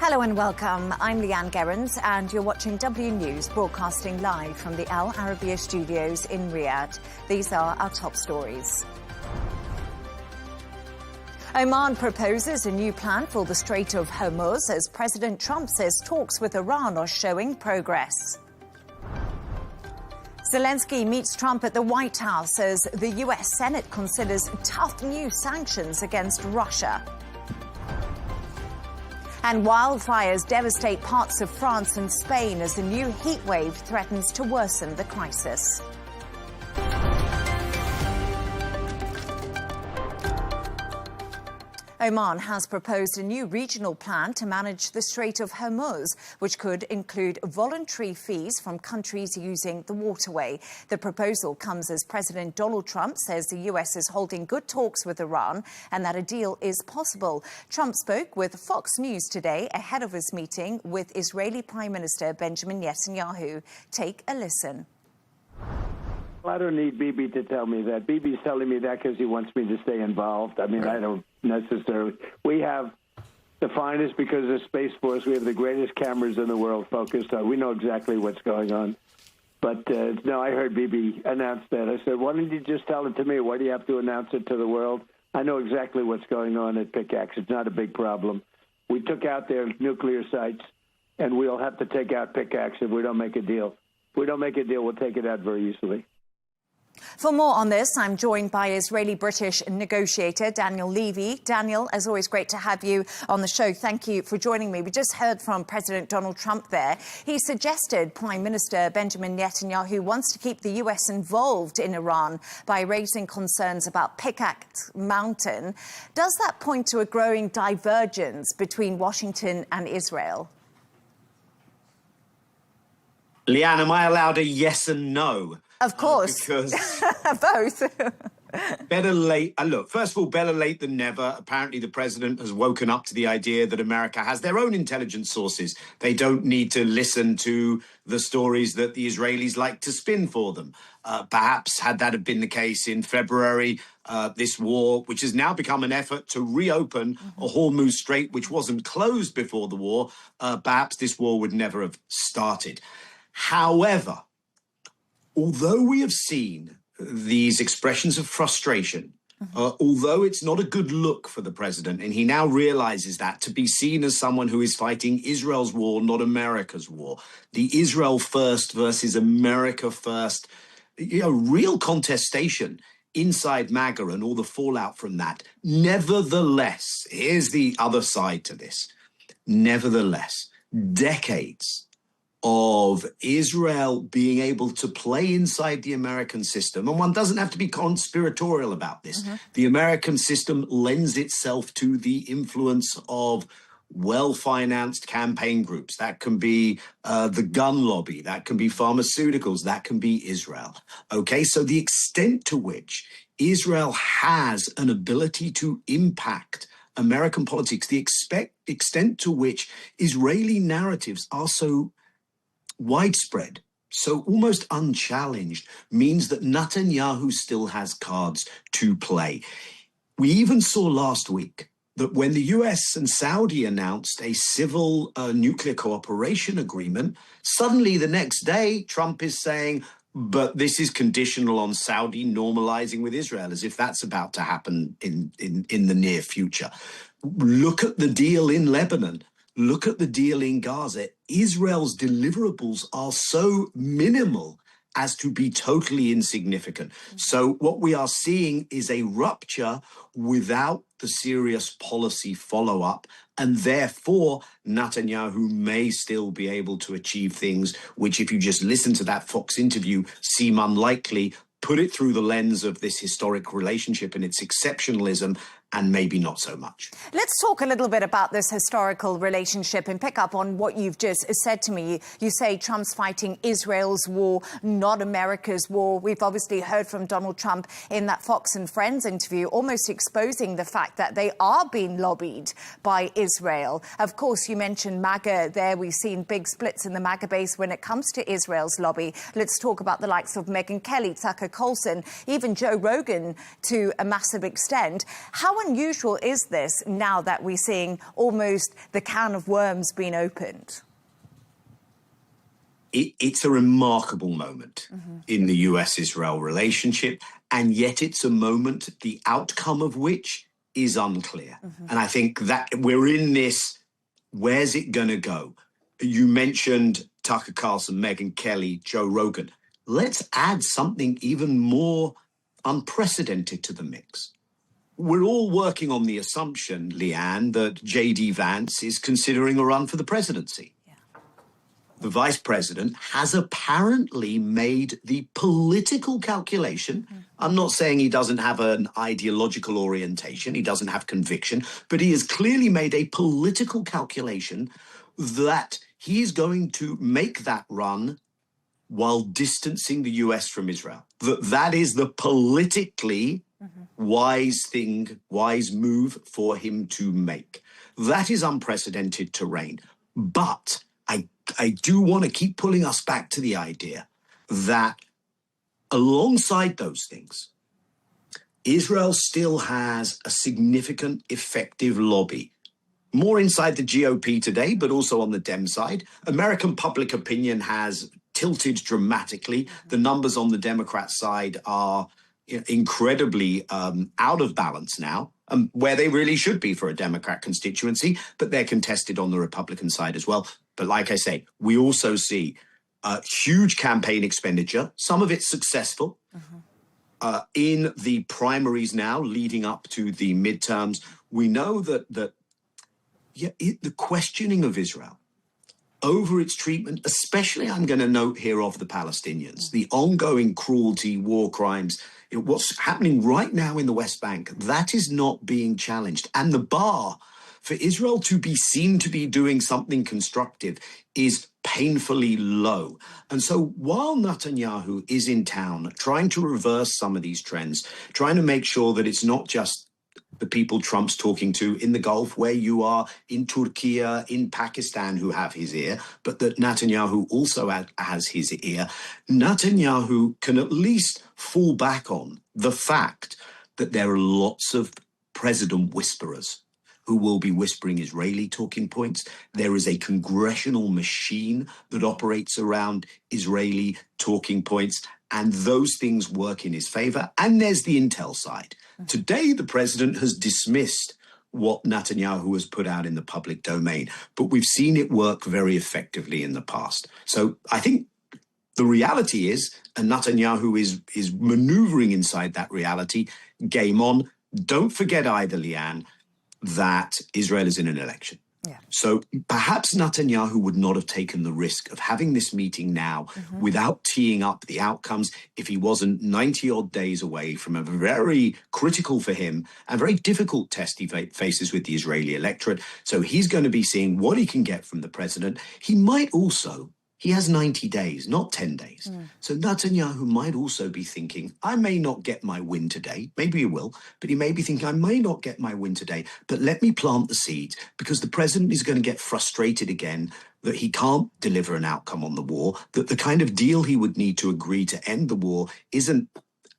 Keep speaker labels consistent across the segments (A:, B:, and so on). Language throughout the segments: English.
A: Hello and welcome. I'm Leigh Ann Gerrans and you're watching W News, broadcasting live from the Al Arabiya studios in Riyadh. These are our top stories. Oman proposes a new plan for the Strait of Hormuz as President Trump says talks with Iran are showing progress. Zelensky meets Trump at the White House as the US Senate considers tough new sanctions against Russia. And wildfires devastate parts of France and Spain as a new heat wave threatens to worsen the crisis. Oman has proposed a new regional plan to manage the Strait of Hormuz, which could include voluntary fees from countries using the waterway. The proposal comes as President Donald Trump says the US is holding good talks with Iran and that a deal is possible. Trump spoke with Fox News today ahead of his meeting with Israeli Prime Minister Benjamin Netanyahu. Take a listen.
B: I don't need Bibi to tell me that. Bibi's telling me that because he wants me to stay involved. I mean, I don't necessarily. We have the finest, because of Space Force, we have the greatest cameras in the world focused on. We know exactly what's going on. But, no, I heard Bibi announce that. I said, why don't you just tell it to me? Why do you have to announce it to the world? I know exactly what's going on at Pickaxe. It's not a big problem. We took out their nuclear sites, and we'll have to take out Pickaxe if we don't make a deal. If we don't make a deal, we'll take it out very easily.
A: For more on this, I'm joined by Israeli-British negotiator Daniel Levy. Daniel, as always, great to have you on the show. Thank you for joining me. We just heard from President Donald Trump there. He suggested Prime Minister Benjamin Netanyahu wants to keep the US involved in Iran by raising concerns about Pickaxe Mountain. Does that point to a growing divergence between Washington and Israel?
C: Leigh Ann, am I allowed a yes and no?
A: Of course.
C: Because
A: both.
C: better late. Look, first of all, better late than never. Apparently, the president has woken up to the idea that America has their own intelligence sources. They don't need to listen to the stories that the Israelis like to spin for them. Perhaps had that have been the case in February, this war, which has now become an effort to reopen a Hormuz Strait, which wasn't closed before the war, perhaps this war would never have started. However, although we have seen these expressions of frustration, although it's not a good look for the president, and he now realizes that to be seen as someone who is fighting Israel's war, not America's war, the Israel first versus America first, real contestation inside MAGA and all the fallout from that. Nevertheless, here's the other side to this. Nevertheless, decades of Israel being able to play inside the American system. And one doesn't have to be conspiratorial about this. The American system lends itself to the influence of well-financed campaign groups. That can be the gun lobby, that can be pharmaceuticals, that can be Israel. Okay, so the extent to which Israel has an ability to impact American politics, the extent to which Israeli narratives are so widespread, so almost unchallenged, means that Netanyahu still has cards to play. We even saw last week that when the US and Saudi announced a civil nuclear cooperation agreement, suddenly the next day Trump is saying, but this is conditional on Saudi normalizing with Israel, as if that's about to happen in the near future. Look at the deal in Lebanon. Look at the deal in Gaza. Israel's deliverables are so minimal as to be totally insignificant. So what we are seeing is a rupture without the serious policy follow-up, and therefore Netanyahu may still be able to achieve things which, if you just listen to that Fox interview, seem unlikely. Put it through the lens of this historic relationship and its exceptionalism, and maybe not so much.
A: Let's talk a little bit about this historical relationship and pick up on what you've just said to me. You say Trump's fighting Israel's war, not America's war. We've obviously heard from Donald Trump in that Fox and Friends interview, almost exposing the fact that they are being lobbied by Israel. Of course, you mentioned MAGA there. We've seen big splits in the MAGA base when it comes to Israel's lobby. Let's talk about the likes of Megyn Kelly, Tucker Carlson, even Joe Rogan to a massive extent. How How unusual is this now that we're seeing almost the can of worms being opened?
C: It's a remarkable moment in the US-Israel relationship, and yet it's a moment the outcome of which is unclear. And I think that we're in this, where's it going to go? You mentioned Tucker Carlson, Megyn Kelly, Joe Rogan. Let's add something even more unprecedented to the mix. We're all working on the assumption, Leigh Ann, that J.D. Vance is considering a run for the presidency. The vice president has apparently made the political calculation. I'm not saying he doesn't have an ideological orientation, he doesn't have conviction, but he has clearly made a political calculation that he is going to make that run while distancing the US from Israel. That is the politically wise thing, wise move for him to make. That is unprecedented terrain. But I do want to keep pulling us back to the idea that alongside those things, Israel still has a significant, effective lobby, more inside the GOP today, but also on the Dem side. American public opinion has tilted dramatically. The numbers on the Democrat side are incredibly out of balance now, where they really should be for a Democrat constituency, but they're contested on the Republican side as well. But like I say, we also see huge campaign expenditure, some of it successful, in the primaries now leading up to the midterms. We know that the questioning of Israel over its treatment, especially I'm going to note here of the Palestinians, the ongoing cruelty, war crimes, what's happening right now in the West Bank, that is not being challenged. And the bar for Israel to be seen to be doing something constructive is painfully low. And so while Netanyahu is in town trying to reverse some of these trends, trying to make sure that it's not just the people Trump's talking to in the Gulf, where you are in Turkey, in Pakistan, who have his ear, but that Netanyahu also has his ear, Netanyahu can at least fall back on the fact that there are lots of president whisperers who will be whispering Israeli talking points. There is a congressional machine that operates around Israeli talking points, and those things work in his favor. And there's the intel side. Today, the president has dismissed what Netanyahu has put out in the public domain, but we've seen it work very effectively in the past. So I think the reality is, and Netanyahu is maneuvering inside that reality, game on. Don't forget either, Leigh Ann, that Israel is in an election.
A: Yeah.
C: So perhaps Netanyahu would not have taken the risk of having this meeting now without teeing up the outcomes if he wasn't 90-odd days away from a very critical for him and very difficult test he faces with the Israeli electorate. So he's going to be seeing what he can get from the president. He has 90 days, not 10 days. So Netanyahu might also be thinking, I may not get my win today. Maybe he will, but he may be thinking, I may not get my win today, but let me plant the seeds, because the president is going to get frustrated again that he can't deliver an outcome on the war, that the kind of deal he would need to agree to end the war isn't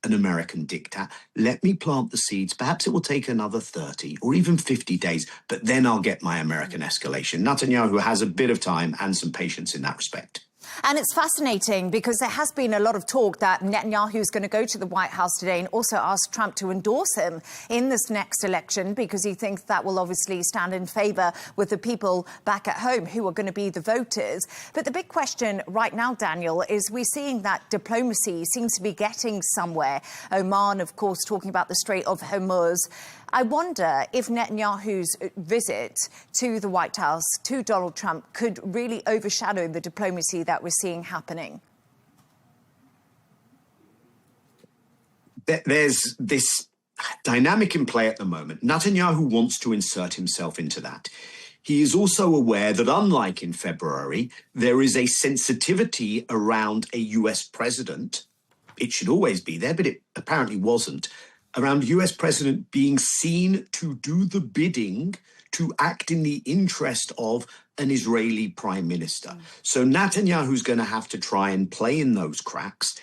C: an American diktat. Let me plant the seeds. Perhaps it will take another 30 or even 50 days, but then I'll get my American escalation. Netanyahu has a bit of time and some patience in that respect.
A: And it's fascinating because there has been a lot of talk that Netanyahu is going to go to the White House today and also ask Trump to endorse him in this next election, because he thinks that will obviously stand in favour with the people back at home who are going to be the voters. But the big question right now, Daniel, is we're seeing that diplomacy seems to be getting somewhere. Oman, of course, talking about the Strait of Hormuz. I wonder if Netanyahu's visit to the White House, to Donald Trump, could really overshadow the diplomacy that we're seeing happening.
C: There's this dynamic in play at the moment. Netanyahu wants to insert himself into that. He is also aware that, unlike in February, there is a sensitivity around a US president. It should always be there, but it apparently wasn't. Around US president being seen to do the bidding, to act in the interest of an Israeli prime minister. So Netanyahu's going to have to try and play in those cracks.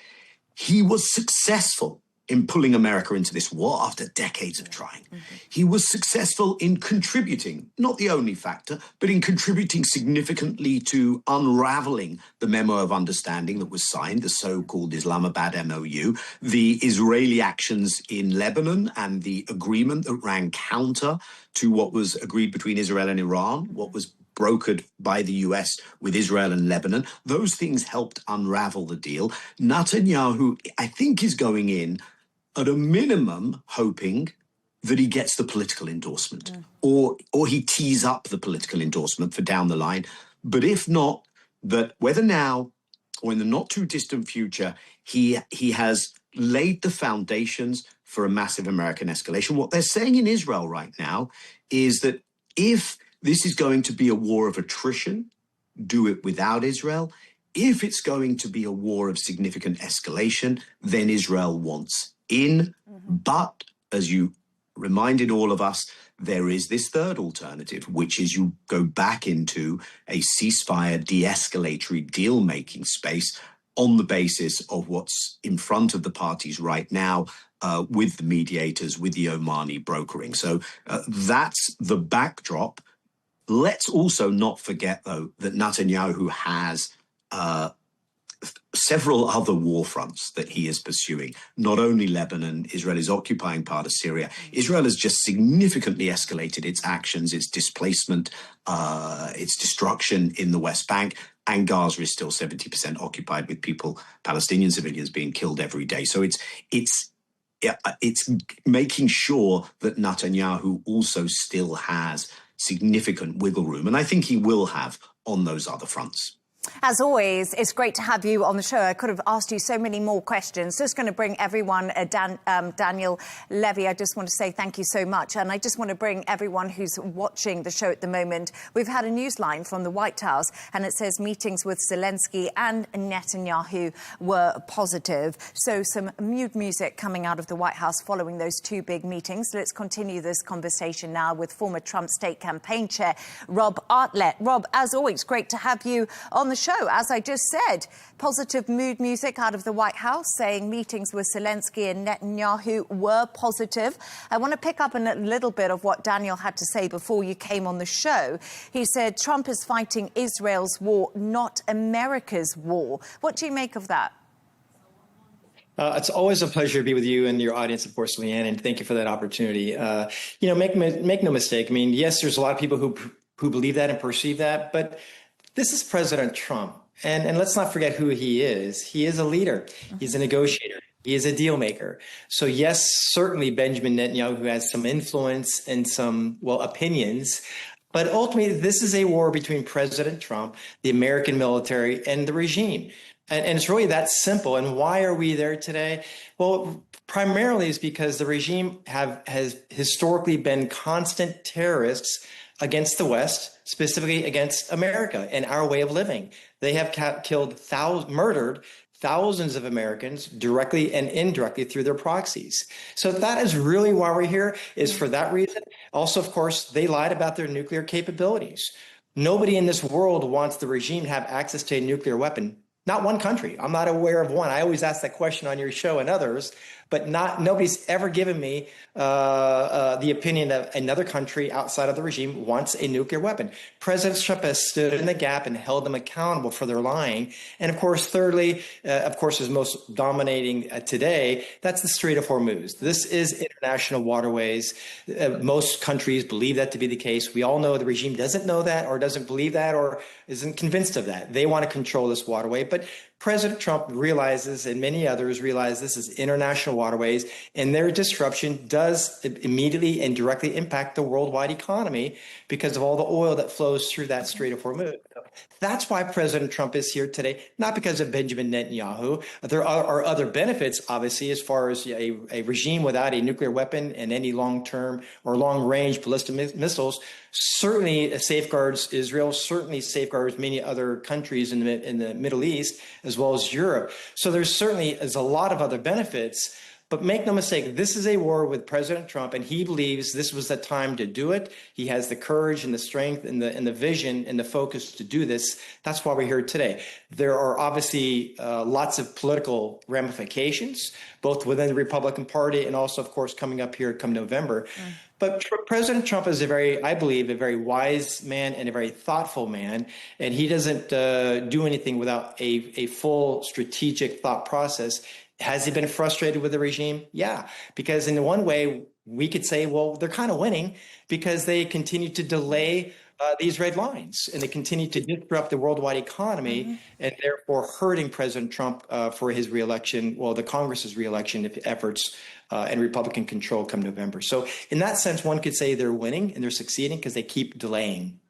C: He was successful in pulling America into this war after decades of trying. He was successful in contributing, not the only factor, but in contributing significantly to unraveling the memo of understanding that was signed, the so-called Islamabad MOU, the Israeli actions in Lebanon and the agreement that ran counter to what was agreed between Israel and Iran, what was brokered by the US with Israel and Lebanon. Those things helped unravel the deal. Netanyahu, I think, is going in at a minimum hoping that he gets the political endorsement or he tees up the political endorsement for down the line. But if not, that whether now or in the not too distant future, he has laid the foundations for a massive American escalation. What they're saying in Israel right now is that if this is going to be a war of attrition, do it without Israel. If it's going to be a war of significant escalation, then Israel wants in. But as you reminded all of us, there is this third alternative, which is you go back into a ceasefire, de-escalatory, deal-making space on the basis of what's in front of the parties right now, with the mediators, with the Omani brokering. So that's the backdrop. Let's also not forget, though, that Netanyahu has several other war fronts that he is pursuing. Not only Lebanon, Israel is occupying part of Syria. Israel has just significantly escalated its actions, its displacement, its destruction in the West Bank, and Gaza is still 70% occupied with people, Palestinian civilians being killed every day. So it's making sure that Netanyahu also still has significant wiggle room, and I think he will have on those other fronts.
A: As always, it's great to have you on the show. I could have asked you so many more questions. Just going to bring everyone, Daniel Levy, I just want to say thank you so much. And I just want to bring everyone who's watching the show at the moment. We've had a news line from the White House, and it says meetings with Zelensky and Netanyahu were positive. So some mood music coming out of the White House following those two big meetings. Let's continue this conversation now with former Trump state campaign chair, Rob Artlett. Rob, as always, great to have you on the show. As I just said, positive mood music out of the White House saying meetings with Zelensky and Netanyahu were positive. I want to pick up on a little bit of what Daniel had to say before you came on the show. He said Trump is fighting Israel's war, not America's war. What do you make of that?
D: It's always a pleasure to be with you and your audience, of course, Leigh Ann, and thank you for that opportunity. Make no mistake. I mean, yes, there's a lot of people who believe that and perceive that, but this is President Trump, and let's not forget who he is. He is a leader. He's a negotiator. He is a deal maker. So yes, certainly Benjamin Netanyahu has some influence and some, opinions. But ultimately, this is a war between President Trump, the American military, and the regime. And it's really that simple. And why are we there today? Well, primarily is because the regime has historically been constant terrorists against the West, specifically against America and our way of living. They have murdered thousands of Americans directly and indirectly through their proxies. So that is really why we're here, is for that reason. Also, of course, they lied about their nuclear capabilities. Nobody in this world wants the regime to have access to a nuclear weapon. Not one country. I'm not aware of one. I always ask that question on your show and others, but nobody's ever given me the opinion that another country outside of the regime wants a nuclear weapon. President Trump has stood in the gap and held them accountable for their lying. And of course, thirdly, is most dominating today, that's the Strait of Hormuz. This is international waterways. Most countries believe that to be the case. We all know the regime doesn't know that or doesn't believe that or isn't convinced of that. They want to control this waterway, but President Trump realizes, and many others realize, this is international waterways, and their disruption does immediately and directly impact the worldwide economy because of all the oil that flows through that Strait of Hormuz. That's why President Trump is here today, not because of Benjamin Netanyahu. There are other benefits, obviously, as far as a regime without a nuclear weapon and any long-term or long-range ballistic missiles certainly safeguards Israel, certainly safeguards many other countries in the Middle East, as well as Europe. So there's a lot of other benefits. But make no mistake, this is a war with President Trump, and he believes this was the time to do it. He has the courage and the strength and the vision and the focus to do this. That's why we're here today. There are obviously lots of political ramifications, both within the Republican Party and also, of course, coming up here come November. But President Trump is I believe, a very wise man and a very thoughtful man, and he doesn't do anything without a full strategic thought process. Has he been frustrated with the regime? Yeah, because in one way, we could say, well, they're kind of winning because they continue to delay these red lines, and they continue to disrupt the worldwide economy, and therefore hurting President Trump for his reelection, well, the Congress's reelection efforts and Republican control come November. So in that sense, one could say they're winning and they're succeeding because they keep delaying.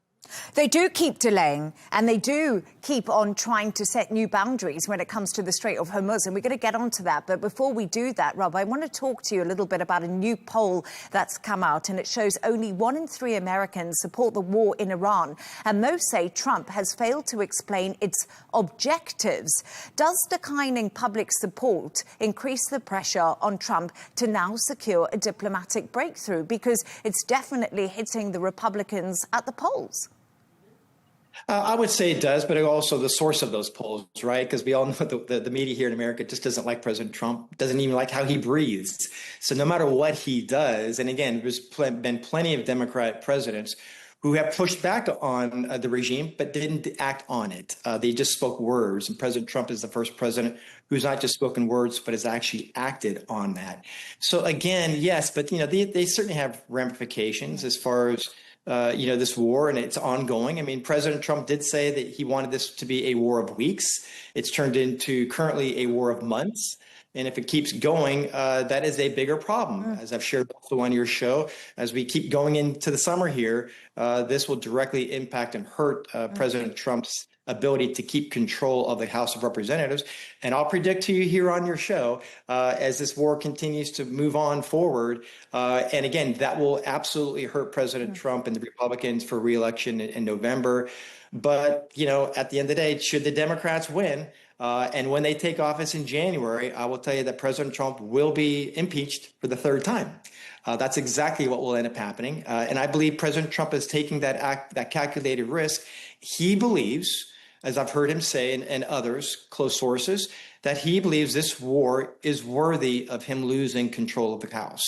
A: They do keep delaying, and they do keep on trying to set new boundaries when it comes to the Strait of Hormuz, and we're going to get onto that. But before we do that, Rob, I want to talk to you a little bit about a new poll that's come out, and it shows only 1 in 3 Americans support the war in Iran, and most say Trump has failed to explain its objectives. Does declining public support increase the pressure on Trump to now secure a diplomatic breakthrough? Because it's definitely hitting the Republicans at the polls.
D: I would say it does, but also the source of those polls, right? Because we all know the media here in America just doesn't like President Trump, doesn't even like how he breathes. So no matter what he does, and again, there's been plenty of Democratic presidents who have pushed back on the regime, but didn't act on it. They just spoke words, and President Trump is the first president who's not just spoken words, but has actually acted on that. So again, yes, but they certainly have ramifications as far as this war, and it's ongoing. I mean, President Trump did say that he wanted this to be a war of weeks. It's turned into currently a war of months. And if it keeps going, that is a bigger problem. As I've shared also on your show, as we keep going into the summer here, this will directly impact and hurt President Trump's ability to keep control of the House of Representatives. And I'll predict to you here on your show, as this war continues to move on forward, and again, that will absolutely hurt President Trump and the Republicans for re-election in November. But, at the end of the day, should the Democrats win, and when they take office in January, I will tell you that President Trump will be impeached for the 3rd time. That's exactly what will end up happening. And I believe President Trump is taking that calculated risk. He believes, as I've heard him say, and others, close sources, that he believes this war is worthy of him losing control of the House.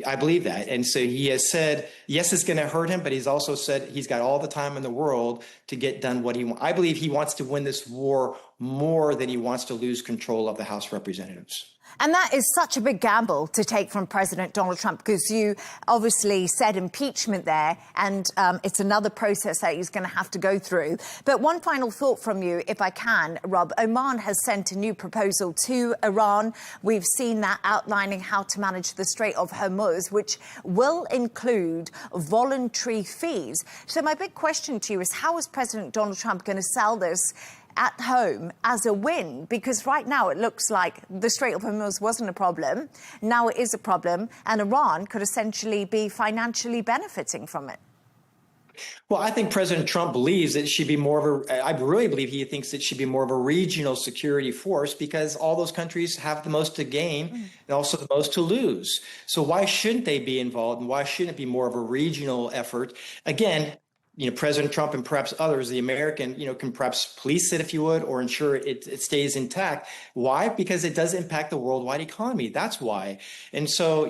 D: I believe that. And so he has said, yes, it's going to hurt him, but he's also said he's got all the time in the world to get done what he wants. I believe he wants to win this war more than he wants to lose control of the House of Representatives.
A: And that is such a big gamble to take from President Donald Trump, because you obviously said impeachment there, and it's another process that he's going to have to go through. But one final thought from you, if I can, Rob. Oman has sent a new proposal to Iran. We've seen that outlining how to manage the Strait of Hormuz, which will include voluntary fees. So my big question to you is, how is President Donald Trump going to sell this at home as a win? Because right now it looks like the Strait of Hormuz wasn't a problem. Now it is a problem, and Iran could essentially be financially benefiting from it.
D: Well, I think President Trump believes that it should be more of I really believe he thinks it should be more of a regional security force, because all those countries have the most to gain and also the most to lose. So why shouldn't they be involved, and why shouldn't it be more of a regional effort? Again, President Trump and perhaps others, the American, can perhaps police it, if you would, or ensure it stays intact. Why? Because it does impact the worldwide economy. That's why. And so,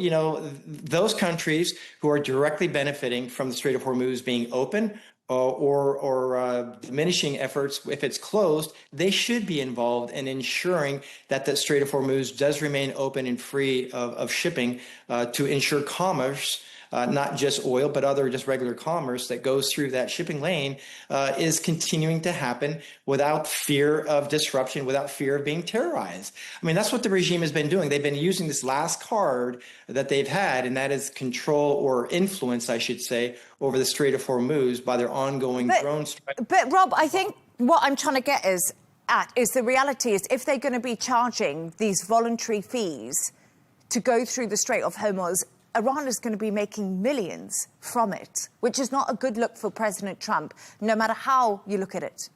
D: those countries who are directly benefiting from the Strait of Hormuz being open or diminishing efforts if it's closed, they should be involved in ensuring that the Strait of Hormuz does remain open and free of shipping to ensure commerce. Not just oil, but other just regular commerce that goes through that shipping lane is continuing to happen without fear of disruption, without fear of being terrorized. I mean, that's what the regime has been doing. They've been using this last card that they've had, and that is control or influence, I should say, over the Strait of Hormuz by their ongoing drone strikes.
A: But Rob, I think what I'm trying to get is the reality is, if they're going to be charging these voluntary fees to go through the Strait of Hormuz, Iran is going to be making millions from it, which is not a good look for President Trump, no matter how you look at it.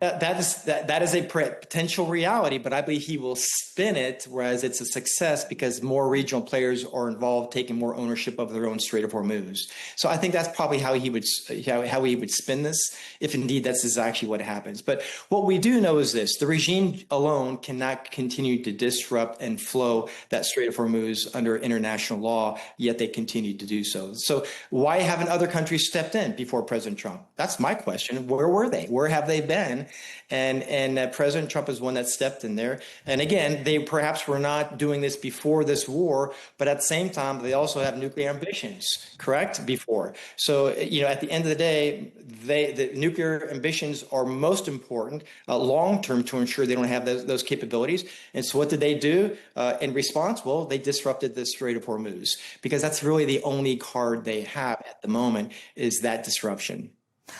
D: That is a potential reality, but I believe he will spin it, whereas it's a success because more regional players are involved, taking more ownership of their own Strait of Hormuz. So I think that's probably how he would spin this, if indeed that's actually what happens. But what we do know is this: the regime alone cannot continue to disrupt and flow that Strait of Hormuz under international law, yet they continue to do so. So why haven't other countries stepped in before President Trump? That's my question. Where were they? Where have they been? And President Trump is one that stepped in there. And again, they perhaps were not doing this before this war, but at the same time, they also have nuclear ambitions, correct? Before. So, at the end of the day, the nuclear ambitions are most important long-term to ensure they don't have those capabilities. And so what did they do in response? Well, they disrupted the Strait of Hormuz, because that's really the only card they have at the moment, is that disruption.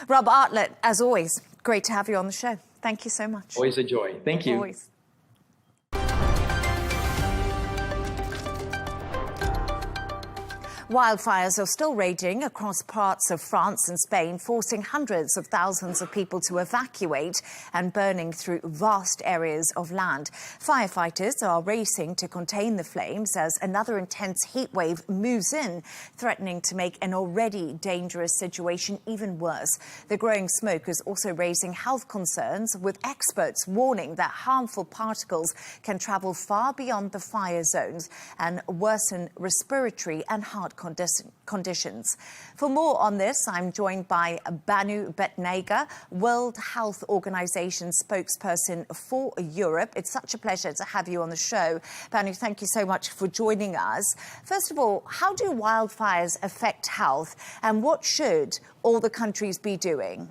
A: Rob Artlett, as always, great to have you on the show. Thank you so much.
D: Always a joy. Thank you.
A: Always. Wildfires are still raging across parts of France and Spain, forcing hundreds of thousands of people to evacuate and burning through vast areas of land. Firefighters are racing to contain the flames as another intense heat wave moves in, threatening to make an already dangerous situation even worse. The growing smoke is also raising health concerns, with experts warning that harmful particles can travel far beyond the fire zones and worsen respiratory and heart conditions. For more on this, I'm joined by Banu Betnager, World Health Organization spokesperson for Europe. It's such a pleasure to have you on the show. Banu, thank you so much for joining us. First of all, how do wildfires affect health, and what should all the countries be doing?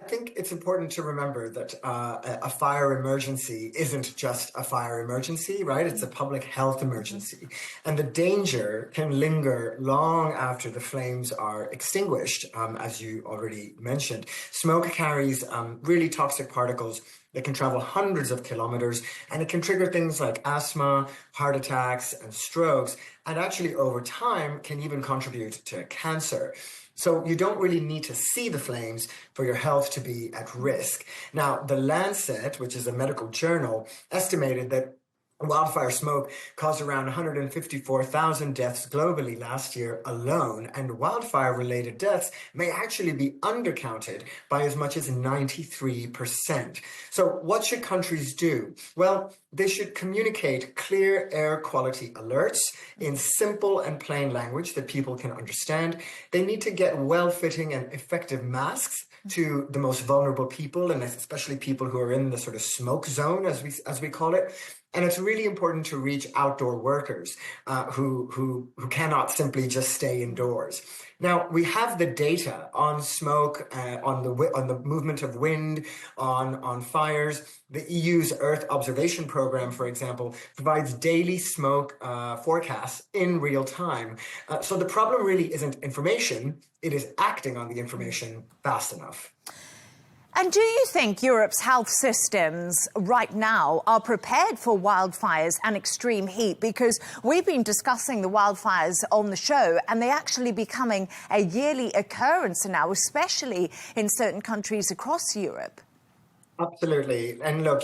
E: I think it's important to remember that a fire emergency isn't just a fire emergency, right? It's a public health emergency. And the danger can linger long after the flames are extinguished, as you already mentioned. Smoke carries really toxic particles that can travel hundreds of kilometers, and it can trigger things like asthma, heart attacks, and strokes, and actually over time can even contribute to cancer. So you don't really need to see the flames for your health to be at risk. Now, the Lancet, which is a medical journal, estimated that wildfire smoke caused around 154,000 deaths globally last year alone, and wildfire-related deaths may actually be undercounted by as much as 93%. So what should countries do? Well, they should communicate clear air quality alerts in simple and plain language that people can understand. They need to get well-fitting and effective masks to the most vulnerable people, and especially people who are in the sort of smoke zone, as we call it. And it's really important to reach outdoor workers who cannot simply just stay indoors. Now, we have the data on smoke, on the movement of wind, on fires. The EU's Earth Observation Program, for example, provides daily smoke forecasts in real time. So the problem really isn't information, it is acting on the information fast enough.
A: And do you think Europe's health systems right now are prepared for wildfires and extreme heat? Because we've been discussing the wildfires on the show, and they're actually becoming a yearly occurrence now, especially in certain countries across Europe.
E: Absolutely. And look,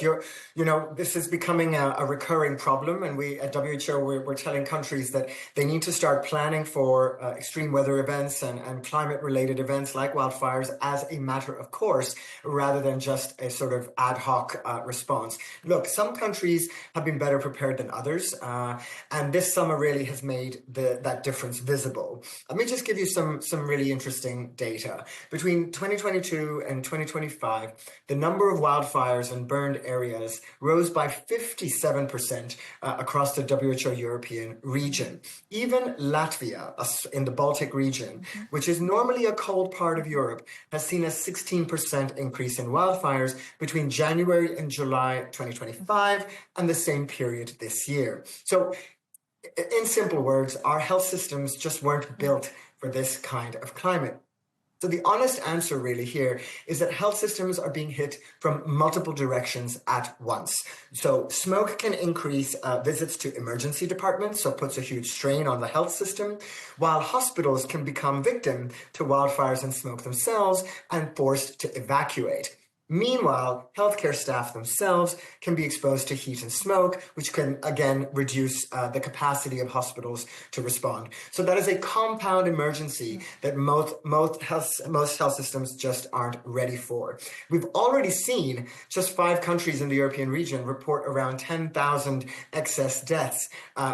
E: this is becoming a recurring problem. And we at WHO, we're telling countries that they need to start planning for extreme weather events and climate-related events like wildfires as a matter of course, rather than just a sort of ad hoc response. Look, some countries have been better prepared than others. And this summer really has made that difference visible. Let me just give you some really interesting data. Between 2022 and 2025, the number of wildfires and burned areas rose by 57% across the WHO European region. Even Latvia, in the Baltic region, which is normally a cold part of Europe, has seen a 16% increase in wildfires between January and July 2025 and the same period this year. So, in simple words, our health systems just weren't built for this kind of climate. So the honest answer really here is that health systems are being hit from multiple directions at once. So smoke can increase visits to emergency departments, so puts a huge strain on the health system, while hospitals can become victim to wildfires and smoke themselves and forced to evacuate. Meanwhile, healthcare staff themselves can be exposed to heat and smoke, which can, again, reduce the capacity of hospitals to respond. So that is a compound emergency that most health systems just aren't ready for. We've already seen just 5 countries in the European region report around 10,000 excess deaths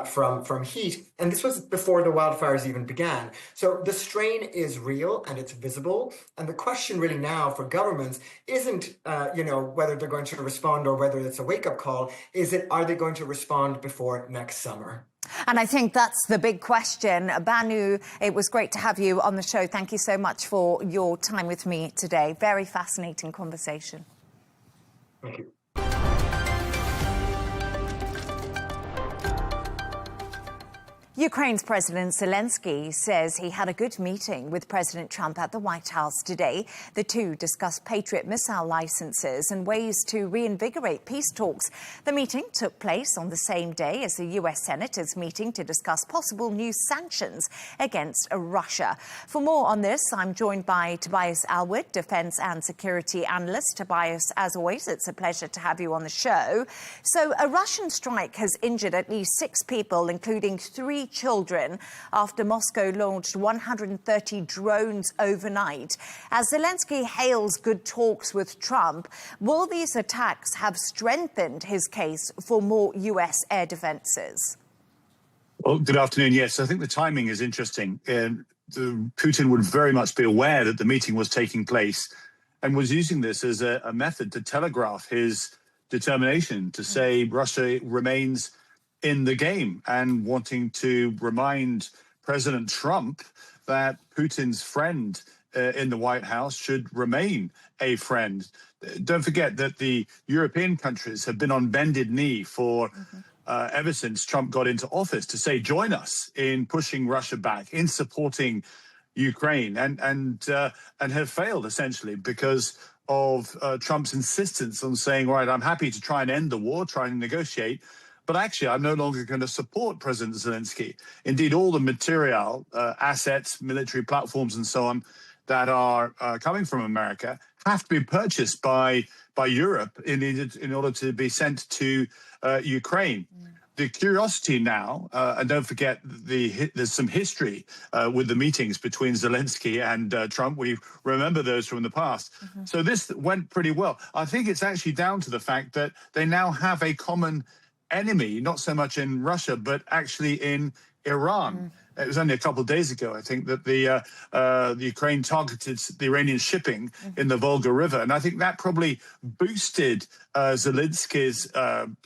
E: from heat, and this was before the wildfires even began. So the strain is real and it's visible, and the question really now for governments isn't whether they're going to respond or whether it's a wake-up call. Are they going to respond before next summer?
A: And I think that's the big question. Banu, it was great to have you on the show. Thank you so much for your time with me today. Very fascinating conversation.
E: Thank you.
A: Ukraine's President Zelensky says he had a good meeting with President Trump at the White House today. The two discussed Patriot missile licenses and ways to reinvigorate peace talks. The meeting took place on the same day as the U.S. Senate is meeting to discuss possible new sanctions against Russia. For more on this, I'm joined by Tobias Alwood, defense and security analyst. Tobias, as always, it's a pleasure to have you on the show. So a Russian strike has injured at least 6 people, including 3 children, after Moscow launched 130 drones overnight. As Zelensky hails good talks with Trump, will these attacks have strengthened his case for more U.S. air defenses?
F: Well, good afternoon. Yes, I think the timing is interesting. Putin would very much be aware that the meeting was taking place and was using this as a method to telegraph his determination to say Russia remains in the game, and wanting to remind President Trump that Putin's friend in the White House should remain a friend. Don't forget that the European countries have been on bended knee for ever since Trump got into office to say, join us in pushing Russia back, in supporting Ukraine, and have failed essentially because of Trump's insistence on saying, all right, I'm happy to try and end the war, try and negotiate, but actually, I'm no longer going to support President Zelensky. Indeed, all the material, assets, military platforms, and so on that are coming from America have to be purchased by Europe in order to be sent to Ukraine. The curiosity now, and don't forget, there's some history with the meetings between Zelensky and Trump. We remember those from the past. So this went pretty well. I think it's actually down to the fact that they now have a common enemy, not so much in Russia, but actually in Iran. It was only a couple of days ago, I think, that the Ukraine targeted the Iranian shipping in the Volga River, and I think that probably boosted Zelensky's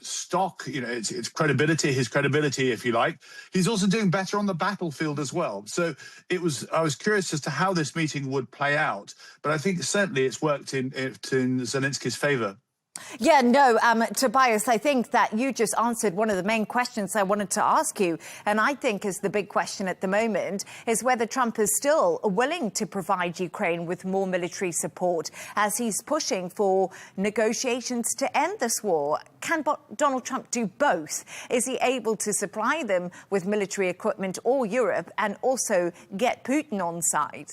F: stock, his credibility, if you like. He's also doing better on the battlefield as well. So I was curious as to how this meeting would play out, but I think certainly it's worked in Zelensky's favor.
A: Yeah, no, Tobias, I think that you just answered one of the main questions I wanted to ask you. And I think is the big question at the moment is whether Trump is still willing to provide Ukraine with more military support as he's pushing for negotiations to end this war. Can Donald Trump do both? Is he able to supply them with military equipment or Europe and also get Putin on side?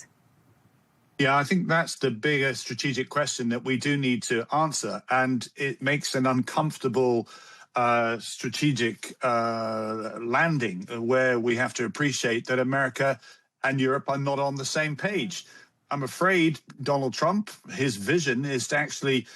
F: Yeah, I think that's the bigger strategic question that we do need to answer. And it makes an uncomfortable strategic landing where we have to appreciate that America and Europe are not on the same page. I'm afraid Donald Trump, his vision is to actually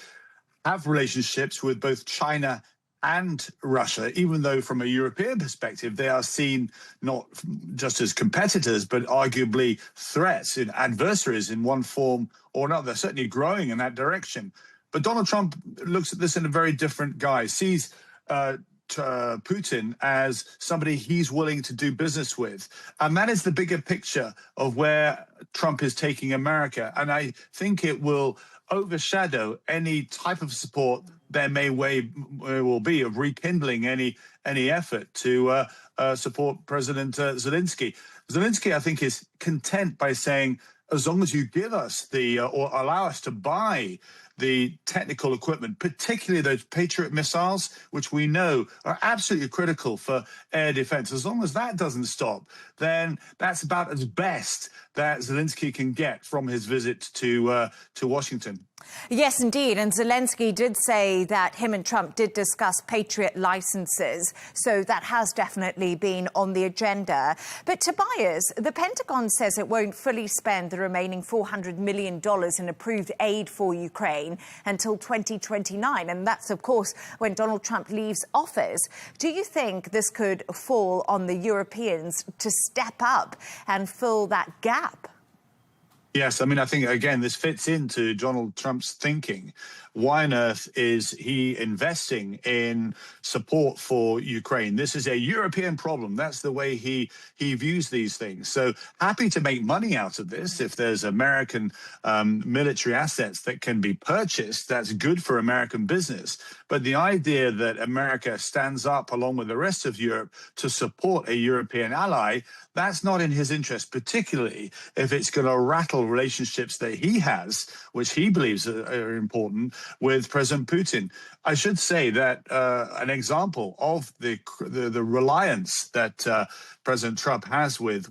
F: have relationships with both China and Russia, even though from a European perspective, they are seen not just as competitors, but arguably threats and adversaries in one form or another. They're certainly growing in that direction. But Donald Trump looks at this in a very different guise, sees Putin as somebody he's willing to do business with. And that is the bigger picture of where Trump is taking America. And I think it will overshadow any type of support there will be of rekindling any effort to support President Zelensky. Zelensky, I think, is content by saying, as long as you give us or allow us to buy the technical equipment, particularly those Patriot missiles, which we know are absolutely critical for air defense. As long as that doesn't stop, then that's about as best that Zelensky can get from his visit to Washington.
A: Yes, indeed. And Zelensky did say that him and Trump did discuss Patriot licenses. So that has definitely been on the agenda. But Tobias, the Pentagon says it won't fully spend the remaining $400 million in approved aid for Ukraine until 2029. And that's, of course, when Donald Trump leaves office. Do you think this could fall on the Europeans to step up and fill that gap?
F: Yes, I mean, I think, again, this fits into Donald Trump's thinking. Why on earth is he investing in support for Ukraine? This is a European problem. That's the way he views these things. So happy to make money out of this. If there's American military assets that can be purchased, that's good for American business. But the idea that America stands up along with the rest of Europe to support a European ally, that's not in his interest, particularly if it's going to rattle relationships that he has, which he believes are important, with President Putin. I should say that an example of the reliance that President Trump has with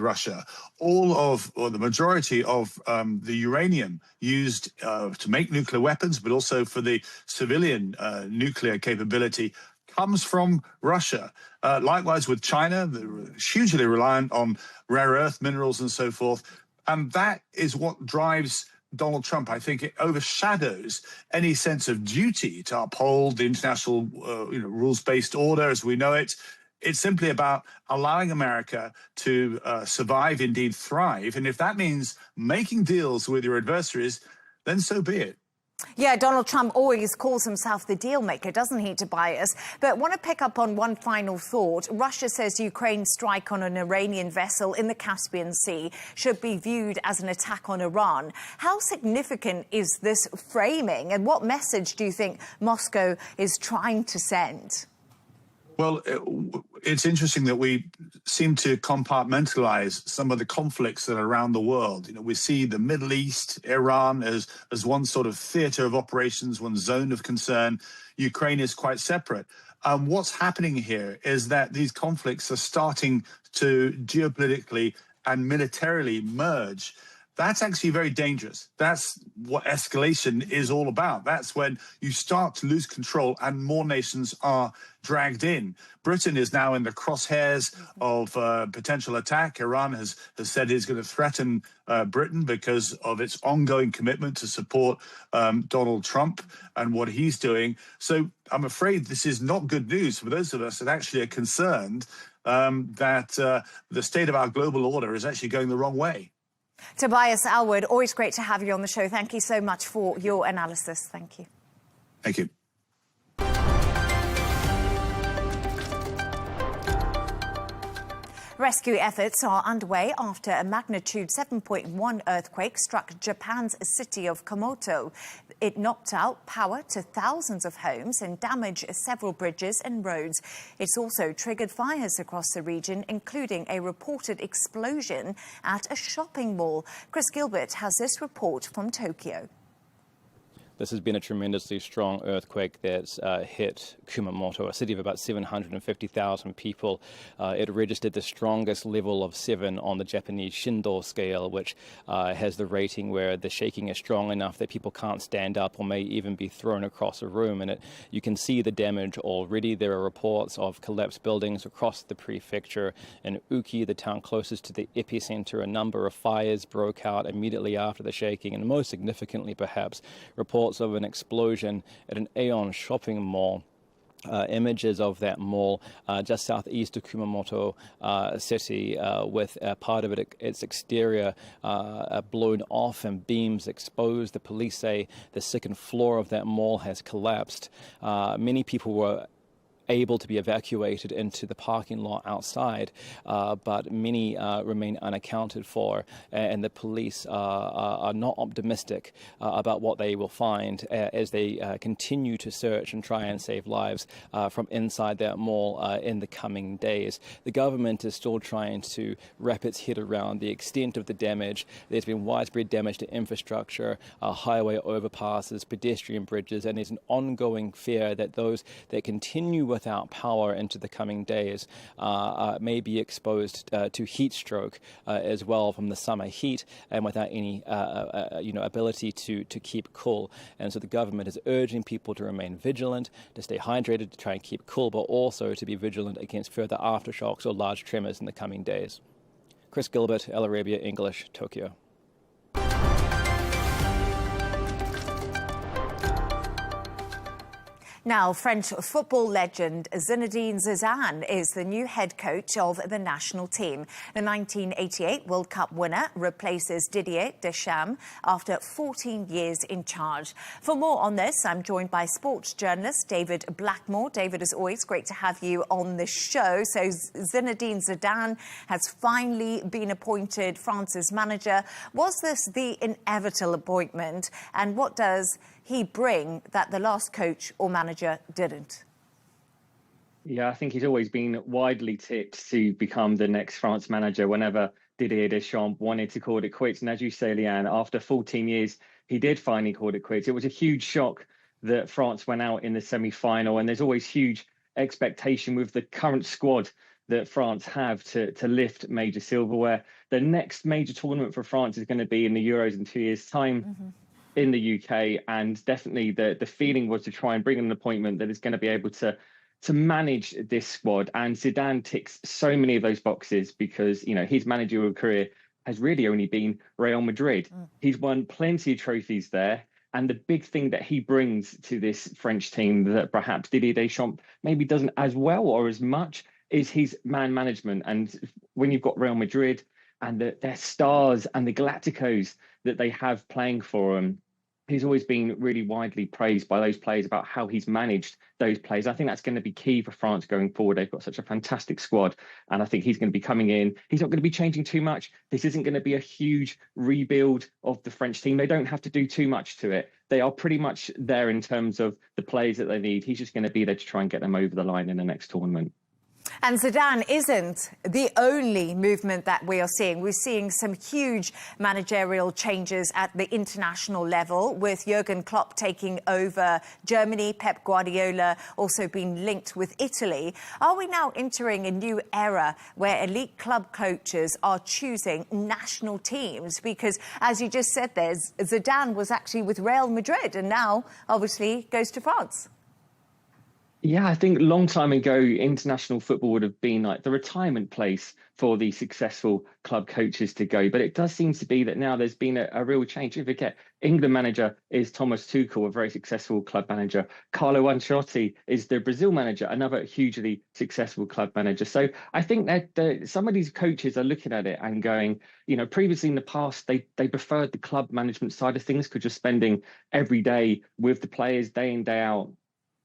F: Russia, or the majority of the uranium used to make nuclear weapons, but also for the civilian nuclear capability, comes from Russia. Likewise with China, they're hugely reliant on rare earth minerals and so forth. And that is what drives Donald Trump. I think it overshadows any sense of duty to uphold the international rules-based order as we know it. It's simply about allowing America to survive, indeed thrive. And if that means making deals with your adversaries, then so be it.
A: Yeah, Donald Trump always calls himself the deal maker, doesn't he, Tobias? But I want to pick up on one final thought. Russia says Ukraine's strike on an Iranian vessel in the Caspian Sea should be viewed as an attack on Iran. How significant is this framing, and what message do you think Moscow is trying to send?
F: Well, it's interesting that we seem to compartmentalize some of the conflicts that are around the world. You know, we see the Middle East, Iran as one sort of theater of operations, one zone of concern. Ukraine is quite separate. What's happening here is that these conflicts are starting to geopolitically and militarily merge. That's actually very dangerous. That's what escalation is all about. That's when you start to lose control and more nations are dragged in. Britain is now in the crosshairs of potential attack. Iran has said it's going to threaten Britain because of its ongoing commitment to support Donald Trump and what he's doing. So I'm afraid this is not good news for those of us that actually are concerned that the state of our global order is actually going the wrong way.
A: Tobias Alwood, always great to have you on the show. Thank you so much for your analysis. Thank you.
F: Thank you.
A: Rescue efforts are underway after a magnitude 7.1 earthquake struck Japan's city of Komoto. It knocked out power to thousands of homes and damaged several bridges and roads. It's also triggered fires across the region, including a reported explosion at a shopping mall. Chris Gilbert has this report from Tokyo.
G: This has been a tremendously strong earthquake that's hit Kumamoto, a city of about 750,000 people. It registered the strongest level of 7 on the Japanese Shindo scale, which has the rating where the shaking is strong enough that people can't stand up or may even be thrown across a room. And you can see the damage already. There are reports of collapsed buildings across the prefecture. In Uki, the town closest to the epicenter, a number of fires broke out immediately after the shaking. And most significantly, perhaps, reports of an explosion at an Aeon shopping mall. Images of that mall just southeast of Kumamoto city with part of its exterior blown off and beams exposed. The police say the second floor of that mall has collapsed. Many people were able to be evacuated into the parking lot outside, but many remain unaccounted for, and the police are not optimistic about what they will find as they continue to search and try and save lives from inside that mall in the coming days. The government is still trying to wrap its head around the extent of the damage. There's been widespread damage to infrastructure, highway overpasses, pedestrian bridges, and there's an ongoing fear that those that continue without power into the coming days may be exposed to heat stroke as well from the summer heat and without any ability to keep cool. And so the government is urging people to remain vigilant, to stay hydrated, to try and keep cool, but also to be vigilant against further aftershocks or large tremors in the coming days. Chris Gilbert, Arabiya English, Tokyo.
A: Now, French football legend Zinedine Zidane is the new head coach of the national team. The 1988 World Cup winner replaces Didier Deschamps after 14 years in charge. For more on this, I'm joined by sports journalist David Blackmore. David, as always, great to have you on the show. So Zinedine Zidane has finally been appointed France's manager. Was this the inevitable appointment? And what does he bring that the last coach or manager didn't?
H: Yeah, I think he's always been widely tipped to become the next France manager whenever Didier Deschamps wanted to call it quits. And as you say, Leigh Ann, after 14 years, he did finally call it quits. It was a huge shock that France went out in the semi-final, and there's always huge expectation with the current squad that France have to lift major silverware. The next major tournament for France is going to be in the Euros in 2 years' time. In the UK, and definitely the feeling was to try and bring an appointment that is going to be able to manage this squad. And Zidane ticks so many of those boxes because, you know, his managerial career has really only been Real Madrid. He's won plenty of trophies there. And the big thing that he brings to this French team that perhaps Didier Deschamps maybe doesn't as well or as much is his man management. And when you've got Real Madrid and their stars and the Galacticos that they have playing for them, he's always been really widely praised by those players about how he's managed those players. I think that's going to be key for France going forward. They've got such a fantastic squad, and I think he's going to be coming in. He's not going to be changing too much. This isn't going to be a huge rebuild of the French team. They don't have to do too much to it. They are pretty much there in terms of the players that they need. He's just going to be there to try and get them over the line in the next tournament.
A: And Zidane isn't the only movement that we are seeing. We're seeing some huge managerial changes at the international level, with Jurgen Klopp taking over Germany, Pep Guardiola also being linked with Italy. Are we now entering a new era where elite club coaches are choosing national teams? Because, as you just said there, Zidane was actually with Real Madrid and now, obviously, goes to France.
H: Yeah, I think a long time ago, international football would have been like the retirement place for the successful club coaches to go. But it does seem to be that now there's been a real change. If you forget, England manager is Thomas Tuchel, a very successful club manager. Carlo Ancelotti is the Brazil manager, another hugely successful club manager. So I think that some of these coaches are looking at it and going, you know, previously in the past, they preferred the club management side of things because you're spending every day with the players day in, day out.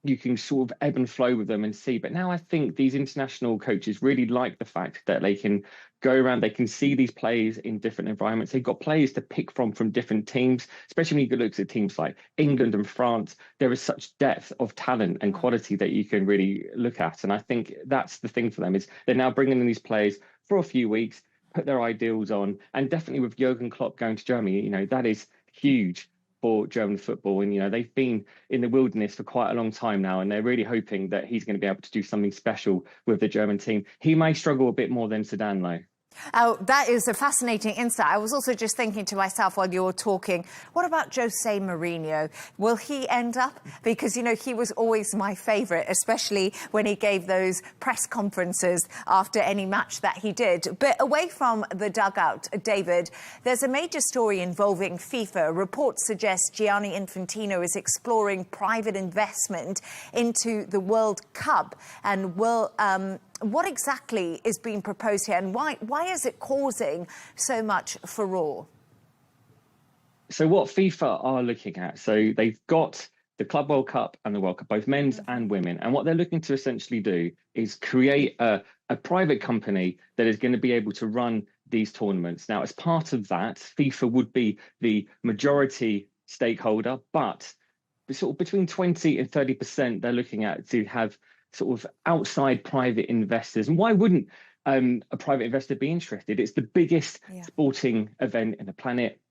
H: You can sort of ebb and flow with them and see. But now I think these international coaches really like the fact that they can go around, they can see these players in different environments. They've got players to pick from different teams, especially when you look at teams like England and France. There is such depth of talent and quality that you can really look at. And I think that's the thing for them, is they're now bringing in these players for a few weeks, put their ideals on. And definitely with Jurgen Klopp going to Germany, you know, that is huge for German football. And, you know, they've been in the wilderness for quite a long time now, and they're really hoping that he's going to be able to do something special with the German team. He may struggle a bit more than Zidane, though.
A: Oh, that is a fascinating insight. I was also just thinking to myself while you were talking, what about Jose Mourinho? Will he end up? Because, you know, he was always my favourite, especially when he gave those press conferences after any match that he did. But away from the dugout, David, there's a major story involving FIFA. Reports suggest Gianni Infantino is exploring private investment into the World Cup and will... what exactly is being proposed here, and why is it causing so much furore?
H: So what FIFA are looking at, so they've got the Club World Cup and the World Cup, both men's and women. And what they're looking to essentially do is create a private company that is going to be able to run these tournaments. Now, as part of that, FIFA would be the majority stakeholder, but sort of between 20 and 30% they're looking at to have sort of outside private investors. And why wouldn't a private investor be interested? It's the biggest sporting event in the planet.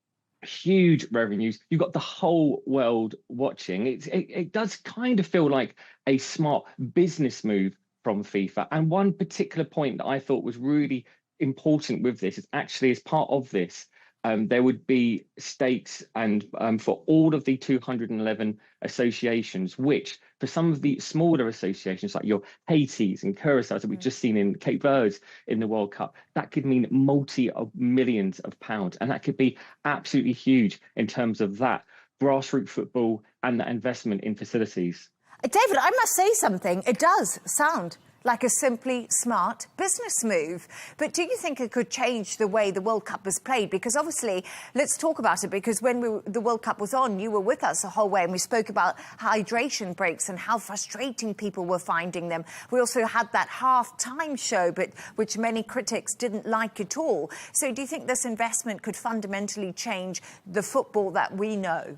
H: Huge revenues. You've got the whole world watching. It does kind of feel like a smart business move from FIFA. And one particular point that I thought was really important with this is actually, as part of this, there would be stakes and for all of the 211 associations, which for some of the smaller associations like your Haitis and Curaçaos that we've just seen in Cape Verde in the World Cup, that could mean multi-millions of pounds. And that could be absolutely huge in terms of that grassroots football and that investment in facilities.
A: David, I must say something. It does sound like a simply smart business move. But do you think it could change the way the World Cup was played? Because obviously, let's talk about it, because when the World Cup was on, you were with us the whole way, and we spoke about hydration breaks and how frustrating people were finding them. We also had that half-time show, but which many critics didn't like at all. So do you think this investment could fundamentally change the football that we know?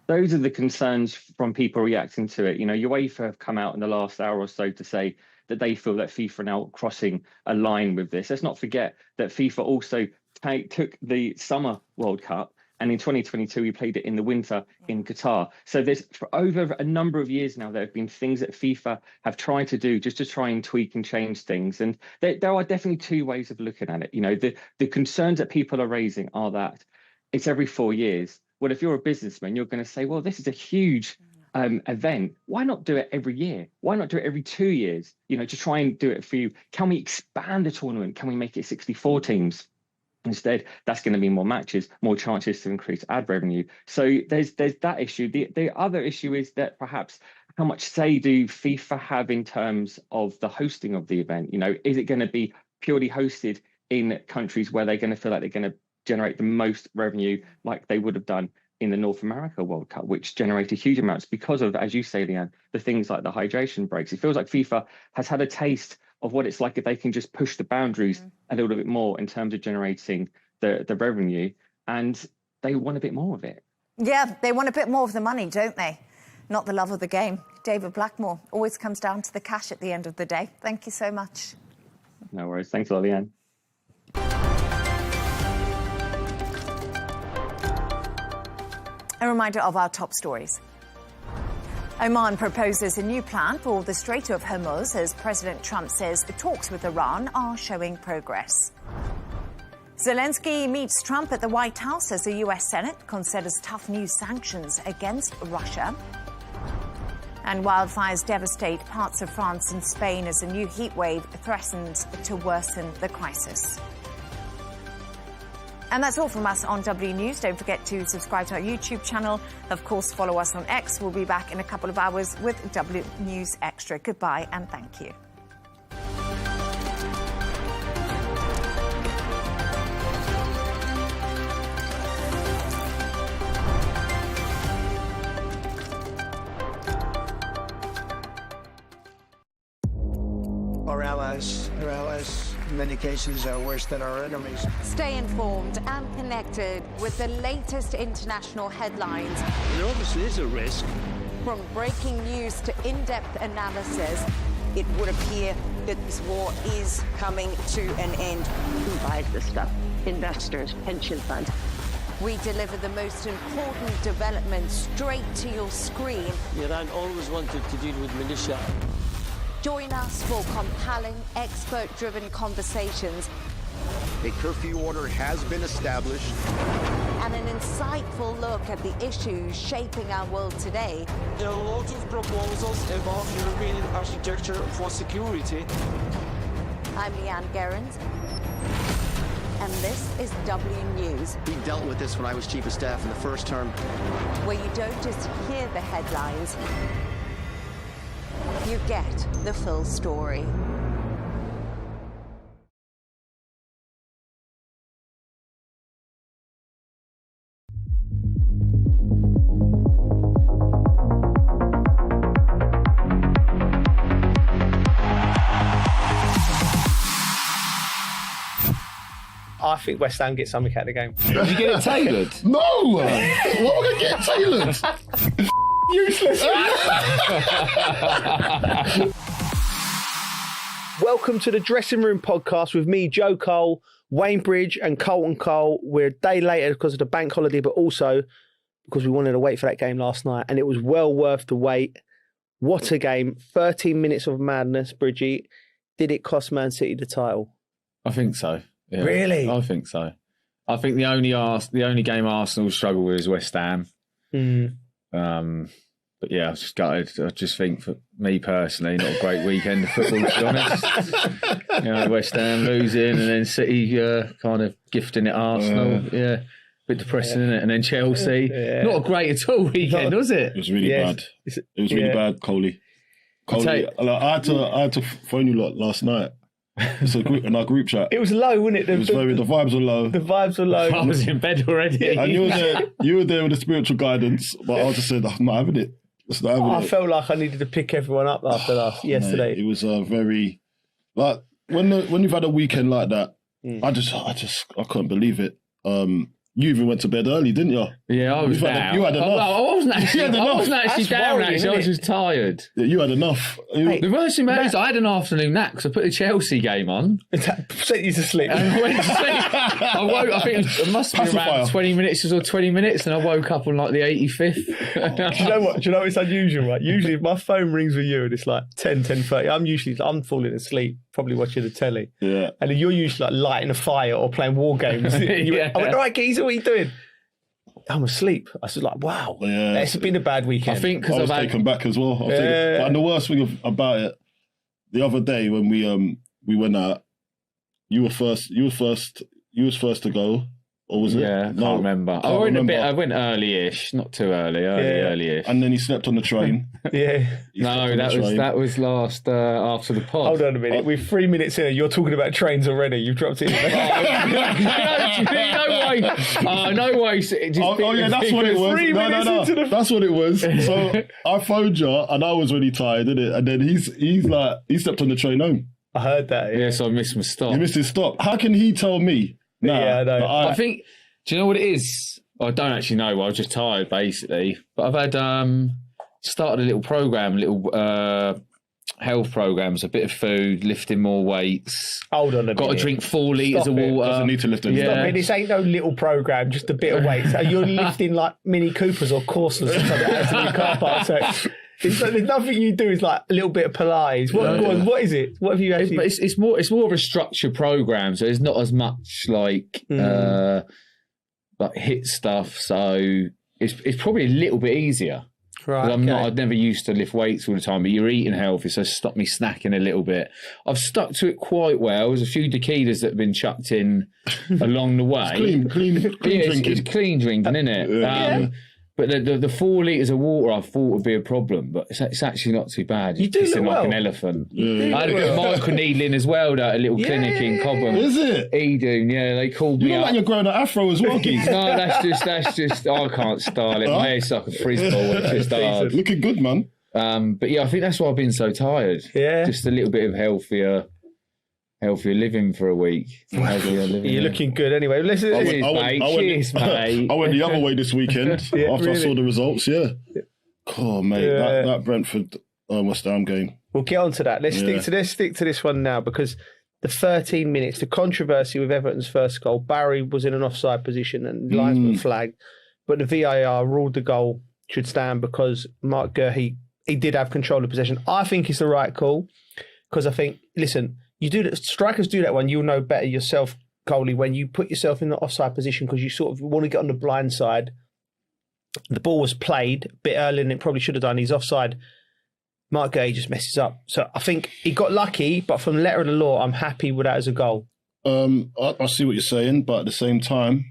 H: Those are the concerns from people reacting to it. You know, UEFA have come out in the last hour or so to say that they feel that FIFA are now crossing a line with this. Let's not forget that FIFA also took the Summer World Cup, and in 2022 we played it in the winter in Qatar. So there's, for over a number of years now, there have been things that FIFA have tried to do just to try and tweak and change things. And there are definitely two ways of looking at it. You know, the concerns that people are raising are that it's every 4 years. Well, if you're a businessman, you're going to say, well, this is a huge event. Why not do it every year? Why not do it every 2 years? You know, to try and do it for you. Can we expand the tournament? Can we make it 64 teams? Instead, that's going to be more matches, more chances to increase ad revenue. So there's that issue. The other issue is that perhaps how much say do FIFA have in terms of the hosting of the event? You know, is it going to be purely hosted in countries where they're going to feel like they're going to generate the most revenue, like they would have done in the North America World Cup, which generated huge amounts because of, as you say, Leigh Ann, the things like the hydration breaks? It feels like FIFA has had a taste of what it's like if they can just push the boundaries a little bit more in terms of generating the revenue, and they want a bit more of it.
A: Yeah, they want a bit more of the money, don't they? Not the love of the game. David Blackmore, always comes down to the cash at the end of the day. Thank you so much.
H: No worries. Thanks a lot, Leigh Ann.
A: A reminder of our top stories. Oman proposes a new plan for the Strait of Hormuz as President Trump says talks with Iran are showing progress. Zelensky meets Trump at the White House as the US Senate considers tough new sanctions against Russia. And wildfires devastate parts of France and Spain as a new heat wave threatens to worsen the crisis. And that's all from us on W News. Don't forget to subscribe to our YouTube channel. Of course, follow us on X. We'll be back in a couple of hours with W News Extra. Goodbye and thank you.
I: Our allies, in many cases, are worse than our enemies.
A: Stay informed and connected with the latest international headlines.
J: There obviously is a risk.
A: From breaking news to in-depth analysis,
K: it would appear that this war is coming to an end.
L: Who buys this stuff? Investors, pension funds.
A: we deliver the most important developments straight to your screen.
J: Iran always wanted to deal with militia.
A: Join us for compelling, expert-driven conversations.
M: A curfew order has been established.
A: And an insightful look at the issues shaping our world today.
N: There are lots of proposals about European architecture for security.
A: I'm Leigh Ann Gerrans, and this is W News.
O: We dealt with this when I was Chief of Staff in the first term.
A: Where you don't just hear the headlines, you get the full story.
P: I think West Ham get something out of the game.
Q: Did you get it tailored?
R: No! What am I going to get tailored?
P: Useless. Welcome to the Dressing Room Podcast with me, Joe Cole, Wayne Bridge and Colton Cole. We're a day later because of the bank holiday, but also because we wanted to wait for that game last night, and it was well worth the wait. What a game. 13 minutes of madness, Bridgie. Did it cost Man City the title?
Q: I think so. Yeah.
P: Really?
Q: I think so. I think the only game Arsenal struggle with is West Ham. But yeah, I was just gutted. I just think for me personally, not a great weekend of football, to be honest. West Ham losing and then City kind of gifting it Arsenal. Yeah. Bit depressing, isn't it? And then Chelsea. Not great at all weekend, was it?
R: It was really bad. It was really bad, Coley. I had to phone you lot last night. It's in our group chat.
P: It was low, wasn't it?
R: The vibes were low.
P: The vibes were low.
Q: I was in bed already.
R: And you were there with the spiritual guidance, but I just said, I'm not having it.
P: I felt like I needed to pick everyone up after yesterday.
R: Mate, it was very like when you've had a weekend like that. I couldn't believe it. You even went to bed early, didn't you?
Q: Yeah, I was down.
R: You had enough.
Q: I wasn't actually down, actually. I was just tired.
R: Yeah, you had enough.
Q: The worst thing about it is I had an afternoon nap because I put the Chelsea game on.
P: That sent you to sleep.
Q: And I went to sleep. I woke, I think it must have been around 20 minutes and I woke up on like the 85th.
P: Do you know what? It's unusual, right? Usually my phone rings with you and it's like 10:30. I'm falling asleep, probably watching the telly.
R: Yeah.
P: And then you're usually like lighting a fire or playing war games. I went, all right, geezer, what are you doing? I'm asleep. I was like, wow, it's been a bad weekend.
Q: I think because
R: I was taken back as well. And the worst thing about it, the other day when we went out, you were first to go. Or was it?
Q: Yeah, I can't remember. I went early-ish, not too early, early-ish.
R: And then he slept on the train.
Q: That was last after the pod.
P: Hold on a minute. We're 3 minutes in. You're talking about trains already. You've dropped it.
Q: No way.
R: That's what it was. No. That's what it was. So I phoned you, and I was really tired, didn't it? And then he slept on the train home.
P: I heard that.
Q: Yeah, so I missed my stop.
R: You missed his stop. How can he tell me?
Q: I think. Do you know what it is? I don't actually know. I was just tired, basically. But I've had started a little program, health programs, a bit of food, lifting more weights.
P: Hold on a minute.
Q: Got to drink 4 litres of water.
R: Doesn't need to lift anything.
P: Stop it. This ain't no little program, just a bit of weight. So you're lifting like Mini Coopers or Corsas or something out of the car park. So there's nothing you do is like a little bit of Pilates. What is it? What have you actually?
Q: It's more of a structured program, so it's not as much like hit stuff. So it's probably a little bit easier.
P: Right.
Q: I'd never used to lift weights all the time, but you're eating healthy, so stop me snacking a little bit. I've stuck to it quite well. There's a few tequilas that have been chucked in along the way.
R: It's clean drinking.
Q: It's clean drinking, isn't it?
R: Yeah.
Q: But the 4 litres of water I thought would be a problem, but it's actually not too bad.
P: You do look
Q: like
P: well.
Q: an elephant.
R: Yeah.
Q: I had a bit of microneedling as well, at a little clinic in Cobham.
R: Is it?
Q: Edoon, yeah, they called me
R: up. You look like you're growing an afro as well, Keith.
Q: No, that's just, I can't style it. My hair's like a frizz ball. It's just hard.
R: Looking good, man.
Q: But yeah, I think that's why I've been so tired.
P: Yeah.
Q: Just a little bit of healthier living for a week.
P: You're looking good anyway. Cheers, mate.
R: I went the other way this weekend after I saw the results. Yeah. Oh, mate, that Brentford West Ham game.
P: We'll get on to that. Let's stick to this one now, because the 13 minutes, the controversy with Everton's first goal. Barry was in an offside position and linesman flagged, but the VAR ruled the goal should stand because Mark Gurhey, he did have control of possession. I think it's the right call, because I think, listen, you do that. Strikers do that one. You'll know better yourself, Coley, when you put yourself in the offside position because you sort of want to get on the blind side. The ball was played a bit earlier than it probably should have done. He's offside. Mark Gay just messes up. So I think he got lucky, but from the letter of the law, I'm happy with that as a goal.
R: I see what you're saying, but at the same time,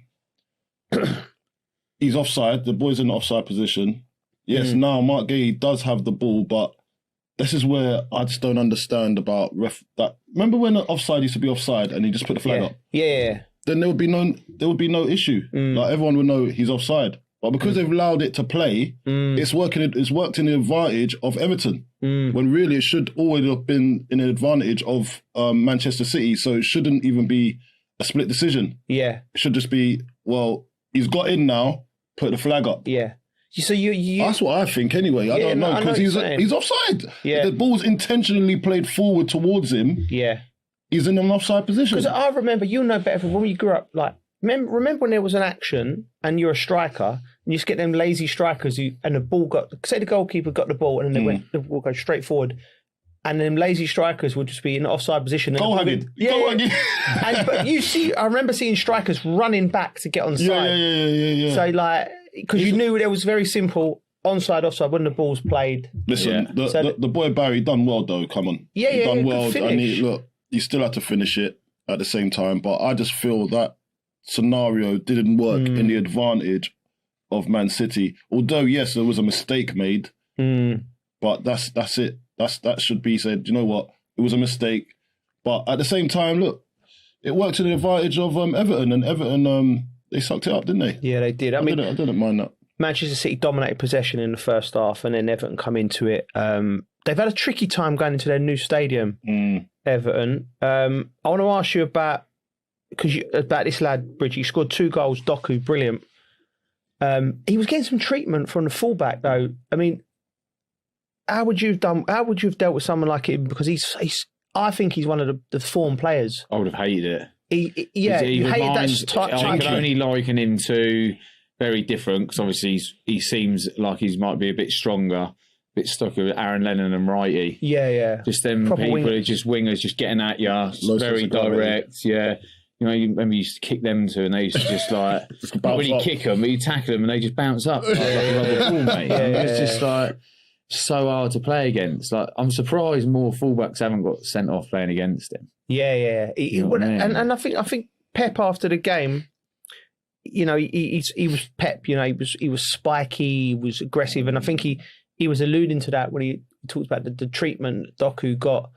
R: he's offside. The boy's in the offside position. Yes, now Mark Gay does have the ball, but this is where I just don't understand about that. Remember when the offside used to be offside and he just put the flag up?
P: Yeah.
R: Then there would be no issue. Like everyone would know he's offside. But because they've allowed it to play, it's worked in the advantage of Everton. When really it should always have been in the advantage of Manchester City. So it shouldn't even be a split decision.
P: Yeah.
R: It should just be, well, he's got in now, put the flag up.
P: Yeah. So you
R: that's what I think anyway. I don't know, because he's offside.
P: Yeah.
R: The ball's intentionally played forward towards him.
P: Yeah.
R: He's in an offside position.
P: Because I remember, you'll know better from when you grew up, like, remember when there was an action and you're a striker and you just get them lazy strikers and the ball say the goalkeeper got the ball and then the ball goes straight forward and then lazy strikers would just be in an offside position.
R: Goal hugging.
P: But I remember seeing strikers running back to get onside.
R: Yeah.
P: So like, because you knew there was very simple onside, offside when the ball's played.
R: Listen, the boy Barry done well though, come on. He done well. And he still had to finish it at the same time, but I just feel that scenario didn't work in the advantage of Man City. Although, yes, there was a mistake made, but that's it. That should be said. You know what? It was a mistake, but at the same time, look, it worked to the advantage of Everton, and Everton they sucked it up, didn't they?
P: Yeah, they did. I
R: didn't mind that.
P: Manchester City dominated possession in the first half, and then Everton come into it. They've had a tricky time going into their new stadium, Everton. I want to ask you about this lad, Bridge. He scored 2 goals. Doku, brilliant. He was getting some treatment from the fullback, though. I mean, how would you have dealt with someone like him? Because I think he's one of the form players.
Q: I would have hated it.
P: You hated that type.
Q: I can only liken him to very different, because obviously he seems like he might be a bit stronger, a bit stuck with Aaron Lennon and Righty.
P: Yeah.
Q: Just them
P: Proper
Q: people
P: winger.
Q: who are just wingers, just getting at you, very direct. Yeah. You know, you remember you used to kick them to, and they used to just like, when you kick them, you tackle them, and they just bounce up like a rubber ball, mate. It's just like so hard to play against. Like, I'm surprised more fullbacks haven't got sent off playing against him.
P: Yeah. And I think Pep after the game, you know, he was Pep. You know, he was spiky, he was aggressive, and I think he was alluding to that when he talked about the treatment Doku got.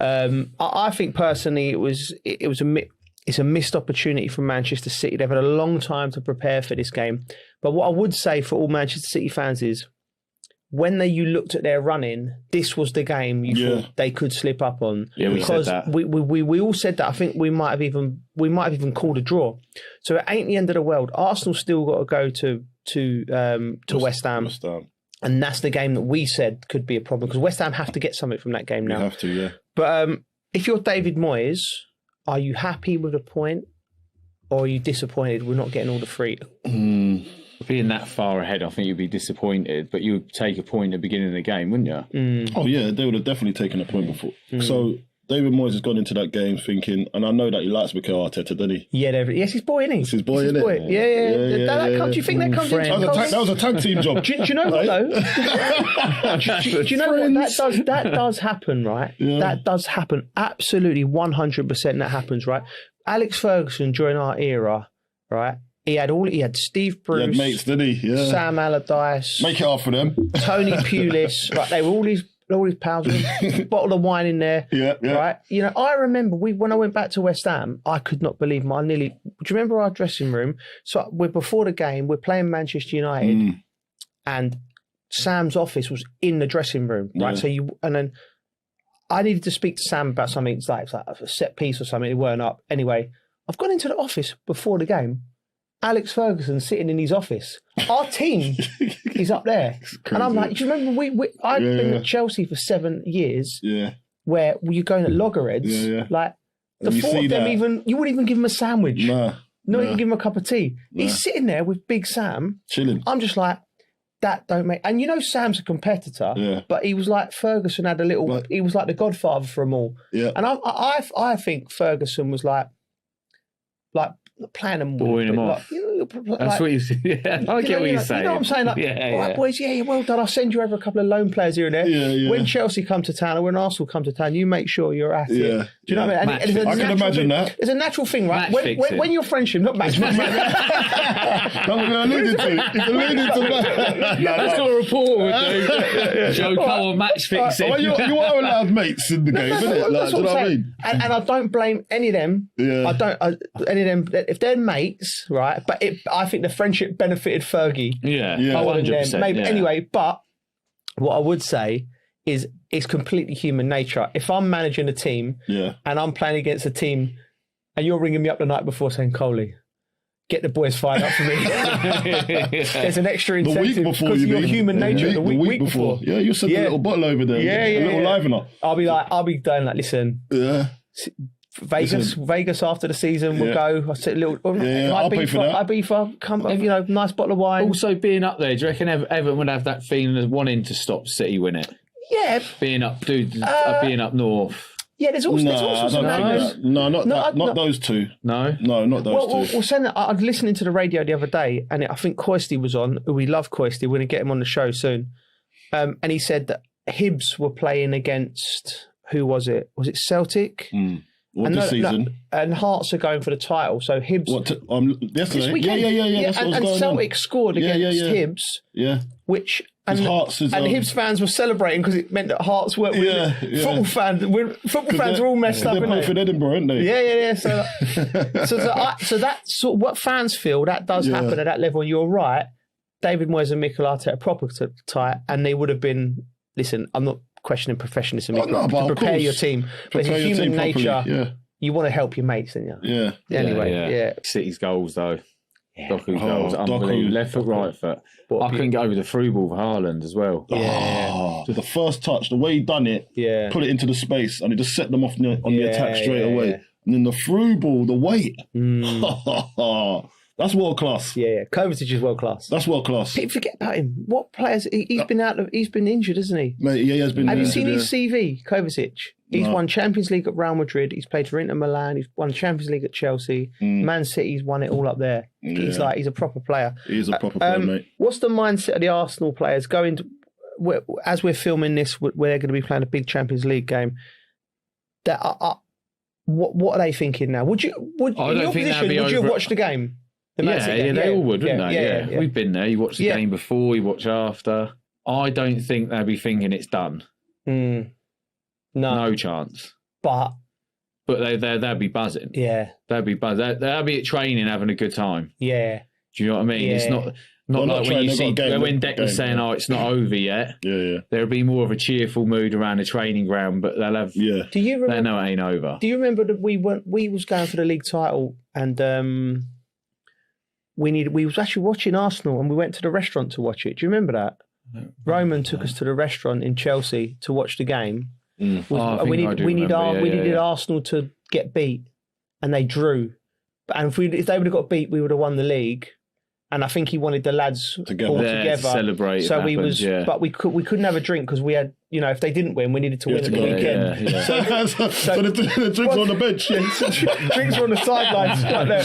P: I think personally, it's a missed opportunity from Manchester City. They've had a long time to prepare for this game. But what I would say for all Manchester City fans is, when you looked at their running, this was the game you thought they could slip up on.
Q: Yeah, we said that.
P: We all said that. I think we might have even called a draw. So it ain't the end of the world. Arsenal still got to go to West Ham. And that's the game that we said could be a problem, because West Ham have to get something from that game now.
R: They have to, yeah.
P: But if you're David Moyes, are you happy with a point, or are you disappointed we're not getting all the free?
Q: Being that far ahead, I think you'd be disappointed, but you would take a point at the beginning of the game, wouldn't you?
R: Oh, yeah, they would have definitely taken a point before. So David Moyes has gone into that game thinking, and I know that he likes Mikel Arteta, doesn't he?
P: Yeah, yes, he's boy, isn't he?
R: It's his boy, isn't it?
P: Yeah. Do you think that comes into
R: that was a tag team job.
P: Do you know what, though? do you know what? That does happen, right? Yeah. That does happen. Absolutely, 100% that happens, right? Alex Ferguson, during our era, right? He had Steve Bruce.
R: He had mates, didn't he? Yeah.
P: Sam Allardyce.
R: Make it hard for them.
P: Tony Pulis. Right, they were all his pals with a bottle of wine in there.
R: Yeah.
P: Right? You know, I remember when I went back to West Ham, I could not believe do you remember our dressing room? So before the game, we're playing Manchester United, and Sam's office was in the dressing room, right?
R: Yeah.
P: And then I needed to speak to Sam about something. It's like a set piece or something. It weren't up. Anyway, I've gone into the office before the game. Alex Ferguson sitting in his office. Our team is up there. And I'm like, do you remember I've been at Chelsea for 7 years, where you're going at loggerheads. Like, the thought of them you wouldn't even give him a sandwich. Not even give him a cup of tea. He's sitting there with Big Sam.
R: Chilling.
P: I'm just like, that don't make... And you know Sam's a competitor, but he was like, Ferguson had a little... he was like the godfather for them all.
R: Yeah.
P: And I think Ferguson was like playing them,
Q: boring them off. That's what you say. Yeah, I get what you're saying.
P: You know what I'm saying? Like, all right, boys, well done. I'll send you over a couple of loan players here and there.
R: Yeah.
P: When Chelsea come to town or when Arsenal come to town, you make sure you're at it.
R: Yeah.
P: Do you know what I mean?
R: I can imagine that.
P: It's a natural thing, right? When you're friendship, not match fixing.
R: That's what I alluded to. It's alluded to that.
Q: That's what a reporter would do. Joe Cole match fixing.
R: Well, you are allowed mates in the game, isn't it? Like, do you know what I mean?
P: And I don't blame any of them.
R: Yeah.
P: Any of them, if they're mates, right? But I think the friendship benefited Fergie.
Q: Yeah,
P: 100%. Maybe.
Q: Yeah.
P: Anyway, but what I would say is it's completely human nature. If I'm managing a team and I'm playing against a team and you're ringing me up the night before saying, Coley, get the boys fired up for me. There's an extra incentive because of your human nature. The week before.
R: Yeah, you send a little bottle over there. A little livener.
P: I'll be going like, listen.
R: Yeah.
P: Vegas after the season we'll go. I said, little.
R: I'll pay for that.
P: Ibiza, come, nice bottle of wine.
Q: Also, being up there, do you reckon Everton would have that feeling of wanting to stop City win it?
P: Yeah.
Q: Being up north.
P: Yeah, there's all sorts of things.
R: Not those two.
Q: No,
R: not those two.
P: Well, saying that, I was listening to the radio the other day, and I think Coisty was on. We love Coisty. We're going to get him on the show soon. And he said that Hibs were playing against, who was it? Was it Celtic?
R: This season?
P: And Hearts are going for the title. So Hibs.
R: Yesterday?
P: Yeah. And Celtic scored against Hibs.
R: Yeah.
P: Which.
R: And Hearts is,
P: Hibs fans were celebrating because it meant that Hearts weren't winning. Football fans are all messed up.
R: They're both in Edinburgh, aren't they?
P: Yeah. So that's sort of what fans feel. That does happen at that level. And you're right. David Moyes and Mikel Arteta are proper tight, and they would have been. Listen, I'm not questioning professionalism. To prepare your team, but it's human nature. You want to help your mates, don't you?
R: Yeah.
P: Anyway,
Q: City's goals though. Doku's goals, unbelievable. Left foot, right foot. I couldn't get over the through ball for Haaland as well.
R: So the first touch, the way he done it, put it into the space, and it just set them off on the attack straight away. And then the through ball, the weight. That's world class.
P: Yeah. Kovacic is world class.
R: That's world class.
P: People forget about him. What players? He's been injured, hasn't he?
R: Mate, he has been.
P: Have you seen his CV, Kovacic? He's won Champions League at Real Madrid. He's played for Inter Milan. He's won Champions League at Chelsea. Man City's won it all up there. He's a proper player.
R: He's a proper player, mate.
P: What's the mindset of the Arsenal players going to, as we're filming this, where they're going to be playing a big Champions League game? What are they thinking now? Would you have watched the game?
Q: They all would, wouldn't they? Yeah. We've been there. You watch the game before, you watch after. I don't think they'll be thinking it's done. No chance.
P: But
Q: they'll be buzzing.
P: Yeah.
Q: They'll be buzzing. They'll be at training having a good time.
P: Yeah.
Q: Do you know what I mean?
P: Yeah.
Q: It's not like when you see when Declan's saying, it's not over yet.
R: Yeah.
Q: There'll be more of a cheerful mood around the training ground, but they'll have.
R: Yeah.
P: Do you remember?
Q: They know it ain't over.
P: Do you remember that we was going for the league title and we was actually watching Arsenal and we went to the restaurant to watch it. Do you remember that? Roman took us to the restaurant in Chelsea to watch the game. We needed Arsenal to get beat, and they drew. And if they would have got beat, we would have won the league. And I think he wanted the lads all together
Q: celebrate.
P: So but we couldn't have a drink because we had, if they didn't win, we needed to win at the weekend.
R: Yeah. So the drinks were on the bench.
P: Drinks were on the sidelines, right there.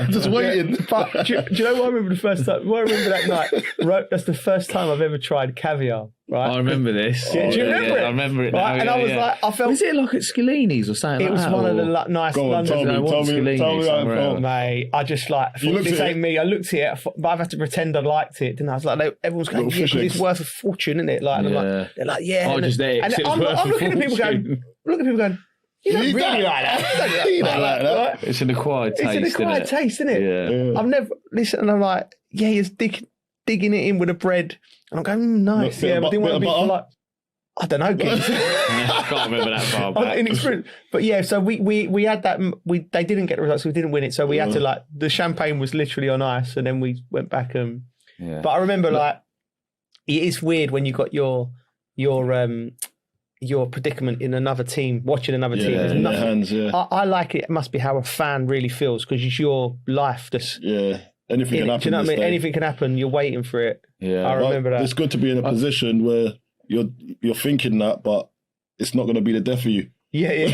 R: just waiting.
P: But do you know what I remember the first time? What I remember that night? That's the first time I've ever tried caviar. Right?
Q: I remember this.
P: Yeah, do you remember it?
Q: I remember it.
P: Right?
Q: Now,
P: and I was like, I felt.
Q: Was it like at Scalini's or something?
P: It was one of the nice London.
R: Tell me how it felt.
P: Mate, I just thought, this ain't me. I looked at it, but I've had to pretend I liked it. Didn't I? I was like, everyone's going, because it's worth a fortune, isn't it? Like, they're like, yeah.
Q: I just there.
P: And I'm looking at people going, you don't really like that. You don't like that. Right?
Q: It's an acquired taste.
P: It's an acquired taste, isn't it?
Q: Yeah.
P: I've never listened, and I'm like, he's digging it in with the bread, and I'm going, nice. But didn't want to be like. I don't know, kids.
Q: I can't remember that far back.
P: Inexperienced. But yeah, so we had that. They didn't get the results, so we didn't win it. So we had to the champagne was literally on ice, and then we went back and. But I remember it is weird when you got your predicament in another team, watching another team. There's nothing. I like it. It must be how a fan really feels because it's your life.
R: Anything can happen.
P: Do you know what I mean? Anything can happen. You're waiting for it.
Q: Yeah,
P: I remember that.
R: It's good to be in a position where you're thinking that, but it's not going to be the death of you.
P: Yeah.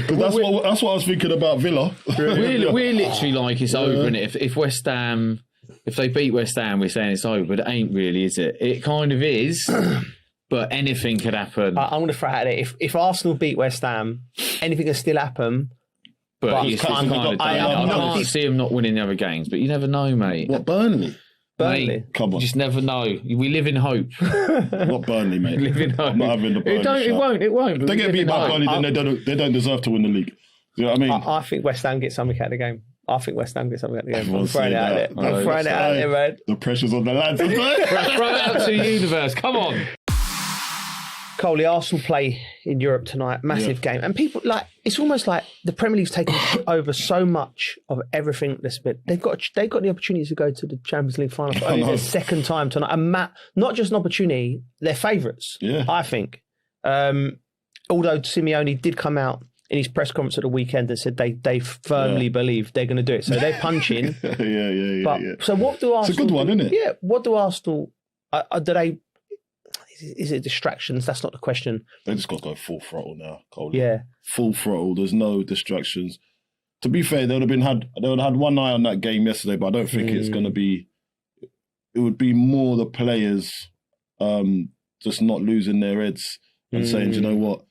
R: Because that's what I was thinking about Villa.
Q: We're literally like it's over, and if West Ham, if they beat West Ham, we're saying it's over, but it ain't really, is it? It kind of is, but anything could happen.
P: I'm going to throw at it. If Arsenal beat West Ham, anything can still happen.
Q: But I can't see them not winning the other games, but you never know, mate.
R: What, Burnley?
Q: Mate, come on. You just never know. We live in hope.
R: Not Burnley, mate.
Q: Live in hope.
R: I'm not having the Burnley.
Q: It won't.
R: If they get beat by Burnley, then they don't deserve to win the league. You know what I mean?
P: I think West Ham gets something out of the game. I'm throwing it out there. I'm throwing it out there, man.
R: The pressure's on the lads.
Q: Throw it out to the universe. Come on.
P: Coley, Arsenal play in Europe tonight, massive game, and people it's almost like the Premier League's taken over so much of everything that's been. They've got the opportunity to go to the Champions League final for only their second time tonight. And not just an opportunity, they're favourites. Yeah, I think. Although Simeone did come out in his press conference at the weekend and said they firmly believe they're going to do it, so they're punching. So what do Arsenal?
R: It's a good one, isn't it?
P: Yeah. What do Arsenal? Do they? Is it distractions? That's not the question.
R: They just got to go full throttle now, Coley.
P: Yeah.
R: Full throttle. There's no distractions. To be fair, they would have had one eye on that game yesterday, but I don't think it's going to be. It would be more the players just not losing their heads and saying, "Do you know what,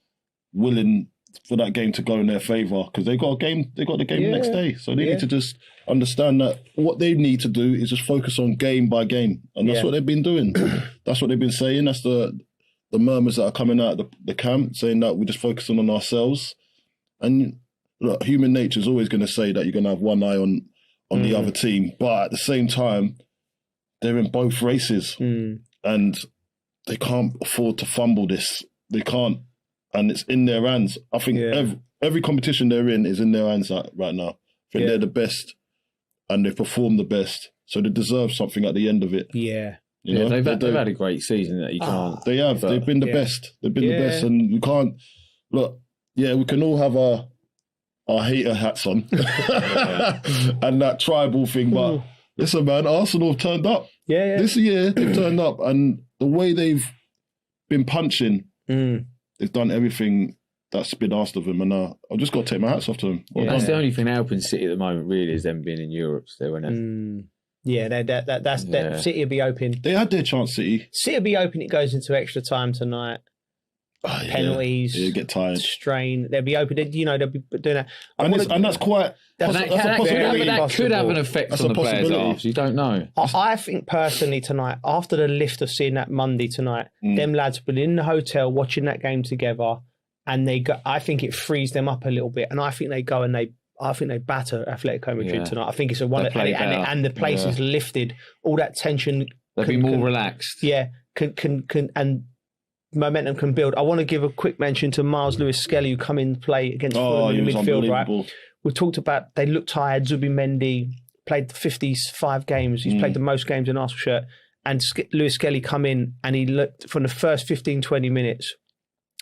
R: willing for that game to go in their favour," because they got a game. They got the game the next day, so they need to just understand that what they need to do is just focus on game by game, and that's what they've been doing. That's what they've been saying. That's the murmurs that are coming out of the camp, saying that we're just focusing on ourselves. And look, human nature is always going to say that you're going to have one eye on the other team, but at the same time, they're in both races, and they can't afford to fumble this. They can't, and it's in their hands. I think every competition they're in is in their hands right now. I think they're the best, and they've performed the best, so they deserve something at the end of it.
P: Yeah.
Q: You know, they've had a great season that you can't.
R: They have. They've been the best. They've been the best, and you can't look. Yeah, we can all have our hater hats on and that tribal thing, but listen, man, Arsenal have turned up. This year they've turned up, and the way they've been punching, they've done everything that's been asked of them, and I've just got to take my hats off to them.
Q: That's the only thing helping City at the moment, really, is them being in Europe still, isn't it?
P: Yeah, that City will be open.
R: They had their chance, City.
P: City will be open. It goes into extra time tonight. Penalties.
R: Yeah, get tired.
P: Strain. They'll be open. They'll be doing that.
R: And that's quite.
Q: That could have an effect on the players after. You don't know.
P: I think personally tonight, after the lift of seeing that Monday tonight, them lads have been in the hotel watching that game together, and I think it frees them up a little bit, and I think they go and I think they batter Atletico Madrid tonight. I think it's a one, and the place is lifted. All that tension.
Q: They'll be more relaxed.
P: Yeah, and momentum can build. I want to give a quick mention to Miles Lewis-Skelly, who come in to play against Fulham in the midfield. Right, we talked about they look tired. Zubimendi played 55 games. He's played the most games in Arsenal shirt. And Lewis-Skelly come in, and he looked from the first 15, 20 minutes.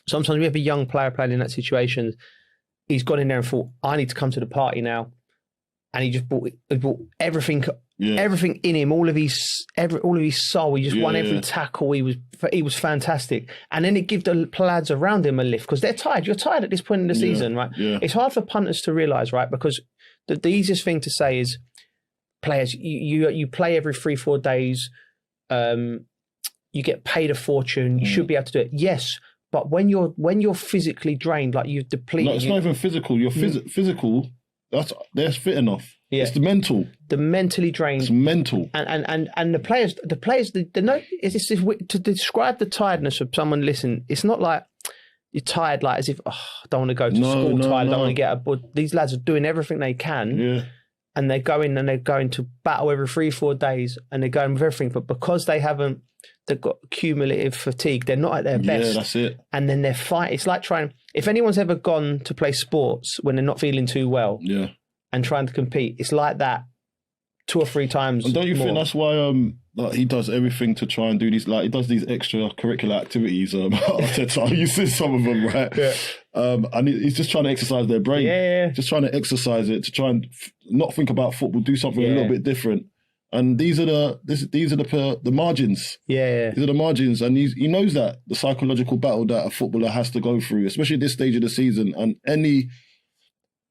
P: Sometimes we have a young player playing in that situation. He's gone in there and thought, I need to come to the party now. And he just brought everything in him, all of his soul. He just won every tackle. He was fantastic. And then it gave the lads around him a lift, because they're tired. You're tired at this point in the season, right? Yeah. It's hard for punters to realise, right? Because the easiest thing to say is, players, you play every 3-4 days. You get paid a fortune. You should be able to do it. Yes. But when you're physically drained, like you've depleted...
R: No, it's not even physical. You're physical. They're fit enough. Yeah. It's the mental.
P: The mentally drained.
R: It's mental.
P: And the players, to describe the tiredness of someone, listen, it's not like you're tired, like as if, I don't want to go to school tired, I don't want to get up. But these lads are doing everything they can. Yeah. And they're going to battle every 3-4 days, and they're going with everything. But because they've got cumulative fatigue, they're not at their best.
R: Yeah, that's it.
P: And then they're fighting. It's like if anyone's ever gone to play sports when they're not feeling too well, and trying to compete, it's like that 2 or 3 times.
R: And don't you think that's why he does everything to try and do these, like he does these extracurricular activities? You see some of them, right? Yeah. And he's just trying to exercise their brain. Yeah. Just trying to exercise it, to try and not think about football, do something a little bit different. And these are the margins. Yeah. These are the margins, and he knows that the psychological battle that a footballer has to go through, especially at this stage of the season, and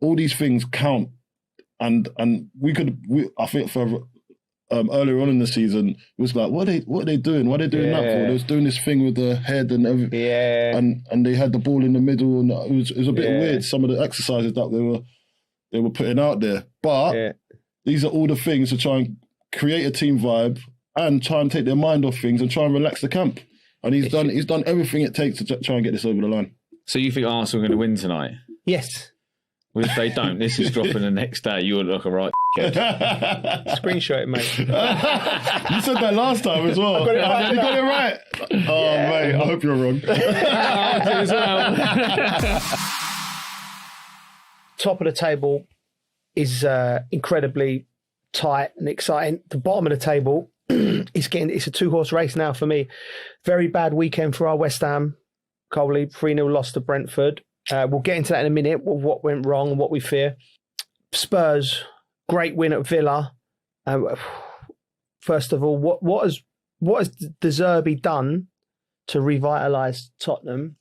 R: all these things count. And I think for earlier on in the season, it was like, what are they doing? What are they doing that for? They was doing this thing with the head and everything. Yeah. And they had the ball in the middle, and it was a bit weird, some of the exercises that they were putting out there. But these are all the things to try and create a team vibe and try and take their mind off things and try and relax the camp. And he's done everything it takes to try and get this over the line.
Q: So you think Arsenal are going to win tonight?
P: Yes.
Q: Well, if they don't, this is dropping the next day. You would look a right kid.
P: Screenshot it, mate.
R: You said that last time as well.
P: I got it right.
R: You got it right. Oh, mate, I hope you're wrong.
P: Top of the table is incredibly tight and exciting. The bottom of the table it's a 2-horse race now for me. Very bad weekend for our West Ham. Coley, 3-0 loss to Brentford. We'll get into that in a minute, what went wrong and what we fear. Spurs, great win at Villa. First of all, what has De Zerbi done to revitalise Tottenham?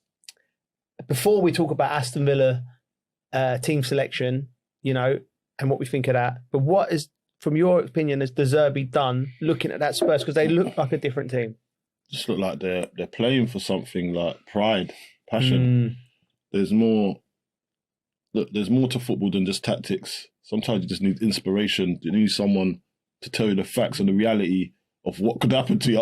P: Before we talk about Aston Villa team selection, and what we think of that, but what is, from your opinion, has De Zerbi done looking at that Spurs? Because they look like a different team.
R: Just look like they're playing for something like pride, passion. There's more. Look, there's more to football than just tactics. Sometimes you just need inspiration. You need someone to tell you the facts and the reality of what could happen to you.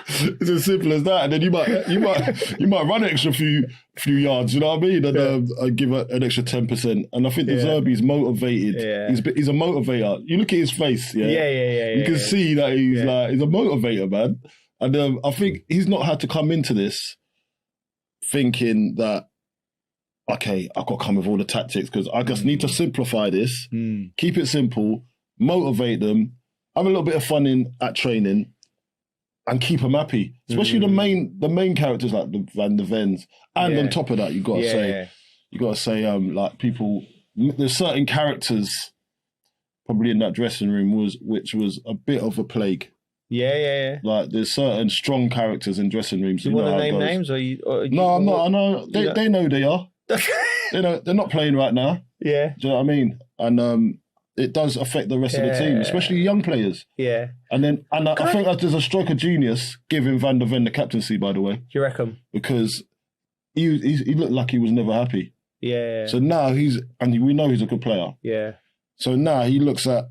R: It's as simple as that. And then you might run an extra few yards. You know what I mean? And give an extra 10%. And I think De Zerbi's motivated. Yeah. He's a motivator. You look at his face. Yeah. You can see that he's he's a motivator, man. And I think he's not had to come into this thinking that, okay, I've got to come with all the tactics because I just need to simplify this, keep it simple, motivate them, have a little bit of fun at training, and keep them happy. Especially the main characters like the Van der Vens, and on top of that, you got to say, like people. There's certain characters probably in that dressing room which was a bit of a plague. Yeah. Like there's certain strong characters in dressing rooms.
P: Do you want to name names?
R: No, I'm not. I know they know they are. They're not playing right now. Yeah. Do you know what I mean? And it does affect the rest of the team, especially young players. Yeah. And I think that there's a stroke of genius giving Van der Ven the captaincy, by the way.
P: Do you reckon?
R: Because he looked like he was never happy. Yeah. So now we know he's a good player. Yeah. So now he looks at,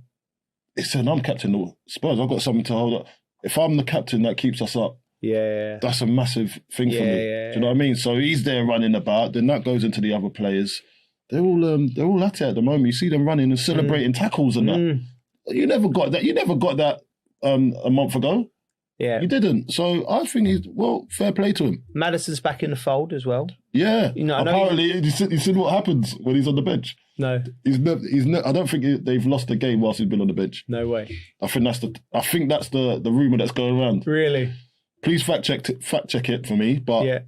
R: he said, I'm captain of Spurs. I've got something to hold up. If I'm the captain that keeps us up, that's a massive thing for me. Do you know what I mean? So he's there running about. Then that goes into the other players. They're all at it at the moment. You see them running and celebrating tackles and that. You never got that. You never got that a month ago. Yeah, you didn't. So I think fair play to him.
P: Maddison's back in the fold as well.
R: Yeah, apparently you seen what happens when he's on the bench.
P: No,
R: I don't think they've lost a game whilst he's been on the bench.
P: No way.
R: I think that's the rumor that's going around.
P: Really?
R: Please fact check it for me. But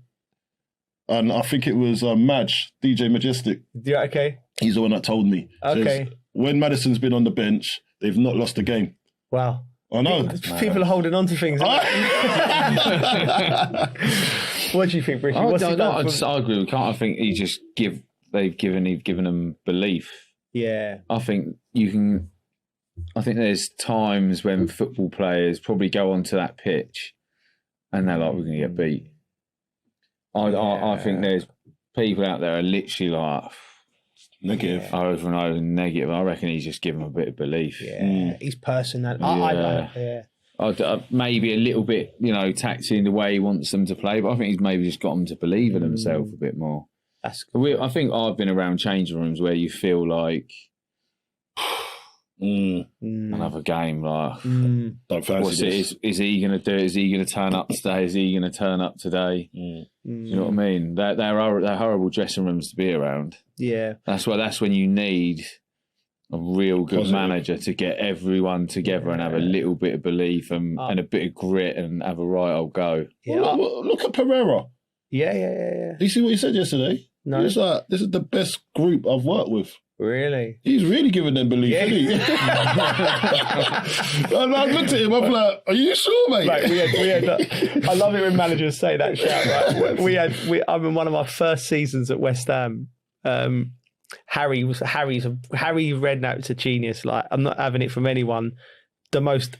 R: and I think it was Madge, DJ Majestic.
P: Yeah, okay.
R: He's the one that told me.
P: Okay.
R: When Maddison's been on the bench, they've not lost a game.
P: Wow.
R: I know.
P: People are holding on to things. What do you think, Richie?
Q: I agree with Carl. I think they've given them belief.
P: Yeah.
Q: I think there's times when football players probably go onto that pitch and they're like, we're going to get beat. I think there's people out there are literally like
R: negative
Q: over and over negative. I reckon he's just given them a bit of belief.
P: Yeah, he's personal.
Q: Maybe a little bit, taxing the way he wants them to play, but I think he's maybe just got them to believe in himself a bit more.
P: That's cool.
Q: I think I've been around changing rooms where you feel like another game. Like,
R: don't fancy this.
Q: Is he going to do it? Is he going to turn up today? Is he going to turn up today? You know what I mean? They're horrible dressing rooms to be around.
P: Yeah,
Q: that's when you need a real good manager to get everyone together and have a little bit of belief and a bit of grit and have a right old go.
R: Yeah. Look at Pereira.
P: Yeah.
R: Do you see what he said yesterday?
P: No.
R: He's like, this is the best group I've worked with.
P: Really?
R: He's really giving them belief, isn't he? And I looked at him, I'm like, are you sure, mate?
P: Right, we had I love it when managers say that shout, right? I'm in one of my first seasons at West Ham. Harry Redknapp's a genius. Like, I'm not having it from anyone. He's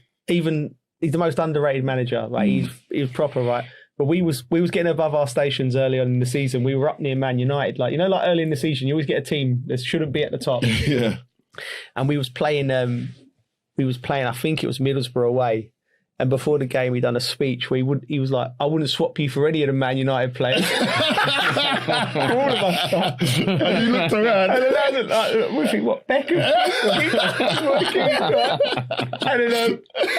P: the most underrated manager. Like, he was proper, right? But we was getting above our stations early on in the season. We were up near Man United. Like, like early in the season, you always get a team that shouldn't be at the top.
R: Yeah.
P: And we was playing, I think it was Middlesbrough away. And before the game, he done a speech where he was like, I wouldn't swap you for any of the Man United players. All of us.
R: And you looked around.
P: And then we think, what, Beckham?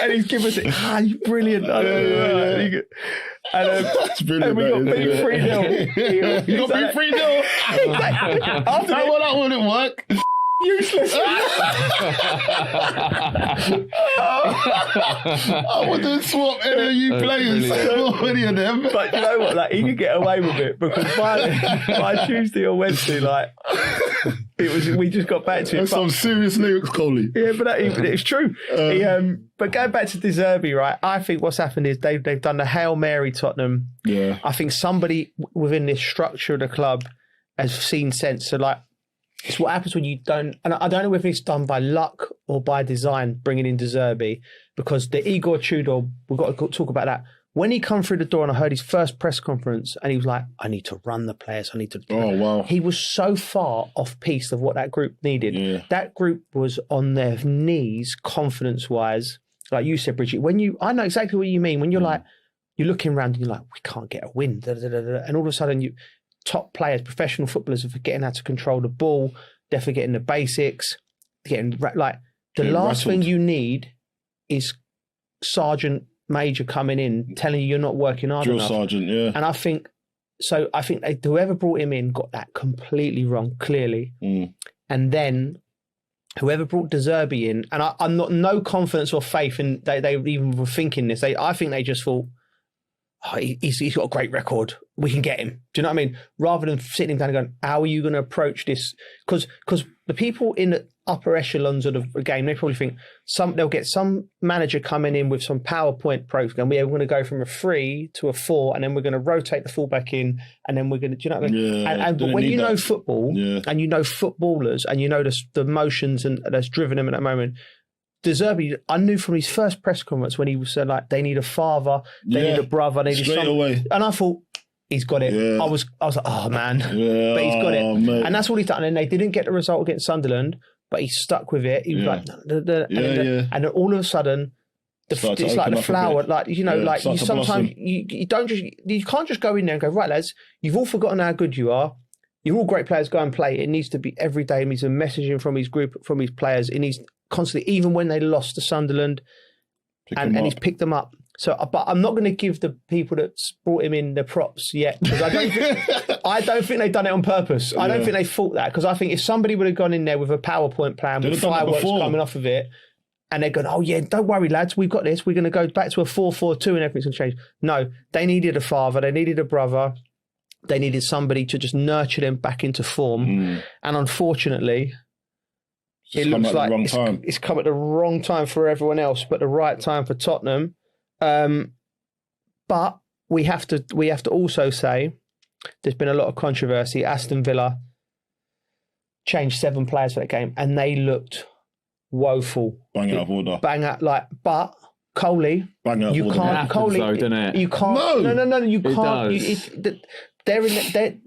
P: And he's given us it. You're brilliant.
R: That's brilliant.
P: And we got beat 3-0.
R: You got beat 3-0?
P: After
R: that wouldn't work.
P: Useless.
R: I wouldn't swap any of you players. Any of them.
P: But you know what? Like, he could get away with it because by Tuesday or Wednesday, like, we just got back to it.
R: That's some serious lyrics, Coley.
P: Yeah, but it's true. But going back to De Zerbi, right? I think what's happened is they've done the Hail Mary Tottenham.
R: Yeah.
P: I think somebody within this structure of the club has seen sense. So, like, it's what happens when you don't, and I don't know whether it's done by luck or by design, bringing in De Zerbi, because the Igor Tudor, we've got to talk about that. When he come through the door and I heard his first press conference and he was like, I need to run the players, I need to...
R: Oh, wow.
P: He was so far off piece of what that group needed.
R: Yeah.
P: That group was on their knees, confidence-wise. Like you said, Bridget, I know exactly what you mean. When you're like, you're looking around and you're like, we can't get a win. And all of a sudden top players, professional footballers are forgetting how to control the ball. They're forgetting the basics. The last thing you need is Sergeant Major coming in telling you you're not working hard enough.
R: Drill sergeant, yeah.
P: And I think whoever brought him in got that completely wrong, clearly. And then whoever brought De Zerbi in, and I'm not no confidence or faith in they even were thinking this. I think they just thought, he's got a great record. We can get him. Do you know what I mean? Rather than sitting down and going, how are you going to approach this? Because the people in the upper echelons of the game, they probably think they'll get some manager coming in with some PowerPoint program. We're going to go from a 3 to a 4, and then we're going to rotate the fullback in, and then we're going to. Do you know what I mean?
R: Yeah,
P: but when you know football, and you know footballers, and you know the motions and that's driven them at that moment. De Zerbi, I knew from his first press conference when he was saying, like, they need a father, they need a brother, they need
R: straight away.
P: And I thought, he's got it.
R: Yeah.
P: I was like, oh man, but he's got it.
R: Mate.
P: And that's what he's done. And they didn't get the result against Sunderland, but he stuck with it. He was like, and then all of a sudden, it's like the flower, like you sometimes you can't just go in there and go, right, lads, you've all forgotten how good you are. You're all great players. Go and play. It needs to be every day. It needs a messaging from his group, from his players. It needs constantly, even when they lost to Sunderland, and he's picked them up. So, but I'm not going to give the people that brought him in the props yet, because I don't think they've done it on purpose. I don't think they thought that, because I think if somebody would have gone in there with a PowerPoint plan with fireworks coming off of it, and they're going, oh yeah, don't worry lads, we've got this, we're going to go back to a 4-4-2 and everything's going to change. No, they needed a father, they needed a brother, they needed somebody to just nurture them back into form. And unfortunately, it looks like it's come at the wrong time for everyone else, but the right time for Tottenham. But we have to also say there's been a lot of controversy. Aston Villa changed 7 players for that game, and they looked woeful.
R: Bang out of order.
P: But Coley, you can't. Coley, you can't. No, you can't.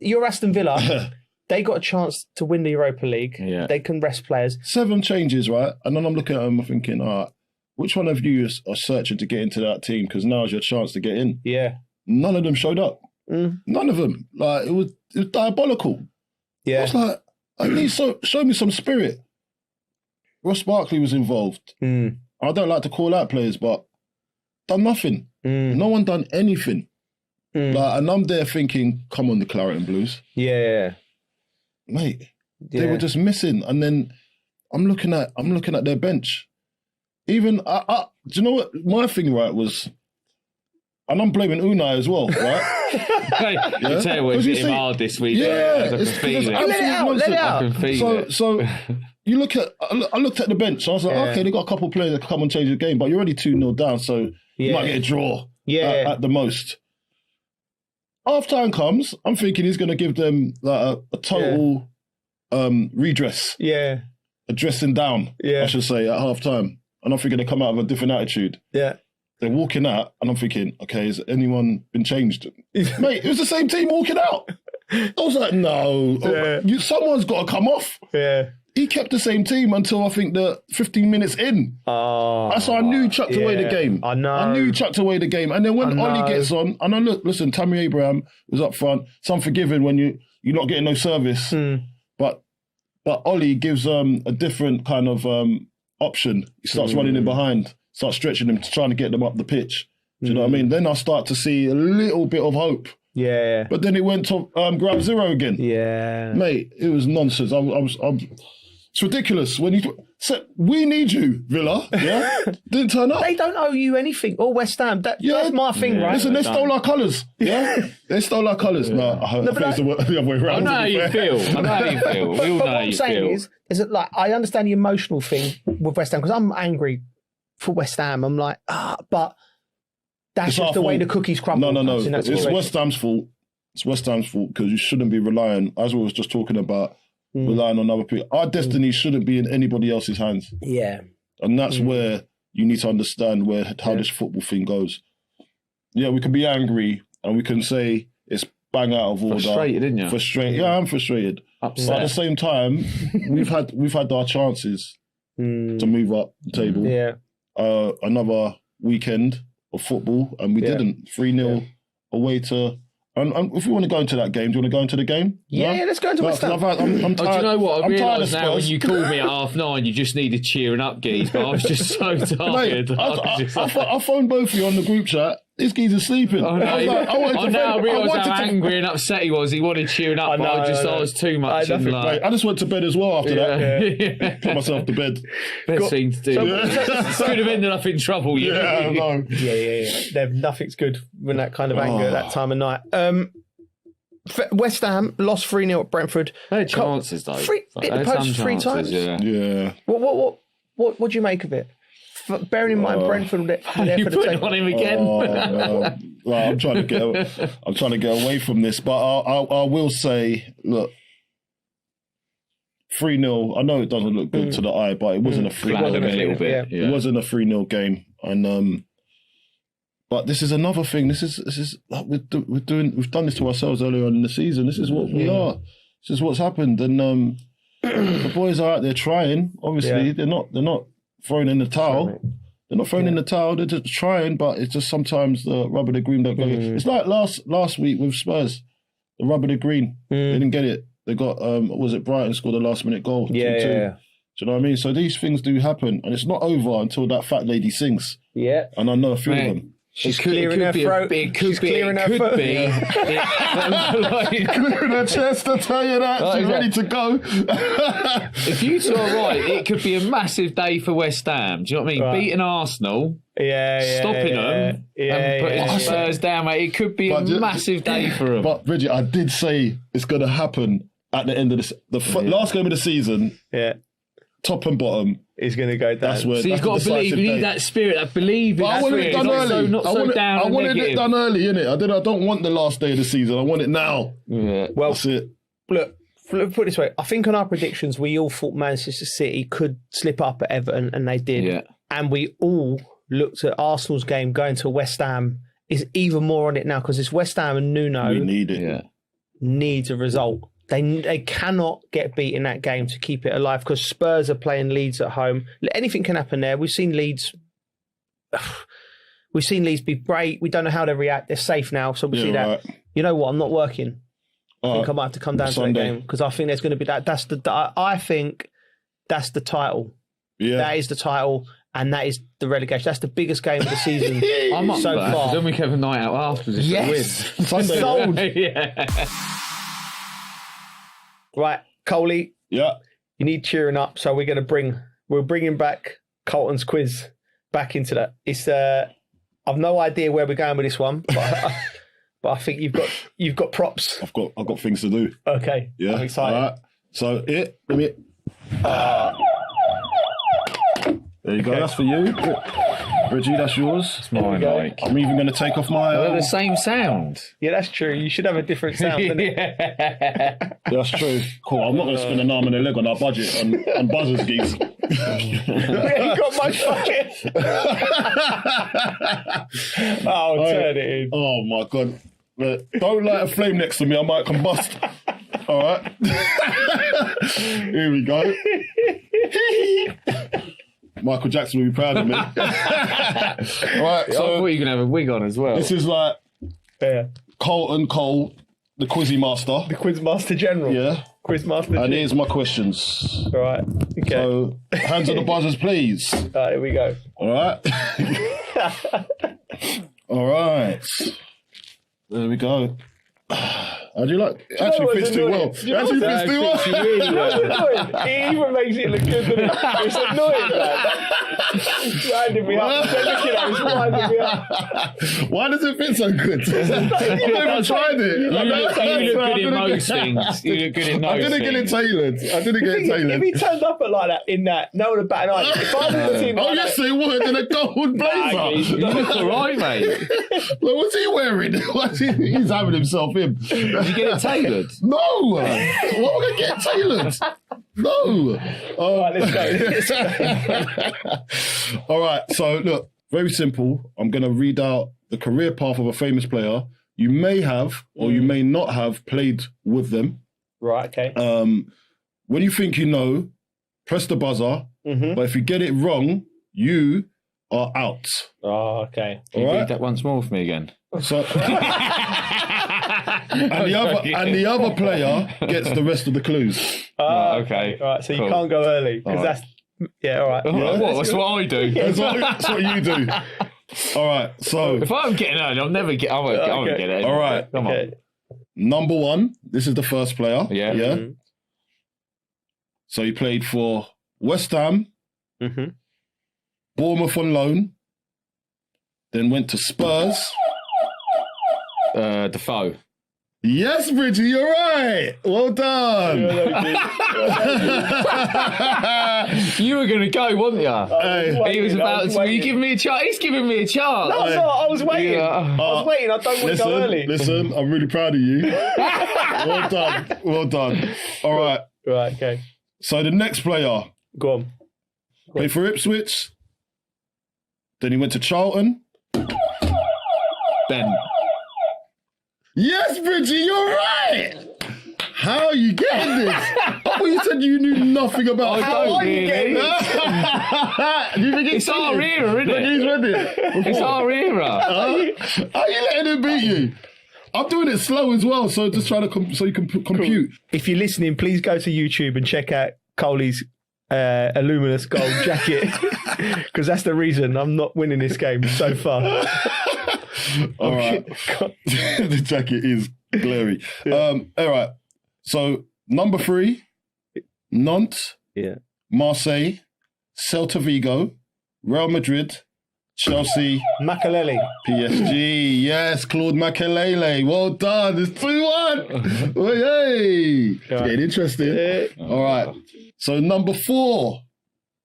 P: You're Aston Villa. They got a chance to win the Europa League. Yeah. They can rest players. 7 changes, right? And then I'm looking at them, I'm thinking, all right, which one of you are searching to get into that team? Because now's your chance to get in. Yeah. None of them showed up. None of them. Like, it was diabolical. Yeah. I was like, I need show me some spirit. Ross Barkley was involved. I don't like to call out players, but done nothing. No one done anything. Like, and I'm there thinking, come on, the Claret and Blues. Yeah. Mate, they were just missing. And then I'm looking at their bench. Even do you know what my thing, right, was, and I'm blaming Unai as well, right?
Q: I tell you what, it's hit him hard this week.
R: Yeah,
Q: I can feel it.
R: Let it out.
Q: I can feel it.
R: So you look at, I looked at the bench. So I was like, okay, they got a couple of players that can come and change the game, but you're already 2-0 down, so you might get a draw at the most. Half time comes, I'm thinking he's going to give them like a total redress. Yeah. A dressing down, I should say, at half time. And I'm thinking they come out with a different attitude. Yeah. They're walking out, and I'm thinking, okay, has anyone been changed? Mate, it was the same team walking out. I was like, no. Someone's got to come off. Yeah. he kept the same team until I think the 15 minutes in. That's how I knew he chucked away the game.
P: I know.
R: I knew he chucked away the game. And then when Ollie gets on, and I look, listen, Tammy Abraham was up front. It's unforgiving when you're not getting no service. But Ollie gives a different kind of option. He starts running in behind, starts stretching them, trying to get them up the pitch. Do you know what I mean? Then I start to see a little bit of hope.
P: Yeah.
R: But then it went to ground zero again.
P: Yeah.
R: Mate, it was nonsense. It's ridiculous. When you said, we need you, Villa. Yeah? Didn't turn up.
P: They don't owe you anything. Or West Ham. That's my thing, right?
R: Listen, they stole our colours. Yeah? They stole our colours. No, I think it's the other way around.
Q: I know how you feel. We all know how you
P: what I'm saying is that, like, I understand the emotional thing with West Ham because I'm angry for West Ham. I'm like, but that's just the way the cookies crumble.
R: No. It's West Ham's fault. It's West Ham's fault because you shouldn't be relying, as we was just talking about, relying on other people. Our destiny shouldn't be in anybody else's hands.
P: Yeah.
R: And that's where you need to understand how this football thing goes. Yeah, we can be angry and we can say it's bang out of order.
Q: Frustrated, didn't you?
R: Frustrated. Yeah, I'm frustrated.
Q: Upset.
R: But at the same time, we've had our chances to move up the table.
P: Yeah.
R: Another weekend of football, and we didn't. 3-0 away to. And if you want to go into that game, do you want to go into the game?
P: Yeah, let's go into West Ham.
R: I'm tired.
Q: Do you know what? I realise now when
R: Spurs.
Q: you called me at 9:30, you just needed cheering up, geez, but I was just so tired.
R: Mate, I phoned both of you on the group chat. This geezer's sleeping.
Q: I now realise how angry and upset he was. He wanted cheering up, but I was too much.
R: I just went to bed as well after that. Put myself to bed.
Q: Best thing to do. Could have ended up in trouble.
R: I know.
P: Yeah. Nothing's good when that kind of anger at that time of night. West Ham lost 3-0 at Brentford.
Q: They had chances though.
P: Hit the post 3 times.
R: Yeah.
P: What do you make of it? Bearing in mind Brentford were there for the take
Q: on him again.
R: Well, I'm trying to get away from this, but I will say, look, 3-0. I know it doesn't look good to the eye, but it wasn't a 3-0 game.
Q: A little bit. Yeah.
R: It wasn't a 3-0 game, and but this is another thing. This is like we've done this to ourselves earlier on in the season. This is what we are. This is what's happened, and the boys are out there trying. Obviously, they're not throwing in the towel. They're not throwing in the towel. They're just trying, but it's just sometimes the rubber of the green don't go. It's like last week with Spurs, the rubber of the green. They didn't get it. They got Brighton scored a last minute goal. 2-2.
P: Yeah.
R: Do you know what I mean? So these things do happen, and it's not over until that fat lady sings.
P: Yeah,
R: and I know a few of them.
P: She's clearing her throat.
Q: She's clearing her foot.
R: Clearing her chest, I tell you that. She's ready to go.
Q: If you two are right, it could be a massive day for West Ham. Do you know what I mean?
P: Right.
Q: Beating Arsenal,
P: stopping
Q: them, and putting Spurs down, mate. It could be a massive day for them.
R: But, Bridget, I did say it's going to happen at the end of the last game of the season.
P: Yeah.
R: Top and bottom.
P: He's going to go down.
R: That's where,
Q: so you've got to believe. You need that spirit. I believe in that
R: I wanted it done early. I wanted it done early, innit? I don't want the last day of the season. I want it now.
P: Yeah. Well,
R: that's it.
P: Look, put it this way. I think on our predictions, we all thought Manchester City could slip up at Everton, and they did. Yeah. And we all looked at Arsenal's game going to West Ham is even more on it now because it's West Ham and Nuno.
R: We need it. Yeah.
P: Needs a result. They cannot get beat in that game to keep it alive because Spurs are playing Leeds at home. Anything can happen there. We've seen Leeds be great. We don't know how they react. They're safe now, so we see that. Right. You know what? I'm not working. I think I might have to come down to that game because I think there's going to be that. I think that's the title. Yeah, that is the title. And that is the relegation. That's the biggest game of the season
Q: I'm up
P: so far.
Q: Then we have a night out after this.
P: Yes,
Q: Sunday.
P: Sold.
Q: Yeah.
P: Right, Coley.
R: Yeah.
P: You need cheering up, so we're bringing back Colton's quiz back into that. It's I've no idea where we're going with this one, but I think you've got props.
R: I've got things to do.
P: Okay.
R: Yeah.
P: I'm excited.
R: All right. So let me. There you go. That's for you, Reggie. That's yours.
Q: It's mine, Mike.
R: I'm even going to take off my.
Q: They're the same sound.
P: Yeah, that's true. You should have a different sound.
R: Yeah, that's true. Cool. I'm not going to spend an arm and a leg on our budget on buzzers, geese.
P: We ain't got much budget. Turn it in.
R: Oh my God! Don't light a flame next to me. I might combust. All right. Here we go. Michael Jackson will be proud of me. All right,
Q: I
R: so
Q: thought you were going to have a wig on as well.
R: this is like Colton Cole, the Quizzy Master.
P: The Quiz Master General.
R: Yeah.
P: Quiz Master.
R: And here's my questions.
P: All right. Okay.
R: So, hands on the buzzers, please.
P: All right, here we go.
R: All right. All right. There we go. How do you like? It actually fits too well. It actually fits too well.
P: It even makes it look good, doesn't it? It's annoying, man. It's winding me up. It's winding me up.
R: Why does it fit so good? You've never tried it.
Q: You look good in most things. You look good in most
R: I didn't get it tailored.
P: If he turned up at like that in that, no one would bat an eye. If I was seen
R: oh, yes, he would, in a gold blazer.
Q: You look all right, mate.
R: Well, what's he wearing? He's having himself in.
Q: Did you get it tailored?
R: No. What am I going to get tailored? No.
P: All right, let's go.
R: All right, so look, very simple. I'm going to read out the career path of a famous player. You may have or you may not have played with them.
P: Right, okay.
R: When you think you know, press the buzzer.
P: Mm-hmm.
R: But if you get it wrong, you are out.
P: Oh, okay.
R: All right.
Q: Read that once more for me again.
R: So, and the other player gets the rest of the clues.
Q: Okay.
P: All right, so
Q: Cool.
P: you can't go early because that's all right.
Q: Yeah. That's what I do.
R: That's what you do. All right. So
Q: if I'm getting early, I won't get it.
R: All right.
Q: Come on.
R: Number one. This is the first player.
Q: Yeah.
R: Yeah.
P: Mm-hmm.
R: So he played for West Ham, Bournemouth on loan, then went to Spurs.
Q: Defoe.
R: Yes, Bridgie, you're right. Well done.
Q: You were going to go, weren't you?
R: Hey.
Q: He was about to. You giving me a chance? He's giving me a chance.
P: No, I was waiting. I was waiting. I don't want to go early.
R: Listen, I'm really proud of you. Well done. Well done. All right.
P: Right, okay.
R: So the next player.
P: Go on.
R: Played for Ipswich. Then he went to Charlton.
Q: Ben.
R: Yes, Bridgie, you're right. How are you getting this? I thought you said you knew nothing about
Q: how are you getting
R: this? Do you think
Q: it's our era, isn't it?
R: He's read it.
Q: It's our era.
R: How are you letting him beat you? I'm doing it slow as well, so just trying to so you can compute.
P: If you're listening, please go to YouTube and check out Coley's Illuminous gold jacket because that's the reason I'm not winning this game so far.
R: All right. The jacket is glary.
P: Yeah.
R: All right. So number 3, Nantes, Marseille, Celta Vigo, Real Madrid, Chelsea,
P: Makelele,
R: PSG. Yes, Claude Makelele. Well done. It's 2-1. Hey, it's getting interesting. All right. So number 4,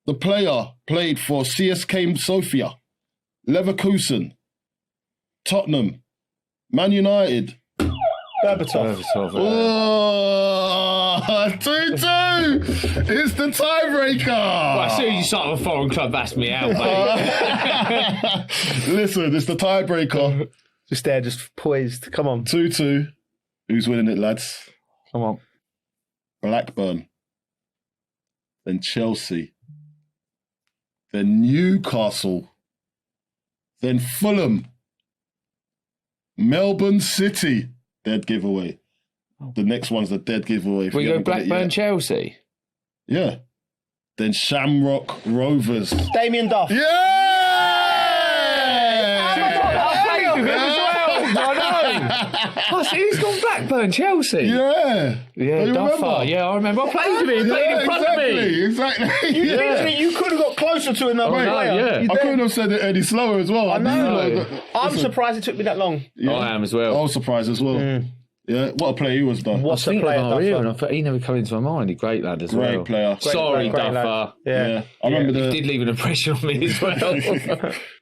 R: the player played for CSKA Sofia, Leverkusen, Tottenham, Man United.
P: Berbatov.
R: Oh, 2-2. It's the tiebreaker.
Q: Well, as soon as you start with a foreign club, that's me out, mate.
R: Listen, it's the tiebreaker.
P: Just there, just poised. Come on.
R: 2-2. Who's winning it, lads?
Q: Come on.
R: Blackburn. Then Chelsea. Then Newcastle. Then Fulham. Melbourne City. Dead giveaway. The next one's the dead giveaway.
Q: We go Blackburn, Chelsea.
R: Yeah. Then Shamrock Rovers.
P: Damien Duff.
R: Yeah!
Q: I played with him as well. I know. See, he's gone Blackburn, Chelsea.
R: Yeah.
Q: Yeah, Duffer. Yeah, I remember. I played with him. He played in front of me.
R: Exactly.
P: You could have got closer to another player.
Q: Yeah.
R: I couldn't have said it any slower as well.
P: I know. I'm surprised it took me that long.
R: Yeah.
Q: I am as well.
R: I was surprised as well. Yeah, what a player he was, though.
P: What's a player,
Q: and I thought he never come into my mind. A great lad as well.
R: Great player.
Q: Sorry, Duffer.
R: Yeah. I remember
Q: he did leave an impression on me as well.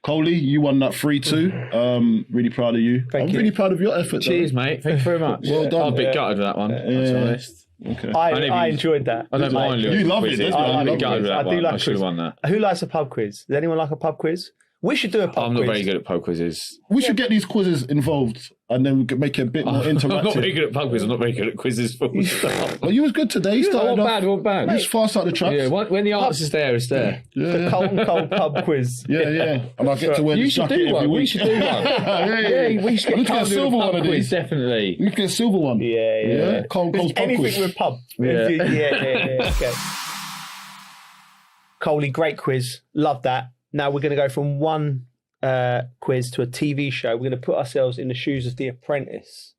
R: Coley, you won that 3-2. Really proud of you. I'm really proud of your effort.
Q: Cheers, mate. Thank you very much.
R: Well done.
Q: I'm a bit gutted with that one. To be honest.
R: Okay.
P: I enjoyed that.
Q: I don't mind.
R: You love it,
Q: I
R: don't you?
Q: got with that
P: I do
Q: one.
P: like
Q: I should have won that.
P: Who likes a pub quiz? Does anyone like a pub quiz? We should do a pub quiz.
Q: I'm not very good at pub quizzes.
R: We should get these quizzes involved and then we can make it a bit more interactive.
Q: I'm not very good at pub quizzes. I'm not very good at quizzes.
R: Well, you was good today. You
Q: Not bad.
R: You was fast out the traps.
Q: Yeah, when the answer's there, it's there.
P: The Colton Cole pub quiz.
R: Yeah. And I get to wear the jacket every week.
Q: We should do one.
R: Yeah.
Q: We should get
R: a silver one of
Q: quiz,
R: these.
Q: definitely.
R: We could get a silver one.
P: Yeah.
R: Cole's pub
P: anything
R: quiz.
P: with pub.
Q: Yeah.
P: Yeah. Okay. Coley, great quiz. Love that. Now we're going to go from one quiz to a TV show. We're going to put ourselves in the shoes of The Apprentice.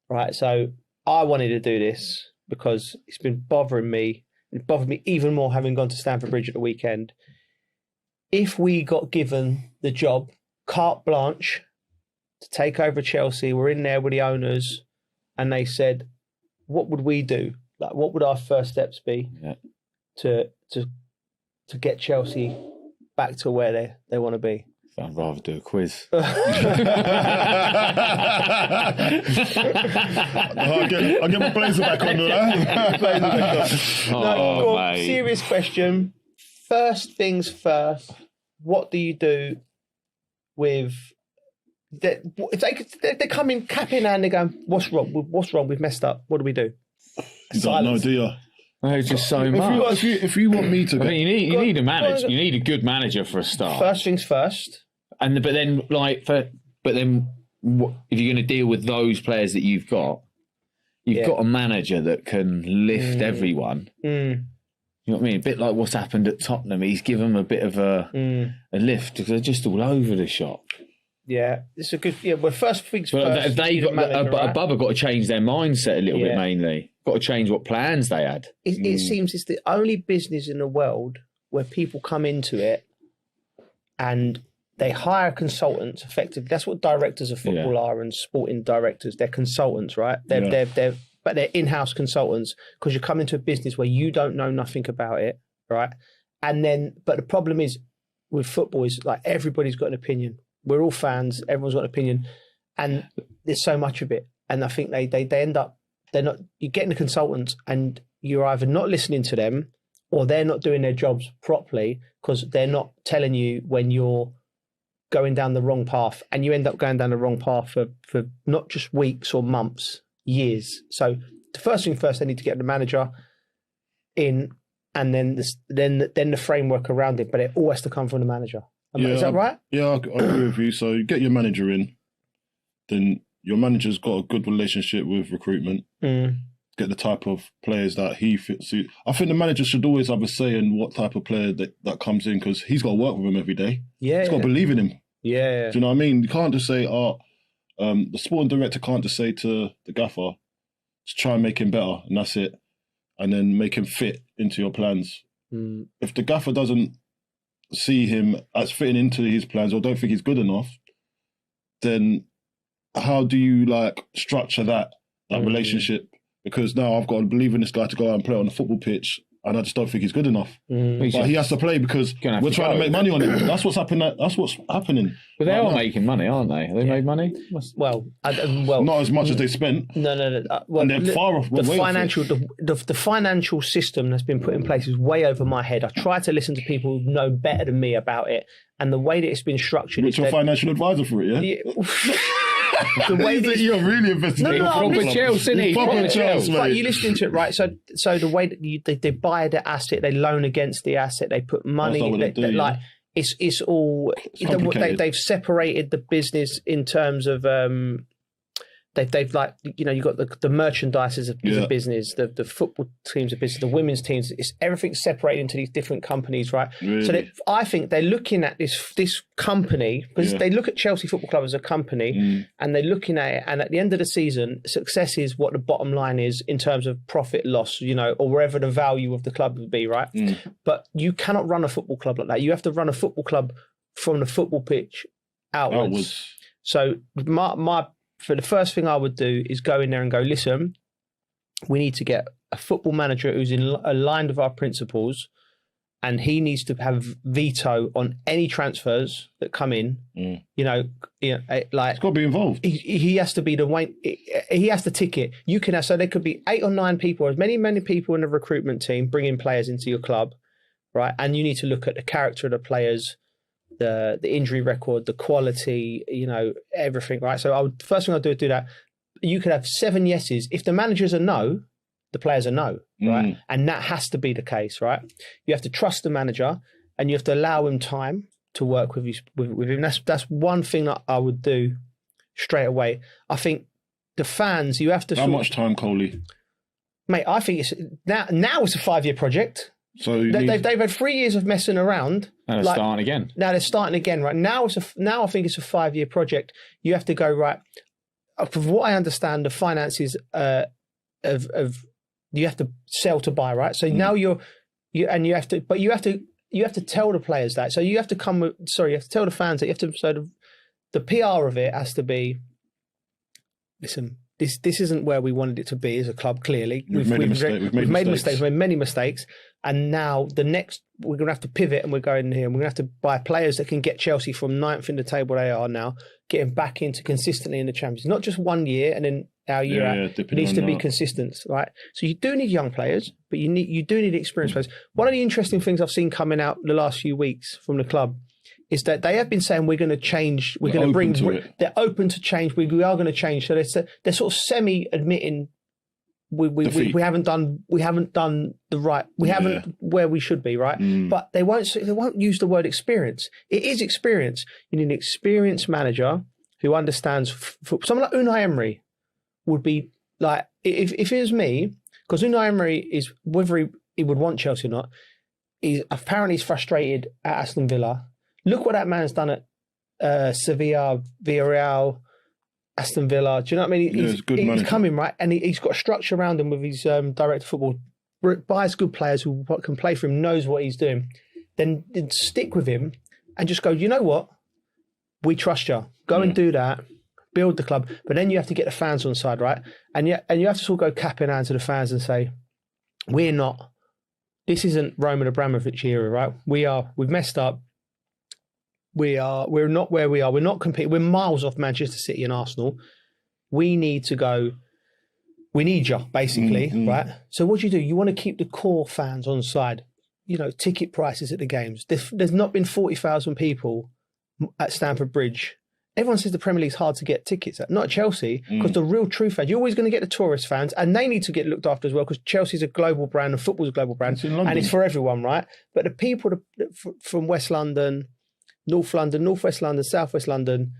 P: Right. So I wanted to do this because it's been bothering me. It bothered me even more having gone to Stamford Bridge at the weekend. If we got given the job, carte blanche, to take over Chelsea, we're in there with the owners, and they said, what would we do? Like, what would our first steps be to get Chelsea back to where they want to be?
Q: I'd rather do a quiz.
R: I'll get my blazer back on,
Q: mate.
P: Serious question. First things first, what do you do with... If they come in cap in hand, they go, what's wrong? We've messed up. What do we do?
R: You don't know, do you?
Q: It's just so much.
R: If you want me to...
Q: I mean, you need a manager. You need a good manager for a start.
P: First things first.
Q: But then if you're going to deal with those players that you've got a manager that can lift everyone. You know what I mean? A bit like what's happened at Tottenham. He's given them a bit of a lift because they're just all over the shop.
P: Yeah, it's a good. Yeah, well, first things first.
Q: Above have got to change their mindset a little bit. Mainly, got to change what plans they had.
P: It seems it's the only business in the world where people come into it and they hire consultants. Effectively, that's what directors of football are, and sporting directors. They're consultants, right? They're in-house consultants because you come into a business where you don't know nothing about it, right? And then, but the problem is with football is like everybody's got an opinion. We're all fans. Everyone's got an opinion, and there's so much of it. And I think they end up you're getting the consultants, and you're either not listening to them, or they're not doing their jobs properly because they're not telling you when you're going down the wrong path, and you end up going down the wrong path for not just weeks or months, years. So the first thing first, they need to get the manager in, and then the framework around it. But it all has to come from the manager. Is that right?
R: Yeah, I agree with you. So you get your manager in, then your manager's got a good relationship with recruitment. Get the type of players that he fits. I think the manager should always have a say in what type of player that comes in because he's got to work with him every day.
P: Yeah,
R: he's got to believe in him.
P: Yeah,
R: do you know what I mean? You can't just say, the sporting director can't just say to the gaffer, just try and make him better, and that's it, and then make him fit into your plans. If the gaffer doesn't see him as fitting into his plans or don't think he's good enough, then how do you structure that relationship? Because now I've got to believe in this guy to go out and play on the football pitch, and I just don't think he's good enough. But he has to play because we're trying to make money on it. That's what's happening. That's what's happening.
Q: But they are making money, aren't they? Have they made money?
P: Well,
R: not as much as they spent.
P: No.
R: And they're far off.
P: The financial system that's been put in place is way over my head. I try to listen to people who know better than me about it, and the way that it's been structured.
R: Which your financial advisor for it, yeah.
P: The way
R: that you're really investigating.
Q: Proper Chelsea,
P: But you're listening to it, right? So the way that they buy the asset, they loan against the asset, they put money. It's all. They've separated the business in terms of. They've you've got the merchandise is a business, the football team's a business, the women's teams. It's everything's separated into these different companies, right?
R: Really?
P: So I think they're looking at this company because they look at Chelsea Football Club as a company, and they're looking at it. And at the end of the season, success is what the bottom line is in terms of profit loss, or wherever the value of the club would be, right? But you cannot run a football club like that. You have to run a football club from the football pitch outwards. So for the first thing I would do is go in there and go, listen, we need to get a football manager who's aligned with our principles, and he needs to have veto on any transfers that come in. It's
R: got to be involved.
P: He has to be he has to tick it. You can have, so there could be 8 or 9 people, or as many people in the recruitment team bringing players into your club, right? And you need to look at the character of the players, the injury record, the quality, everything, right? So first thing I'll do is do that. You could have 7 yeses. If the manager's a no, the players are no, right? And that has to be the case, right? You have to trust the manager and you have to allow him time to work with him. That's one thing that I would do straight away. I think the fans, you have to...
R: How much time, Coley?
P: Mate, I think it's now it's a 5-year project.
R: So
P: they've had 3 years of messing around.
Q: Now they're starting again.
P: Now they're starting again, right? Now I think it's a 5-year project. You have to go, right, from what I understand, the finances of you have to sell to buy, right? So now you have to tell the players that. So you have to you have to tell the fans that you have to. So the PR of it has to be, listen, this isn't where we wanted it to be as a club. Clearly, we've made mistakes. We've made many mistakes, and now we're going to have to pivot, and we're going here, and we're going to have to buy players that can get Chelsea from 9th in the table they are now, getting back into consistently in the Champions. Not just 1 year and then our year out. It needs to be consistent, right? So you do need young players, but you do need experienced players. One of the interesting things I've seen coming out the last few weeks from the club is that they have been saying we're going to change. We're going to bring. They're open to change. We are going to change. So they're sort of semi-admitting we haven't done the right. We haven't where we should be, right? But they won't use the word experience. It is experience. You need an experienced manager who understands. Someone like Unai Emery would be like, if it was me, because Unai Emery is, whether he would want Chelsea or not, he's frustrated at Aston Villa. Look what that man's done at Sevilla, Villarreal, Aston Villa. Do you know what I mean? He's coming, right? And he's got a structure around him with his director of football. Buys good players who can play for him, knows what he's doing. Then stick with him and just go, you know what? We trust you. Go and do that. Build the club. But then you have to get the fans on side, right? And you have to sort of go cap in hand to the fans and say, this isn't Roman Abramovich era, right? We've messed up. We're not where we are. We're not competing. We're miles off Manchester City and Arsenal. We need to go. We need you, basically, right? So what do? You want to keep the core fans on side. Ticket prices at the games. There's not been 40,000 people at Stamford Bridge. Everyone says the Premier League's hard to get tickets at. Not Chelsea, because the real true fans, you're always going to get the tourist fans, and they need to get looked after as well, because Chelsea's a global brand and football's a global brand, and it's for everyone, right? But the people from West London, North London, North West London, South West London,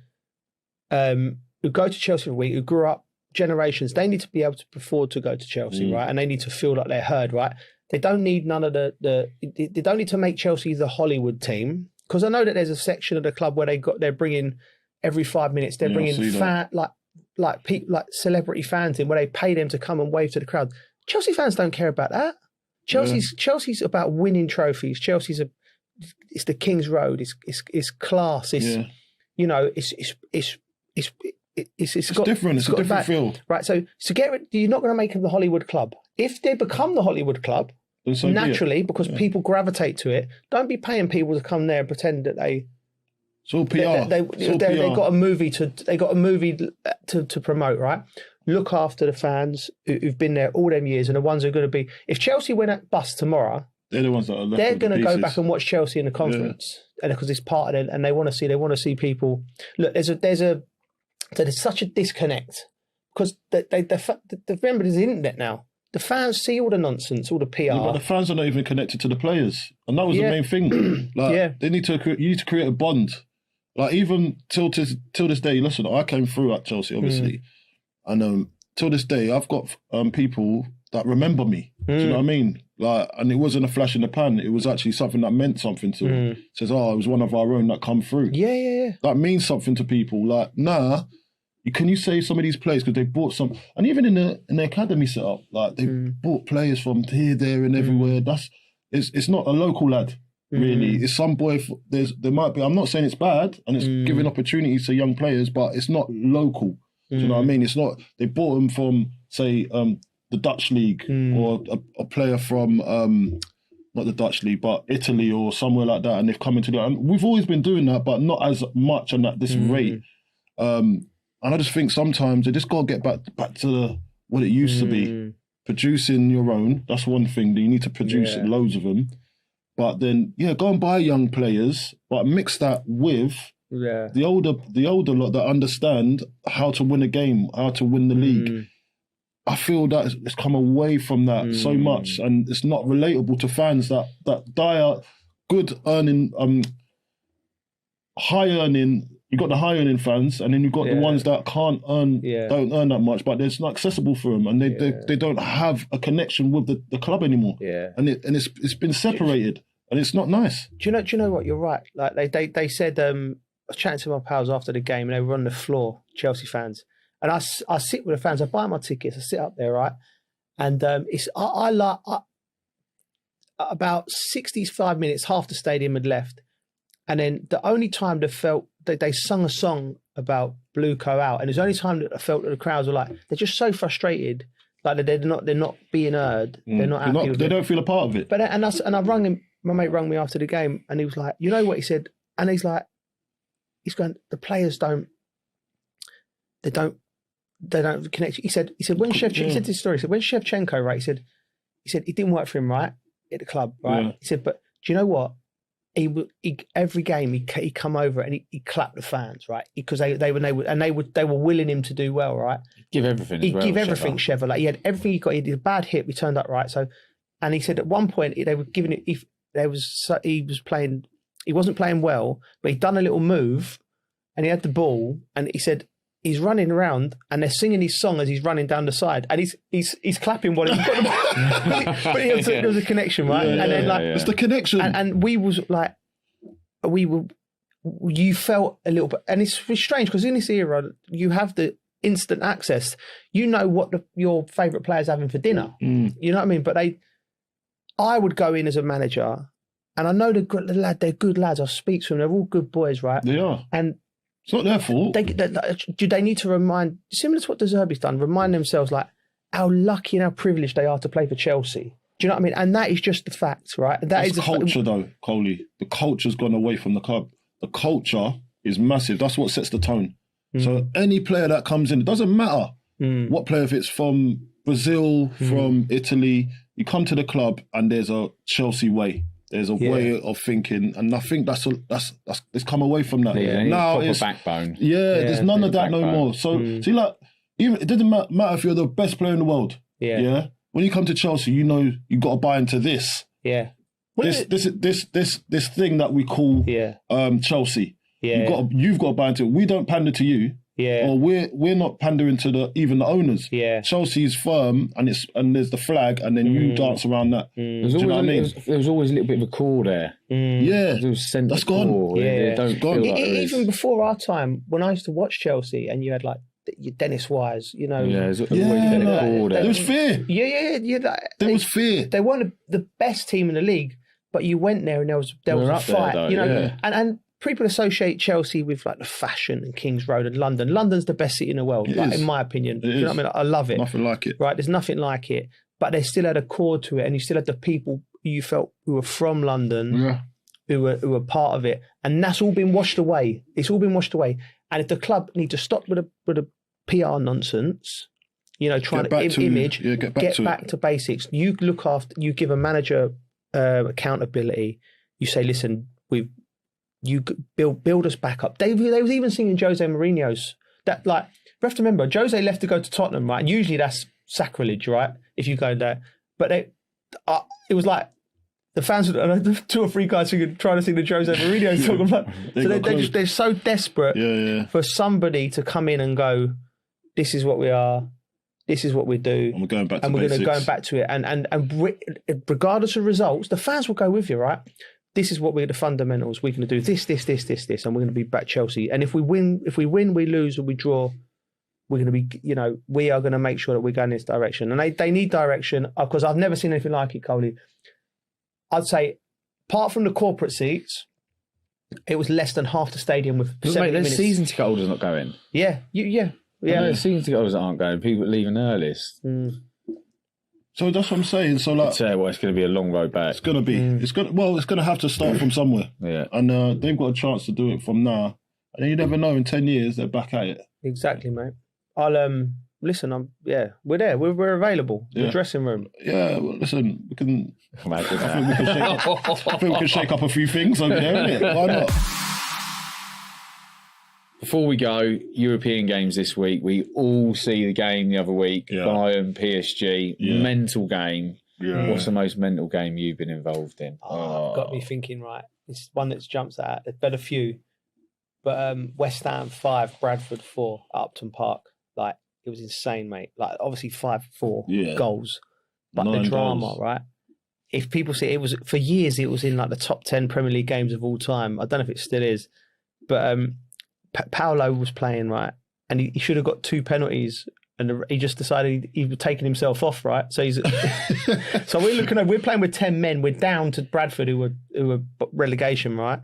P: who go to Chelsea every week, who grew up generations, they need to be able to afford to go to Chelsea, right? And they need to feel like they're heard, right? They don't need none of they don't need to make Chelsea the Hollywood team, because I know that there's a section of the club where they're bringing every 5 minutes, they're bringing like celebrity fans in, where they pay them to come and wave to the crowd. Chelsea fans don't care about that. Chelsea's about winning trophies. It's the King's Road. It's class. It's
R: different. It's a different feel,
P: right? So you're not going to make them the Hollywood club. If they become the Hollywood club, naturally, because people gravitate to it, don't be paying people to come there and pretend that they.
R: It's all PR.
P: They got a movie to promote, right? Look after the fans who've been there all them years, and the ones who are going to be. If Chelsea went at bust tomorrow,
R: they're the ones that are left.
P: They're going to go back and watch Chelsea in the conference, and because it's part of it, and they want to see people. Look, there's such a disconnect, because remember there's the internet now. The fans see all the nonsense, all the PR.
R: Yeah, but the fans are not even connected to the players, and that was the main thing. They need to. You need to create a bond. Like, even till this day, listen, I came through at Chelsea, obviously, and till this day, I've got people that remember me. Do you know what I mean? Like, and it wasn't a flash in the pan. It was actually something that meant something to them. It says, it was one of our own that come through.
P: Yeah.
R: That means something to people. Like, can you save some of these players because they bought some, and even in the academy setup, like they bought players from here, there, and everywhere. It's not a local lad. Really, it's some boy. There might be. I'm not saying it's bad, and it's giving opportunities to young players, but it's not local. Do you know what I mean? It's not. They bought them from, say, the Dutch league, or a player from not the Dutch league, but Italy or somewhere like that, and they've come into and we've always been doing that, but not as much and at this rate. And I just think sometimes they just got to get back to what it used to be. Producing your own. That's one thing. You need to produce loads of them. But then, go and buy young players, but mix that with the older lot that understand how to win a game, how to win the league. I feel that it's come away from that so much, and it's not relatable to fans that die good earning, high earning. You got the high earning fans, and then you got the ones that can't earn, don't earn that much, but it's not accessible for them, and they don't have a connection with the club anymore. And it's been separated, and it's not nice.
P: Do you know what? You're right. Like they said, I was chatting to my pals after the game, and they were on the floor, Chelsea fans, and I sit with the fans. I buy my tickets. I sit up there, right, and I about 65 minutes, half the stadium had left. And then the only time they sung a song about Blue Co out, and it was the only time that I felt that the crowds were like, they're just so frustrated, like they're not being heard, they're not happy with
R: they
P: it.
R: don't feel a part of it.
P: But I rung him. My mate rung me after the game, and he was like, you know what he said, and he's going, the players don't connect. He said when Shevchenko, he said this story. He said when Shevchenko, right? He said it didn't work for him, right, at the club, right? Yeah. He said, but do you know what? He every game he come over and he clapped the fans, right, because they were willing him to do well, right.
Q: Give everything.
P: He'd give everything, Sheva. Like he had everything he got. He did a bad hit. We turned up right. So, and he said at one point they were giving it. He wasn't playing well, but he'd done a little move, and he had the ball, and he said he's running around, and they're singing his song as he's running down the side, and he's clapping while he's got the ball. But there was a connection, right? And then
R: it's the connection,
P: and we was like, you felt a little bit, and it's strange because in this era you have the instant access. You know what your favourite player's having for dinner. You know what I mean? But I would go in as a manager, and I know they're good lads. I speak to them. They're all good boys, right?
R: They are,
P: and
R: it's not their fault.
P: Do they need to remind, similar to what De Zerbi's done, remind themselves like how lucky and how privileged they are to play for Chelsea? Do you know what I mean? And that is just the fact, right?
R: That's culture, though, Coley. The culture's gone away from the club. The culture is massive. That's what sets the tone. So any player that comes in, it doesn't matter what player, if it's from Brazil, from Italy, you come to the club and there's a Chelsea way. There's a way of thinking, and I think that's it's come away from that.
Q: Yeah,
R: now
Q: it's backbone.
R: There's none of that no more. So see, like, even it doesn't matter if you're the best player in the world. Yeah. When you come to Chelsea, you know you got to buy into this.
P: Yeah.
R: This thing that we call Chelsea. Yeah. You've got to buy into it. We don't pander to you. Yeah. Or we're not pandering to even the owners. Yeah. Chelsea's firm, and there's the flag, and then you dance around that.
Q: There was always a little bit of a core there.
R: Yeah.
Q: That's
R: gone.
Q: Yeah. Gone.
P: Even before our time, when I used to watch Chelsea, and you had like your Dennis Wise, you know.
Q: Yeah, there's always been a core there.
R: There was fear.
P: Yeah.
R: There was fear.
P: They weren't the best team in the league, but you went there and there was a fight.
Q: There, though,
P: you know, and people associate Chelsea with like the fashion and King's Road and London. London's the best city in the world, in my opinion. You know what I mean? I love it.
R: Nothing like it.
P: Right? There's nothing like it. But they still had a core to it, and you still had the people you felt who were from London, who were part of it, and that's all been washed away. It's all been washed away. And if the club need to stop with a PR nonsense, you know, trying to image, get back to basics. You look after. You give a manager accountability. You say, listen, you build us back up. They was even singing Jose Mourinho's. That, like, we have to remember, Jose left to go to Tottenham, right? And usually that's sacrilege, right? If you go there. But it was like the fans, two or three guys trying to sing the Jose Mourinho song. So they're so desperate for somebody to come in and go, this is what we are, this is what we do.
R: And we're going back to
P: and we're
R: basics.
P: Going to go back to it. And regardless of results, the fans will go with you, right? This is what we're the fundamentals. We're going to do this, and we're going to be back Chelsea. And if we win, we lose, or we draw, we're going to be, you know, we are going to make sure that we're going in this direction. And they need direction, because I've never seen anything like it, Coley. I'd say, apart from the corporate seats, it was less than half the stadium with 70 minutes.
Q: Season ticket holders not going.
P: Yeah.
Q: There's season ticket holders that aren't going. People leaving early.
R: So that's what I'm saying. So like,
Q: it's going to be a long road back.
R: It's going to be. It's going to have to start from somewhere.
Q: Yeah.
R: And they've got a chance to do it from now. And you never know. In 10 years, they're back at it.
P: Exactly, mate. listen, we're there. We're available. The dressing room.
R: Yeah, well, listen, we can. I think we can shake up a few things over there, innit? Why not?
Q: Before we go, European games this week. We all see the game the other week. Bayern, PSG, mental game. Yeah. What's the most mental game you've been involved in?
P: Got me thinking, right? It's one that jumps out. There's been a few. But West Ham 5, Bradford 4 at Upton Park. Like, it was insane, mate. Like, obviously 5-4 goals. But 9 the drama, goals. Right? If people see it was, for years, it was in like the top 10 Premier League games of all time. I don't know if it still is. But Paolo was playing, right? And he should have got 2 penalties. And he just decided he was taking himself off, right? So he's so we're playing with 10 men. We're down to Bradford, who were relegation, right?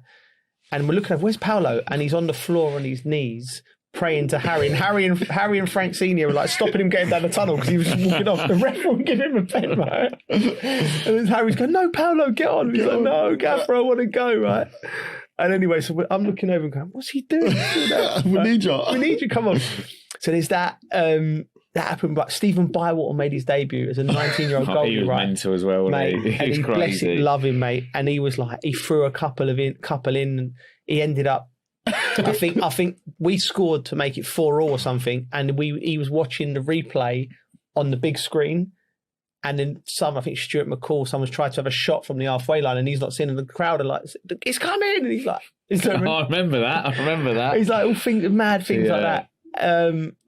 P: And we're looking at where's Paolo, and he's on the floor on his knees praying to Harry. And Harry and Frank Senior were like stopping him getting down the tunnel because he was walking off. The ref wouldn't give him a pen, right? And then Harry's going, "No, Paolo, get on." He's like, "No, Gaffer, I want to go," right? And anyway, so I'm looking over and going, "What's he doing?"
R: We need you.
P: We need you. Come on. So there's that. That happened, but Stephen Bywater made his debut as a 19-year-old goalie.
Q: He was mental as well,
P: mate.
Q: He was crazy.
P: Love him, mate. And he was like, he threw a couple in, and he ended up. I think we scored to make it 4-4 or something, and he was watching the replay on the big screen, and then I think Stuart McCall, someone's tried to have a shot from the halfway line, and he's not seeing, and the crowd are like, "It's coming!" And he's like,
Q: I remember that.
P: He's like all mad things like that.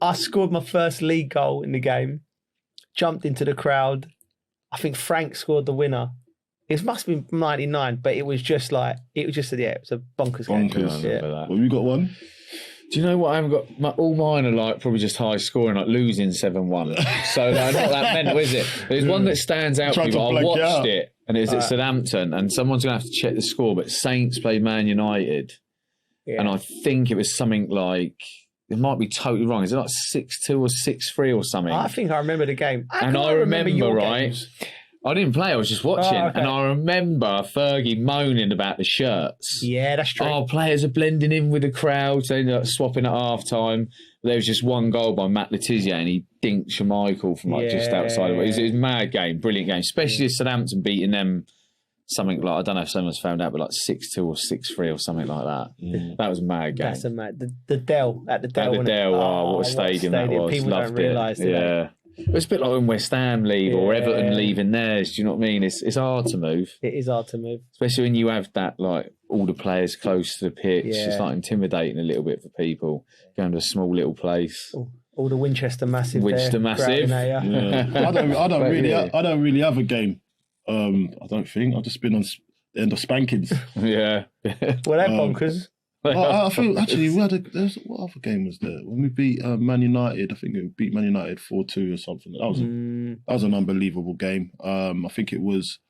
P: I scored my first league goal in the game, jumped into the crowd. I think Frank scored the winner. It must have been 99, but it was just a bonkers game.
R: Yeah. Well, you got one?
Q: Do you know what? I haven't got all mine are like probably just high scoring, like losing 7-1. So not that mental, is it? There's one that stands out for me. I watched it, and it's at Southampton, and someone's going to have to check the score. But Saints played Man United, and I think it was something like. It might be totally wrong. Is it like 6-2 or 6-3 or something?
P: I think I remember the game.
Q: And I remember right? Games. I didn't play. I was just watching. Okay. And I remember Fergie moaning about the shirts.
P: Yeah, that's true.
Q: Oh, players are blending in with the crowd. So they ended up swapping at half-time. There was just one goal by Matt Letizia, and he dinked Schmeichel from just outside. It was a mad game, brilliant game. Especially Southampton beating them something like, I don't know if someone's found out, but like 6-2 or 6-3 or something like that. That was a mad game.
P: That's a mad. The Dell at the Dell.
Q: At the Dell. What a stadium that was.
P: People
Q: Loved
P: don't realise it.
Q: Yeah. It's a bit like when West Ham leave or Everton leaving theirs. Do you know what I mean? It's hard to move.
P: It is hard to move,
Q: especially when you have that like all the players close to the pitch. It's like intimidating a little bit for people going to a small little place.
P: All the Winchester Massive.
Q: Winchester Massive.
R: Yeah. I don't really have a game. I don't think I've just been on the end of spankings.
Q: Yeah.
P: Well, they're bonkers.
R: I feel actually what other game was there when we beat Man United? I think we beat Man United 4-2 or something. That was an unbelievable game. I think it was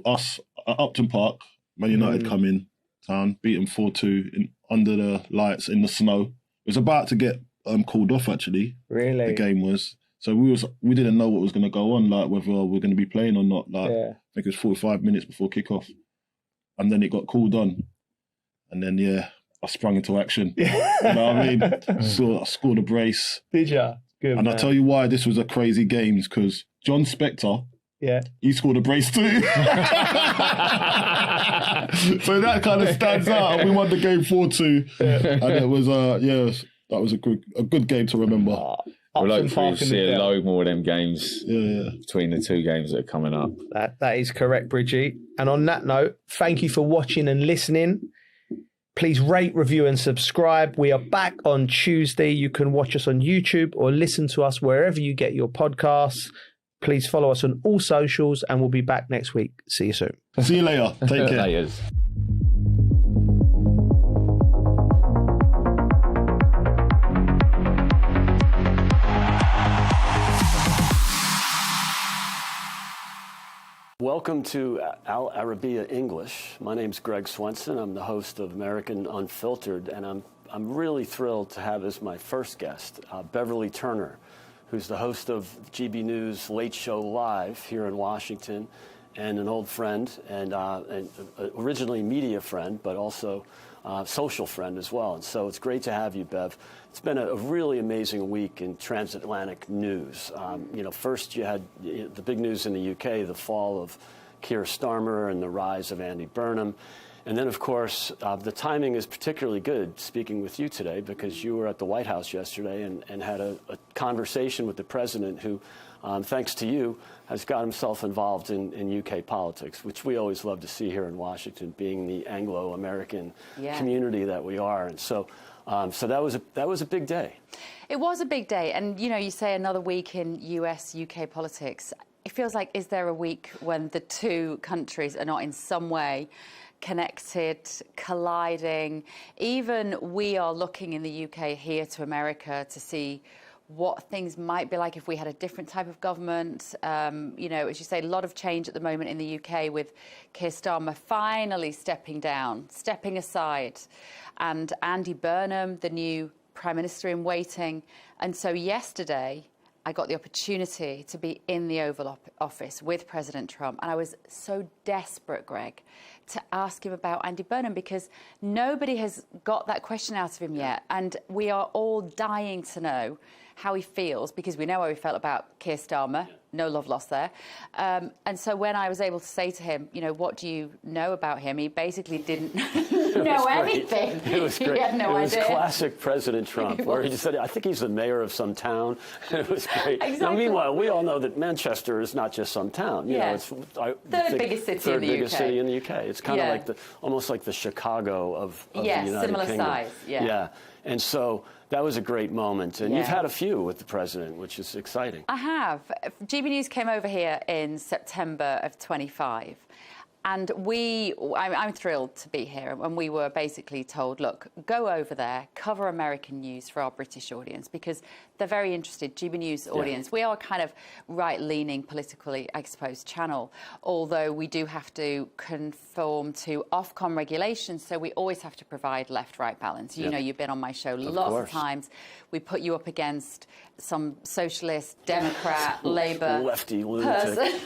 R: us at Upton Park. Man United come in town, beat them 4-2 under the lights in the snow. It was about to get called off actually.
P: Really,
R: the game was. So we didn't know what was going to go on, like whether we're going to be playing or not. Like I think it was 45 minutes before kickoff, and then it got called on. And then, I sprung into action. You know what I mean? So I scored a brace.
P: Did you? Good,
R: and
P: man.
R: I'll tell you why this was a crazy game, because John Spector, he scored a brace too. So that kind of stands out. And we won the game 4-2. And it was, that was a good game to remember.
Q: We'll hopefully see a load more of them games between the two games that are coming up.
P: That is correct, Bridgie. And on that note, thank you for watching and listening. Please rate, review and subscribe. We are back on Tuesday. You can watch us on YouTube or listen to us wherever you get your podcasts. Please follow us on all socials and we'll be back next week. See you soon.
R: See you later. Take care.
Q: Layers.
J: Welcome to Arabiya English. My name's Greg Swenson. I'm the host of American Unfiltered, and I'm really thrilled to have as my first guest Beverly Turner, who's the host of GB News Late Show Live here in Washington, and an old friend and originally media friend, but also social friend as well. And so it's great to have you, Bev. It's been a really amazing week in transatlantic news. First you had the big news in the UK, the fall of Keir Starmer and the rise of Andy Burnham. And then, of course, the timing is particularly good speaking with you today because you were at the White House yesterday and had a conversation with the president who, thanks to you, has got himself involved in UK politics, which we always love to see here in Washington, being the Anglo-American community that we are. And so that was a big day.
S: It was a big day. And, you say another week in US-UK politics. It feels like, is there a week when the two countries are not in some way connected, colliding? Even we are looking in the UK here to America to see what things might be like if we had a different type of government. As you say, a lot of change at the moment in the UK with Keir Starmer finally stepping down, stepping aside, and Andy Burnham, the new Prime Minister in waiting. And so yesterday, I got the opportunity to be in the Oval Office with President Trump, and I was so desperate, Greg, to ask him about Andy Burnham because nobody has got that question out of him yet, and we are all dying to know how he feels because we know how he felt about Keir Starmer. No love lost there. And so when I was able to say to him, what do you know about him? He basically didn't know anything.
J: It was great.
S: He had no idea.
J: It was classic President Trump, where he just said, I think he's the mayor of some town. It was great.
S: Exactly.
J: Now, meanwhile, we all know that Manchester is not just some town. It's
S: third biggest city in the UK.
J: Biggest city in the UK. It's kind of like almost like the Chicago of the United
S: similar
J: Kingdom.
S: Size.
J: Yeah. And so that was a great moment. And you've had a few with the president, which is exciting.
S: I have. GB News came over here in September of 25. And I'm thrilled to be here. And we were basically told, look, go over there, cover American news for our British audience, because they're very interested. GB News audience. We are kind of right-leaning, politically exposed channel, although we do have to conform to Ofcom regulations, so we always have to provide left-right balance. You know, you've been on my show lots of times. We put you up against some socialist, Democrat, Labour
J: lefty lunatic.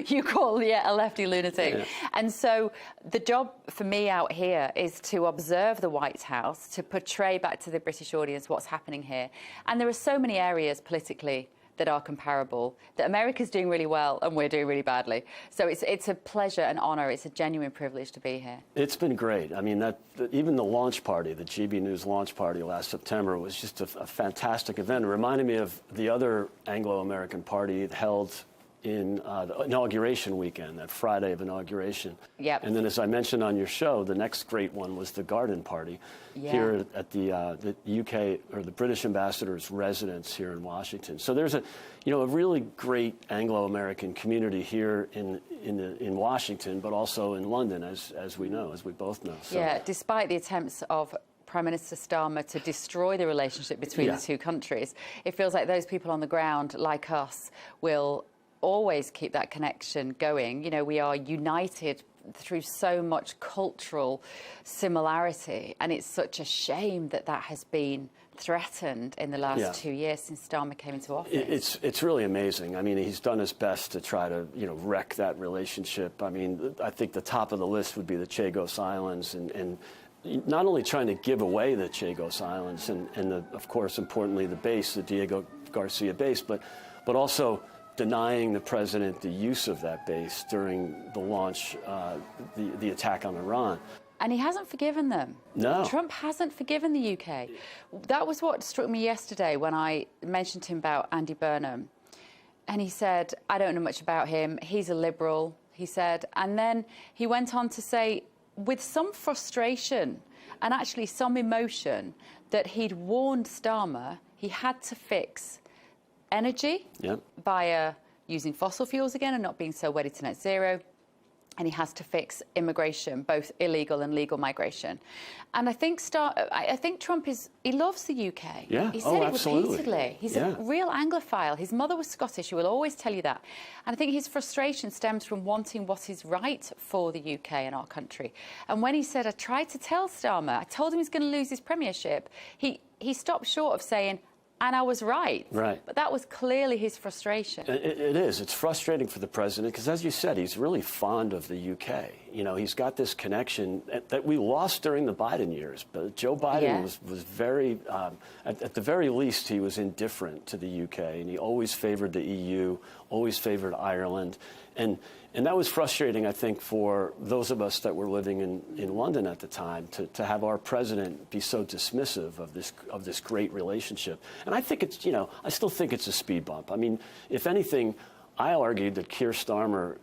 S: You call, a lefty lunatic. Yeah. And so the job for me out here is to observe the White House, to portray back to the British audience what's happening here. And there are so many areas politically that are comparable, that America's doing really well and we're doing really badly. So it's a pleasure and honour. It's a genuine privilege to be here.
J: It's been great. I mean, even the launch party, the GB News launch party last September was just a fantastic event. It reminded me of the other Anglo-American party held in the inauguration weekend, that Friday of inauguration.
S: Yep.
J: And then, as I mentioned on your show, the next great one was the Garden Party here at the UK, or the British ambassador's residence here in Washington. So there's a really great Anglo-American community here in Washington, but also in London, as we both know. So.
S: Yeah, despite the attempts of Prime Minister Starmer to destroy the relationship between the two countries, it feels like those people on the ground, like us, will always keep that connection going. We are united through so much cultural similarity, and it's such a shame that has been threatened in the last 2 years since Starmer came into office.
J: It's really amazing. I mean, he's done his best to try to wreck that relationship. I mean, I think the top of the list would be the Chagos Islands, and not only trying to give away the Chagos Islands and of course, importantly, the base, the Diego Garcia base, but also denying the president the use of that base during the launch, the attack on Iran.
S: And he hasn't forgiven them.
J: No.
S: Trump hasn't forgiven the UK. That was what struck me yesterday when I mentioned to him about Andy Burnham. And he said, I don't know much about him. He's a liberal, he said. And then he went on to say, with some frustration and actually some emotion, that he'd warned Starmer he had to fix energy via using fossil fuels again and not being so wedded to net zero. And he has to fix immigration, both illegal and legal migration. And I think Trump he loves the UK.
J: Yeah.
S: He said it
J: absolutely.
S: repeatedly. He's a real Anglophile. His mother was Scottish. He will always tell you that. And I think his frustration stems from wanting what is right for the UK and our country. And when he said, I tried to tell Starmer, I told him he's going to lose his premiership, he stopped short of saying, and I was right.
J: Right.
S: But that was clearly his frustration.
J: It is. It's frustrating for the president because, as you said, he's really fond of the UK. You know, he's got this connection that we lost during the Biden years. But Joe Biden was very, at the very least, he was indifferent to the UK, and he always favored the EU, always favored Ireland. And that was frustrating, I think, for those of us that were living in London at the time, to have our president be so dismissive of this great relationship. And I think it's, you know, I still think it's a speed bump. I mean, if anything, I argued that Keir Starmer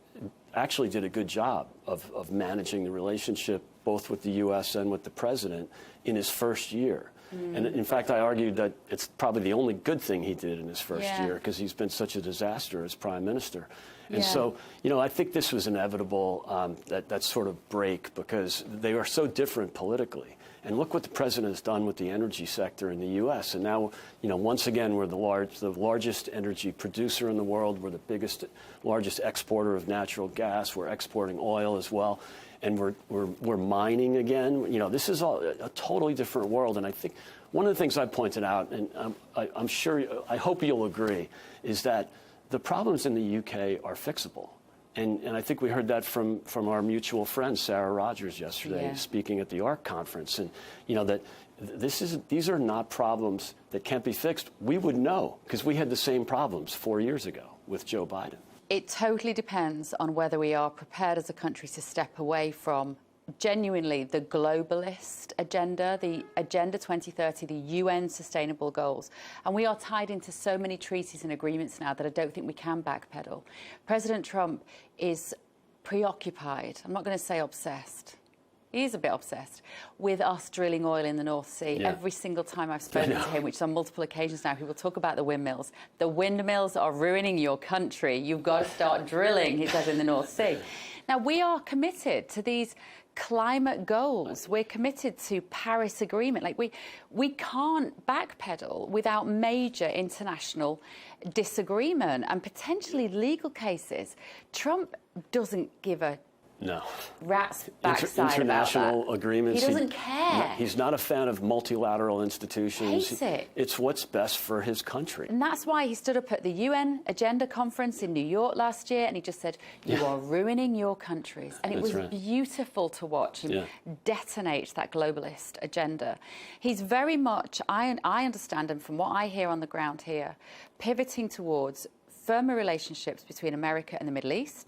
J: actually did a good job of managing the relationship both with the U.S. and with the president in his first year. And in fact, I argued that it's probably the only good thing he did in his first year because he's been such a disaster as prime minister. And so, you know, I think this was inevitable, that sort of break, because they are so different politically. And look what the president has done with the energy sector in the U.S. And now, you know, once again, we're the largest energy producer in the world. We're the largest exporter of natural gas. We're exporting oil as well. And we're mining again. You know, this is a totally different world. And I think one of the things I pointed out, and I'm sure, I hope you'll agree, is that the problems in the UK are fixable. And I think we heard that from our mutual friend, Sarah Rogers, yesterday, speaking at the ARC conference. And, you know, that these are not problems that can't be fixed. We would know, because we had the same problems 4 years ago with Joe Biden.
S: It totally depends on whether we are prepared as a country to step away from genuinely the globalist agenda, the Agenda 2030, the UN sustainable goals. And we are tied into so many treaties and agreements now that I don't think we can backpedal. President Trump is preoccupied, I'm not going to say obsessed, he is a bit obsessed with us drilling oil in the North Sea. Every single time I've spoken to him, which is on multiple occasions now, he will talk about the windmills. The windmills are ruining your country. You've got to start drilling, he says, in the North Sea. Now, we are committed to these climate goals. We're committed to Paris Agreement. Like, we can't backpedal without major international disagreement and potentially legal cases. Trump doesn't give a rat's backside
J: international
S: about that.
J: agreements.
S: He doesn't care.
J: He's not a fan of multilateral institutions.
S: Hates it.
J: It's what's best for his country.
S: And that's why he stood up at the UN Agenda Conference in New York last year and he just said, you are ruining your countries. And it was beautiful to watch him detonate that globalist agenda. He's very much, I understand him from what I hear on the ground here, pivoting towards firmer relationships between America and the Middle East.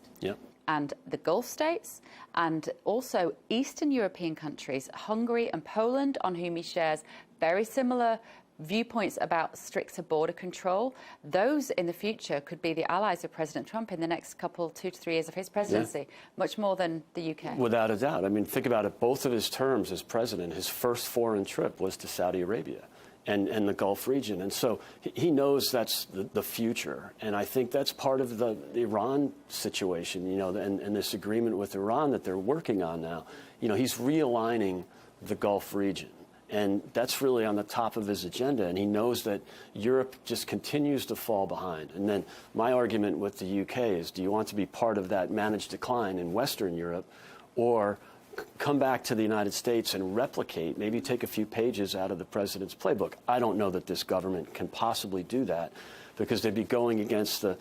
S: And the Gulf states, and also Eastern European countries, Hungary and Poland, on whom he shares very similar viewpoints about stricter border control. Those in the future could be the allies of President Trump in the next 2 to 3 years of his presidency, much more than the UK.
J: Without a doubt. I mean, think about it. Both of his terms as president, his first foreign trip was to Saudi Arabia and the Gulf region. And so he knows that's the future. And I think that's part of the Iran situation, you know, and this agreement with Iran that they're working on now. You know, he's realigning the Gulf region. And that's really on the top of his agenda. And he knows that Europe just continues to fall behind. And then my argument with the UK is, do you want to be part of that managed decline in Western Europe, or come back to the United States and replicate, maybe take a few pages out of the president's playbook? I don't know that this government can possibly do that, because they'd be going against the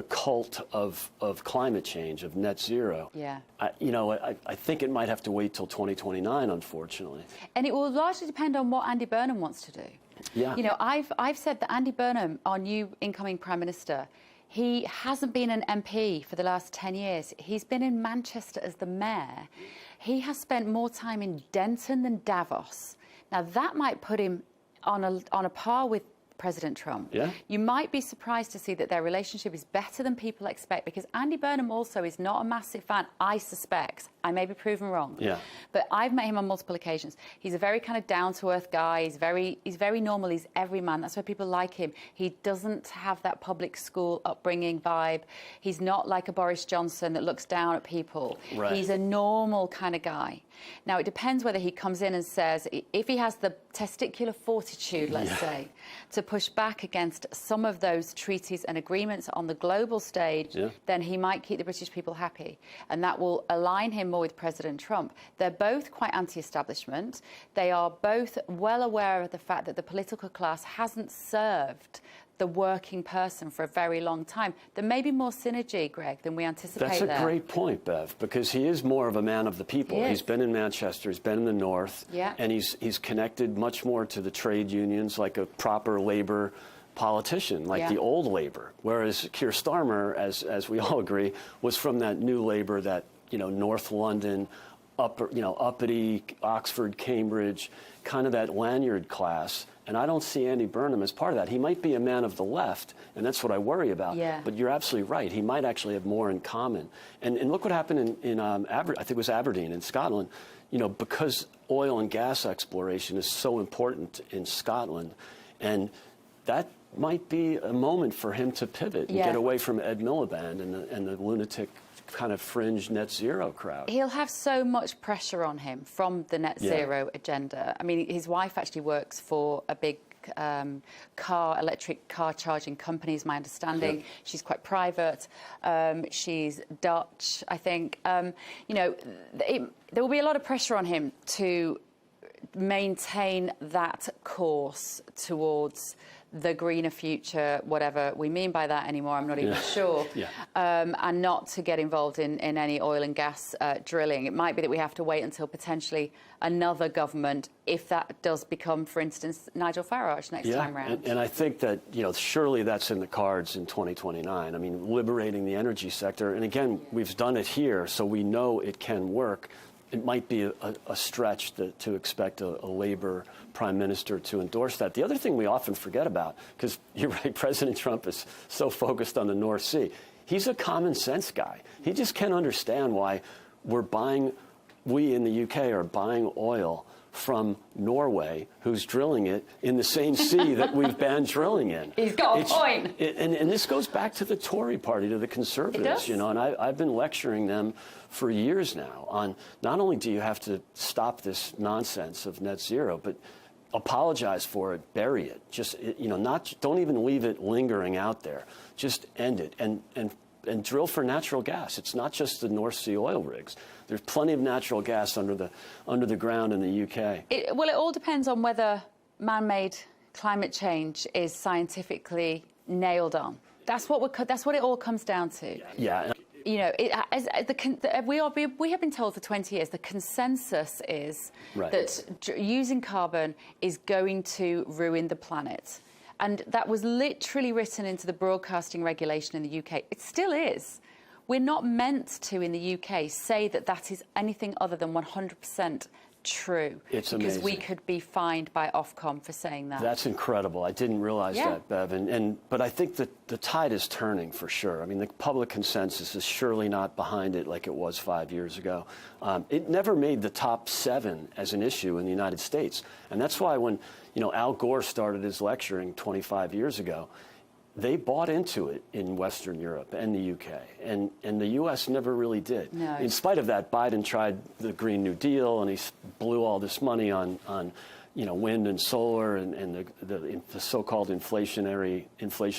J: cult of climate change, of net zero. I think it might have to wait till 2029, unfortunately.
S: And it will largely depend on what Andy Burnham wants to do. You know, I've said that Andy Burnham, our new incoming Prime Minister, he hasn't been an MP for the last 10 years. He's been in Manchester as the mayor. He has spent more time in Denton than Davos. Now, that might put him on a par with President Trump. You might be surprised to see that their relationship is better than people expect, because Andy Burnham also is not a massive fan, I suspect. I may be proven wrong. But I've met him on multiple occasions. He's a very kind of down-to-earth guy. He's very normal. He's everyman. That's why people like him. He doesn't have that public school upbringing vibe. He's not like a Boris Johnson that looks down at people. He's a normal kind of guy. Now, it depends whether he comes in and says, if he has the testicular fortitude, let's say, to push back against some of those treaties and agreements on the global stage, then he might keep the British people happy. And that will align him more with President Trump. They're both quite anti-establishment. They are both well aware of the fact that the political class hasn't served the working person for a very long time. There may be more synergy, Greg, than we anticipate.
J: That's a great point, Bev, because he is more of a man of the people. He's been in Manchester, he's been in the North, and he's connected much more to the trade unions like a proper labor politician, like the old Labour. Whereas Keir Starmer, as we all agree, was from that new Labour, that, you know, North London, uppity, Oxford, Cambridge, kind of that lanyard class. And I don't see Andy Burnham as part of that. He might be a man of the left, and that's what I worry about. But you're absolutely right. He might actually have more in common. And look what happened in I think it was Aberdeen in Scotland. You know, because oil and gas exploration is so important in Scotland, and that might be a moment for him to pivot and get away from Ed Miliband and the lunatic kind of fringe net zero crowd.
S: He'll have so much pressure on him from the net zero agenda. I mean, his wife actually works for a big electric car charging company, is my understanding. She's quite private. She's Dutch, I think. You know, there will be a lot of pressure on him to maintain that course towards the greener future, whatever we mean by that anymore, I'm not even sure, and not to get involved in any oil and gas drilling. It might be that we have to wait until potentially another government, if that does become, for instance, Nigel Farage next time round.
J: And I think that, you know, surely that's in the cards in 2029. I mean, liberating the energy sector, and again, we've done it here, so we know it can work. It might be a stretch to expect a Labour prime minister to endorse that. The other thing we often forget about, because you're right, President Trump is so focused on the North Sea, he's a common sense guy. He just can't understand why we in the UK are buying oil from Norway, who's drilling it in the same sea that we've banned drilling in.
S: He's got a point.
J: And this goes back to the Tory party, to the Conservatives, you know, and I've been lecturing them for years now on not only do you have to stop this nonsense of net zero, but apologize for it, bury it. Just, you know, don't even leave it lingering out there. Just end it and drill for natural gas. It's not just the North Sea oil rigs. There's plenty of natural gas under the ground in the UK.
S: It all depends on whether man-made climate change is scientifically nailed on. That's what it all comes down to.
J: Yeah.
S: You know, we have been told for 20 years the consensus is that using carbon is going to ruin the planet. And that was literally written into the broadcasting regulation in the UK. It still is. We're not meant to, in the UK, say that that is anything other than 100% true.
J: It's
S: because
J: amazing.
S: We could be fined by Ofcom for saying that.
J: That's incredible. I didn't realize that, Bev. But I think that the tide is turning for sure. I mean, the public consensus is surely not behind it like it was 5 years ago. It never made the top 7 as an issue in the United States. And that's why when, you know, Al Gore started his lecturing 25 years ago, they bought into it in Western Europe and the UK, and the US never really did.
S: No.
J: In spite of that, Biden tried the Green New Deal, and he blew all this money on you know, wind and solar and the so-called Inflation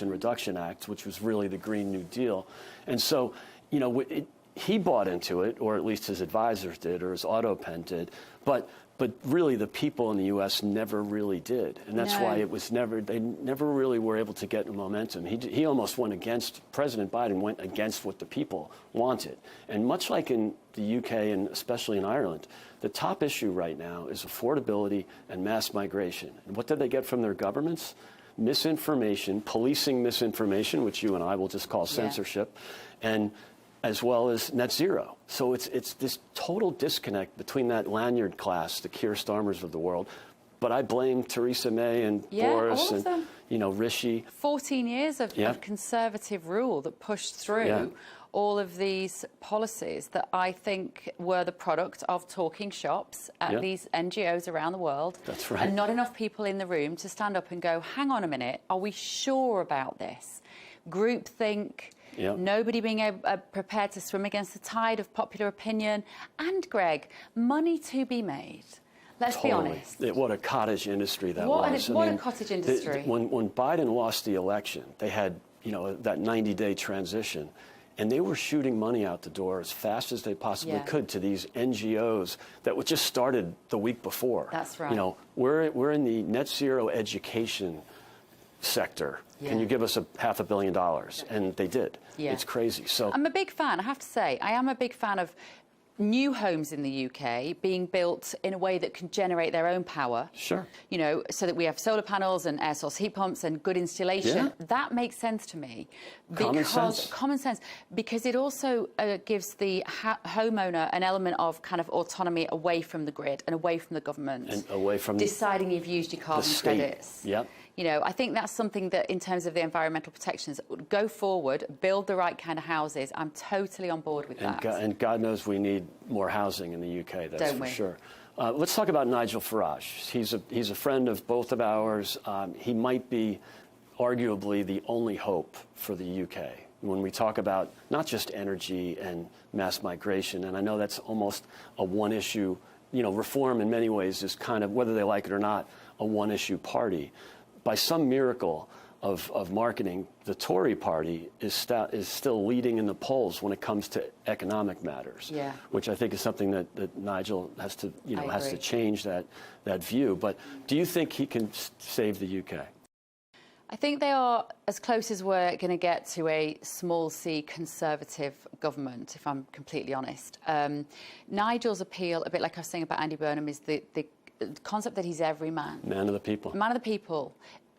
J: Reduction Act, which was really the Green New Deal. And so, you know, he bought into it, or at least his advisors did, or his AutoPen did, but really the people in the U.S. never really did. And that's why they never really were able to get momentum. He almost went against, President Biden went against what the people wanted. And much like in the UK and especially in Ireland, the top issue right now is affordability and mass migration. And what did they get from their governments? Misinformation, policing misinformation, which you and I will just call censorship, and as well as net zero. So it's this total disconnect between that lanyard class, the Keir Starmers of the world. But I blame Theresa May and Boris and, you know, Rishi.
S: 14 years of Conservative rule that pushed through all of these policies that I think were the product of talking shops at these NGOs around the world.
J: That's right.
S: And not enough people in the room to stand up and go, hang on a minute, are we sure about this? Groupthink. Nobody being prepared to swim against the tide of popular opinion. And, Greg, money to be made. Let's be honest.
J: What a cottage industry that was.
S: What a cottage industry.
J: When Biden lost the election, they had, that 90-day transition, and they were shooting money out the door as fast as they possibly could to these NGOs that were just started the week before.
S: That's right.
J: We're in the net zero education sector. Can you give us $500 million? And they did. It's crazy. So
S: I'm a big fan, I have to say. I am a big fan of new homes in the UK being built in a way that can generate their own power.
J: Sure.
S: So that we have solar panels and air source heat pumps and good insulation.
J: Yeah.
S: That makes sense to me.
J: Common sense.
S: Common sense. Because it also gives the homeowner an element of kind of autonomy away from the grid and away from the government.
J: And away from
S: deciding you've used your carbon credits.
J: Yep.
S: I think that's something that, in terms of the environmental protections, go forward, build the right kind of houses. I'm totally on board with that.
J: And God knows we need more housing in the UK, that's for sure. Let's talk about Nigel Farage. He's a friend of both of ours. He might be arguably the only hope for the UK when we talk about not just energy and mass migration. And I know that's almost a one-issue, reform in many ways is kind of, whether they like it or not, a one-issue party. By some miracle of marketing, the Tory party is still leading in the polls when it comes to economic matters, which I think is something that Nigel has to, has to change that view. But do you think he can save the UK?
S: I think they are as close as we're going to get to a small c Conservative government, if I'm completely honest. Nigel's appeal, a bit like I was saying about Andy Burnham, is the concept that he's every man.
J: Man of the people.
S: Man of the people.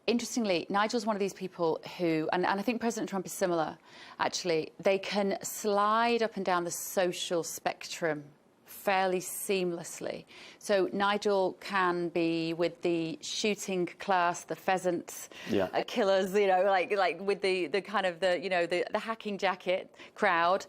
S: Interestingly, Nigel's one of these people who, and I think President Trump is similar, actually, they can slide up and down the social spectrum fairly seamlessly. So Nigel can be with the shooting class, the pheasant killers, like with the kind of the hacking jacket crowd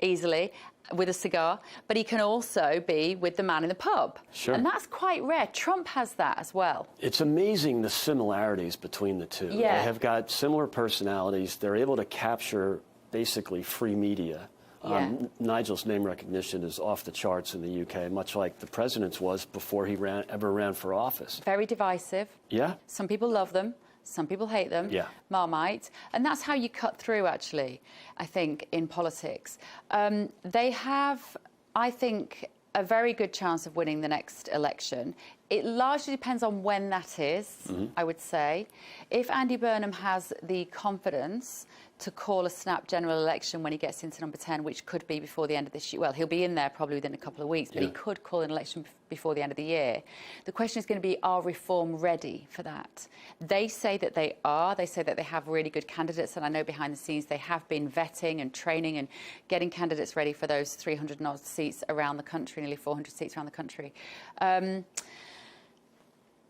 S: easily, with a cigar, but he can also be with the man in the pub.
J: Sure.
S: And that's quite rare. Trump has that as well.
J: It's amazing the similarities between the two.
S: Yeah.
J: They have got similar personalities. They're able to capture basically free media. Nigel's name recognition is off the charts in the UK, much like the president's was before he ever ran for office.
S: Very divisive.
J: Yeah.
S: Some people love them. Some people hate them.
J: Yeah.
S: Marmite. And that's how you cut through, actually, I think, in politics. They have, I think, a very good chance of winning the next election. It largely depends on when that is, I would say. If Andy Burnham has the confidence to call a snap general election when he gets into number 10, which could be before the end of this year. Well, he'll be in there probably within a couple of weeks, but he could call an election before the end of the year. The question is going to be, are Reform ready for that? They say that they are. They say that they have really good candidates, and I know behind the scenes they have been vetting and training and getting candidates ready for those 300 and odd seats around the country, nearly 400 seats around the country.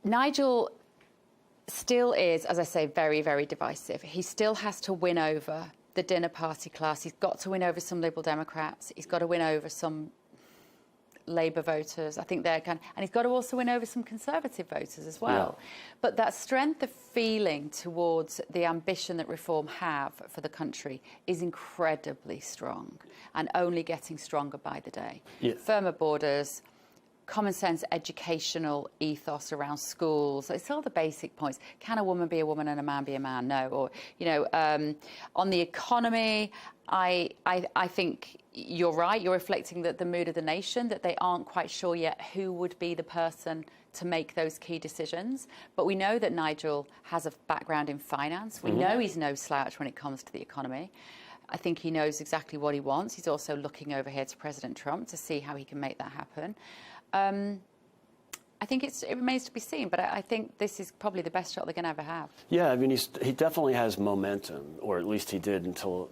S: Nigel still is, as I say, very, very divisive. He still has to win over the dinner party class. He's got to win over some Liberal Democrats. He's got to win over some Labour voters. I think they're and he's got to also win over some Conservative voters as well. Yeah. But that strength of feeling towards the ambition that Reform have for the country is incredibly strong and only getting stronger by the day. Yeah. Firmer borders, common sense educational ethos around schools. It's all the basic points. Can a woman be a woman and a man be a man? No. Or, on the economy, I think you're right. You're reflecting that the mood of the nation, that they aren't quite sure yet who would be the person to make those key decisions. But we know that Nigel has a background in finance. We know he's no slouch when it comes to the economy. I think he knows exactly what he wants. He's also looking over here to President Trump to see how he can make that happen. I think it remains to be seen, but I think this is probably the best shot they're going to ever have.
J: Yeah, I mean, he definitely has momentum, or at least he did until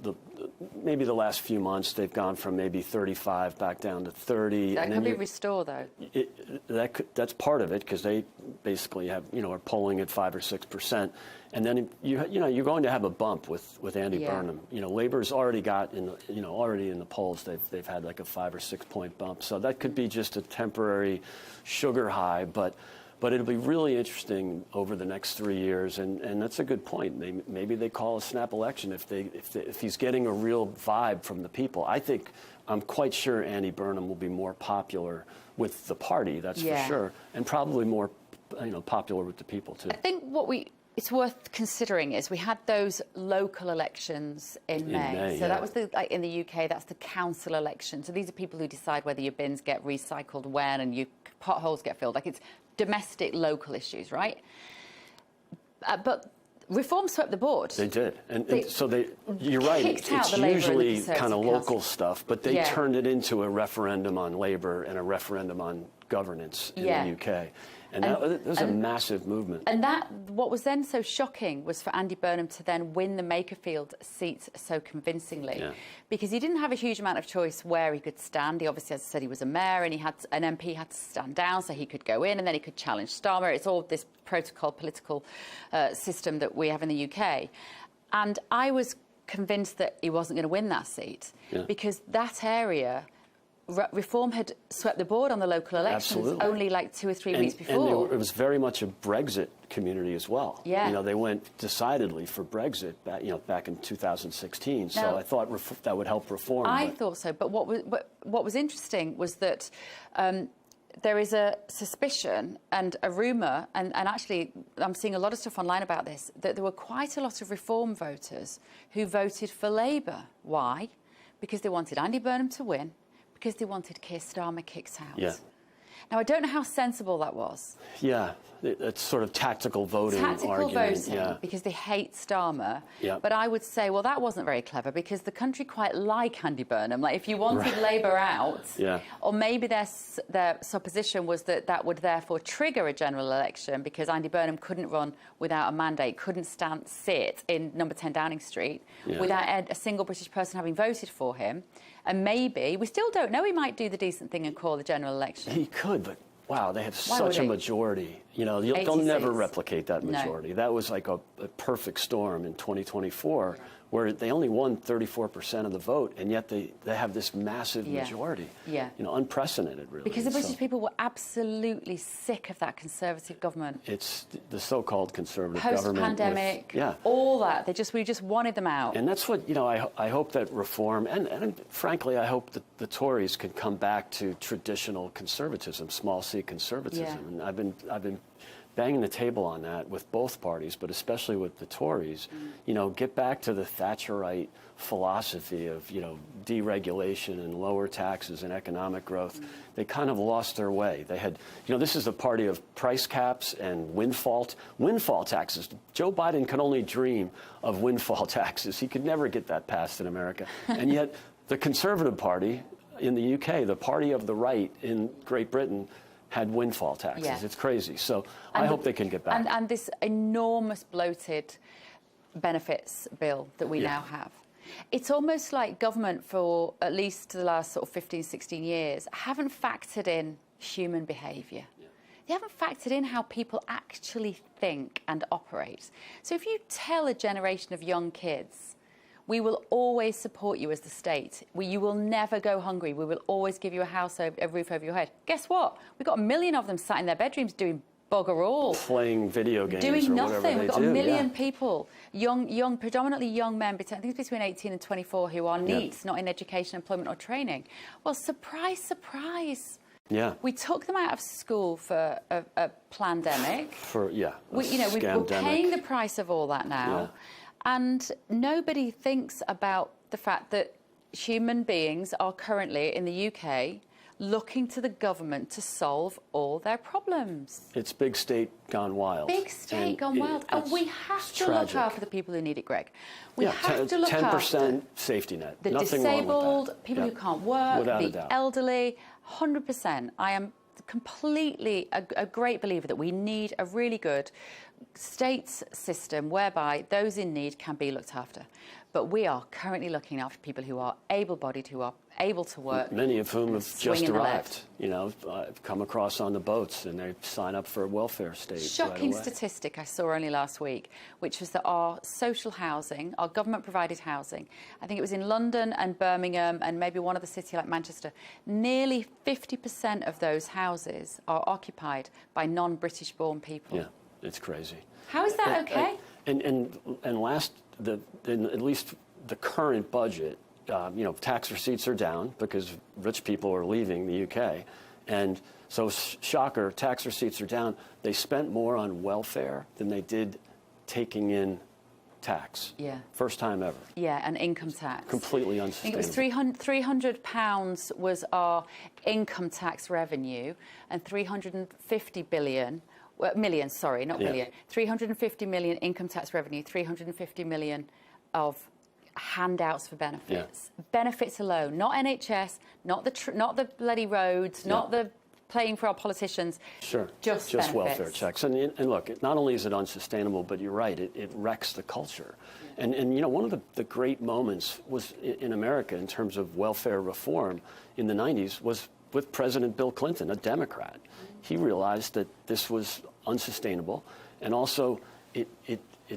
J: maybe the last few months. They've gone from maybe 35 back down to 30.
S: That can be restored, though.
J: That's part of it, because they basically have, are polling at 5 or 6%. And then you're going to have a bump with Andy Burnham. Labor's already got already in the polls. They've had like a 5 or 6 point bump. So that could be just a temporary sugar high. But But it'll be really interesting over the next 3 years, and that's a good point. Maybe they call a snap election if he's getting a real vibe from the people. I'm quite sure Andy Burnham will be more popular with the party, that's for sure, and probably more popular with the people too.
S: I think it's worth considering is we had those local elections in May. So that was in the UK, that's the council election. So these are people who decide whether your bins get recycled when and your potholes get filled. Like it's domestic, local issues, right? But Reform swept the board.
J: They did. You're right, it's usually kind of local stuff, but they turned it into a referendum on Labour and a referendum on governance in the UK. And that was a massive movement.
S: And what was then so shocking was for Andy Burnham to then win the Makerfield seat so convincingly, because he didn't have a huge amount of choice where he could stand. He obviously, as I said, he was a mayor, and an MP had to stand down so he could go in, and then he could challenge Starmer. It's all this protocol political system that we have in the UK. And I was convinced that he wasn't going to win that seat because that area. Reform had swept the board on the local elections only like 2 or 3 weeks before.
J: And it was very much a Brexit community as well.
S: Yeah.
J: They went decidedly for Brexit back in 2016. So I thought that would help reform.
S: I thought so. But what was interesting was that there is a suspicion and a rumour, and actually I'm seeing a lot of stuff online about this, that there were quite a lot of Reform voters who voted for Labour. Why? Because they wanted Andy Burnham to win, because they wanted Keir Starmer kicked out.
J: Yeah.
S: Now, I don't know how sensible that was.
J: Yeah, it's sort of tactical voting argument.
S: Because they hate Starmer.
J: Yeah.
S: But I would say, well, that wasn't very clever because the country quite like Andy Burnham. Like, if you wanted Labour out, or maybe their supposition was that would therefore trigger a general election because Andy Burnham couldn't run without a mandate, couldn't sit in number 10 Downing Street without a single British person having voted for him. And maybe, we still don't know, he might do the decent thing and call the general election.
J: He could, but wow, they had such a majority. They'll never replicate that majority. No. That was like a perfect storm in 2024, where they only won 34% of the vote, and yet they have this massive majority.
S: Yeah.
J: Unprecedented, really.
S: Because the British people were absolutely sick of that Conservative government.
J: It's the so-called Conservative government.
S: Post-pandemic, all that. We just wanted them out.
J: And that's what, I hope that Reform, and frankly, I hope that the Tories can come back to traditional conservatism, small C conservatism. And I've been banging the table on that with both parties, but especially with the Tories. Get back to the Thatcherite philosophy of, deregulation and lower taxes and economic growth. They kind of lost their way. They had, this is a party of price caps and windfall taxes. Joe Biden can only dream of windfall taxes. He could never get that passed in America. And yet the Conservative Party in the UK, the party of the right in Great Britain, had windfall taxes. Yeah. It's crazy. So I hope they can get back.
S: And this enormous bloated benefits bill that we now have. It's almost like government for at least the last sort of 15, 16 years haven't factored in human behaviour. Yeah. They haven't factored in how people actually think and operate. So if you tell a generation of young kids, we will always support you as the state. You will never go hungry. We will always give you a roof over your head. Guess what? We've got 1 million of them sat in their bedrooms doing bugger all.
J: Playing video games
S: doing
J: or
S: nothing.
J: whatever they
S: We've got
J: do.
S: 1 million people, young, predominantly young men, I think it's between 18 and 24, who are NEETs, not in education, employment or training. Well, surprise, surprise.
J: Yeah.
S: We took them out of school for a pandemic.
J: We're
S: paying the price of all that now.
J: Yeah.
S: And nobody thinks about the fact that human beings are currently in the UK looking to the government to solve all their problems.
J: It's big state gone wild.
S: Big state gone wild. And we have to look after the people who need it, Greg. We have to look
J: 10%
S: after
J: safety net.
S: the
J: Nothing
S: disabled,
J: wrong with that.
S: people who can't work,
J: Without a
S: the
J: doubt.
S: elderly, 100%. I am completely a great believer that we need a really good state system whereby those in need can be looked after. But we are currently looking after people who are able-bodied, who are able to work.
J: Many of whom have just arrived, you know, come across on the boats, and they sign up for a welfare state.
S: Shocking
J: right away.
S: statistic I saw only last week, which was that our social housing, our government-provided housing, I think it was in London and Birmingham and maybe one other city like Manchester, nearly 50% of those houses are occupied by non-British-born people.
J: Yeah, it's crazy.
S: How is that okay?
J: And at least the current budget, you know, tax receipts are down because rich people are leaving the UK. And so, shocker, tax receipts are down. They spent more on welfare than they did taking in tax.
S: Yeah.
J: First time ever.
S: Yeah, and income tax.
J: Completely unsustainable.
S: I think it was £300 was our income tax revenue, and 350 billion. Million, sorry, not billion. 350 million income tax revenue, 350 million of handouts for benefits. Yeah. Benefits alone, not NHS, not the bloody roads, not the paying for our politicians.
J: Sure,
S: just
J: welfare checks. And look, not only is it unsustainable, but you're right, it wrecks the culture. And you know, one of the great moments was in America in terms of welfare reform in the 90s was with President Bill Clinton, a Democrat. He realized that this was unsustainable, and also it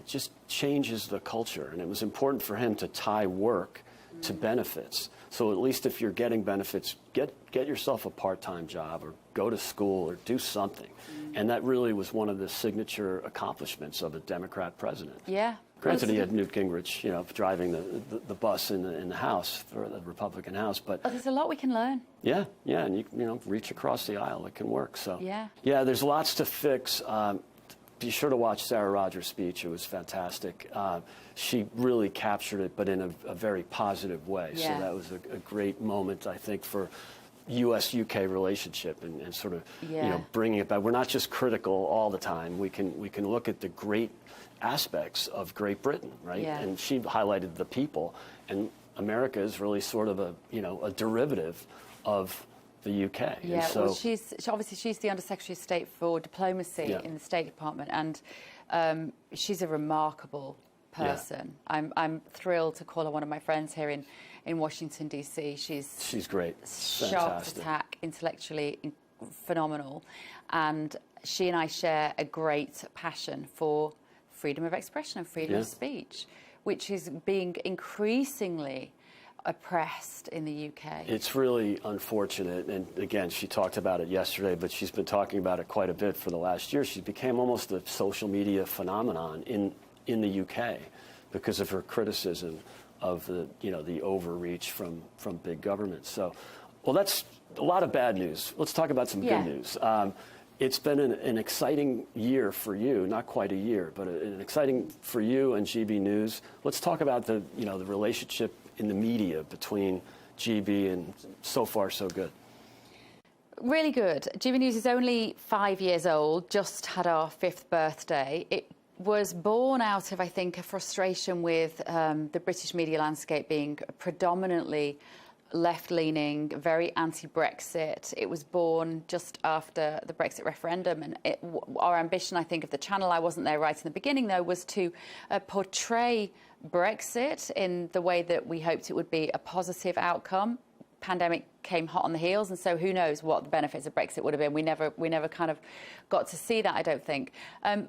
J: just changes the culture. And it was important for him to tie work to benefits. So at least if you're getting benefits, get yourself a part-time job or go to school or do something. And that really was one of the signature accomplishments of a Democrat president.
S: Yeah.
J: Granted, he had Newt Gingrich, you know, driving the bus in the House, for the Republican House, but
S: there's a lot we can learn.
J: Yeah, and you know, reach across the aisle, it can work. So
S: yeah,
J: there's lots to fix. Be sure to watch Sarah Rogers' speech; it was fantastic. She really captured it, but in a very positive way.
S: Yeah.
J: So that was a great moment, I think, for U.S.-UK relationship and sort of you know, bringing it back. We're not just critical all the time. We can look at the great aspects of Great Britain, right?
S: Yeah.
J: And she highlighted the people, and America is really sort of a derivative of the UK.
S: Yeah,
J: and so,
S: well, she's the Under-Secretary of State for Diplomacy in the State Department, and she's a remarkable person. Yeah. I'm thrilled to call her one of my friends here in Washington, D.C.
J: She's great.
S: Sharp attack, intellectually phenomenal, and she and I share a great passion for freedom of expression and freedom of speech, which is being increasingly oppressed in the UK.
J: It's really unfortunate, and again, she talked about it yesterday, but she's been talking about it quite a bit for the last year. She became almost a social media phenomenon in the UK because of her criticism of the overreach from big government. So, well, that's a lot of bad news. Let's talk about some good news. It's been an exciting year for you, not quite a year, but an exciting for you and GB News. Let's talk about the relationship in the media between GB, and so far so good.
S: Really good. GB News is only 5 years old, just had our 5th birthday. It was born out of, I think, a frustration with the British media landscape being predominantly left-leaning, very anti-Brexit. It was born just after the Brexit referendum, and our ambition, I think, of the channel, I wasn't there right in the beginning, though, was to portray Brexit in the way that we hoped it would be a positive outcome. Pandemic came hot on the heels, and so who knows what the benefits of Brexit would have been. We never kind of got to see that, I don't think.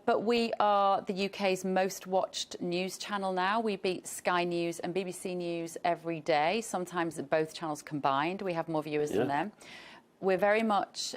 S: But we are the UK's most watched news channel now. We beat Sky News and BBC News every day, sometimes both channels combined. We have more viewers than them. We're very much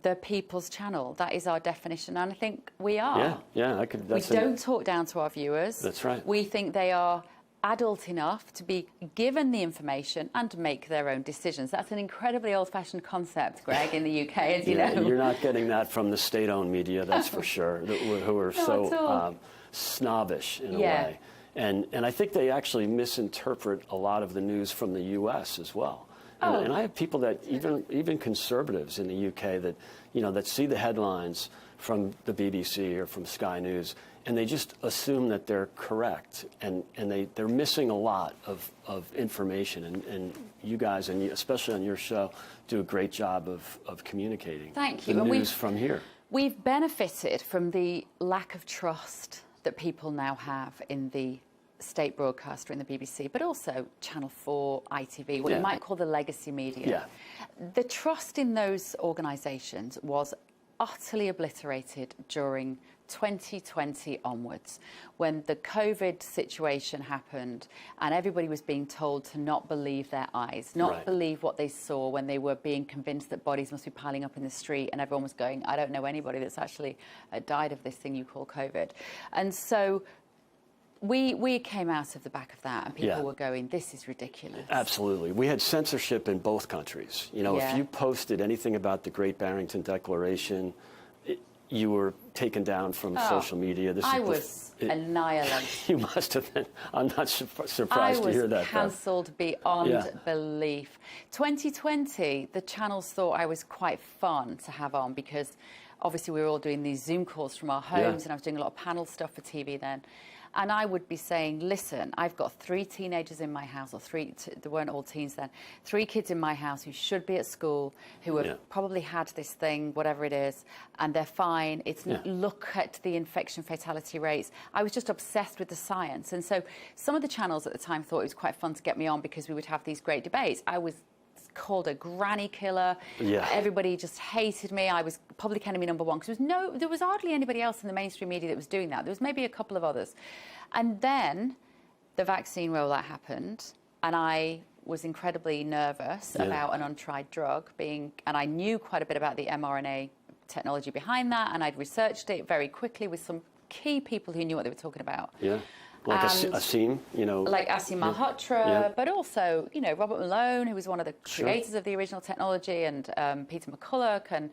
S: the people's channel. That is our definition, and I think we are.
J: Yeah,
S: we don't talk down to our viewers.
J: That's right.
S: We think they are adult enough to be given the information and make their own decisions. That's an incredibly old-fashioned concept, Greg, in the UK, as you know.
J: You're not getting that from the state-owned media, that's for sure, who are so snobbish in a way. And I think they actually misinterpret a lot of the news from the US as well. And I have people that, even conservatives in the UK, that that see the headlines from the BBC or from Sky News, and they just assume that they're correct, and they're missing a lot of information. And you guys, and especially on your show, do a great job of communicating the news from here.
S: We've benefited from the lack of trust that people now have in the state broadcaster in the BBC, but also Channel 4, ITV, what you might call the legacy media. The trust in those organisations was utterly obliterated during 2020 onwards, when the COVID situation happened and everybody was being told to not believe their eyes, not believe what they saw when they were being convinced that bodies must be piling up in the street, and everyone was going, I don't know anybody that's actually died of this thing you call COVID. And so we came out of the back of that, and people were going, this is ridiculous.
J: Absolutely. We had censorship in both countries. You know, if you posted anything about the Great Barrington Declaration, you were taken down from social media.
S: I was annihilated.
J: You must have been. I'm not surprised to hear that.
S: I was cancelled beyond belief. 2020, the channels thought I was quite fun to have on because obviously we were all doing these Zoom calls from our homes, and I was doing a lot of panel stuff for TV then. And I would be saying, listen, I've got 3 teenagers in my house, or they weren't all teens then, 3 kids in my house who should be at school, who have probably had this thing, whatever it is, and they're fine. It's look at the infection fatality rates. I was just obsessed with the science. And so some of the channels at the time thought it was quite fun to get me on because we would have these great debates. I was called a granny killer. Everybody just hated me. I was public enemy #1 because there was hardly anybody else in the mainstream media that was doing that. There was maybe a couple of others. And then the vaccine rollout happened, and I was incredibly nervous about an untried drug and I knew quite a bit about the mRNA technology behind that, and I'd researched it very quickly with some key people who knew what they were talking about.
J: Like Asim, you know.
S: Like Asim Malhotra, but also, you know, Robert Malone, who was one of the creators of the original technology, and Peter McCulloch, and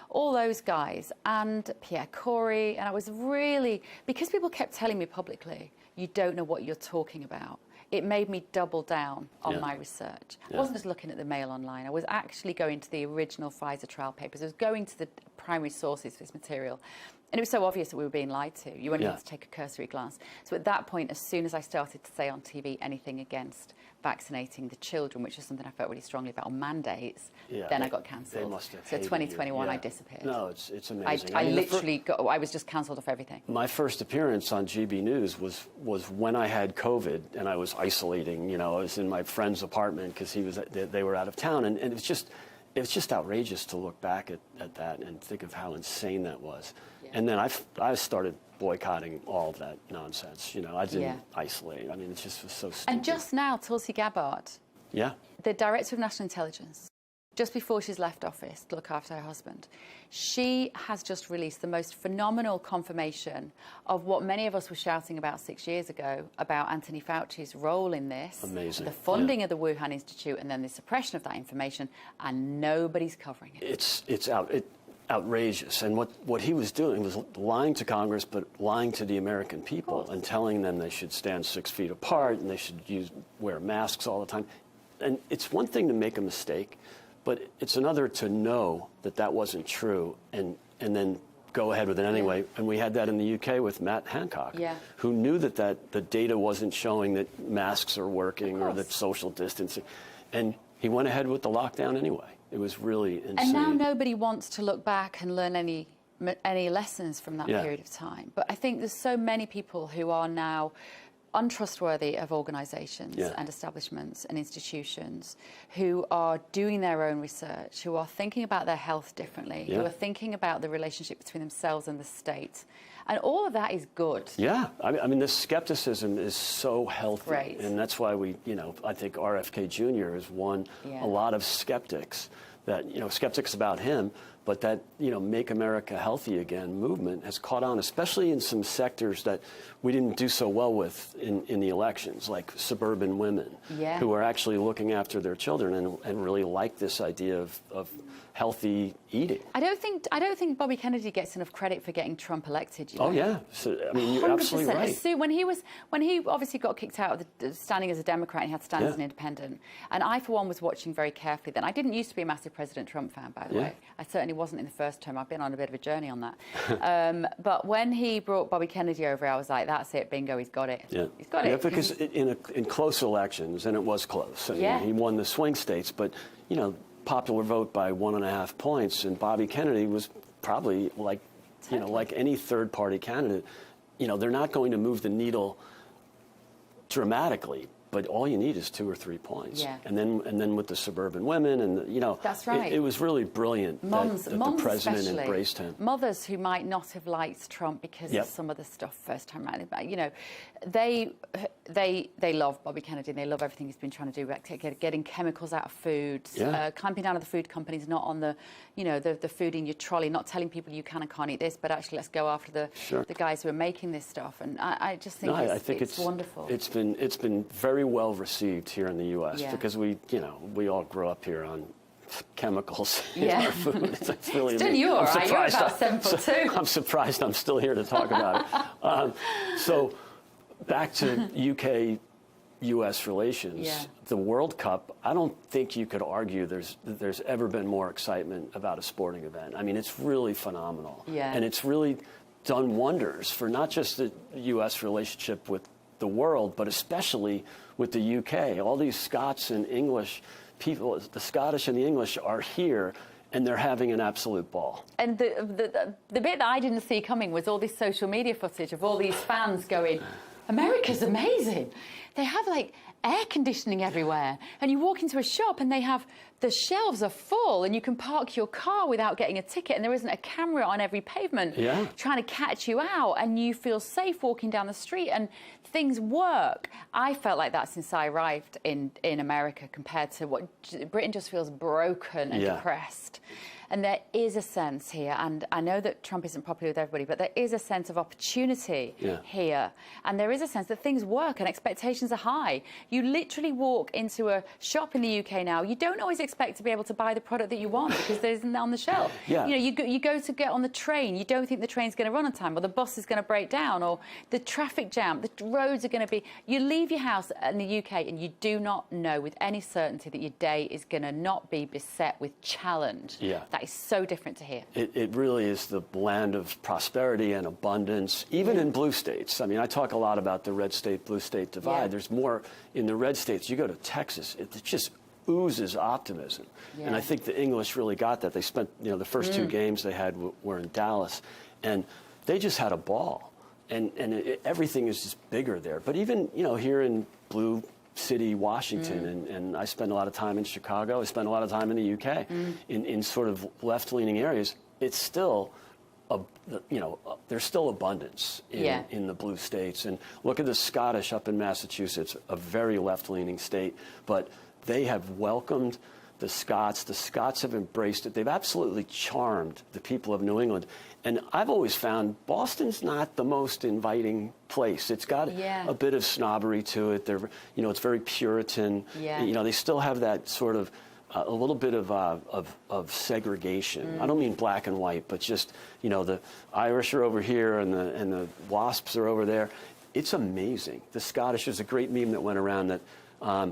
S: all those guys, and Pierre Corey. And I was really, because people kept telling me publicly, you don't know what you're talking about, it made me double down on my research. I wasn't just looking at the Mail Online. I was actually going to the original Pfizer trial papers. I was going to the primary sources for this material. And it was so obvious that we were being lied to. You only had to take a cursory glance. So at that point, as soon as I started to say on TV anything against vaccinating the children, which is something I felt really strongly about, on mandates, then I got cancelled. So 2021, I disappeared.
J: No, it's amazing.
S: I was just cancelled off everything.
J: My first appearance on GB News was when I had COVID and I was isolating. You know, I was in my friend's apartment because they were out of town, and it was just outrageous to look back at that and think of how insane that was. And then I started boycotting all of that nonsense. You know, I didn't isolate. I mean, it just was so stupid.
S: And just now, Tulsi Gabbard, the Director of National Intelligence, just before she's left office to look after her husband, she has just released the most phenomenal confirmation of what many of us were shouting about 6 years ago about Anthony Fauci's role in this.
J: Amazing.
S: The funding of the Wuhan Institute, and then the suppression of that information, and nobody's covering it.
J: It's outrageous. And what he was doing was lying to Congress, but lying to the American people and telling them they should stand 6 feet apart and they should wear masks all the time. And it's one thing to make a mistake, but it's another to know that wasn't true and then go ahead with it anyway. And we had that in the UK with Matt Hancock, who knew that the data wasn't showing that masks are working or that social distancing. And he went ahead with the lockdown anyway. It was really insane.
S: And now nobody wants to look back and learn any lessons from that period of time. But I think there's so many people who are now untrustworthy of organisations and establishments and institutions, who are doing their own research, who are thinking about their health differently, who are thinking about the relationship between themselves and the state. And all of that is good.
J: Yeah, I mean, this skepticism is so healthy.
S: Right.
J: And that's why I think RFK Jr. has won a lot of skeptics, skeptics about him, but that, Make America Healthy Again movement has caught on, especially in some sectors that we didn't do so well with in the elections, like suburban women who are actually looking after their children and really like this idea of healthy eating.
S: I don't think Bobby Kennedy gets enough credit for getting Trump elected.
J: Oh yeah, so, I mean, you're 100%. Absolutely right.
S: So when he obviously got kicked out of standing as a Democrat, and he had to stand as an independent. And I, for one, was watching very carefully then. I didn't used to be a massive President Trump fan, by the way. I certainly wasn't in the first term. I've been on a bit of a journey on that. But when he brought Bobby Kennedy over, I was like, that's it, bingo, he's got it.
J: Yeah.
S: He's got it.
J: Because in close elections, and it was close. He won the swing states, but popular vote by 1.5 points, and Bobby Kennedy was probably like any third-party candidate. They're not going to move the needle dramatically. But all you need is 2 or 3 points,
S: Yeah.
J: and then with the suburban women, and
S: That's right.
J: it was really brilliant
S: Moms,
J: that the president
S: especially,
J: embraced him.
S: Mothers who might not have liked Trump because
J: Yep.
S: of some of the stuff first time around, they love Bobby Kennedy. They love everything he's been trying to do, getting chemicals out of food, clamping down on the food companies, not on the food in your trolley, not telling people you can and can't eat this, but actually let's go after the guys who are making this stuff. And I just think it's wonderful.
J: It's been very well received here in the U.S. because we all grew up here on chemicals in our food. It's really
S: Still, you're all right. You're about 7'2".
J: I'm surprised I'm still here to talk about it. So back to UK-U.S. relations.
S: Yeah.
J: The World Cup, I don't think you could argue there's ever been more excitement about a sporting event. I mean, it's really phenomenal.
S: Yeah.
J: And it's really done wonders for not just the U.S. relationship with the world, but especially with the UK. All these Scots and English people, the Scottish and the English are here, and they're having an absolute ball.
S: And the bit that I didn't see coming was all this social media footage of all these fans going, America's amazing. They have like air conditioning everywhere, and you walk into a shop and they have the shelves are full and you can park your car without getting a ticket, and there isn't a camera on every pavement trying to catch you out, and you feel safe walking down the street and things work. I felt like that since I arrived in America compared to what Britain just feels broken and depressed. And there is a sense here, and I know that Trump isn't popular with everybody, but there is a sense of opportunity here. And there is a sense that things work and expectations are high. You literally walk into a shop in the UK now, you don't always expect to be able to buy the product that you want because there isn't on the shelf. You go to get on the train, you don't think the train's going to run on time, or the bus is going to break down, or the traffic jam, the roads are going to be... You leave your house in the UK and you do not know with any certainty that your day is going to not be beset with challenge. That is so different to here.
J: It really is the land of prosperity and abundance, even in blue states. I mean, I talk a lot about the red state, blue state divide. There's more in the red states. You go to Texas, it just oozes optimism. And I think the English really got that. They spent, the first 2 games they had were in Dallas, and they just had a ball. And everything is just bigger there. But even, here in blue city, Washington, and I spend a lot of time in Chicago. I spend a lot of time in the UK, in sort of left-leaning areas. It's still, there's still abundance in the blue states. And look at the Scottish up in Massachusetts, a very left-leaning state, but they have welcomed the Scots. The Scots have embraced it. They've absolutely charmed the people of New England. And I've always found Boston's not the most inviting place. It's got a bit of snobbery to it. It's very Puritan. They still have that sort of a little bit of segregation. I don't mean black and white, but just the Irish are over here and the WASPs are over there. It's amazing. The Scottish, there's a great meme that went around that.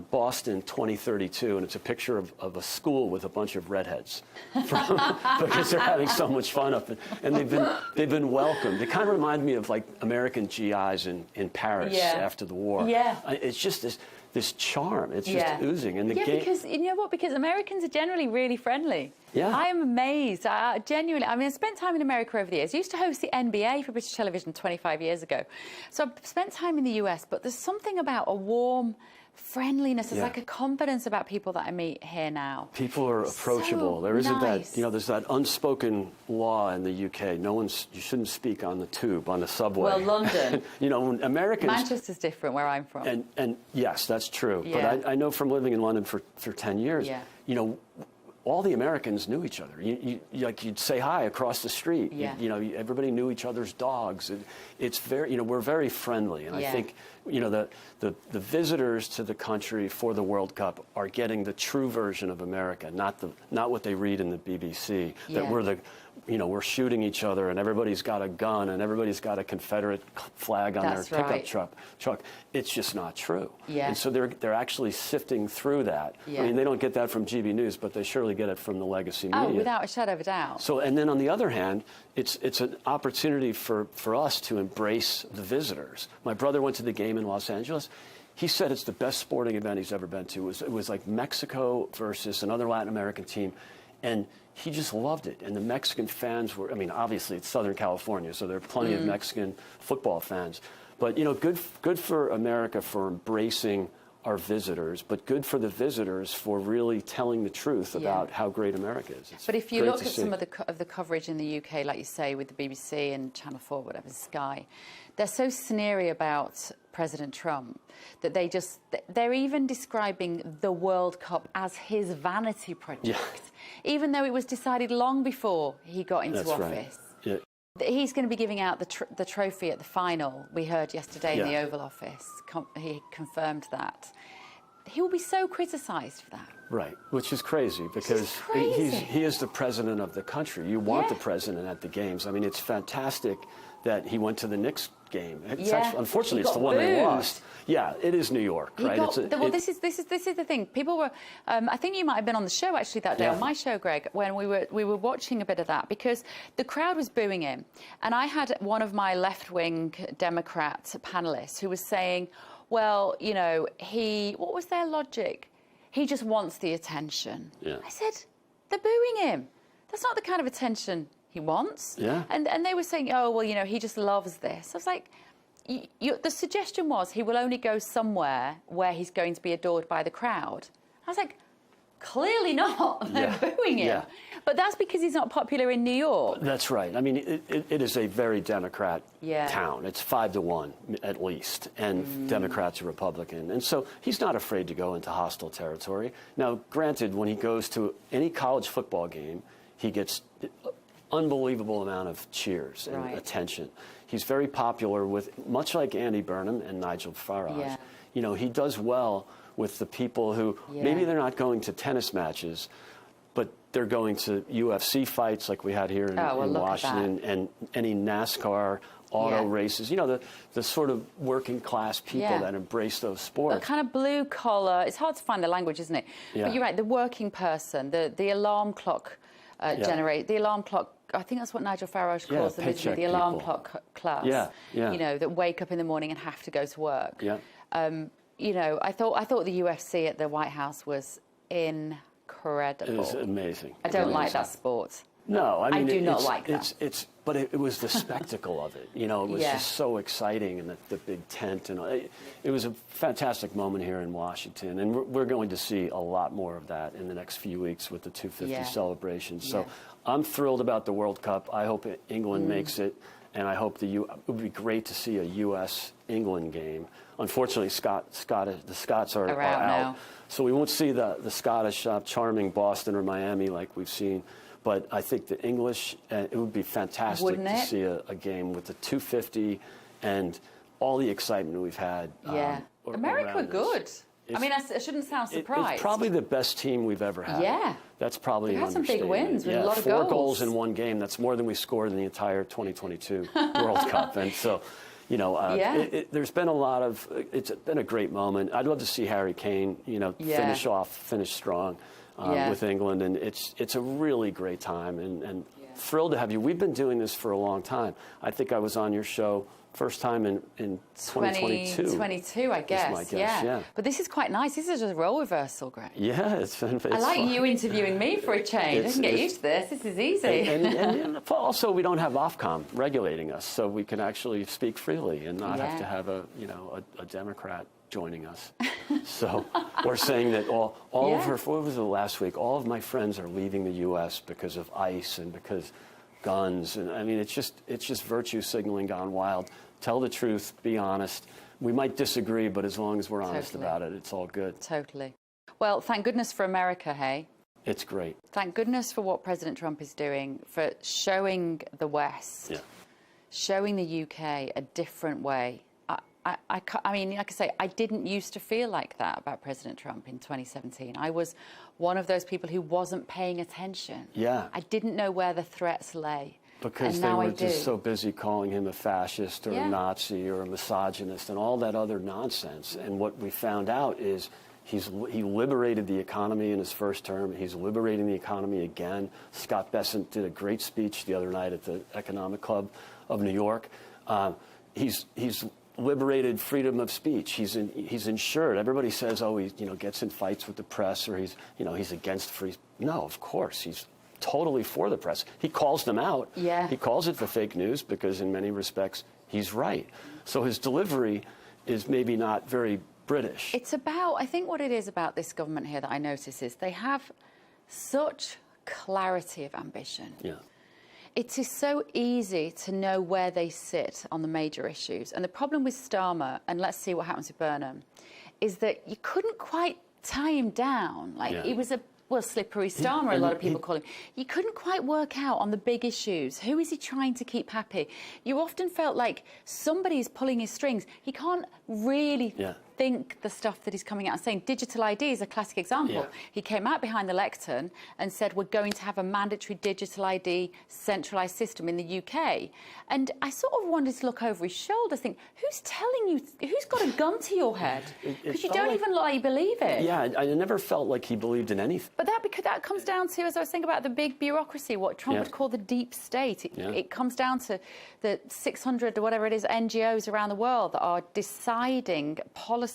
J: Boston 2032, and it's a picture of a school with a bunch of redheads because they're having so much fun up, and they've been welcomed. They kind of remind me of like American GIs in Paris after the war. It's just this charm. It's just oozing. And the game.
S: Because you know what? Because Americans are generally really friendly. I am amazed. Genuinely. I mean, I spent time in America over the years. I used to host the NBA for British television 25 years ago. So I've spent time in the US, but there's something about a warm friendliness. There's like a confidence about people that I meet here now.
J: People are approachable. There isn't that, there's that unspoken law in the UK. You shouldn't speak on the tube, on the subway.
S: Well, London.
J: Americans.
S: Manchester's different where I'm from.
J: And yes, that's true. But I know from living in London for 10 years, all the Americans knew each other. You'd say hi across the street. Everybody knew each other's dogs. It's very, we're very friendly. And I think, the visitors to the country for the World Cup are getting the true version of America, not what they read in the BBC. That we're shooting each other and everybody's got a gun and everybody's got a Confederate flag on their pickup truck. It's just not true. And so they're actually sifting through that. I mean, they don't get that from GB News, but they surely get it from the legacy media.
S: Oh, without a shadow of a doubt.
J: So, and then on the other hand, it's an opportunity for us to embrace the visitors. My brother went to the game in Los Angeles. He said it's the best sporting event he's ever been to. It was like Mexico versus another Latin American team. And he just loved it. And the Mexican fans were, I mean, obviously it's Southern California, so there are plenty of Mexican football fans. But, you know, good for America for embracing our visitors, but good for the visitors for really telling the truth about how great America is.
S: But if you look at some of the coverage in the UK, like you say, with the BBC and Channel 4, whatever, Sky, they're so sneery about President Trump that they're even describing the World Cup as his vanity project, even though it was decided long before he got into office.
J: Right. Yeah.
S: He's going to be giving out the trophy at the final, we heard yesterday in the Oval Office. He confirmed that. He will be so criticised for that.
J: Right, which is crazy because he is the president of the country. You want the president at the games. I mean, it's fantastic that he went to the Knicks game. It's actually, unfortunately, it's the one they lost. Yeah, it is New York, right?
S: Well, this is the thing. People were. I think you might have been on the show actually that day on my show, Greg, when we were watching a bit of that because the crowd was booing him, and I had one of my left-wing Democrat panelists who was saying, "Well, you know, what was their logic? He just wants the attention."
J: Yeah.
S: I said, "They're booing him. That's not the kind of attention he wants."
J: Yeah.
S: And they were saying, "Oh, well, you know, he just loves this." I was like, the suggestion was he will only go somewhere where he's going to be adored by the crowd. I was like, clearly not. They're booing him.
J: Yeah.
S: But that's because he's not popular in New York.
J: That's right. I mean, it is a very Democrat town. It's 5-1 at least, and Democrats are Republican. And so he's not afraid to go into hostile territory. Now, granted, when he goes to any college football game, he gets unbelievable amount of cheers and attention. He's very popular with, much like Andy Burnham and Nigel Farage.
S: Yeah.
J: You know, he does well with the people who maybe they're not going to tennis matches, but they're going to UFC fights like we had here in Washington and any NASCAR auto races. You know, the sort of working class people that embrace those sports.
S: The kind of blue collar. It's hard to find the language, isn't it?
J: Yeah.
S: But you're right. The working person, the alarm clock the alarm clock. I think that's what Nigel Farage calls them, isn't it? The alarm clock class.
J: Yeah.
S: You know, that wake up in the morning and have to go to work.
J: Yeah.
S: You know, I thought the UFC at the White House was incredible.
J: It was amazing.
S: I don't like that sport.
J: No, I mean,
S: I do not like that.
J: But it was the spectacle of it. You know, it was just so exciting, and the big tent, and it was a fantastic moment here in Washington, and we're going to see a lot more of that in the next few weeks with the 250 celebration. So I'm thrilled about the World Cup. I hope England makes it, and I hope it would be great to see a U.S.-England game. Unfortunately, the Scots are out now. So we won't see the Scottish charming Boston or Miami like we've seen. But I think the English, it would be fantastic to see a game with the 250 and all the excitement we've had.
S: Yeah. America were good. I mean, I shouldn't sound surprised.
J: It's probably the best team we've ever had.
S: Yeah.
J: That's probably
S: They've had some big wins with a lot of
J: 4
S: goals.
J: goals in one game. That's more than we scored in the entire 2022 World Cup. And so, you know, there's been it's been a great moment. I'd love to see Harry Kane, you know, finish strong. With England, and it's a really great time, and thrilled to have you. We've been doing this for a long time. I think I was on your show first time in 2022.
S: 2022, I guess.
J: My guess. Yeah.
S: But this is quite nice. This is just a role reversal, Greg.
J: Yeah, it's
S: I like
J: fun.
S: you interviewing me for a change. I can get used to this. This is easy.
J: And also, we don't have Ofcom regulating us, so we can actually speak freely and not have to have a Democrat joining us. So we're saying that all of her, what was it last week? All of my friends are leaving the U.S. because of ICE and because guns. And I mean, it's just virtue signaling gone wild. Tell the truth, be honest. We might disagree, but as long as we're honest about it, it's all good.
S: Totally. Well, thank goodness for America, hey?
J: It's great.
S: Thank goodness for what President Trump is doing, for showing the West, showing the UK a different way. I mean, like I say, I didn't used to feel like that about President Trump in 2017. I was one of those people who wasn't paying attention.
J: Yeah.
S: I didn't know where the threats lay.
J: Because they were just so busy calling him a fascist or a Nazi or a misogynist and all that other nonsense. And what we found out is he liberated the economy in his first term. He's liberating the economy again. Scott Bessent did a great speech the other night at the Economic Club of New York. He's liberated freedom of speech. He's ensured. Everybody says, oh, he gets in fights with the press, or he's against free. No, of course he's totally for the press. He calls them out.
S: Yeah.
J: He calls it the fake news because in many respects he's right. So his delivery is maybe not very British.
S: It's about, I think what it is about this government here that I notice is they have such clarity of ambition.
J: Yeah.
S: It is so easy to know where they sit on the major issues. And the problem with Starmer, and let's see what happens with Burnham, is that you couldn't quite tie him down. Like, he was a, well, slippery Starmer, a lot of people call him. You couldn't quite work out on the big issues. Who is he trying to keep happy? You often felt like somebody's pulling his strings. He can't really think the stuff that he's coming out and saying. Digital ID is a classic example.
J: Yeah.
S: He came out behind the lectern and said, we're going to have a mandatory digital ID centralised system in the UK. And I sort of wanted to look over his shoulder, think, who's telling you, who's got a gun to your head? Because you don't even like believe it.
J: Yeah, I never felt like he believed in anything.
S: But that comes down to, as I was thinking about the big bureaucracy, what Trump would call the deep state. It comes down to the 600 or whatever it is NGOs around the world that are deciding policy.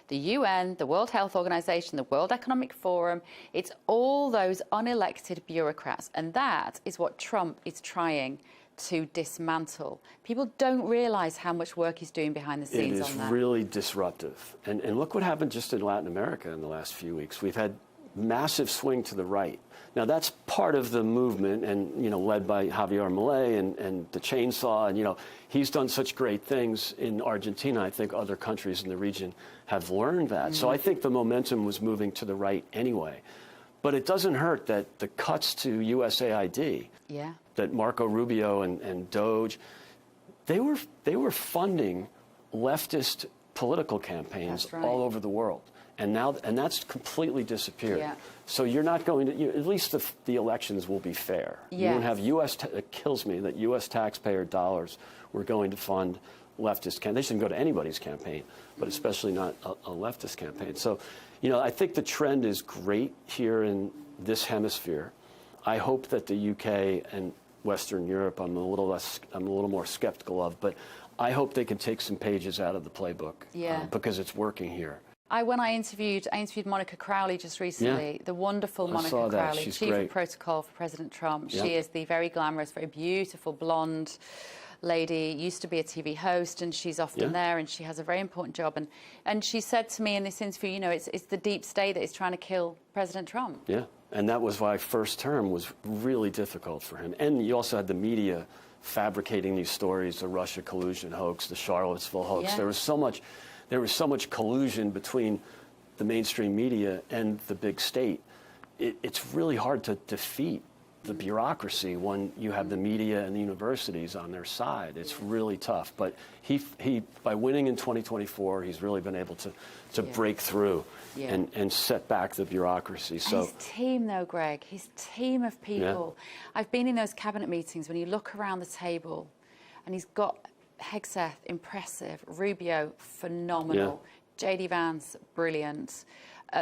S: The UN, the World Health Organization, the World Economic Forum. It's all those unelected bureaucrats. And that is what Trump is trying to dismantle. People don't realize how much work he's doing behind the scenes on that.
J: It is really disruptive. And look what happened just in Latin America in the last few weeks. We've had massive swing to the right. Now, that's part of the movement, and, you know, led by Javier Milei and the chainsaw. And, you know, he's done such great things in Argentina. I think other countries in the region have learned that. So I think the momentum was moving to the right anyway. But it doesn't hurt that the cuts to USAID, that Marco Rubio and Doge, they were funding leftist political campaigns all over the world. And now, that's completely disappeared. Yeah. So you're not going to, at least the elections will be fair. Yes. You won't have it kills me that U.S. taxpayer dollars were going to fund leftist campaigns. They shouldn't go to anybody's campaign, but especially not a leftist campaign. So, you know, I think the trend is great here in this hemisphere. I hope that the UK and Western Europe, I'm a little more skeptical of, but I hope they can take some pages out of the playbook because it's working here.
S: When I interviewed Monica Crowley just recently, the wonderful Monica Crowley, Chief of Protocol for President Trump. She is the very glamorous, very beautiful, blonde lady, used to be a TV host, and she's often there, and she has a very important job. And she said to me in this interview, you know, it's the deep state that is trying to kill President Trump. Yeah, and that was why first term was really difficult for him. And you also had the media fabricating these stories, the Russia collusion hoax, the Charlottesville hoax. Yeah. There was so much collusion between the mainstream media and the big state. It's really hard to defeat the bureaucracy when you have the media and the universities on their side. It's really tough. But he by winning in 2024, he's really been able to break through and set back the bureaucracy. So his team, though, Greg, his team of people. I've been in those cabinet meetings when you look around the table, and he's got Hegseth, impressive. Rubio, phenomenal. J.D. Vance, brilliant.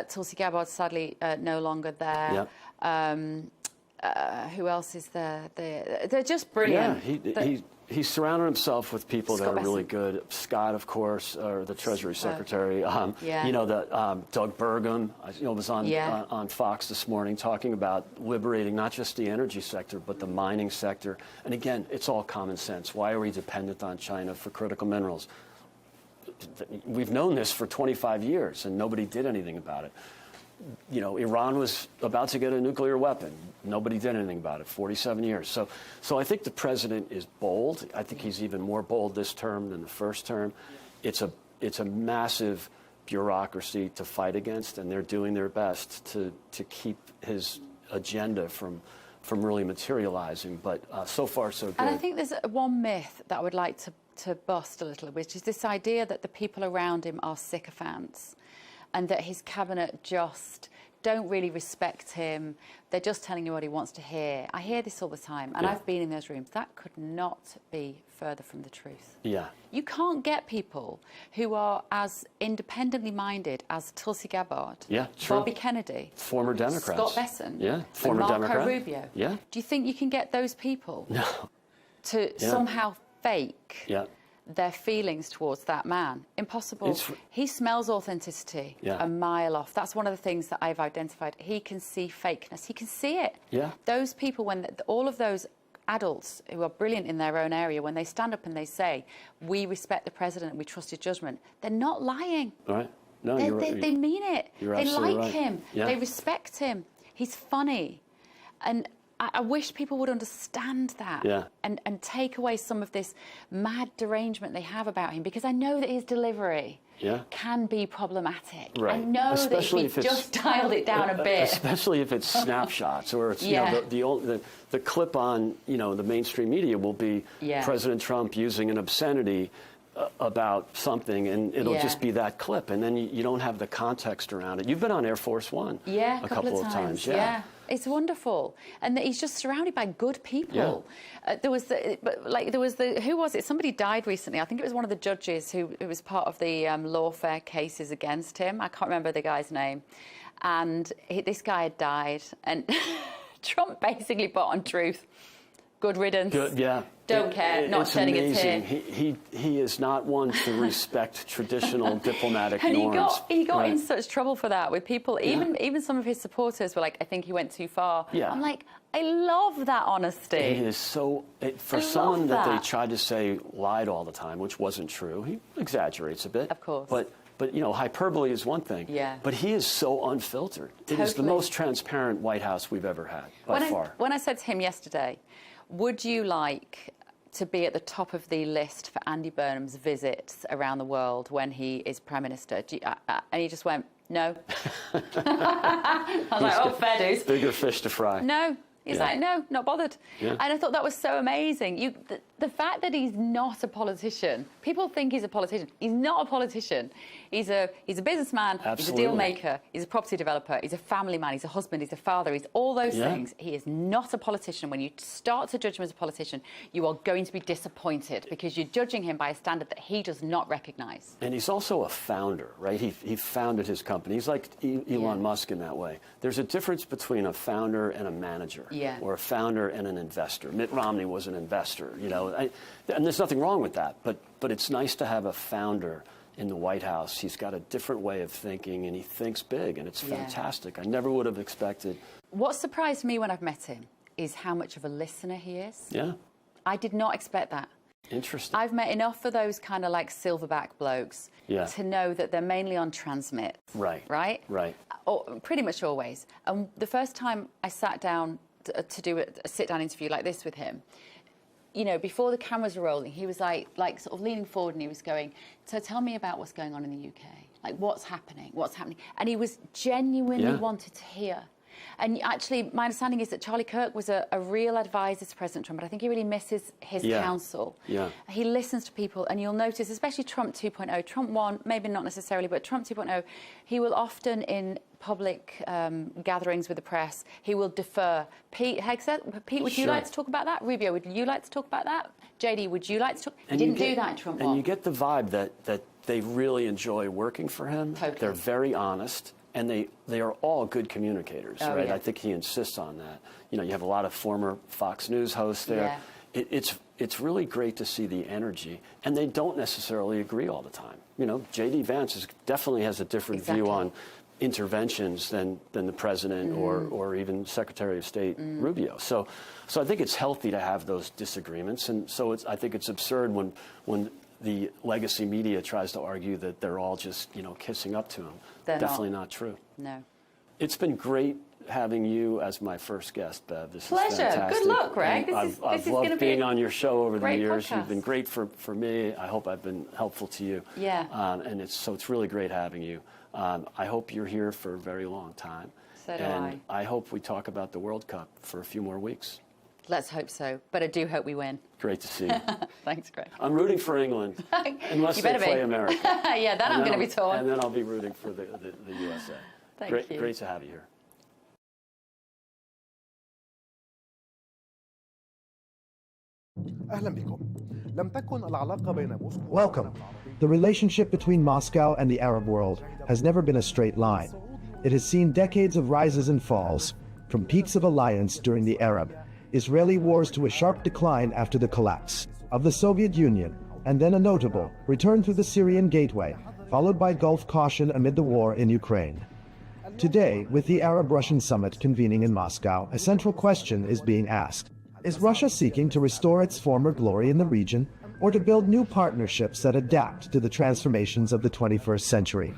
S: Tulsi Gabbard, sadly, no longer there. Who else is there? They're just brilliant.
J: Yeah, he's surrounded himself with people that are really good. Scott, of course, or the Treasury Secretary. You know, Doug Burgum, was on Fox this morning talking about liberating not just the energy sector, but the mining sector. And again, it's all common sense. Why are we dependent on China for critical minerals? We've known this for 25 years, and nobody did anything about it. You know, Iran was about to get a nuclear weapon. Nobody did anything about it. 47 years. So I think the president is bold. I think he's even more bold this term than the first term. It's a massive bureaucracy to fight against, and they're doing their best to keep his agenda from really materializing. But so far, so good.
S: And I think there's one myth that I would like to bust a little, which is this idea that the people around him are sycophants, and that his cabinet just don't really respect him. They're just telling you what he wants to hear. I hear this all the time, and I've been in those rooms. That could not be further from the truth. Yeah. You can't get people who are as independently minded as Tulsi Gabbard, Bobby Kennedy,
J: former Democrats,
S: Scott Bessent,
J: former
S: and Marco
J: Democrat.
S: Rubio. Yeah. Do you think you can get those people to somehow fake their feelings towards that man? Impossible. He smells authenticity a mile off. That's one of the things that I've identified. He can see fakeness. He can see it. Yeah. Those people, when all of those adults who are brilliant in their own area, when they stand up and they say, we respect the president and we trust his judgment, they're not lying.
J: Right. No,
S: they mean it.
J: You're
S: They
J: absolutely
S: like
J: right.
S: him.
J: Yeah.
S: They respect him. He's funny. And I wish people would understand that and take away some of this mad derangement they have about him, because I know that his delivery can be problematic.
J: Right.
S: I know
J: Especially
S: that if he just dialed it down a bit.
J: Especially if it's snapshots or it's, you know, the clip on, you know, the mainstream media will be President Trump using an obscenity about something, and it'll just be that clip, and then you don't have the context around it. You've been on Air Force One
S: a
J: couple of times.
S: It's wonderful, and he's just surrounded by good people. There was who was it? Somebody died recently. I think it was one of the judges who was part of the lawfare cases against him. I can't remember the guy's name, and this guy had died, and Trump basically put on Truth, good riddance. Don't care, not sending it here.
J: He is not one to respect traditional diplomatic
S: and
J: norms.
S: He got in such trouble for that with people. Even some of his supporters were like, I think he went too far. I'm like, I love that honesty.
J: It is so, for someone that they tried to say lied all the time, which wasn't true. He exaggerates a bit.
S: Of course.
J: But you know, hyperbole is one thing. But he is so unfiltered. It is the most transparent White House we've ever had, by far.
S: When I said to him yesterday, would you like to be at the top of the list for Andy Burnham's visits around the world when he is Prime Minister? And he just went, no. I was like, oh, fair dues.
J: Bigger fish to fry.
S: No. He's like, no, not bothered. And I thought that was so amazing. The fact that he's not a politician, people think he's a politician. He's not a politician. He's a businessman.
J: Absolutely.
S: He's a deal maker. He's a property developer. He's a family man. He's a husband. He's a father. He's all those things. He is not a politician. When you start to judge him as a politician, you are going to be disappointed because you're judging him by a standard that he does not recognise.
J: And he's also a founder, right? He founded his company. He's like Elon Musk in that way. There's a difference between a founder and a manager. Or a founder and an investor. Mitt Romney was an investor, you know, and there's nothing wrong with that. But it's nice to have a founder in the White House. He's got a different way of thinking, and he thinks big, and it's fantastic. I never would have expected.
S: What surprised me when I've met him is how much of a listener he is. I did not expect that.
J: Interesting.
S: I've met enough of those kind of like silverback blokes to know that they're mainly on transmit. Right. Or pretty much always. And the first time I sat down to do a sit-down interview like this with him, you know, before the cameras were rolling, he was like sort of leaning forward, and he was going, so tell me about what's going on in the UK. Like, what's happening? And he was genuinely wanted to hear. And actually, my understanding is that Charlie Kirk was a real advisor to President Trump, but I think he really misses his counsel. He listens to people, and you'll notice, especially Trump 2.0, Trump 1, maybe not necessarily, but Trump 2.0, he will often, in public gatherings with the press, he will defer. Pete Hegseth, Pete, would you like to talk about that? Rubio, would you like to talk about that? JD, would you like to talk? He didn't do that in Trump 1.
J: And you get the vibe that they really enjoy working for him. Totally. They're very honest. And they are all good communicators, right? Yeah. I think he insists on that. You know, you have a lot of former Fox News hosts there. Yeah. It's really great to see the energy, and they don't necessarily agree all the time. You know, J.D. Vance definitely has a different view on interventions than the president or even Secretary of State Rubio. So I think it's healthy to have those disagreements, and so I think it's absurd when the legacy media tries to argue that they're all just, you know, kissing up to him. Definitely not true.
S: No. It's
J: been great having you as my first guest, Bev. This
S: Pleasure.
J: is fantastic.
S: Good luck, Greg.
J: I've loved being on your show over the years.
S: Podcast.
J: You've been great for me. I hope I've been helpful to you.
S: Yeah.
J: And it's really great having you. I hope you're here for a very long time.
S: So do
J: and I hope we talk about the World Cup for a few more weeks.
S: Let's hope so. But I do hope we win.
J: Great to see you.
S: Thanks, Greg.
J: I'm rooting for England, unless they play America.
S: Yeah, then I'm going to be torn.
J: And then I'll be rooting for the USA.
S: Thank you.
J: Great to have you here.
T: Welcome. The relationship between Moscow and the Arab world has never been a straight line. It has seen decades of rises and falls, from peaks of alliance during the Arab-Israeli wars to a sharp decline after the collapse of the Soviet Union, and then a notable return through the Syrian gateway, followed by Gulf caution amid the war in Ukraine. Today, with the Arab-Russian summit convening in Moscow, a central question is being asked. Is Russia seeking to restore its former glory in the region, or to build new partnerships that adapt to the transformations of the 21st century?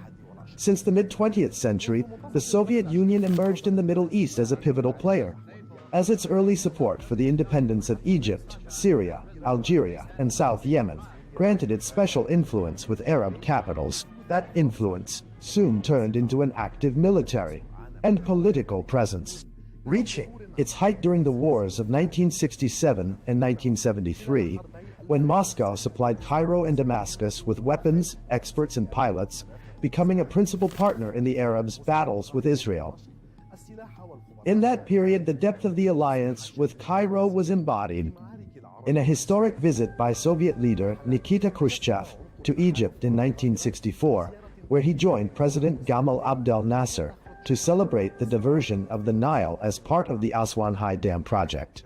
T: Since the mid-20th century, the Soviet Union emerged in the Middle East as a pivotal player, as its early support for the independence of Egypt, Syria, Algeria, and South Yemen granted it special influence with Arab capitals. That influence soon turned into an active military and political presence, reaching its height during the wars of 1967 and 1973, when Moscow supplied Cairo and Damascus with weapons, experts, and pilots, becoming a principal partner in the Arabs' battles with Israel. In that period, the depth of the alliance with Cairo was embodied in a historic visit by Soviet leader Nikita Khrushchev to Egypt in 1964, where he joined President Gamal Abdel Nasser to celebrate the diversion of the Nile as part of the Aswan High Dam project.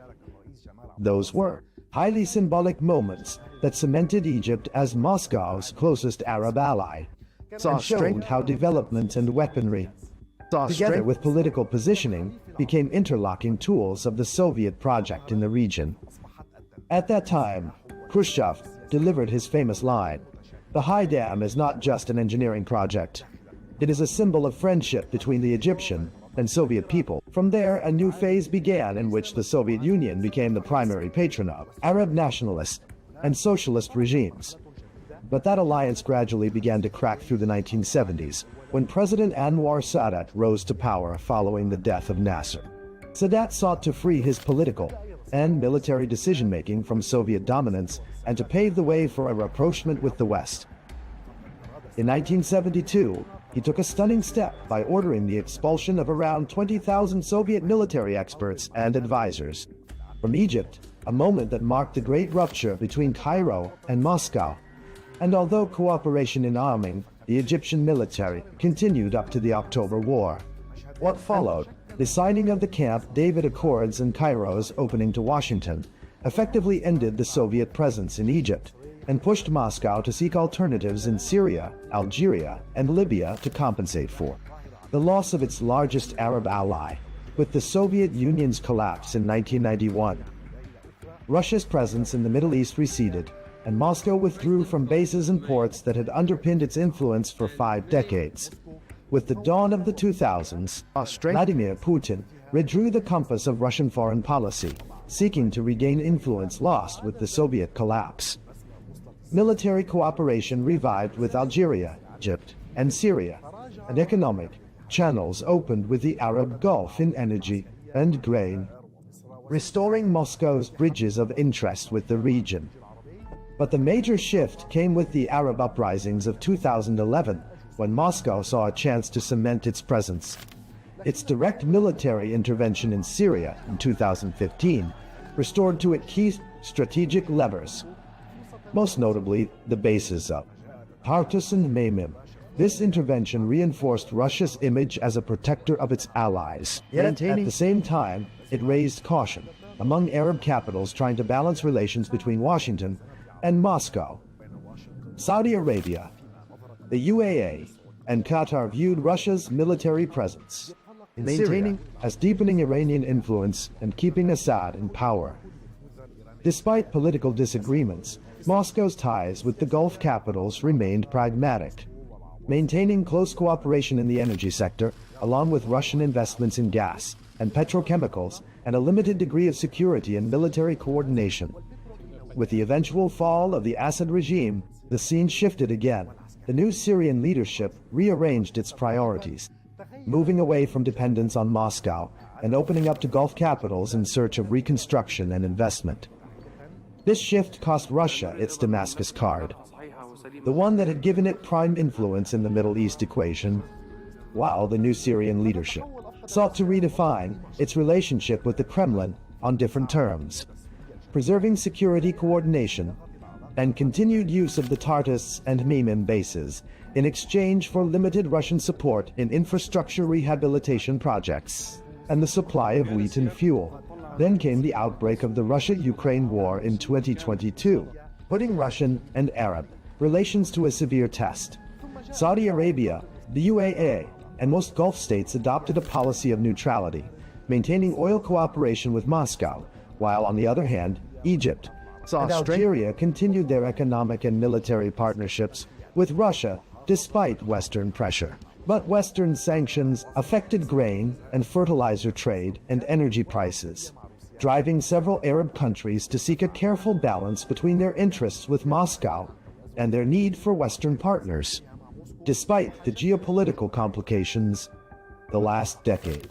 T: Those were highly symbolic moments that cemented Egypt as Moscow's closest Arab ally, and showed how development and weaponry, together with political positioning, became interlocking tools of the Soviet project in the region. At that time, Khrushchev delivered his famous line, "The High Dam is not just an engineering project. It is a symbol of friendship between the Egyptian and Soviet people." From there, a new phase began in which the Soviet Union became the primary patron of Arab nationalist and socialist regimes. But that alliance gradually began to crack through the 1970s, when President Anwar Sadat rose to power following the death of Nasser. Sadat sought to free his political and military decision-making from Soviet dominance and to pave the way for a rapprochement with the West. In 1972, he took a stunning step by ordering the expulsion of around 20,000 Soviet military experts and advisors from Egypt, a moment that marked the great rupture between Cairo and Moscow. And although cooperation in arming the Egyptian military continued up to the October War, what followed, the signing of the Camp David Accords and Cairo's opening to Washington, effectively ended the Soviet presence in Egypt and pushed Moscow to seek alternatives in Syria, Algeria, and Libya to compensate for the loss of its largest Arab ally. With the Soviet Union's collapse in 1991, Russia's presence in the Middle East receded, and Moscow withdrew from bases and ports that had underpinned its influence for 5 decades. With the dawn of the 2000s, Vladimir Putin redrew the compass of Russian foreign policy, seeking to regain influence lost with the Soviet collapse. Military cooperation revived with Algeria, Egypt, and Syria, and economic channels opened with the Arab Gulf in energy and grain, restoring Moscow's bridges of interest with the region. But the major shift came with the Arab uprisings of 2011, when Moscow saw a chance to cement its presence. Its direct military intervention in Syria in 2015 restored to it key strategic levers, most notably the bases of Tartus and Memim. This intervention reinforced Russia's image as a protector of its allies. Yet at the same time, it raised caution among Arab capitals trying to balance relations between Washington and Moscow. Saudi Arabia, the UAE, and Qatar viewed Russia's military presence in Syria as deepening Iranian influence and keeping Assad in power. Despite political disagreements, Moscow's ties with the Gulf capitals remained pragmatic, maintaining close cooperation in the energy sector, along with Russian investments in gas and petrochemicals, and a limited degree of security and military coordination. With the eventual fall of the Assad regime, the scene shifted again. The new Syrian leadership rearranged its priorities, moving away from dependence on Moscow and opening up to Gulf capitals in search of reconstruction and investment. This shift cost Russia its Damascus card, the one that had given it prime influence in the Middle East equation, while the new Syrian leadership sought to redefine its relationship with the Kremlin on different terms, preserving security coordination and continued use of the Tartus and Memim bases in exchange for limited Russian support in infrastructure rehabilitation projects and the supply of wheat and fuel. Then came the outbreak of the Russia-Ukraine war in 2022, putting Russian and Arab relations to a severe test. Saudi Arabia, the UAE, and most Gulf states adopted a policy of neutrality, maintaining oil cooperation with Moscow, while on the other hand, Egypt and Algeria continued their economic and military partnerships with Russia despite Western pressure. But Western sanctions affected grain and fertilizer trade and energy prices, driving several Arab countries to seek a careful balance between their interests with Moscow and their need for Western partners. Despite the geopolitical complications, the last decade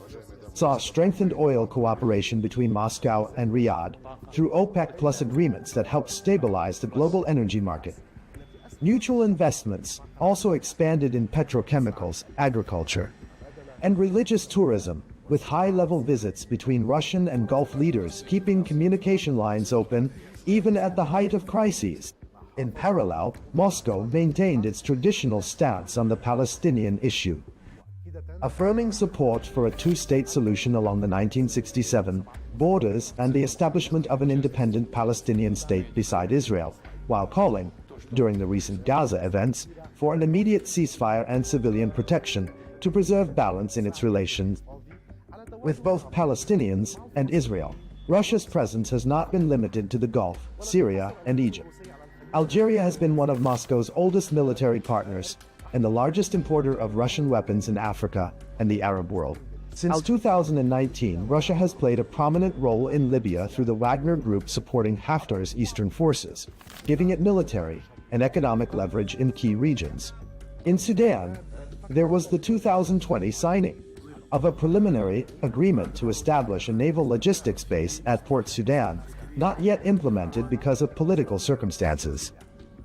T: saw strengthened oil cooperation between Moscow and Riyadh through OPEC Plus agreements that helped stabilize the global energy market. Mutual investments also expanded in petrochemicals, agriculture, and religious tourism, with high-level visits between Russian and Gulf leaders keeping communication lines open even at the height of crises. In parallel, Moscow maintained its traditional stance on the Palestinian issue, affirming support for a two-state solution along the 1967 borders and the establishment of an independent Palestinian state beside Israel, while calling, during the recent Gaza events, for an immediate ceasefire and civilian protection to preserve balance in its relations with both Palestinians and Israel. Russia's presence has not been limited to the Gulf, Syria, and Egypt. Algeria has been one of Moscow's oldest military partners and the largest importer of Russian weapons in Africa and the Arab world. Since 2019, Russia has played a prominent role in Libya through the Wagner Group supporting Haftar's eastern forces, giving it military and economic leverage in key regions. In Sudan, there was the 2020 signing of a preliminary agreement to establish a naval logistics base at Port Sudan, not yet implemented because of political circumstances.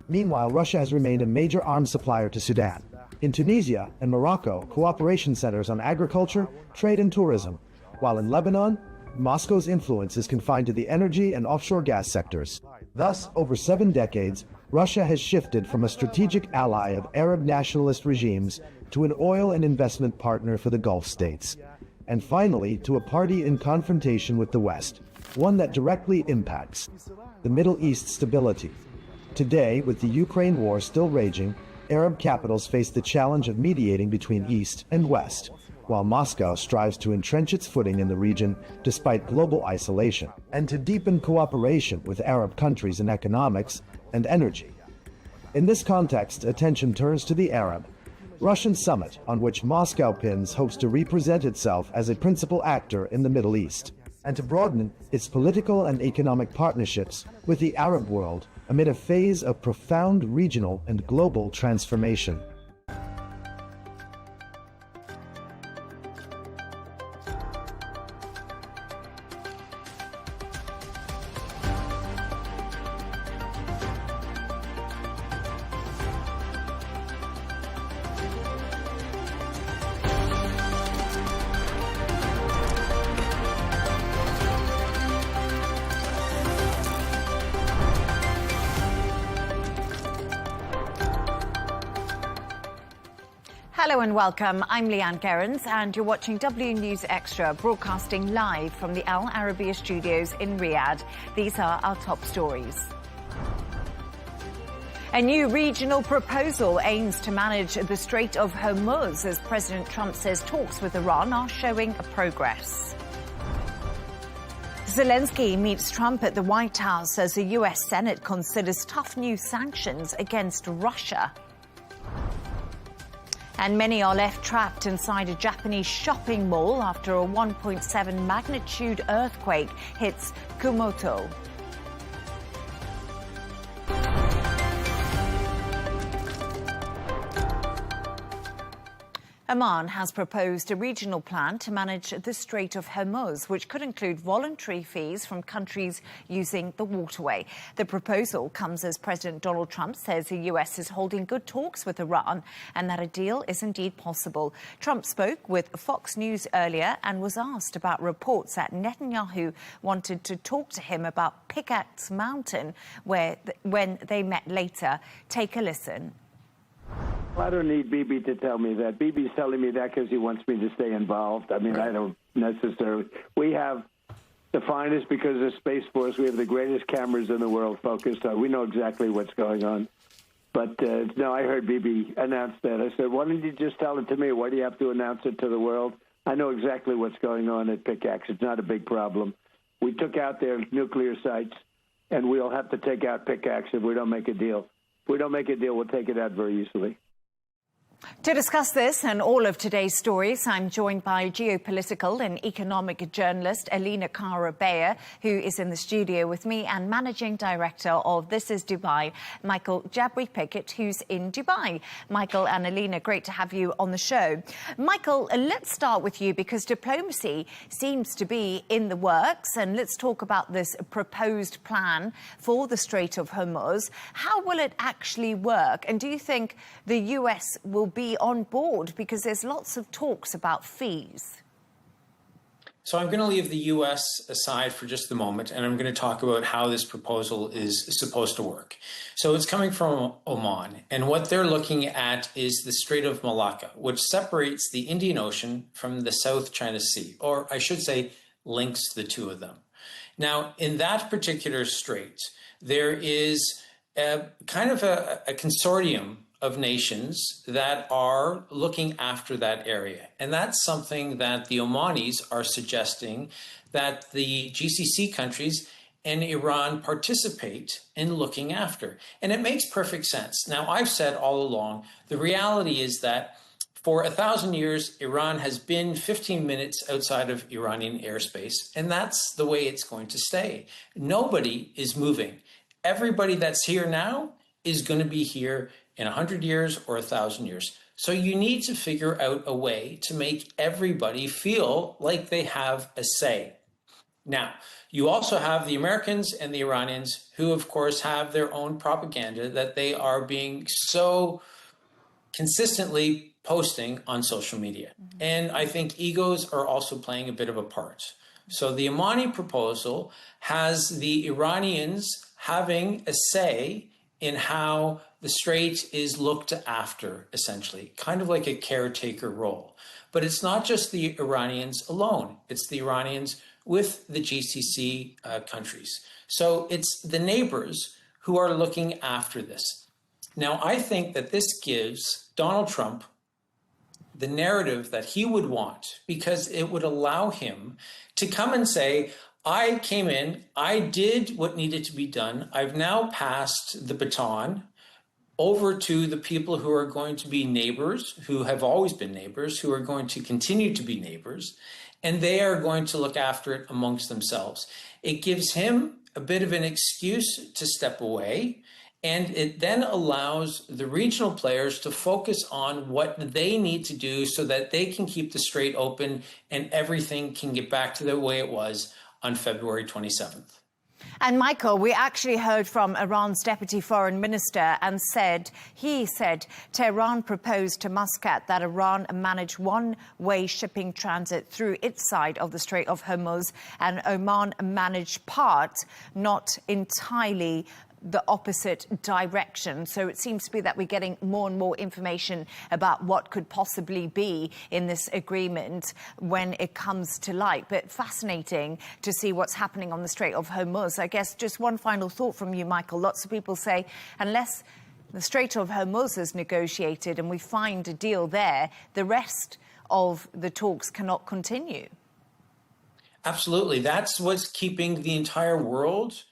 T: Meanwhile, Russia has remained a major arms supplier to Sudan. In Tunisia and Morocco, cooperation centers on agriculture, trade, and tourism, while in Lebanon, Moscow's influence is confined to the energy and offshore gas sectors. Thus, over 7 decades, Russia has shifted from a strategic ally of Arab nationalist regimes to an oil and investment partner for the Gulf states, and finally to a party in confrontation with the West, one that directly impacts the Middle East stability. Today, with the Ukraine war still raging, Arab capitals face the challenge of mediating between East and West, while Moscow strives to entrench its footing in the region despite global isolation, and to deepen cooperation with Arab countries in economics and energy. In this context, attention turns to the Arab-Russian summit, on which Moscow hopes to represent itself as a principal actor in the Middle East, and to broaden its political and economic partnerships with the Arab world amid a phase of profound regional and global transformation.
A: Hello and welcome. I'm Leigh Ann Gerrans and you're watching W News Extra, broadcasting live from the Al Arabiya studios in Riyadh. These are our top stories. A new regional proposal aims to manage the Strait of Hormuz as President Trump says talks with Iran are showing progress. Zelensky meets Trump at the White House as the US Senate considers tough new sanctions against Russia. And many are left trapped inside a Japanese shopping mall after a 1.7 magnitude earthquake hits Kumamoto. Oman has proposed a regional plan to manage the Strait of Hormuz, which could include voluntary fees from countries using the waterway. The proposal comes as President Donald Trump says the US is holding good talks with Iran and that a deal is indeed possible. Trump spoke with Fox News earlier and was asked about reports that Netanyahu wanted to talk to him about Pickaxe Mountain, when they met later. Take a listen.
B: I don't need Bibi to tell me that. Bibi's telling me that because he wants me to stay involved. I mean, I don't necessarily. We have the finest, because of Space Force, we have the greatest cameras in the world focused on. We know exactly what's going on. But, no, I heard Bibi announce that. I said, why don't you just tell it to me? Why do you have to announce it to the world? I know exactly what's going on at Pickaxe. It's not a big problem. We took out their nuclear sites, and we'll have to take out pickaxe if we don't make a deal. If we don't make a deal, we'll take it out very easily.
A: To discuss this and all of today's stories, I'm joined by geopolitical and economic journalist Ellie Cohanim, who is in the studio with me, and Managing Director of This Is Dubai, Michael Jabri-Pickett, who's in Dubai. Michael and Elena, great to have you on the show. Michael, let's start with you because diplomacy seems to be in the works, and let's talk about this proposed plan for the Strait of Hormuz. How will it actually work? And do you think the US will be on board, because there's lots of talks about fees?
U: So I'm going to leave the U.S. aside for just a moment, and I'm going to talk about how this proposal is supposed to work. So it's coming from Oman, and what they're looking at is the Strait of Malacca, which separates the Indian Ocean from the South China Sea, or I should say links the two of them. Now, in that particular strait, there is kind of a consortium of nations that are looking after that area. And that's something that the Omanis are suggesting that the GCC countries and Iran participate in looking after. And it makes perfect sense. Now, I've said all along, the reality is that for 1,000 years, Iran has been 15 minutes outside of Iranian airspace, and that's the way it's going to stay. Nobody is moving. Everybody that's here now is going to be here in 100 years or 1,000 years. So you need to figure out a way to make everybody feel like they have a say. Now, you also have the Americans and the Iranians who, of course, have their own propaganda that they are being so consistently posting on social media. And I think egos are also playing a bit of a part. So the Omani proposal has the Iranians having a say in how the strait is looked after, essentially, kind of like a caretaker role. But it's not just the Iranians alone. It's the Iranians with the GCC countries. So it's the neighbors who are looking after this. Now, I think that this gives Donald Trump the narrative that he would want, because it would allow him to come and say, I came in, I did what needed to be done. I've now passed the baton over to the people who are going to be neighbors, who have always been neighbors, who are going to continue to be neighbors, and they are going to look after it amongst themselves. It gives him a bit of an excuse to step away, and it then allows the regional players to focus on what they need to do so that they can keep the strait open and everything can get back to the way it was on February 27th.
A: And Michael, we actually heard from Iran's deputy foreign minister and he said Tehran proposed to Muscat that Iran manage one-way shipping transit through its side of the Strait of Hormuz and Oman manage part, not entirely the opposite direction. So it seems to be that we're getting more and more information about what could possibly be in this agreement when it comes to light. But fascinating to see what's happening on the Strait of Hormuz. I guess just one final thought from you, Michael. Lots of people say, unless the Strait of Hormuz is negotiated and we find a deal there, the rest of the talks cannot continue.
U: Absolutely. That's what's keeping the entire world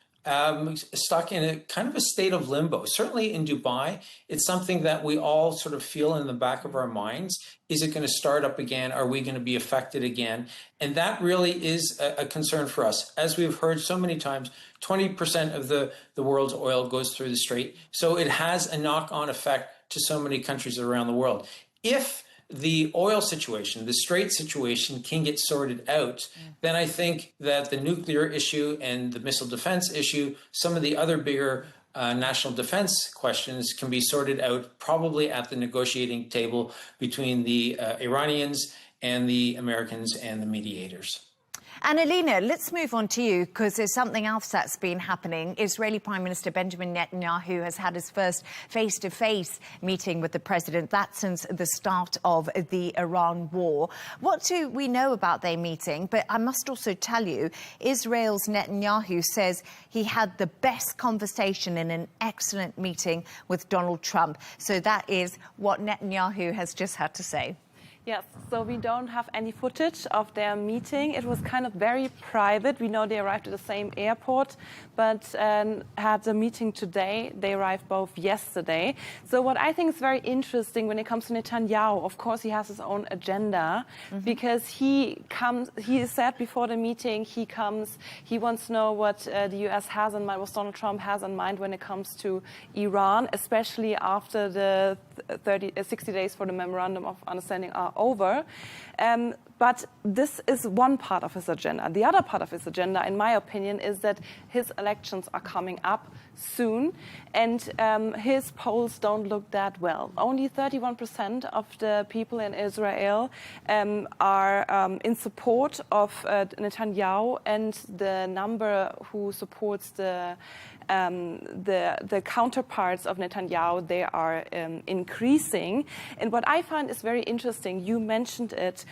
U: stuck in a kind of a state of limbo. Certainly in Dubai, it's something that we all sort of feel in the back of our minds. Is it going to start up again? Are we going to be affected again? And that really is a concern for us. As we've heard so many times, 20% of the world's oil goes through the strait. So it has a knock-on effect to so many countries around the world. If the oil situation, the strait situation can get sorted out, then I think that the nuclear issue and the missile defense issue, some of the other bigger national defense questions can be sorted out probably at the negotiating table between the Iranians and the Americans and the mediators.
A: And Elena, let's move on to you, because there's something else that's been happening. Israeli Prime Minister Benjamin Netanyahu has had his first face-to-face meeting with the president. That's since the start of the Iran war. What do we know about their meeting? But I must also tell you, Israel's Netanyahu says he had the best conversation in an excellent meeting with Donald Trump. So that is what Netanyahu has just had to say.
C: Yes, so we don't have any footage of their meeting. It was kind of very private. We know they arrived at the same airport, but had a meeting today. They arrived both yesterday. So what I think is very interesting when it comes to Netanyahu, of course, he has his own agenda because he said before the meeting, he wants to know what the US has in mind, what Donald Trump has in mind when it comes to Iran, especially after the 60 days for the Memorandum of Understanding are over. But this is one part of his agenda. The other part of his agenda, in my opinion, is that his elections are coming up soon, and his polls don't look that well. Only 31% of the people in Israel are in support of Netanyahu, and the number who supports the counterparts of Netanyahu, they are increasing. And what I find is very interesting, you mentioned it,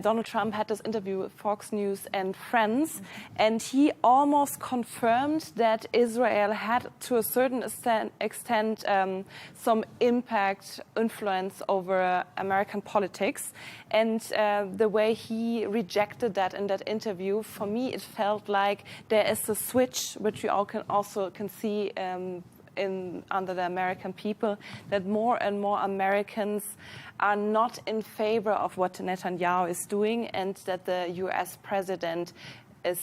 C: Donald Trump had this interview with Fox News and Friends, and he almost confirmed that Israel had, to a certain extent, some influence over American politics. And the way he rejected that in that interview, for me, it felt like there is a switch, which we all can see under the American people, that more and more Americans are not in favor of what Netanyahu is doing, and that the US president is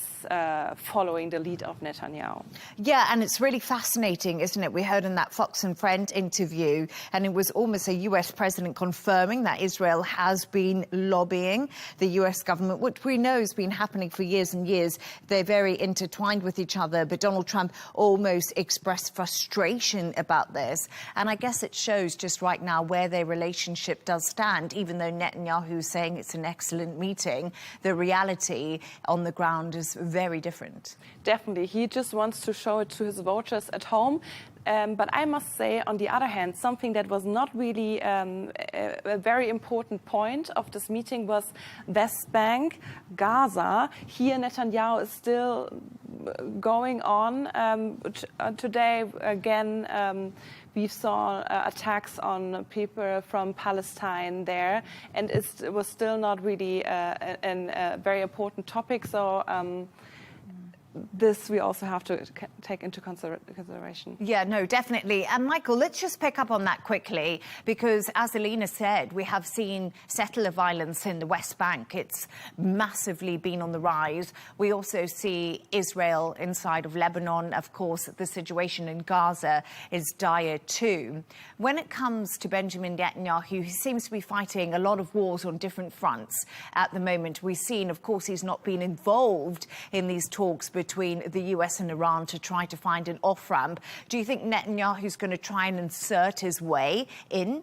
C: following the lead of Netanyahu.
A: Yeah, and it's really fascinating, isn't it? We heard in that Fox and Friend interview, and it was almost a US president confirming that Israel has been lobbying the US government, which we know has been happening for years and years. They're very intertwined with each other, but Donald Trump almost expressed frustration about this. And I guess it shows just right now where their relationship does stand, even though Netanyahu is saying it's an excellent meeting. The reality on the ground is very different.
C: Definitely. He just wants to show it to his voters at home. But I must say, on the other hand, something that was not really a very important point of this meeting was West Bank, Gaza. Here, Netanyahu is still going on. Today, again, we saw attacks on people from Palestine there, and it was still not really a very important topic. So this we also have to take into consideration.
A: Yeah, no, definitely. And Michael, let's just pick up on that quickly, because as Alina said, we have seen settler violence in the West Bank. It's massively been on the rise. We also see Israel inside of Lebanon. Of course, the situation in Gaza is dire too. When it comes to Benjamin Netanyahu, he seems to be fighting a lot of wars on different fronts at the moment. We've seen, of course, he's not been involved in these talks between the US and Iran to try to find an off-ramp. Do you think Netanyahu's going to try and insert his way in?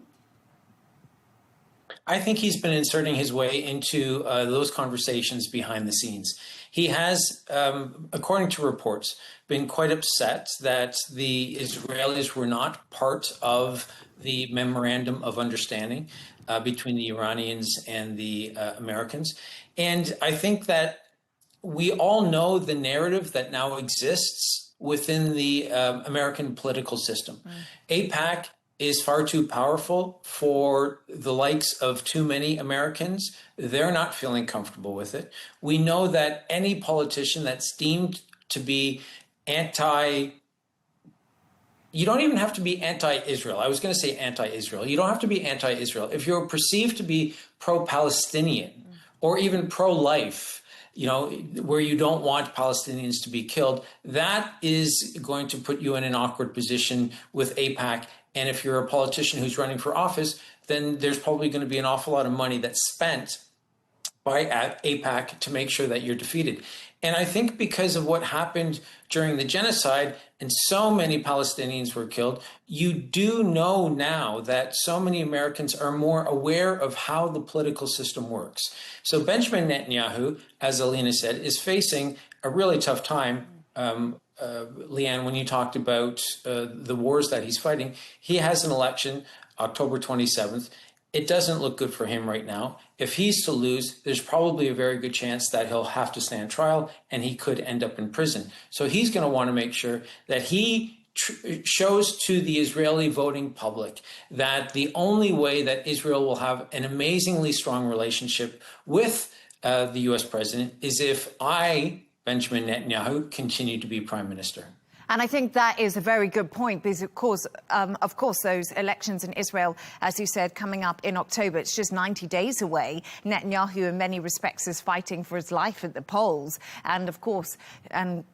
U: I think he's been inserting his way into those conversations behind the scenes. He has, according to reports, been quite upset that the Israelis were not part of the Memorandum of Understanding between the Iranians and the Americans. And I think that we all know the narrative that now exists within the American political system. AIPAC is far too powerful for the likes of too many Americans. They're not feeling comfortable with it. We know that any politician that's deemed to be you don't even have to be anti-Israel. I was going to say anti-Israel. You don't have to be anti-Israel. If you're perceived to be pro-Palestinian or even pro-life, where you don't want Palestinians to be killed, that is going to put you in an awkward position with AIPAC. And if you're a politician who's running for office, then there's probably going to be an awful lot of money that's spent by AIPAC to make sure that you're defeated. And I think because of what happened during the genocide and so many Palestinians were killed, you do know now that so many Americans are more aware of how the political system works. So Benjamin Netanyahu, as Alina said, is facing a really tough time. Leigh Ann, when you talked about the wars that he's fighting, he has an election October 27th. It doesn't look good for him right now. If he's to lose, there's probably a very good chance that he'll have to stand trial and he could end up in prison. So he's going to want to make sure that he shows to the Israeli voting public that the only way that Israel will have an amazingly strong relationship with the U.S. president is if I, Benjamin Netanyahu, continue to be prime minister.
A: And I think that is a very good point because, of course, those elections in Israel, as you said, coming up in October, it's just 90 days away. Netanyahu, in many respects, is fighting for his life at the polls and, of course,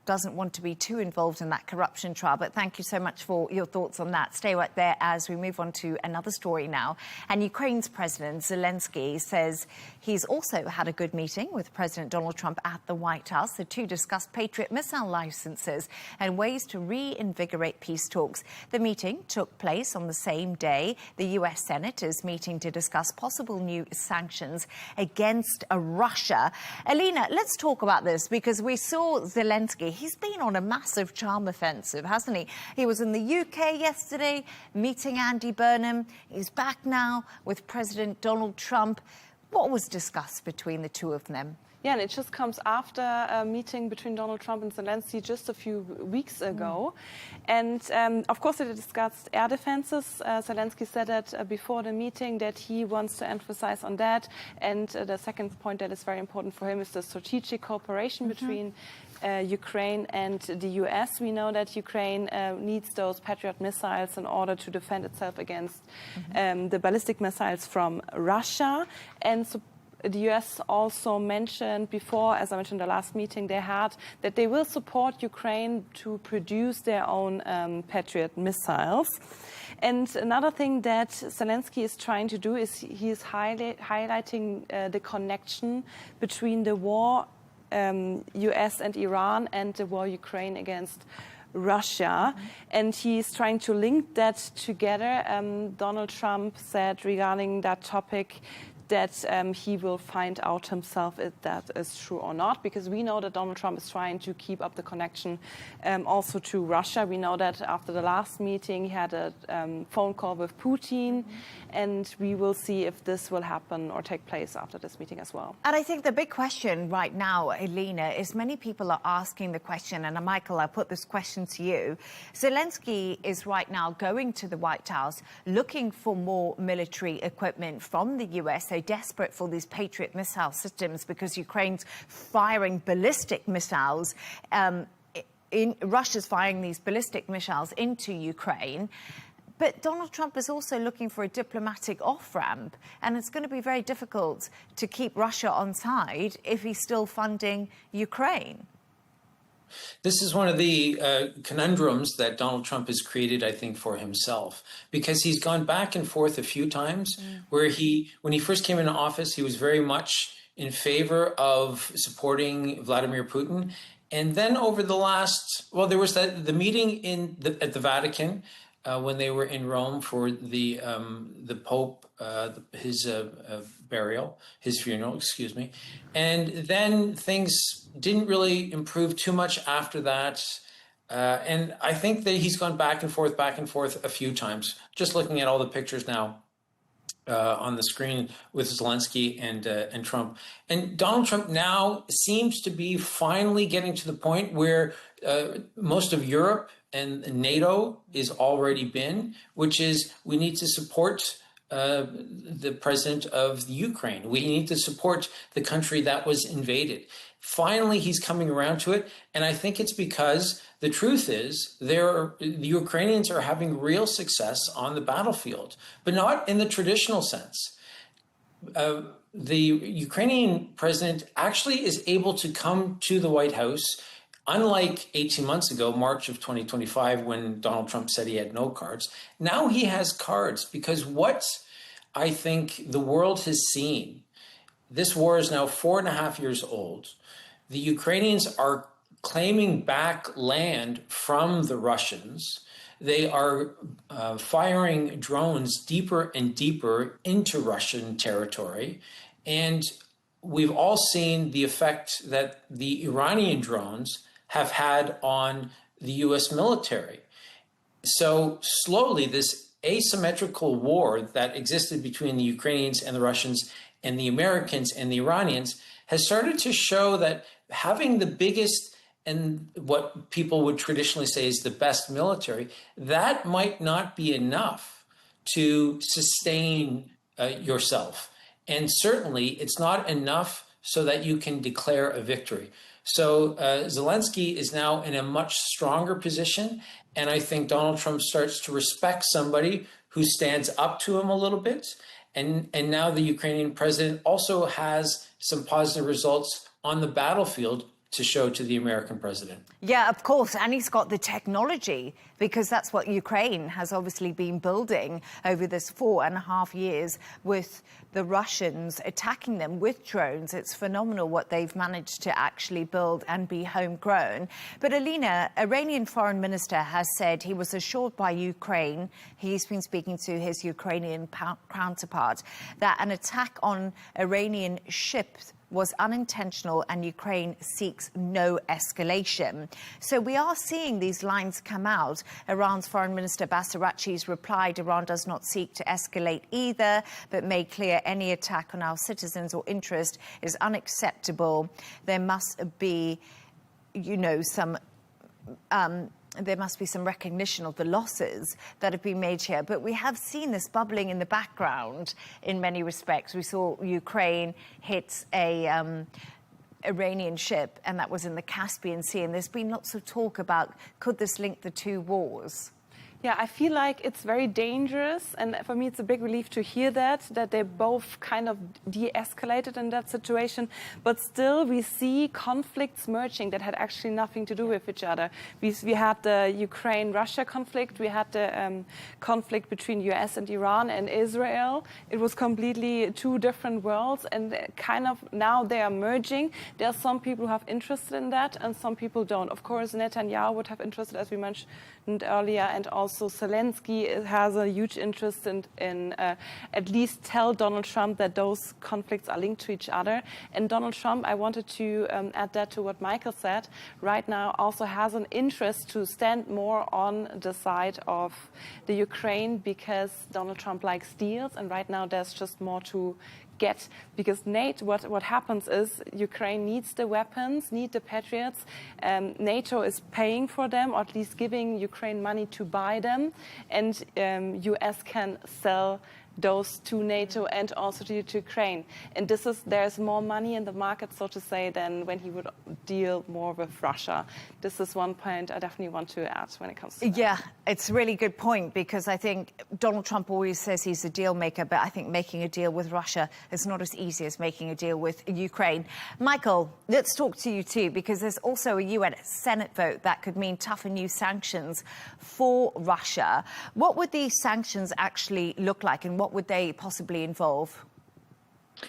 A: doesn't want to be too involved in that corruption trial. But thank you so much for your thoughts on that. Stay right there as we move on to another story now. And Ukraine's President Zelensky says he's also had a good meeting with President Donald Trump at the White House. The two discussed Patriot missile licenses and ways to reinvigorate peace talks. The meeting took place on the same day the U.S. Senate is meeting to discuss possible new sanctions against Russia. Alina, let's talk about this because we saw Zelensky. He's been on a massive charm offensive, hasn't he? He was in the UK yesterday meeting Andy Burnham. He's back now with President Donald Trump. What was discussed between the two of them?
C: Yeah, and it just comes after a meeting between Donald Trump and Zelensky just a few weeks ago. And of course, they discussed air defenses. Zelensky said that before the meeting that he wants to emphasize on that. And the second point that is very important for him is the strategic cooperation between Ukraine and the US. We know that Ukraine needs those Patriot missiles in order to defend itself against the ballistic missiles from Russia. And so the US also mentioned before, as I mentioned in the last meeting they had, that they will support Ukraine to produce their own Patriot missiles. And another thing that Zelensky is trying to do is he is highlighting the connection between the war US and Iran and the war Ukraine against Russia, and he's trying to link that together. Donald Trump said regarding that topic that he will find out himself if that is true or not, because we know that Donald Trump is trying to keep up the connection also to Russia. We know that after the last meeting he had a phone call with Putin, and we will see if this will happen or take place after this meeting as well.
A: And I think the big question right now, Alina, is many people are asking the question, and Michael, I'll put this question to you. Zelensky is right now going to the White House looking for more military equipment from the US. They're desperate for these Patriot missile systems because Ukraine's firing ballistic missiles. Russia's firing these ballistic missiles into Ukraine. But Donald Trump is also looking for a diplomatic off-ramp, and it's going to be very difficult to keep Russia on side if he's still funding Ukraine.
U: This is one of the conundrums that Donald Trump has created, I think, for himself, because he's gone back and forth a few times where when he first came into office, he was very much in favor of supporting Vladimir Putin. And then over the last, well, there was the meeting at the Vatican when they were in Rome for the Pope, his funeral, excuse me. And then things didn't really improve too much after that. And I think that he's gone back and forth a few times. Just looking at all the pictures now on the screen with Zelensky and Trump. And Donald Trump now seems to be finally getting to the point where most of Europe and NATO is already been, which is we need to support the president of Ukraine. We need to support the country that was invaded. Finally, he's coming around to it. And I think it's because the truth is the Ukrainians are having real success on the battlefield, but not in the traditional sense. The Ukrainian president actually is able to come to the White House, unlike 18 months ago, March of 2025, when Donald Trump said he had no cards. Now he has cards, because what I think the world has seen, this war is now 4.5 years old. The Ukrainians are claiming back land from the Russians. They are firing drones deeper and deeper into Russian territory. And we've all seen the effect that the Iranian drones have had on the US military. So slowly, this asymmetrical war that existed between the Ukrainians and the Russians and the Americans and the Iranians has started to show that having the biggest and what people would traditionally say is the best military, that might not be enough to sustain yourself. And certainly it's not enough so that you can declare a victory. So Zelensky is now in a much stronger position. And I think Donald Trump starts to respect somebody who stands up to him a little bit. And now the Ukrainian president also has some positive results on the battlefield to show to the American president.
A: Yeah, of course. And he's got the technology, because that's what Ukraine has obviously been building over this 4.5 years with the Russians attacking them with drones. It's phenomenal what they've managed to actually build and be homegrown. But Alina, Iranian foreign minister has said he was assured by Ukraine, he's been speaking to his Ukrainian counterpart, that an attack on Iranian ships was unintentional and Ukraine seeks no escalation. So we are seeing these lines come out. Iran's Foreign Minister Bassarachi's replied Iran does not seek to escalate either, but made clear any attack on our citizens or interest is unacceptable. There must be, there must be some recognition of the losses that have been made here. But we have seen this bubbling in the background in many respects. We saw Ukraine hit a Iranian ship, and that was in the Caspian Sea. And there's been lots of talk about, could this link the two wars?
C: Yeah, I feel like it's very dangerous, and for me it's a big relief to hear that they both kind of de-escalated in that situation, but still we see conflicts merging that had actually nothing to do with each other. We had the Ukraine-Russia conflict, we had the conflict between US and Iran and Israel. It was completely two different worlds, and kind of now they are merging. There are some people who have interest in that and some people don't. Of course, Netanyahu would have interest, as we mentioned earlier, and also Zelensky has a huge interest in at least tell Donald Trump that those conflicts are linked to each other. And Donald Trump, I wanted to add that to what Michael said, right now also has an interest to stand more on the side of the Ukraine, because Donald Trump likes deals, and right now there's just more to get, because what happens is Ukraine needs the weapons, need the Patriots. NATO is paying for them, or at least giving Ukraine money to buy them, and US can sell those to NATO and also to Ukraine. And there's more money in the market, so to say, than when he would deal more with Russia. This is one point I definitely want to add when it comes to that.
A: Yeah, it's a really good point, because I think Donald Trump always says he's a deal maker, but I think making a deal with Russia is not as easy as making a deal with Ukraine. Michael, let's talk to you too, because there's also a UN Senate vote that could mean tougher new sanctions for Russia. What would these sanctions actually look like, and what would they possibly involve?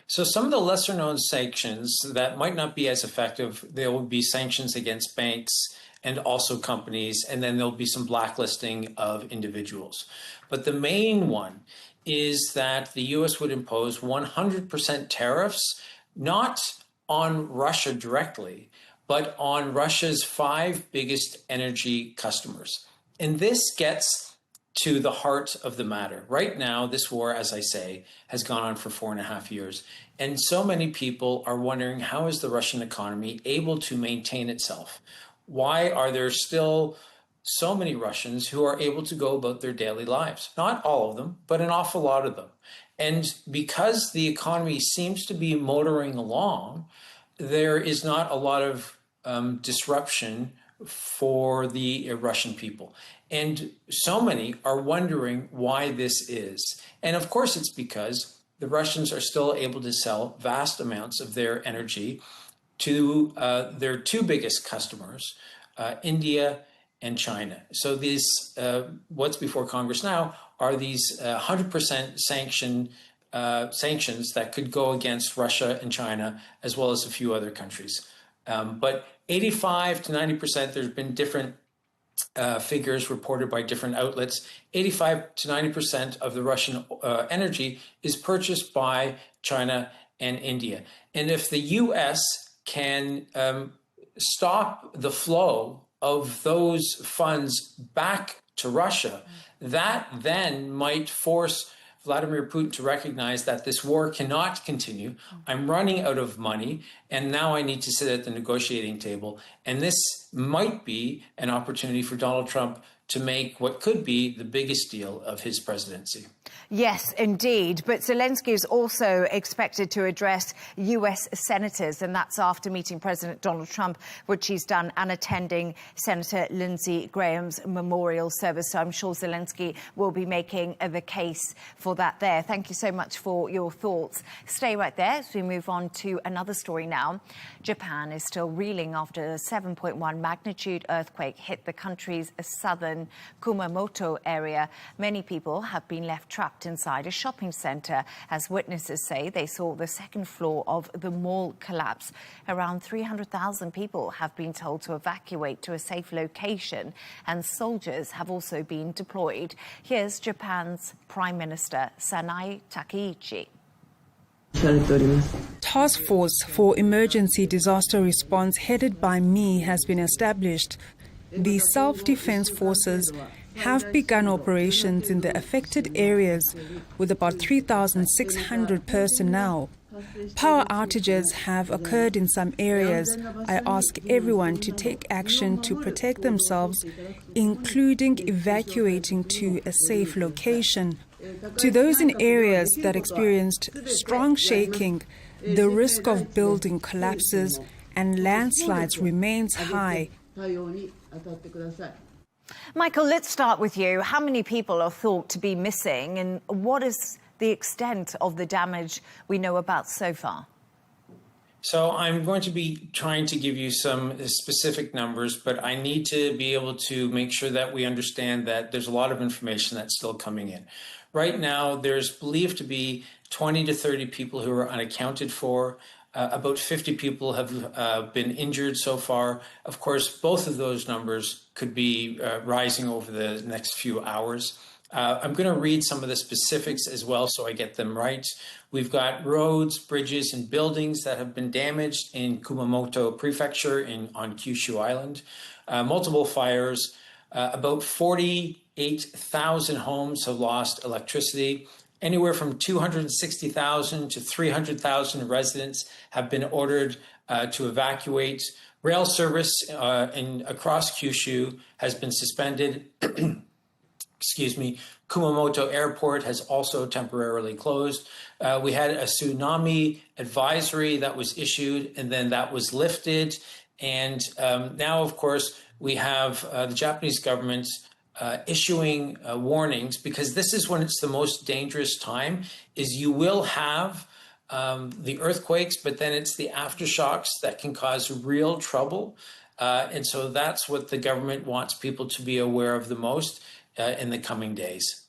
U: So some of the lesser known sanctions that might not be as effective, there will be sanctions against banks and also companies, and then there'll be some blacklisting of individuals. But the main one is that the US would impose 100% tariffs, not on Russia directly, but on Russia's 5 biggest energy customers. And this gets to the heart of the matter. Right now, this war, as I say, has gone on for 4.5 years. And so many people are wondering, how is the Russian economy able to maintain itself? Why are there still so many Russians who are able to go about their daily lives? Not all of them, but an awful lot of them. And because the economy seems to be motoring along, there is not a lot of disruption for the Russian people. And so many are wondering why this is. And of course, it's because the Russians are still able to sell vast amounts of their energy to their 2 biggest customers, India and China. So these, what's before Congress now, are these 100% sanctions that could go against Russia and China, as well as a few other countries. But 85 to 90%, there's been different figures reported by different outlets. 85 to 90% of the Russian energy is purchased by China and India. And if the US can stop the flow of those funds back to Russia, that then might force Vladimir Putin to recognize that this war cannot continue. I'm running out of money, and now I need to sit at the negotiating table. And this might be an opportunity for Donald Trump to make what could be the biggest deal of his presidency.
A: Yes, indeed. But Zelensky is also expected to address US senators, and that's after meeting President Donald Trump, which he's done, and attending Senator Lindsey Graham's memorial service. So I'm sure Zelensky will be making the case for that there. Thank you so much for your thoughts. Stay right there as we move on to another story now. Japan is still reeling after a 7.1 magnitude earthquake hit the country's southern Kumamoto area. Many people have been left trapped inside a shopping centre, as witnesses say they saw the second floor of the mall collapse. Around 300,000 people have been told to evacuate to a safe location, and soldiers have also been deployed. Here's Japan's Prime Minister Sanae Takaichi.
D: Task Force for Emergency Disaster Response headed by me has been established. The self-defense forces have begun operations in the affected areas with about 3,600 personnel. Power outages have occurred in some areas. I ask everyone to take action to protect themselves, including evacuating to a safe location. To those in areas that experienced strong shaking, the risk of building collapses and landslides remains high.
A: Michael, let's start with you. How many people are thought to be missing, and what is the extent of the damage we know about so far?
U: So I'm going to be trying to give you some specific numbers, but I need to be able to make sure that we understand that there's a lot of information that's still coming in. Right now, there's believed to be 20 to 30 people who are unaccounted for. About 50 people have been injured so far. Of course, both of those numbers could be rising over the next few hours. I'm going to read some of the specifics as well so I get them right. We've got roads, bridges, and buildings that have been damaged in Kumamoto Prefecture on Kyushu Island. Multiple fires. About 48,000 homes have lost electricity. Anywhere from 260,000 to 300,000 residents have been ordered to evacuate. Rail service across Kyushu has been suspended. Excuse me. Kumamoto Airport has also temporarily closed. We had a tsunami advisory that was issued, and then that was lifted. And now, of course, we have the Japanese government issuing warnings, because this is when it's the most dangerous time, is you will have the earthquakes, but then it's the aftershocks that can cause real trouble. And so that's what the government wants people to be aware of the most in the coming days.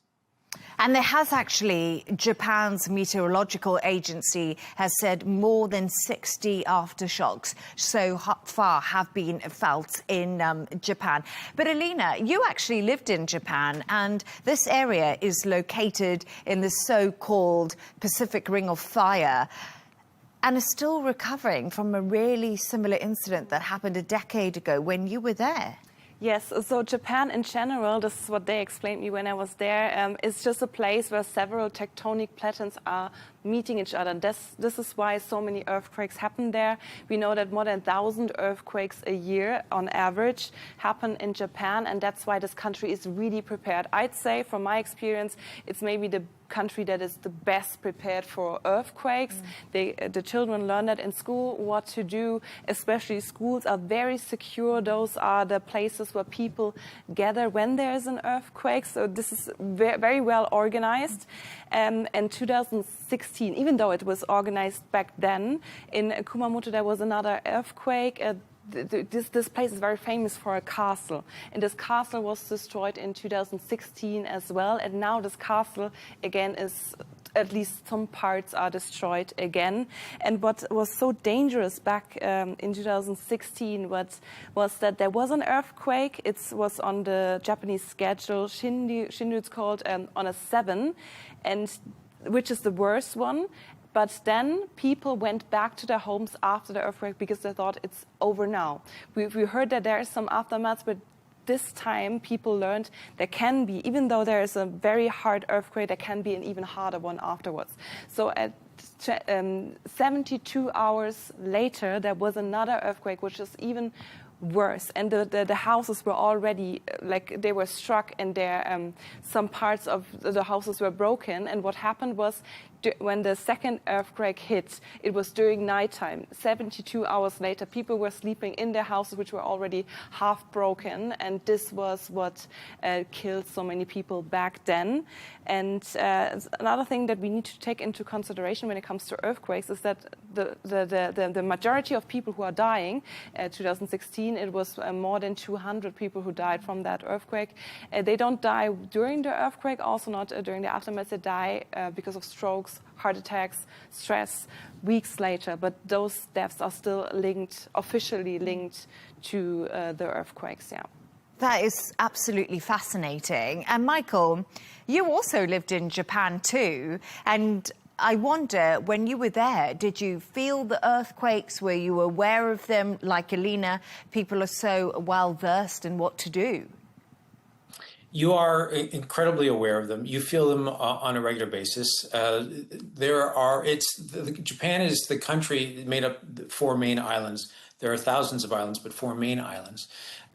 A: And there has actually, Japan's meteorological agency has said more than 60 aftershocks so far have been felt in Japan. But Alina, you actually lived in Japan, and this area is located in the so-called Pacific Ring of Fire, and is still recovering from a really similar incident that happened a decade ago when you were there.
C: Yes, so Japan in general, this is what they explained to me when I was there, is just a place where several tectonic plates are meeting each other. This is why so many earthquakes happen there. We know that more than 1,000 earthquakes a year on average happen in Japan, and that's why this country is really prepared. I'd say, from my experience, it's maybe the country that is the best prepared for earthquakes. The children learn that in school, what to do. Especially schools are very secure. Those are the places where people gather when there is an earthquake. So this is very well organized. And 2016, even though it was organized back then, in Kumamoto there was another earthquake. This place is very famous for a castle, and this castle was destroyed in 2016 as well, and now this castle again is, at least some parts are destroyed again. And what was so dangerous back in 2016 was that there was an earthquake. It was on the Japanese schedule, Shinryu it's called, on a 7, and which is the worst one. But then people went back to their homes after the earthquake because they thought it's over now. We heard that there is some aftermath, but this time, people learned there can be, even though there is a very hard earthquake, there can be an even harder one afterwards. So at 72 hours later, there was another earthquake, which is even worse, and the houses were already, like, they were struck, and there some parts of the houses were broken. And what happened was, when the second earthquake hit, it was during nighttime. 72 hours later, people were sleeping in their houses, which were already half broken, and this was what killed so many people back then. And another thing that we need to take into consideration when it comes to earthquakes is that the majority of people who are dying, 2016, it was more than 200 people who died from that earthquake. They don't die during the earthquake, also not during the aftermath. They die because of strokes, heart attacks, stress, weeks later. But those deaths are still linked, officially linked to the earthquakes, yeah.
A: That is absolutely fascinating. And Michael, you also lived in Japan too. And I wonder, when you were there, did you feel the earthquakes? Were you aware of them? Like Alina, people are so well versed in what to do.
U: You are incredibly aware of them. You feel them on a regular basis. Japan is the country made up 4 main islands. There are thousands of islands, but 4 main islands.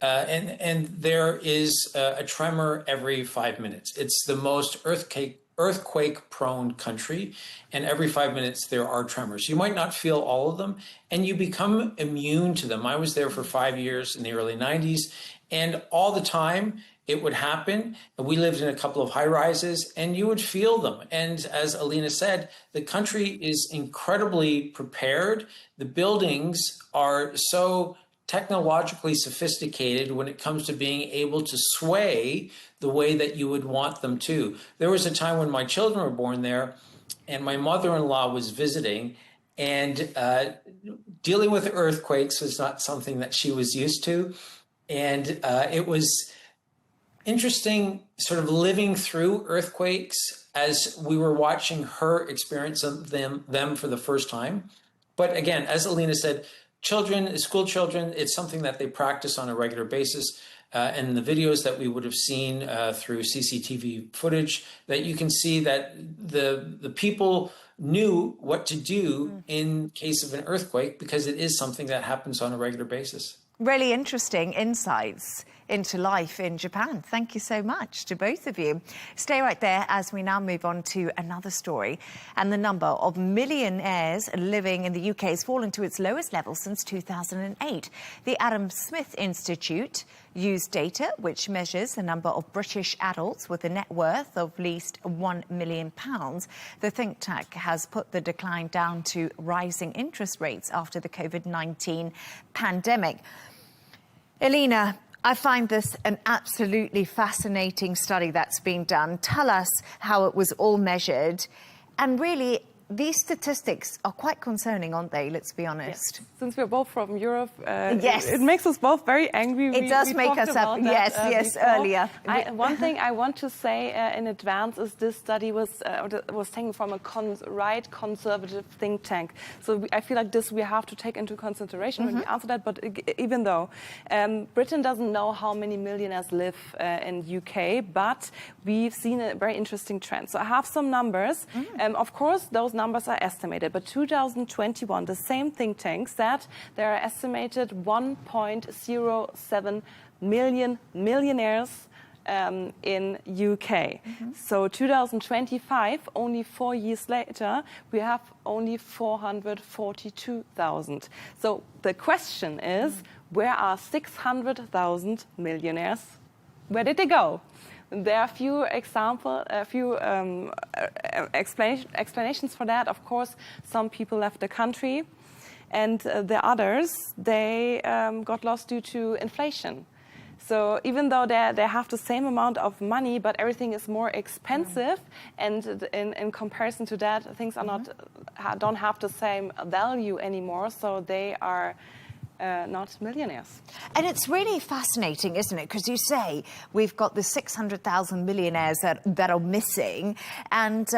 U: And there is a tremor every 5 minutes. It's the most earthquake-prone country, and every 5 minutes there are tremors. You might not feel all of them, and you become immune to them. I was there for 5 years in the early 90s, and all the time it would happen. We lived in a couple of high-rises, and you would feel them. And as Alina said, the country is incredibly prepared. The buildings are so technologically sophisticated when it comes to being able to sway the way that you would want them to. There was a time when my children were born there, and my mother-in-law was visiting, and dealing with earthquakes was not something that she was used to. And it was interesting sort of living through earthquakes as we were watching her experience them for the first time. But again, as Alina said, school children, it's something that they practice on a regular basis. And the videos that we would have seen through CCTV footage, that you can see that the people knew what to do in case of an earthquake, because it is something that happens on a regular basis.
A: Really interesting insights into life in Japan. Thank you so much to both of you. Stay right there as we now move on to another story. And the number of millionaires living in the UK has fallen to its lowest level since 2008. The Adam Smith Institute used data which measures the number of British adults with a net worth of at least £1 million. The think tank has put the decline down to rising interest rates after the COVID-19 pandemic. Alina, I find this an absolutely fascinating study that's been done. Tell us how it was all measured. And really, these statistics are quite concerning, aren't they? Let's be honest.
C: Yes. Since we're both from Europe,
A: yes,
C: it makes us both very angry.
A: It does make us up. Yes, earlier.
C: One thing I want to say in advance is this study was taken from a right conservative think tank. So I feel like this we have to take into consideration when we answer that. But even though Britain doesn't know how many millionaires live in UK, but we've seen a very interesting trend. So I have some numbers. Of course, those numbers are estimated, but 2021, the same think tank said there are estimated 1.07 million millionaires in UK. So 2025, only 4 years later, we have only 442,000. So the question is, where are 600,000 millionaires? Where did they go? There are a few explanations for that. Of course, some people left the country, and the others, they got lost due to inflation. So even though they have the same amount of money, but everything is more expensive, and in comparison to that, things are don't have the same value anymore. So they are not millionaires.
A: And it's really fascinating, isn't it? Because you say we've got the 600,000 millionaires that are missing, and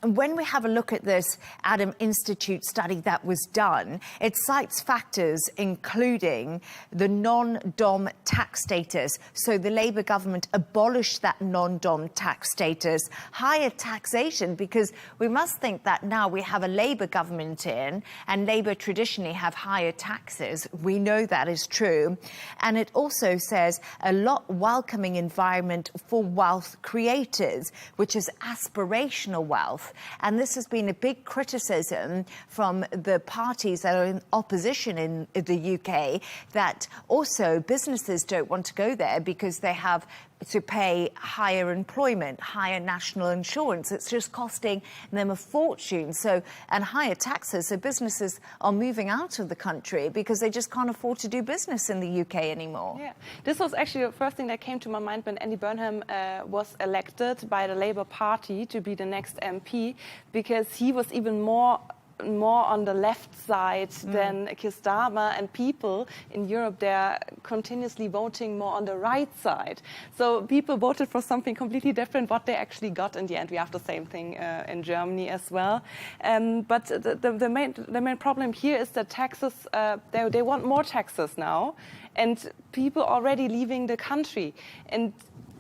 A: when we have a look at this Adam Institute study that was done, it cites factors including the non-dom tax status. So the Labour government abolished that non-dom tax status, higher taxation, because we must think that now we have a Labour government in, and Labour traditionally have higher taxes. We know that is true. And it also says a lot welcoming environment for wealth creators, which is aspirational wealth. And this has been a big criticism from the parties that are in opposition in the UK, that also businesses don't want to go there because they have to pay higher employment, higher national insurance. It's just costing them a fortune. So, and higher taxes. So businesses are moving out of the country because they just can't afford to do business in the UK anymore.
C: Yeah, this was actually the first thing that came to my mind when Andy Burnham was elected by the Labour Party to be the next MP, because he was even more on the left side than Keir Starmer, and people in Europe, they're continuously voting more on the right side. So people voted for something completely different. What they actually got in the end, we have the same thing in Germany as well. But the main problem here is that taxes, they want more taxes now, and people already leaving the country. And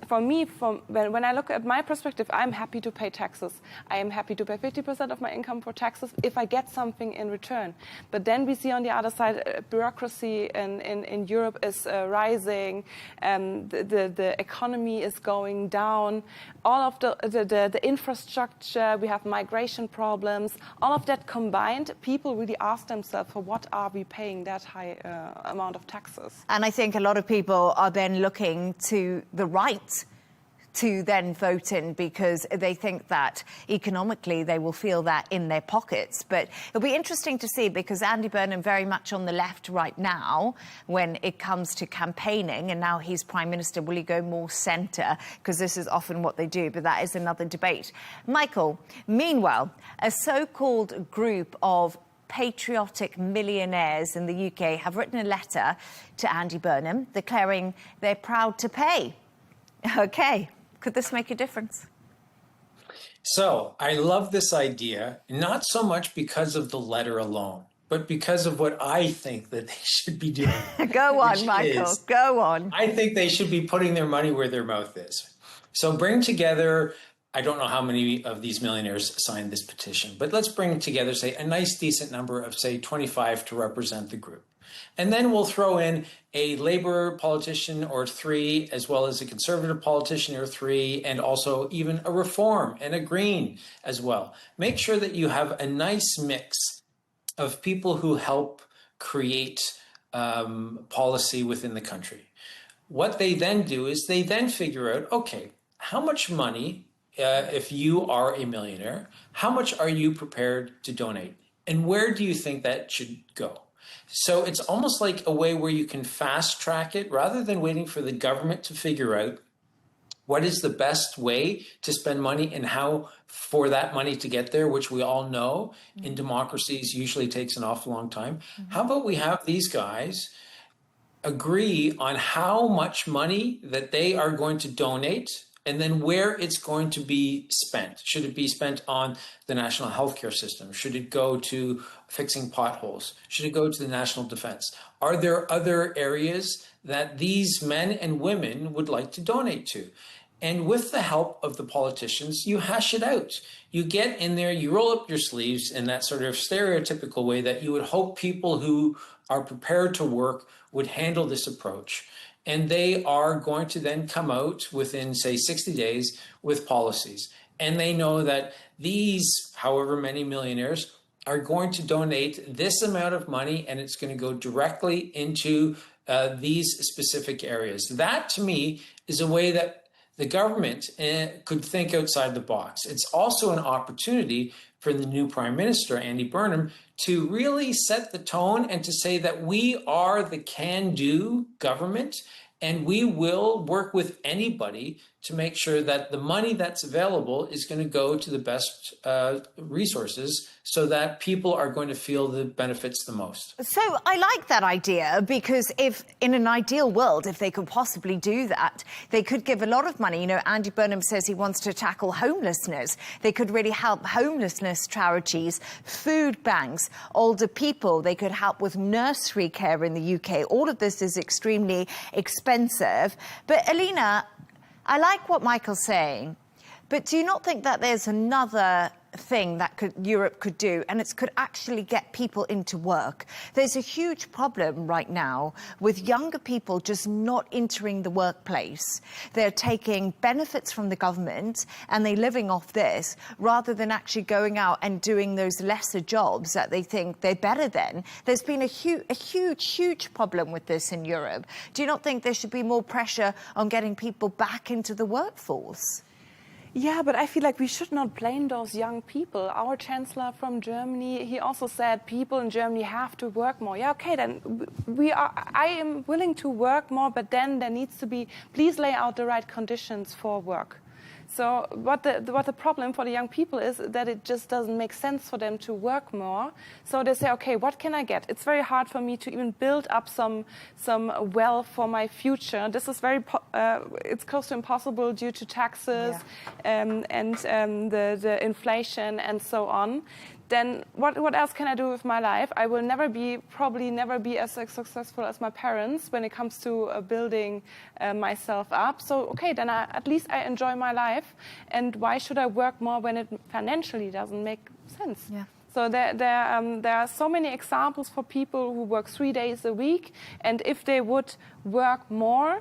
C: for me, when I look at my perspective, I'm happy to pay taxes. I am happy to pay 50% of my income for taxes if I get something in return. But then we see on the other side, bureaucracy in Europe is rising, the economy is going down, all of the infrastructure, we have migration problems, all of that combined, people really ask themselves, for what are we paying that high amount of taxes?
A: And I think a lot of people are then looking to the right to then vote in because they think that economically they will feel that in their pockets. But it'll be interesting to see, because Andy Burnham very much on the left right now when it comes to campaigning, and now he's Prime Minister. Will he go more centre? Because this is often what they do, but that is another debate. Michael, meanwhile, a so-called group of patriotic millionaires in the UK have written a letter to Andy Burnham declaring they're proud to pay. Okay. Could this make a difference?
U: So I love this idea, not so much because of the letter alone, but because of what I think that they should be doing.
A: Go on, Michael, go on.
U: I think they should be putting their money where their mouth is. So bring together, I don't know how many of these millionaires signed this petition, but let's bring together, say, a nice, decent number of, say, 25 to represent the group. And then we'll throw in a Labour politician or 3, as well as a Conservative politician or 3, and also even a Reform and a Green as well. Make sure that you have a nice mix of people who help create policy within the country. What they then do is they then figure out, okay, how much money, if you are a millionaire, how much are you prepared to donate? And where do you think that should go? So it's almost like a way where you can fast track it rather than waiting for the government to figure out what is the best way to spend money and how for that money to get there, which we all know in democracies usually takes an awful long time. How about we have these guys agree on how much money that they are going to donate and then where it's going to be spent. Should it be spent on the national healthcare system? Should it go to fixing potholes? Should it go to the national defense? Are there other areas that these men and women would like to donate to? And with the help of the politicians, you hash it out. You get in there, you roll up your sleeves in that sort of stereotypical way that you would hope people who are prepared to work would handle this approach. And they are going to then come out within, say, 60 days with policies. And they know that these, however many millionaires, are going to donate this amount of money, and it's going to go directly into these specific areas. That, to me, is a way that the government could think outside the box. It's also an opportunity for the new Prime Minister, Andy Burnham, to really set the tone and to say that we are the can-do government, And we will work with anybody to make sure that the money that's available is going to go to the best resources so that people are going to feel the benefits the most.
A: So I like that idea, because if in an ideal world, if they could possibly do that, they could give a lot of money. You know, Andy Burnham says he wants to tackle homelessness. They could really help homelessness charities, food banks, older people. They could help with nursery care in the UK. All of this is extremely expensive. But Alina, I like what Michael's saying, but do you not think that there's another thing that Europe could do, and it could actually get people into work? There's a huge problem right now with younger people just not entering the workplace. They're taking benefits from the government and they're living off this rather than actually going out and doing those lesser jobs that they think they're better than. There's been a huge problem with this in Europe. Do you not think there should be more pressure on getting people back into the workforce?
C: Yeah, but I feel like we should not blame those young people. Our chancellor from Germany, he also said people in Germany have to work more. Yeah, okay, then I am willing to work more, but then there needs to be, please lay out the right conditions for work. So what the problem for the young people is that it just doesn't make sense for them to work more. So they say, okay, what can I get? It's very hard for me to even build up some wealth for my future. This is it's close to impossible due to taxes and the inflation and so on. Then what else can I do with my life? I will probably never be as successful as my parents when it comes to building myself up. So, okay, then at least I enjoy my life. And why should I work more when it financially doesn't make sense? Yeah. So there are so many examples for people who work 3 days a week. And if they would work more,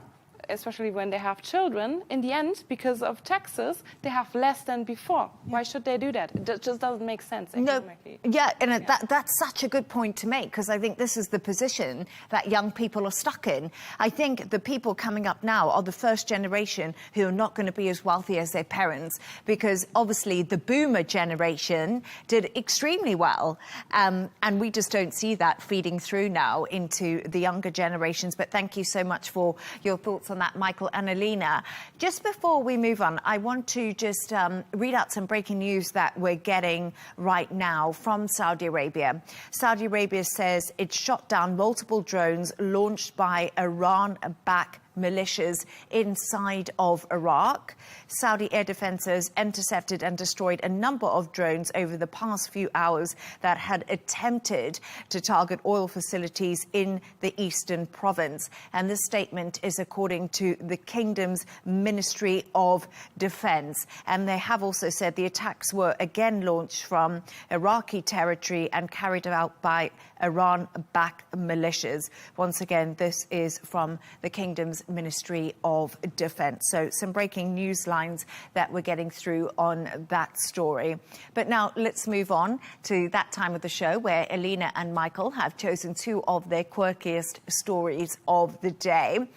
C: especially when they have children, in the end, because of taxes, they have less than before. Yeah. Why should they do that? It just doesn't make sense economically.
A: No, yeah, and that's such a good point to make, because I think this is the position that young people are stuck in. I think the people coming up now are the first generation who are not going to be as wealthy as their parents, because obviously the boomer generation did extremely well, and we just don't see that feeding through now into the younger generations. But thank you so much for your thoughts on that, Michael and Alina. Just before we move on, I want to just read out some breaking news that we're getting right now from Saudi Arabia. Saudi Arabia says it shot down multiple drones launched by Iran-backed militias inside of Iraq. Saudi air defenses intercepted and destroyed a number of drones over the past few hours that had attempted to target oil facilities in the eastern province. And this statement is according to the kingdom's Ministry of Defense. And they have also said the attacks were again launched from Iraqi territory and carried out by Iran-backed militias. Once again, this is from the kingdom's Ministry of Defense. So some breaking news lines that we're getting through on that story. But now let's move on to that time of the show where Alina and Michael have chosen two of their quirkiest stories of the day.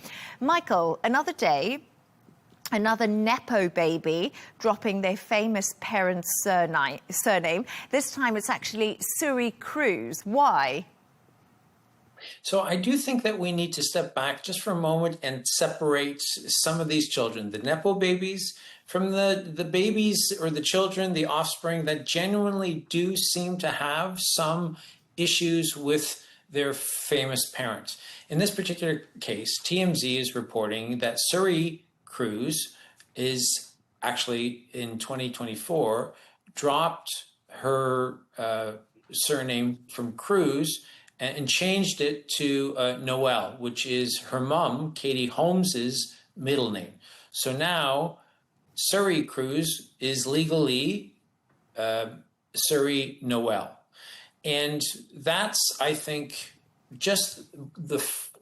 A: Michael, another day, another Nepo baby dropping their famous parents' surname. This time it's actually Suri Cruz. Why?
U: So I do think that we need to step back just for a moment and separate some of these children, the Nepo babies, from the babies or the children, the offspring that genuinely do seem to have some issues with their famous parents. In this particular case, TMZ is reporting that Suri Cruz is actually in 2024 dropped her surname from Cruz and changed it to Noel, which is her mom, Katie Holmes's middle name. So now Suri Cruz is legally Suri Noel. And that's, I think, just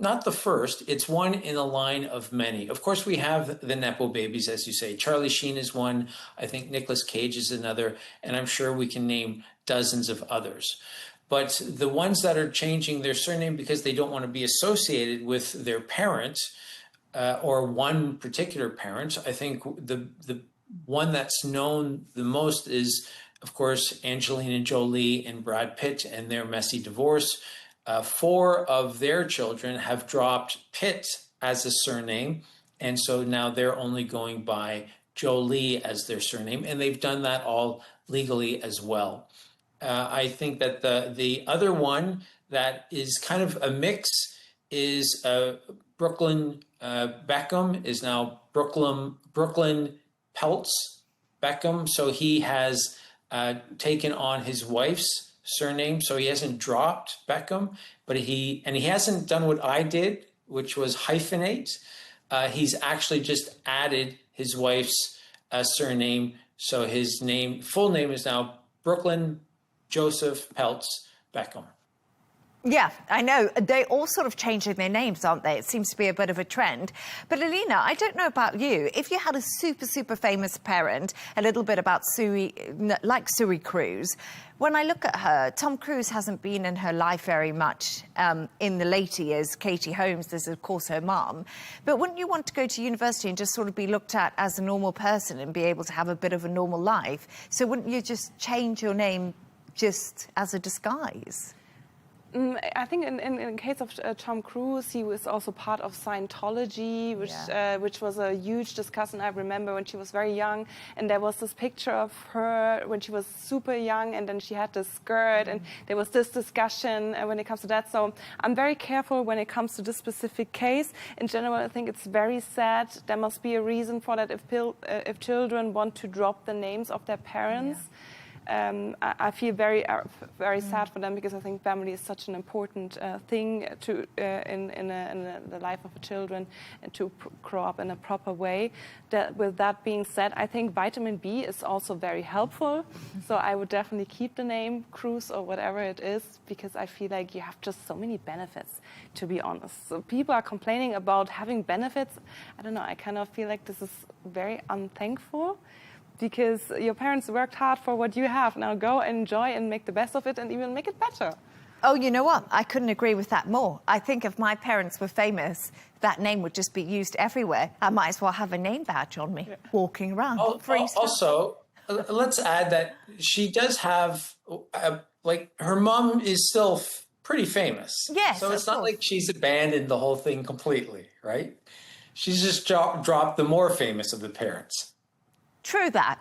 U: not the first, it's one in a line of many. Of course, we have the Nepo babies, as you say. Charlie Sheen is one. I think Nicolas Cage is another. And I'm sure we can name dozens of others. But the ones that are changing their surname because they don't want to be associated with their parent or one particular parent, I think the one that's known the most is, of course, Angelina Jolie and Brad Pitt and their messy divorce. 4 of their children have dropped Pitt as a surname. And so now they're only going by Jolie as their surname, and they've done that all legally as well. I think that the other one that is kind of a mix is Brooklyn Beckham is now Brooklyn Peltz Beckham. So he has taken on his wife's surname. So he hasn't dropped Beckham, but he hasn't done what I did, which was hyphenate. He's actually just added his wife's surname. So his full name is now Brooklyn Joseph Peltz Beckham.
A: Yeah, I know. They're all sort of changing their names, aren't they? It seems to be a bit of a trend. But Alina, I don't know about you. If you had a super, super famous parent, a little bit about like Suri Cruise, when I look at her, Tom Cruise hasn't been in her life very much in the later years. Katie Holmes is, of course, her mum. But wouldn't you want to go to university and just sort of be looked at as a normal person and be able to have a bit of a normal life? So wouldn't you just change your name just as a disguise?
C: I think in case of Tom Cruise, he was also part of Scientology, which was a huge discussion. I remember when she was very young, and there was this picture of her when she was super young, and then she had this skirt, and there was this discussion when it comes to that. So I'm very careful when it comes to this specific case. In general, I think it's very sad. There must be a reason for that if children want to drop the names of their parents. I feel very sad for them, because I think family is such an important thing to in the life of children, and to grow up in a proper way. With that being said, I think vitamin B is also very helpful. So I would definitely keep the name Cruz or whatever it is, because I feel like you have just so many benefits, to be honest. So people are complaining about having benefits. I don't know, I kind of feel like this is very unthankful, because your parents worked hard for what you have. Now go and enjoy and make the best of it, and even make it better.
A: Oh, you know what? I couldn't agree with that more. I think if my parents were famous, that name would just be used everywhere. I might as well have a name badge on me, walking around.
U: Also, let's add that she does have, her mom is still pretty famous.
A: Yes.
U: So it's not like she's abandoned the whole thing completely, right? She's just dropped the more famous of the parents.
A: True that,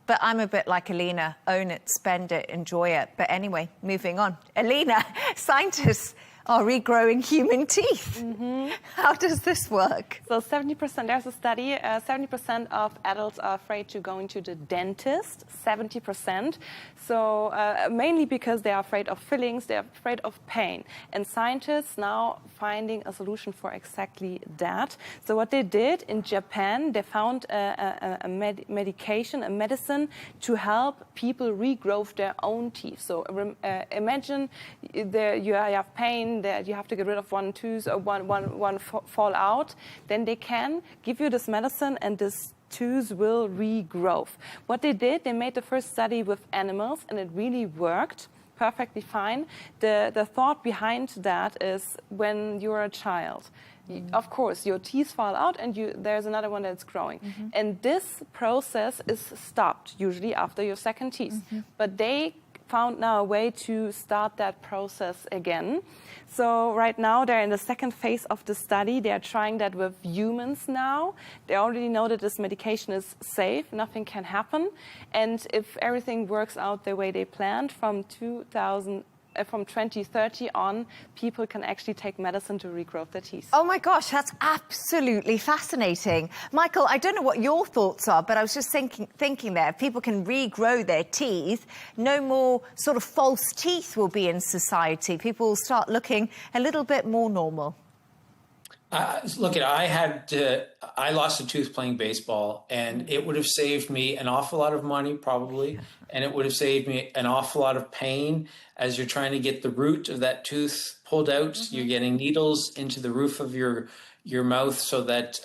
A: but I'm a bit like Alina. Own it, spend it, enjoy it. But anyway, moving on. Alina, scientists are regrowing human teeth. How does this work?
C: So 70%, there's a study, 70% of adults are afraid to go into the dentist, 70%. So mainly because they are afraid of fillings, they're afraid of pain. And scientists now finding a solution for exactly that. So what they did in Japan, they found a medication, a medicine to help people regrow their own teeth. So imagine you have pain, that you have to get rid of one tooth or one fall out, then they can give you this medicine and this tooth will regrow. What they did, they made the first study with animals, and it really worked perfectly fine. The thought behind that is, when you're a child, of course, your teeth fall out and there's another one that's growing. And this process is stopped usually after your second teeth. But they found now a way to start that process again. So right now they're in the second phase of the study. They are trying that with humans now. They already know that this medication is safe, nothing can happen. And if everything works out the way they planned, from 2030 on, people can actually take medicine to regrow their teeth.
A: Oh my gosh, that's absolutely fascinating. Michael, I don't know what your thoughts are, but I was just thinking there, if people can regrow their teeth, no more sort of false teeth will be in society. People will start looking a little bit more normal.
U: Look, I lost a tooth playing baseball, and it would have saved me an awful lot of money, probably, and it would have saved me an awful lot of pain as you're trying to get the root of that tooth pulled out. You're getting needles into the roof of your mouth so that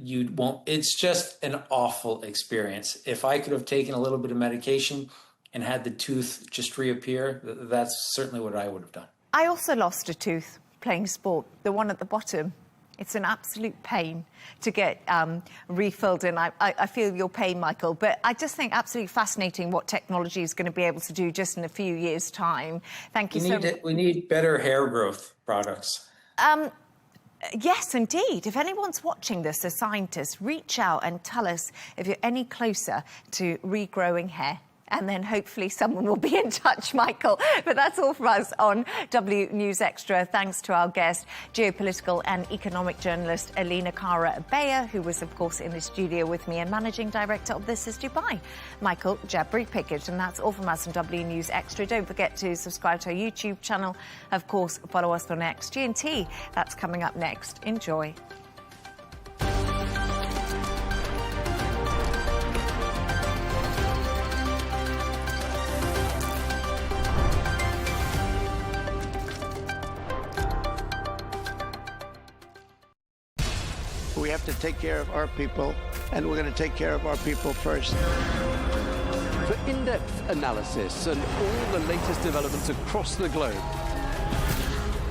U: you won't. It's just an awful experience. If I could have taken a little bit of medication and had the tooth just reappear, that's certainly what I would have done.
A: I also lost a tooth playing sport, the one at the bottom. It's an absolute pain to get refilled, and I feel your pain, Michael. But I just think absolutely fascinating what technology is going to be able to do just in a few years' time. Thank you so much.
U: We need better hair growth products.
A: Yes, indeed. If anyone's watching this, a scientist, reach out and tell us if you're any closer to regrowing hair. And then hopefully someone will be in touch, Michael. But that's all from us on W News Extra. Thanks to our guest, geopolitical and economic journalist Elena Cara Bayer, who was, of course, in the studio with me, and managing director of This Is Dubai, Michael Jabri-Pickett. And that's all from us on W News Extra. Don't forget to subscribe to our YouTube channel. Of course, follow us on X. G&T, that's coming up next. Enjoy.
I: We have to take care of our people, and we're going to take care of our people first.
E: For in-depth analysis and all the latest developments across the globe,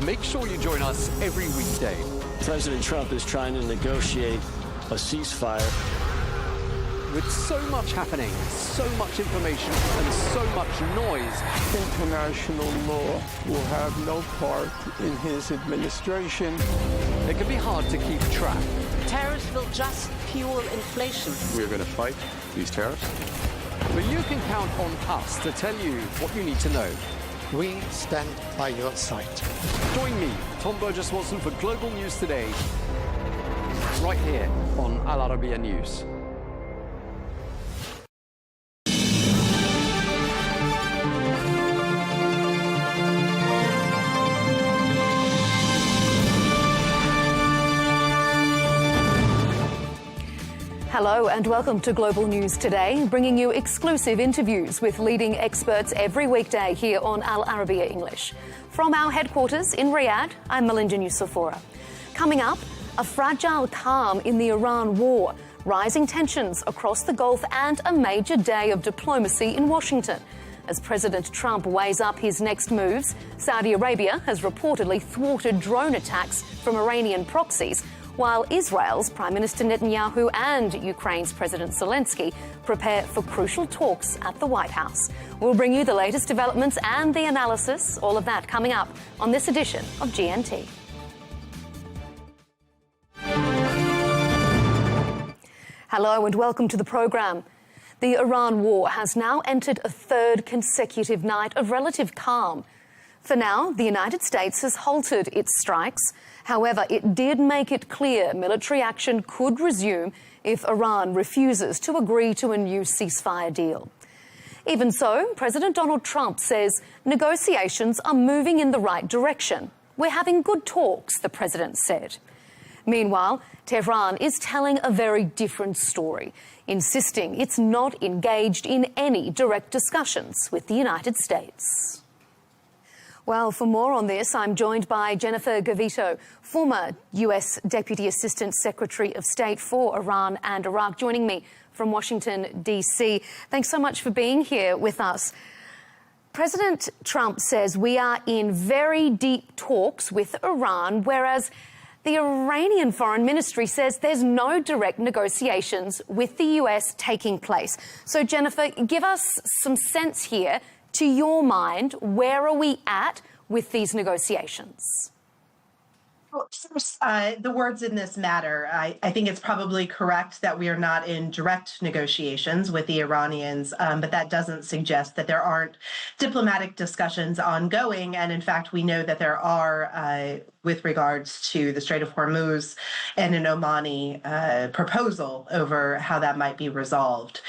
E: make sure you join us every weekday.
J: President Trump is trying to negotiate a ceasefire.
E: With so much happening, so much information, and so much noise,
V: international law will have no part in his administration.
E: It can be hard to keep track.
W: Tariffs will just fuel inflation.
E: We're going to fight these tariffs. But you can count on us to tell you what you need to know.
I: We stand by your side.
E: Join me, Tom Burges Watson, for Global News Today, right here on Al Arabiya News.
X: Hello and welcome to Global News Today, bringing you exclusive interviews with leading experts every weekday here on Al Arabiya English. From our headquarters in Riyadh, I'm Melinda Nucifora. Coming up, a fragile calm in the Iran war, rising tensions across the Gulf, and a major day of diplomacy in Washington. As President Trump weighs up his next moves, Saudi Arabia has reportedly thwarted drone attacks from Iranian proxies, while Israel's Prime Minister Netanyahu and Ukraine's President Zelensky prepare for crucial talks at the White House. We'll bring you the latest developments and the analysis, all of that coming up on this edition of GNT. Hello and welcome to the programme. The Iran war has now entered a third consecutive night of relative calm. For now, the United States has halted its strikes. However, it did make it clear military action could resume if Iran refuses to agree to a new ceasefire deal. Even so, President Donald Trump says negotiations are moving in the right direction. We're having good talks, the president said. Meanwhile, Tehran is telling a very different story, insisting it's not engaged in any direct discussions with the United States. Well, for more on this, I'm joined by Jennifer Gavito, former US Deputy Assistant Secretary of State for Iran and Iraq, joining me from Washington, D.C. Thanks so much for being here with us. President Trump says we are in very deep talks with Iran, whereas the Iranian Foreign Ministry says there's no direct negotiations with the US taking place. So, Jennifer, give us some sense here. To your mind, where are we at with these negotiations?
Y: Well, first, the words in this matter. I think it's probably correct that we are not in direct negotiations with the Iranians, but that doesn't suggest that there aren't diplomatic discussions ongoing. And in fact, we know that there are with regards to the Strait of Hormuz and an Omani proposal over how that might be resolved.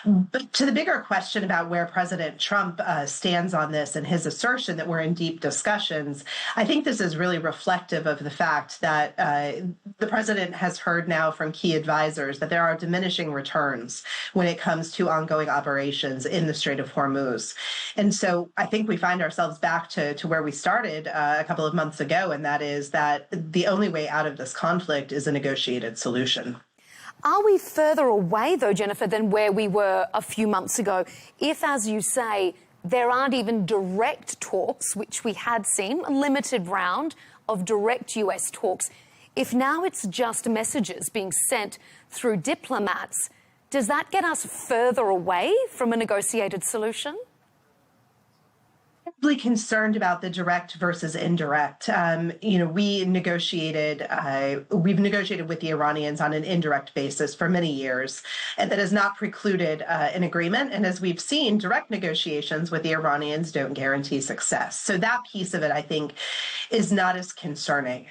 Y: But to the bigger question about where President Trump stands on this and his assertion that we're in deep discussions, I think this is really reflective of the fact that the president has heard now from key advisors that there are diminishing returns when it comes to ongoing operations in the Strait of Hormuz. And so I think we find ourselves back to where we started a couple of months ago, and that is that the only way out of this conflict is a negotiated solution.
X: Are we further away, though, Jennifer, than where we were a few months ago? If, as you say, there aren't even direct talks, which we had seen, a limited round of direct US talks, if now it's just messages being sent through diplomats, does that get us further away from a negotiated solution?
Y: really concerned about the direct versus indirect. We've negotiated with the Iranians on an indirect basis for many years, and that has not precluded an agreement. And as we've seen, direct negotiations with the Iranians don't guarantee success. So that piece of it, I think, is not as concerning.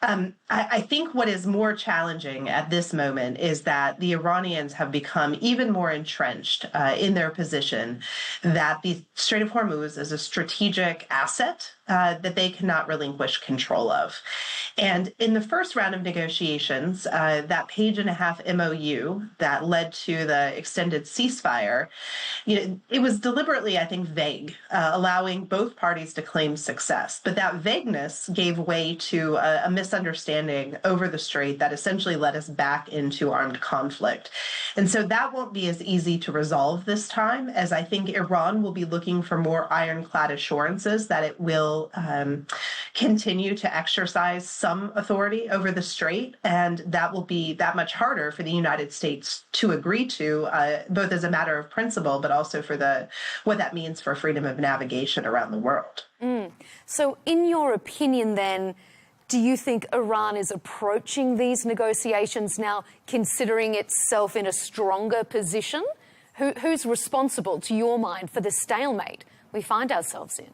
Y: I think what is more challenging at this moment is that the Iranians have become even more entrenched in their position that the Strait of Hormuz is a strategic asset that they cannot relinquish control of. And in the first round of negotiations, that page-and-a-half MOU that led to the extended ceasefire, it was deliberately, I think, vague, allowing both parties to claim success. But that vagueness gave way to a misunderstanding over the strait that essentially led us back into armed conflict. And so that won't be as easy to resolve this time, as I think Iran will be looking for more ironclad assurances that it will continue to exercise some authority over the strait, and that will be that much harder for the United States to agree to, both as a matter of principle, but also for what that means for freedom of navigation around the world.
X: So in your opinion then, do you think Iran is approaching these negotiations now considering itself in a stronger position? Who's responsible, to your mind, for the stalemate we find ourselves in?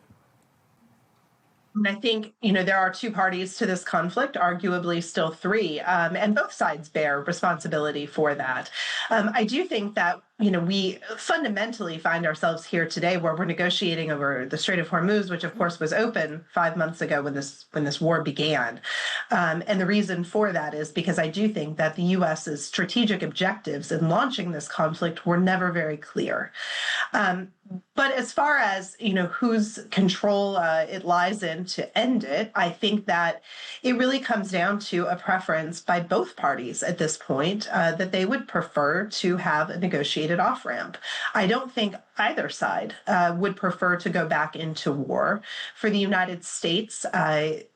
Y: And I think, there are two parties to this conflict, arguably still three, and both sides bear responsibility for that. I do think that, we fundamentally find ourselves here today where we're negotiating over the Strait of Hormuz, which of course was open 5 months ago when this war began. And the reason for that is because I do think that the U.S.'s strategic objectives in launching this conflict were never very clear. But as far as, whose control it lies in to end it, I think that it really comes down to a preference by both parties at this point that they would prefer to have a negotiated off-ramp. I don't think either side would prefer to go back into war. For the United States,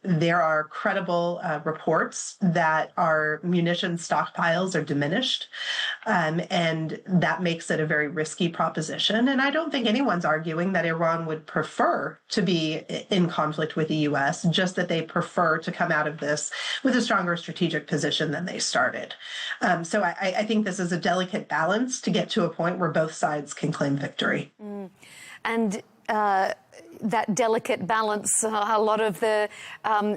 Y: there are credible reports that our munition stockpiles are diminished, and that makes it a very risky proposition. And I don't think anyone's arguing that Iran would prefer to be in conflict with the U.S., just that they prefer to come out of this with a stronger strategic position than they started. So I think this is a delicate balance to get to a point where both sides can claim victory.
X: And that delicate balance, a lot of the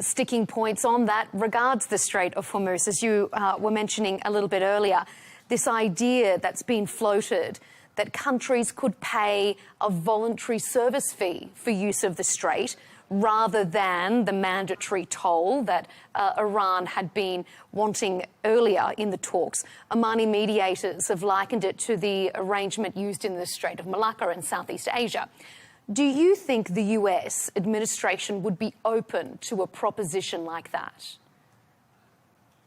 X: sticking points on that regards the Strait of Hormuz, as you were mentioning a little bit earlier. This idea that's been floated that countries could pay a voluntary service fee for use of the strait rather than the mandatory toll that Iran had been wanting earlier in the talks. Omani mediators have likened it to the arrangement used in the Strait of Malacca in Southeast Asia. Do you think the US administration would be open to a proposition like that?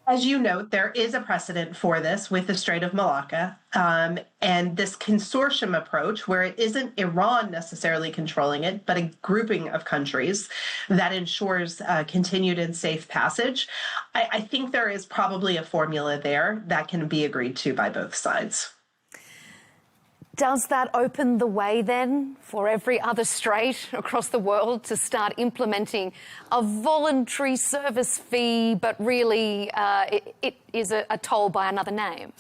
Y: As you note, there is a precedent for this with the Strait of Malacca, and this consortium approach, where it isn't Iran necessarily controlling it, but a grouping of countries that ensures continued and safe passage. I think there is probably a formula there that can be agreed to by both sides.
X: Does that open the way then for every other strait across the world to start implementing a voluntary service fee, but really it is a toll by another name?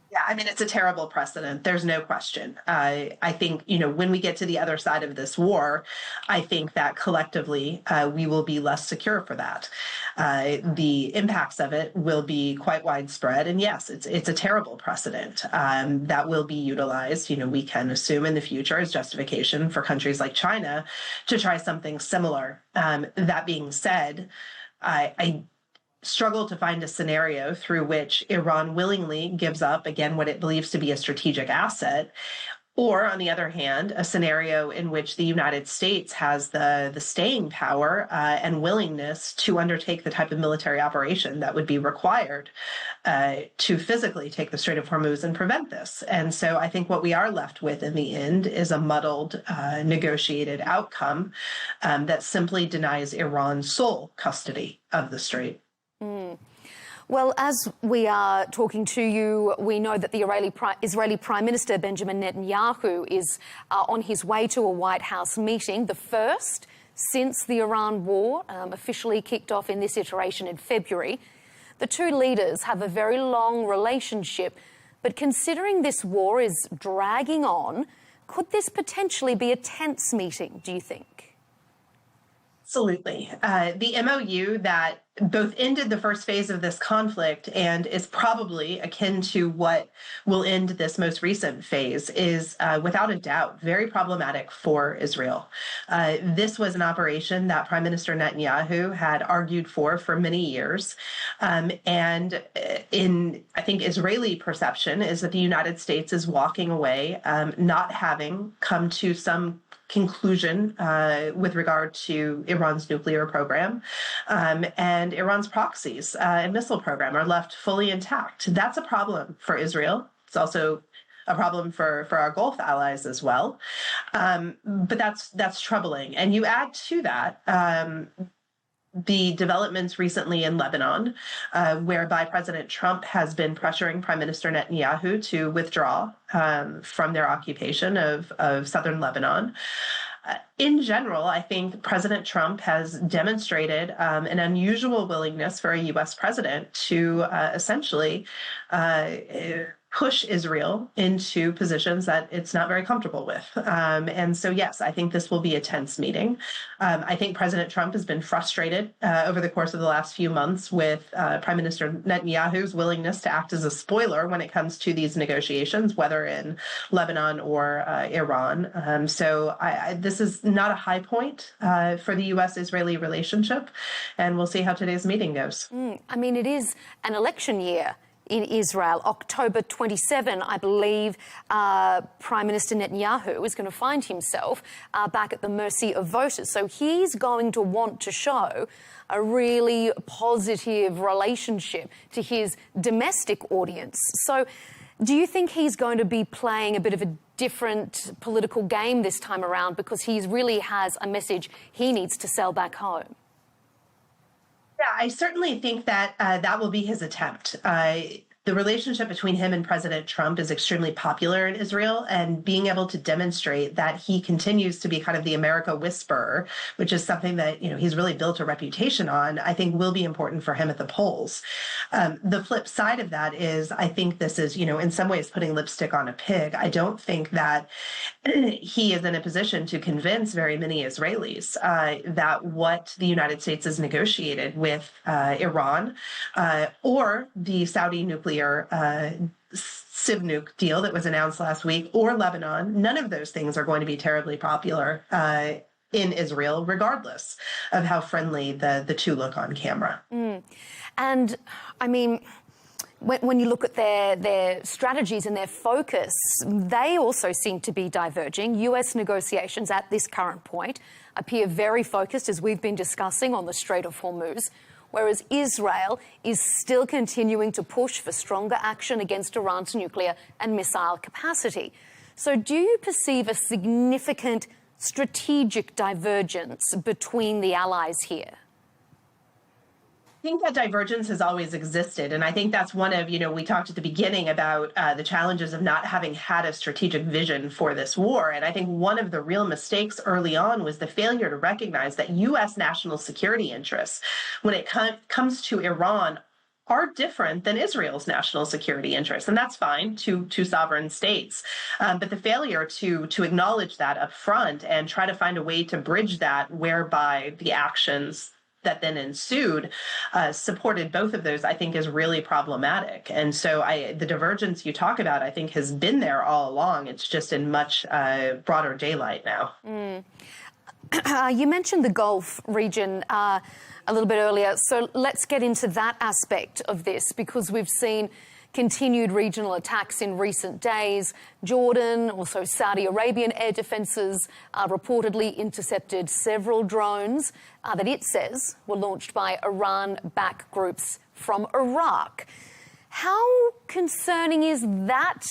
Y: Yeah, I mean, it's a terrible precedent. There's no question. I think, when we get to the other side of this war, I think that collectively we will be less secure for that. The impacts of it will be quite widespread. And yes, it's a terrible precedent that will be utilized, we can assume in the future as justification for countries like China to try something similar. That being said, I struggle to find a scenario through which Iran willingly gives up, again, what it believes to be a strategic asset, or, on the other hand, a scenario in which the United States has the staying power and willingness to undertake the type of military operation that would be required to physically take the Strait of Hormuz and prevent this. And so I think what we are left with in the end is a muddled, negotiated outcome that simply denies Iran sole custody of the strait.
X: Well, as we are talking to you, we know that the Israeli Prime Minister Benjamin Netanyahu is on his way to a White House meeting, the first since the Iran war officially kicked off in this iteration in February. The two leaders have a very long relationship, but considering this war is dragging on, could this potentially be a tense meeting, do you think?
Y: Absolutely. The MOU that both ended the first phase of this conflict and is probably akin to what will end this most recent phase is, without a doubt, very problematic for Israel. This was an operation that Prime Minister Netanyahu had argued for many years. And in, I think, Israeli perception is that the United States is walking away, not having come to some conclusion with regard to Iran's nuclear program, and Iran's proxies and missile program are left fully intact. That's a problem for Israel. It's also a problem for our Gulf allies as well. But that's troubling. And you add to that the developments recently in Lebanon, whereby President Trump has been pressuring Prime Minister Netanyahu to withdraw from their occupation of southern Lebanon. In general, I think President Trump has demonstrated an unusual willingness for a U.S. president to essentially push Israel into positions that it's not very comfortable with. And so, yes, I think this will be a tense meeting. I think President Trump has been frustrated over the course of the last few months with Prime Minister Netanyahu's willingness to act as a spoiler when it comes to these negotiations, whether in Lebanon or Iran. So this is not a high point for the U.S.-Israeli relationship, and we'll see how today's meeting goes.
X: I mean, it is an election year in Israel. October 27, I believe, Prime Minister Netanyahu is going to find himself back at the mercy of voters. So he's going to want to show a really positive relationship to his domestic audience. So do you think he's going to be playing a bit of a different political game this time around because he really has a message he needs to sell back home?
Y: Yeah, I certainly think that that will be his attempt. The relationship between him and President Trump is extremely popular in Israel, and being able to demonstrate that he continues to be kind of the America whisperer, which is something that, you know, he's really built a reputation on, I think will be important for him at the polls. The flip side of that is I think this is, you know, in some ways putting lipstick on a pig. I don't think that he is in a position to convince very many Israelis that what the United States has negotiated with Iran or the Saudi nuclear Sivnuk deal that was announced last week, or Lebanon, none of those things are going to be terribly popular in Israel, regardless of how friendly the two look on camera.
X: And I mean, when you look at their strategies and their focus, they also seem to be diverging. US negotiations at this current point appear very focused, as we've been discussing, on the Strait of Hormuz, whereas Israel is still continuing to push for stronger action against Iran's nuclear and missile capacity. So do you perceive a significant strategic divergence between the allies here?
Y: I think that divergence has always existed. And I think that's one of, you know, we talked at the beginning about the challenges of not having had a strategic vision for this war. And I think one of the real mistakes early on was the failure to recognize that U.S. national security interests, when it comes to Iran, are different than Israel's national security interests. And that's fine, two sovereign states. But the failure to acknowledge that up front and try to find a way to bridge that whereby the actions that then ensued supported both of those, I think, is really problematic. And so the divergence you talk about, I think, has been there all along. It's just in much broader daylight now.
X: You mentioned the Gulf region a little bit earlier. So let's get into that aspect of this, because we've seen continued regional attacks in recent days. Jordan, also Saudi Arabian air defences reportedly intercepted several drones that it says were launched by Iran-backed groups from Iraq. How concerning is that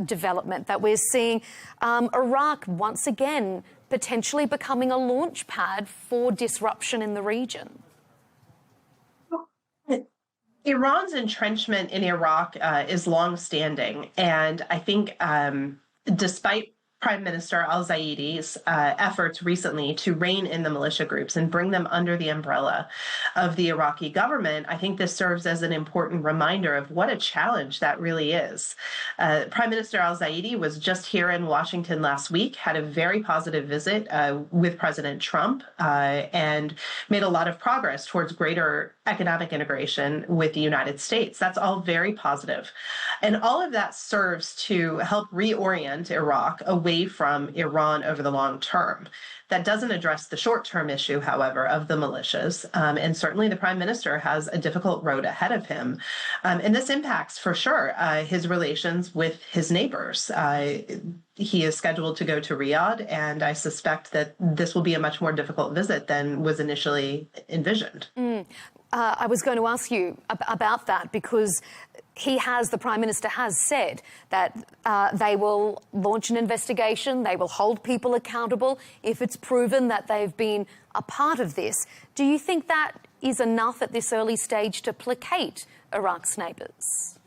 X: development that we're seeing Iraq once again potentially becoming a launch pad for disruption in the region?
Y: Iran's entrenchment in Iraq is longstanding, and I think despite Prime Minister al-Zaidi's efforts recently to rein in the militia groups and bring them under the umbrella of the Iraqi government, I think this serves as an important reminder of what a challenge that really is. Prime Minister al-Zaidi was just here in Washington last week, had a very positive visit with President Trump, and made a lot of progress towards greater economic integration with the United States. That's all very positive. And all of that serves to help reorient Iraq away from Iran over the long term. That doesn't address the short-term issue, however, of the militias. And certainly the prime minister has a difficult road ahead of him. And this impacts, for sure, his relations with his neighbors. He is scheduled to go to Riyadh, and I suspect that this will be a much more difficult visit than was initially envisioned.
X: I was going to ask you about that, because the Prime Minister has said that they will launch an investigation, they will hold people accountable if it's proven that they've been a part of this. Do you think that is enough at this early stage to placate Iraq's neighbours?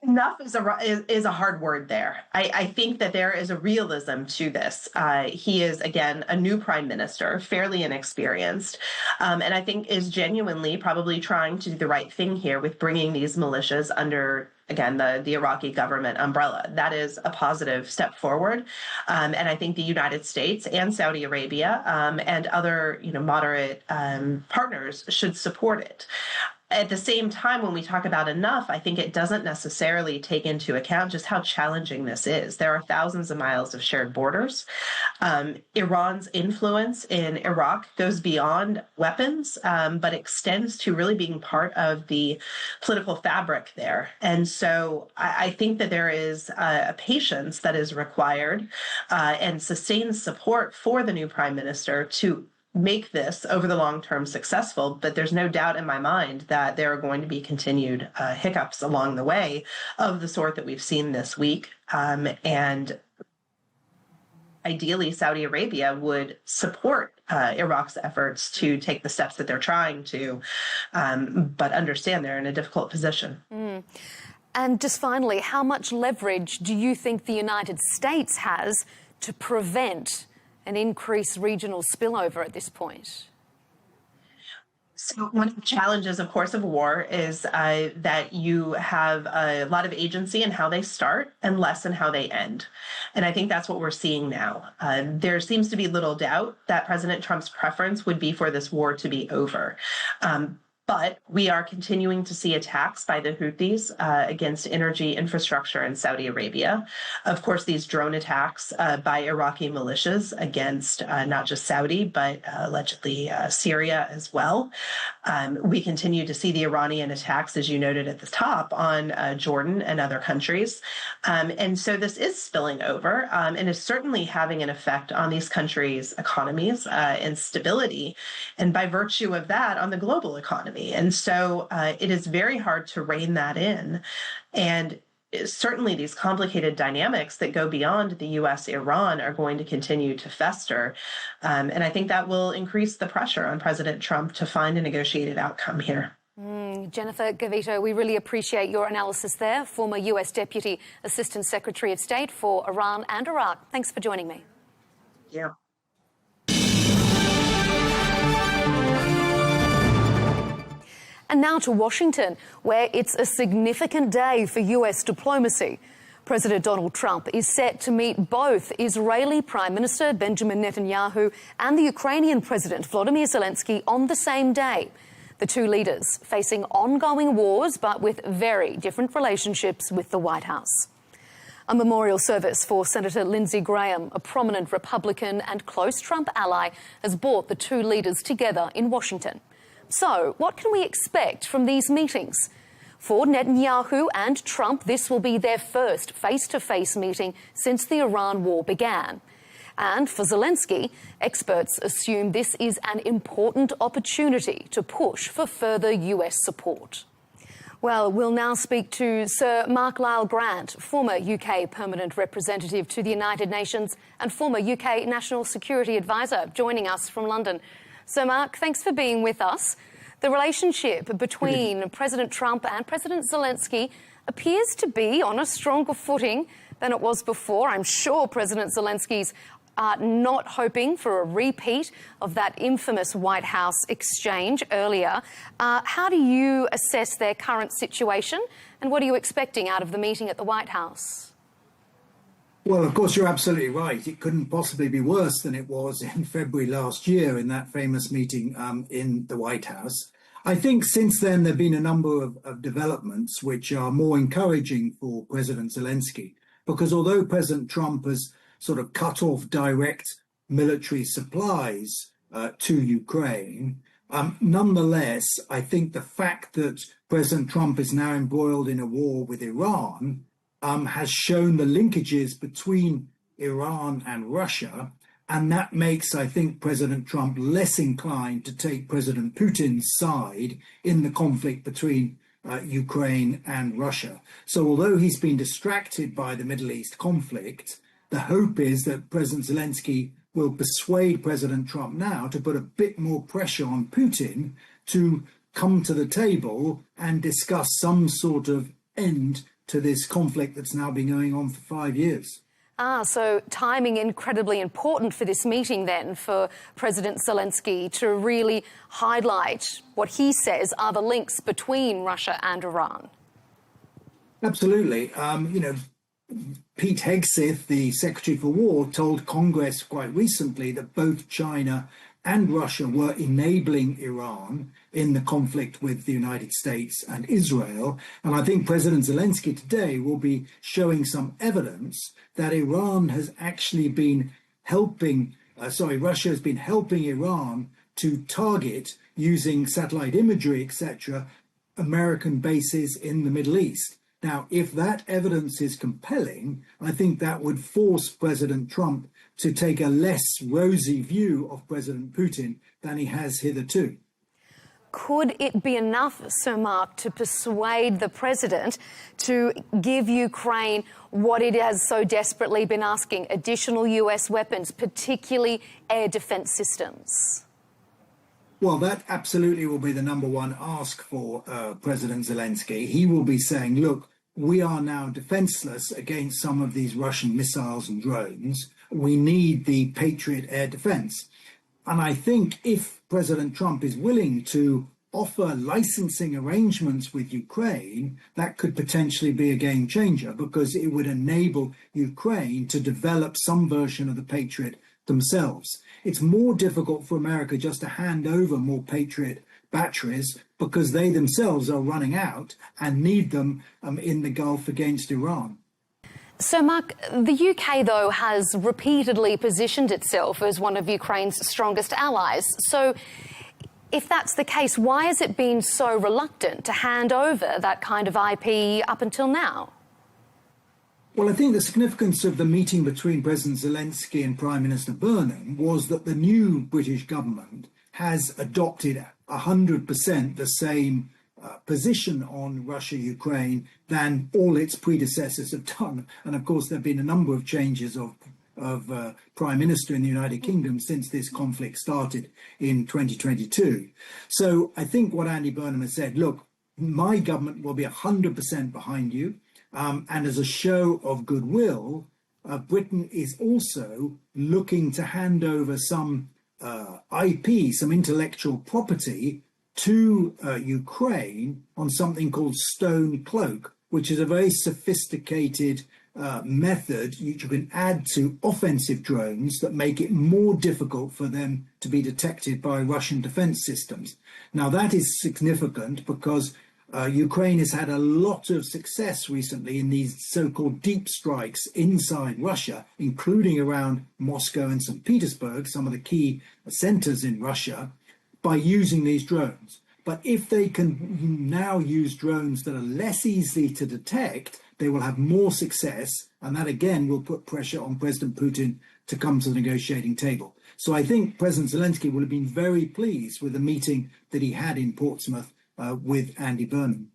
Y: Enough is a hard word there. I think that there is a realism to this. He is, again, a new prime minister, fairly inexperienced, and I think is genuinely probably trying to do the right thing here with bringing these militias under, again, the Iraqi government umbrella. That is a positive step forward. And I think the United States and Saudi Arabia and other moderate partners should support it. At the same time, when we talk about enough, I think it doesn't necessarily take into account just how challenging this is. There are thousands of miles of shared borders. Iran's influence in Iraq goes beyond weapons, but extends to really being part of the political fabric there. And so I think that there is a patience that is required and sustained support for the new prime minister to make this over the long term successful, but there's no doubt in my mind that there are going to be continued hiccups along the way of the sort that we've seen this week. And ideally, Saudi Arabia would support Iraq's efforts to take the steps that they're trying to, but understand they're in a difficult position.
X: And just finally, how much leverage do you think the United States has to prevent an increased regional spillover at this point?
Y: So one of the challenges, of course, of war is that you have a lot of agency in how they start and less in how they end. And I think that's what we're seeing now. There seems to be little doubt that President Trump's preference would be for this war to be over. But we are continuing to see attacks by the Houthis against energy infrastructure in Saudi Arabia. Of course, these drone attacks by Iraqi militias against not just Saudi, but allegedly Syria as well. We continue to see the Iranian attacks, as you noted at the top, on Jordan and other countries. And so this is spilling over and is certainly having an effect on these countries' economies and stability, and by virtue of that, on the global economy. And so it is very hard to rein that in. And certainly these complicated dynamics that go beyond the U.S.-Iran are going to continue to fester. And I think that will increase the pressure on President Trump to find a negotiated outcome here.
X: Jennifer Gavito, we really appreciate your analysis there, former U.S. Deputy Assistant Secretary of State for Iran and Iraq. Thanks for joining me.
Y: Yeah.
X: And now to Washington, where it's a significant day for U.S. diplomacy. President Donald Trump is set to meet both Israeli Prime Minister Benjamin Netanyahu and the Ukrainian President Volodymyr Zelensky on the same day. The two leaders facing ongoing wars, but with very different relationships with the White House. A memorial service for Senator Lindsey Graham, a prominent Republican and close Trump ally, has brought the two leaders together in Washington. So, what can we expect from these meetings? For Netanyahu and Trump, this will be their first face-to-face meeting since the Iran war began. And for Zelensky, experts assume this is an important opportunity to push for further US support. Well, we'll now speak to Sir Mark Lyle Grant, former UK Permanent Representative to the United Nations and former UK National Security Advisor, joining us from London. So, Mark, thanks for being with us. The relationship between President Trump and President Zelensky appears to be on a stronger footing than it was before. I'm sure President Zelensky's not hoping for a repeat of that infamous White House exchange earlier. How do you assess their current situation, and what are you expecting out of the meeting at the White House?
F: Well, of course, you're absolutely right. It couldn't possibly be worse than it was in February last year in that famous meeting in the White House. I think since then there have been a number of developments which are more encouraging for President Zelensky, because although President Trump has sort of cut off direct military supplies to Ukraine, nonetheless, I think the fact that President Trump is now embroiled in a war with Iran has shown the linkages between Iran and Russia, and that makes, I think, President Trump less inclined to take President Putin's side in the conflict between Ukraine and Russia. So although he's been distracted by the Middle East conflict, the hope is that President Zelensky will persuade President Trump now to put a bit more pressure on Putin to come to the table and discuss some sort of end to this conflict that's now been going on for 5 years.
X: So timing incredibly important for this meeting then for President Zelensky to really highlight what he says are the links between Russia and Iran.
F: Absolutely. Pete Hegseth, the Secretary for War, told Congress quite recently that both China and Russia were enabling Iran in the conflict with the United States and Israel. And I think President Zelensky today will be showing some evidence that Iran has actually been helping, Russia has been helping Iran to target, using satellite imagery, etc., American bases in the Middle East. Now, if that evidence is compelling, I think that would force President Trump to take a less rosy view of President Putin than he has hitherto.
X: Could it be enough, Sir Mark, to persuade the president to give Ukraine what it has so desperately been asking, additional US weapons, particularly air defense systems?
F: Well, that absolutely will be the number one ask for President Zelensky. He will be saying, look, we are now defenseless against some of these Russian missiles and drones. We need the Patriot air defense. And I think if President Trump is willing to offer licensing arrangements with Ukraine, that could potentially be a game changer, because it would enable Ukraine to develop some version of the Patriot themselves. It's more difficult for America just to hand over more Patriot batteries because they themselves are running out and need them in the Gulf against Iran.
X: So, Mark, the UK, though, has repeatedly positioned itself as one of Ukraine's strongest allies. So, if that's the case, why has it been so reluctant to hand over that kind of IP up until now?
F: Well, I think the significance of the meeting between President Zelensky and Prime Minister Burnham was that the new British government has adopted 100% the same position on Russia-Ukraine than all its predecessors have done. And of course, there have been a number of changes of Prime Minister in the United Kingdom since this conflict started in 2022. So I think what Andy Burnham has said, look, my government will be 100% behind you. And as a show of goodwill, Britain is also looking to hand over some IP, some intellectual property to Ukraine on something called Stone Cloak, which is a very sophisticated method you can add to offensive drones that make it more difficult for them to be detected by Russian defense systems. Now, that is significant because Ukraine has had a lot of success recently in these so-called deep strikes inside Russia, including around Moscow and St. Petersburg, some of the key centers in Russia, by using these drones. But if they can now use drones that are less easy to detect, they will have more success. And that, again, will put pressure on President Putin to come to the negotiating table. So I think President Zelensky will have been very pleased with the meeting that he had in Portsmouth with Andy Burnham.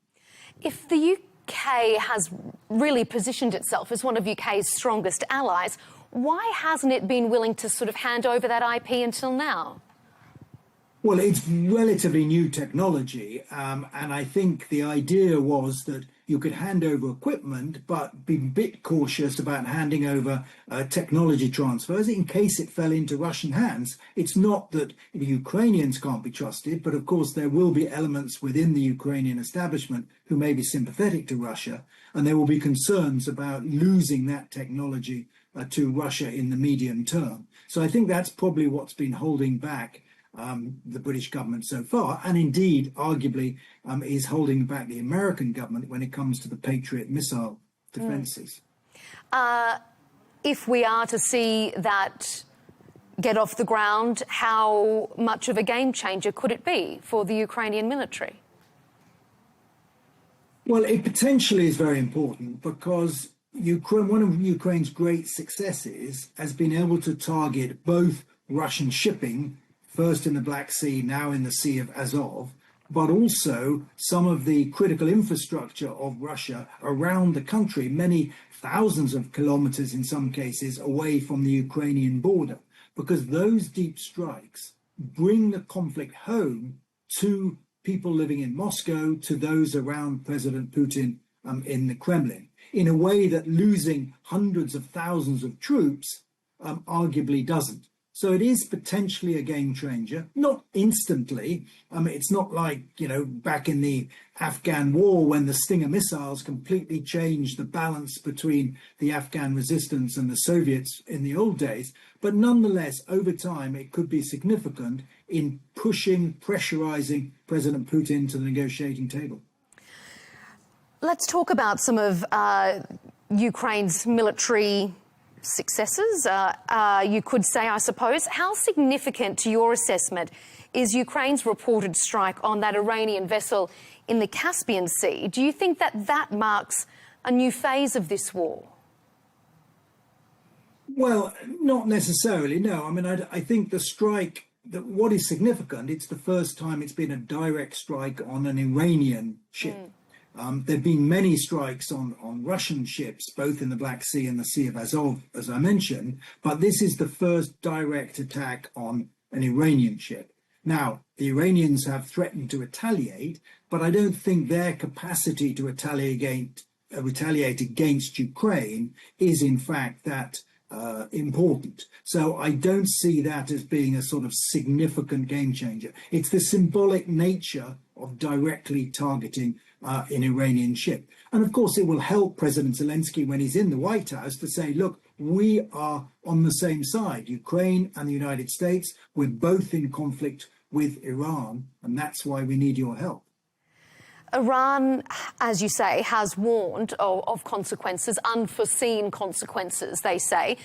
X: If the UK has really positioned itself as one of UK's strongest allies, why hasn't it been willing to sort of hand over that IP until now?
F: Well, it's relatively new technology, and I think the idea was that you could hand over equipment, but be a bit cautious about handing over technology transfers in case it fell into Russian hands. It's not that the Ukrainians can't be trusted, but of course there will be elements within the Ukrainian establishment who may be sympathetic to Russia, and there will be concerns about losing that technology to Russia in the medium term. So I think that's probably what's been holding back the British government so far, and indeed, arguably, is holding back the American government when it comes to the Patriot missile defences.
X: If we are to see that get off the ground, how much of a game changer could it be for the Ukrainian military?
F: Well, it potentially is very important because one of Ukraine's great successes has been able to target both Russian shipping, first in the Black Sea, now in the Sea of Azov, but also some of the critical infrastructure of Russia around the country, many thousands of kilometers in some cases away from the Ukrainian border, because those deep strikes bring the conflict home to people living in Moscow, to those around President Putin in the Kremlin, in a way that losing hundreds of thousands of troops arguably doesn't. So it is potentially a game changer, not instantly. It's not like, back in the Afghan war when the Stinger missiles completely changed the balance between the Afghan resistance and the Soviets in the old days. But nonetheless, over time, it could be significant in pressurizing President Putin to the negotiating table.
X: Let's talk about some of Ukraine's military successes, you could say, I suppose. How significant, to your assessment, is Ukraine's reported strike on that Iranian vessel in the Caspian Sea? Do you think that that marks a new phase of this war?
F: Well, not necessarily, no. I mean, I think the strike, what is significant, it's the first time it's been a direct strike on an Iranian ship. There have been many strikes on Russian ships, both in the Black Sea and the Sea of Azov, as I mentioned, but this is the first direct attack on an Iranian ship. Now, the Iranians have threatened to retaliate, but I don't think their capacity to retaliate against Ukraine is, in fact, that important. So I don't see that as being a sort of significant game changer. It's the symbolic nature of directly targeting an Iranian ship. And of course, it will help President Zelensky when he's in the White House to say, look, we are on the same side, Ukraine and the United States. We're both in conflict with Iran, and that's why we need your help.
X: Iran, as you say, has warned of consequences, unforeseen consequences, they say.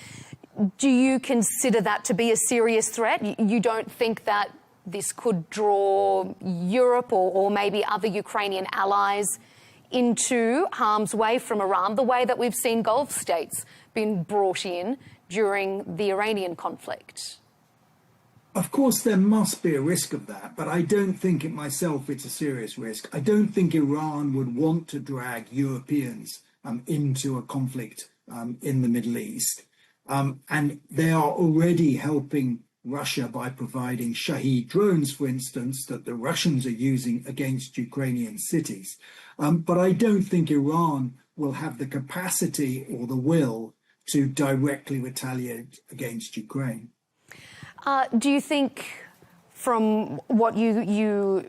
X: Do you consider that to be a serious threat? You don't think that this could draw Europe or maybe other Ukrainian allies into harm's way from Iran, the way that we've seen Gulf states been brought in during the Iranian conflict?
F: Of course, there must be a risk of that, but I don't think it myself it's a serious risk. I don't think Iran would want to drag Europeans into a conflict in the Middle East. And they are already helping Russia by providing Shahed drones, for instance, that the Russians are using against Ukrainian cities. But I don't think Iran will have the capacity or the will to directly retaliate against Ukraine.
X: Do you think, from what you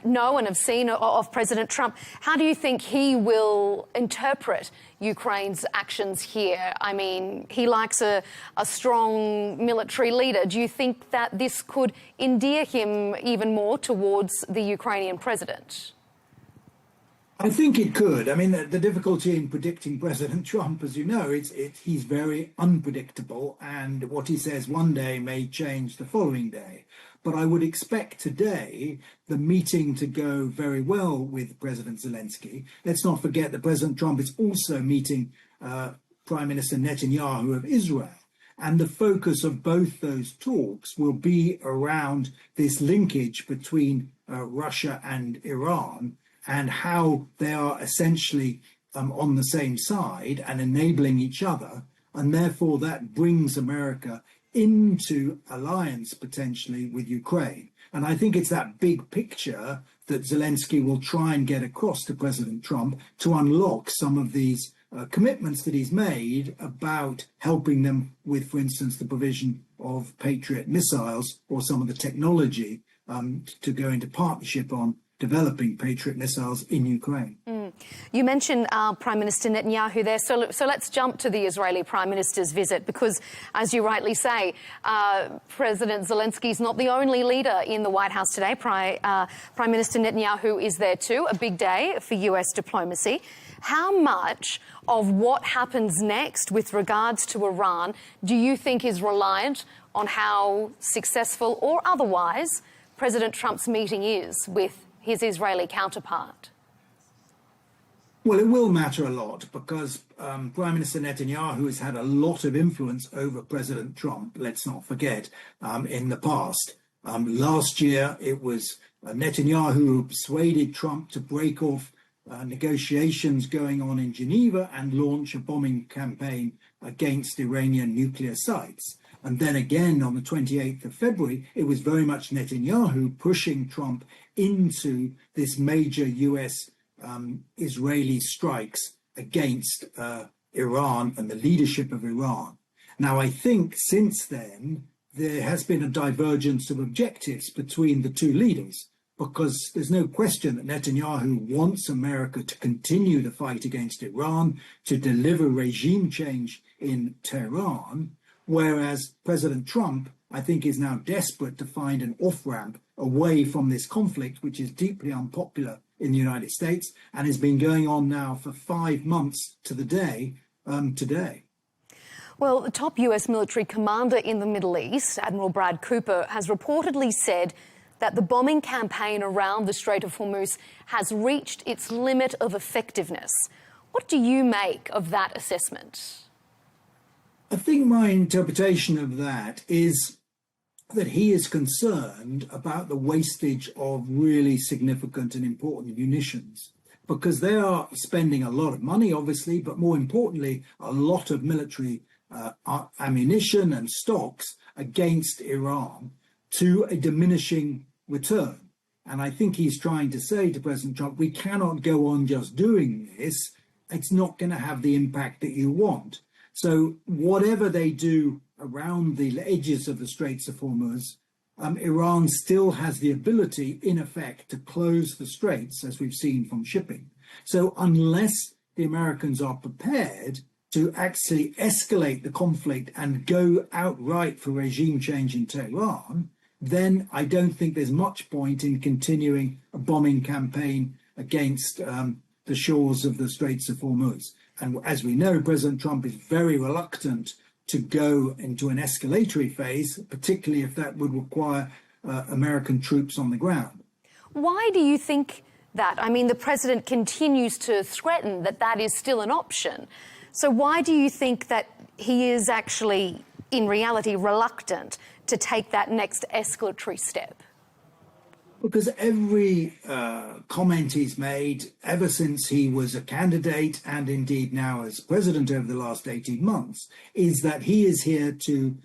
X: know and have seen of President Trump, how do you think he will interpret Ukraine's actions here? I mean, he likes a strong military leader. Do you think that this could endear him even more towards the Ukrainian president?
F: I think it could. I mean, the difficulty in predicting President Trump, as you know, he's very unpredictable, and what he says one day may change the following day. But I would expect today the meeting to go very well with President Zelensky. Let's not forget that President Trump is also meeting Prime Minister Netanyahu of Israel. And the focus of both those talks will be around this linkage between Russia and Iran, and how they are essentially on the same side and enabling each other. And therefore, that brings America into alliance potentially with Ukraine. And I think it's that big picture that Zelensky will try and get across to President Trump to unlock some of these commitments that he's made about helping them with, for instance, the provision of Patriot missiles or some of the technology to go into partnership on developing Patriot missiles in Ukraine.
X: You mentioned Prime Minister Netanyahu there, so let's jump to the Israeli Prime Minister's visit because, as you rightly say, President Zelensky is not the only leader in the White House today. Prime Minister Netanyahu is there too, a big day for US diplomacy. How much of what happens next with regards to Iran do you think is reliant on how successful or otherwise President Trump's meeting is with his Israeli counterpart?
F: Well, it will matter a lot because Prime Minister Netanyahu has had a lot of influence over President Trump, let's not forget, in the past. Last year, it was Netanyahu who persuaded Trump to break off negotiations going on in Geneva and launch a bombing campaign against Iranian nuclear sites. And then again, on the 28th of February, it was very much Netanyahu pushing Trump into this major US Israeli strikes against Iran and the leadership of Iran. Now, I think since then, there has been a divergence of objectives between the two leaders, because there's no question that Netanyahu wants America to continue the fight against Iran, to deliver regime change in Tehran, whereas President Trump, I think, is now desperate to find an off-ramp away from this conflict, which is deeply unpopular in the United States and has been going on now for 5 months to the day today.
X: Well, the top US military commander in the Middle East, Admiral Brad Cooper, has reportedly said that the bombing campaign around the Strait of Hormuz has reached its limit of effectiveness. What do you make of that assessment?
F: I think my interpretation of that is that he is concerned about the wastage of really significant and important munitions, because they are spending a lot of money, obviously, but more importantly, a lot of military ammunition and stocks against Iran to a diminishing return. And I think he's trying to say to President Trump, we cannot go on just doing this. It's not going to have the impact that you want. So whatever they do around the edges of the Straits of Hormuz, Iran still has the ability, in effect, to close the straits, as we've seen from shipping. So unless the Americans are prepared to actually escalate the conflict and go outright for regime change in Tehran, then I don't think there's much point in continuing a bombing campaign against the shores of the Straits of Hormuz. And as we know, President Trump is very reluctant to go into an escalatory phase, particularly if that would require American troops on the ground.
X: Why do you think that? I mean, the president continues to threaten that that is still an option. So why do you think that he is actually, in reality, reluctant to take that next escalatory step?
F: Because every comment he's made ever since he was a candidate and indeed now as president over the last 18 months is that he is here to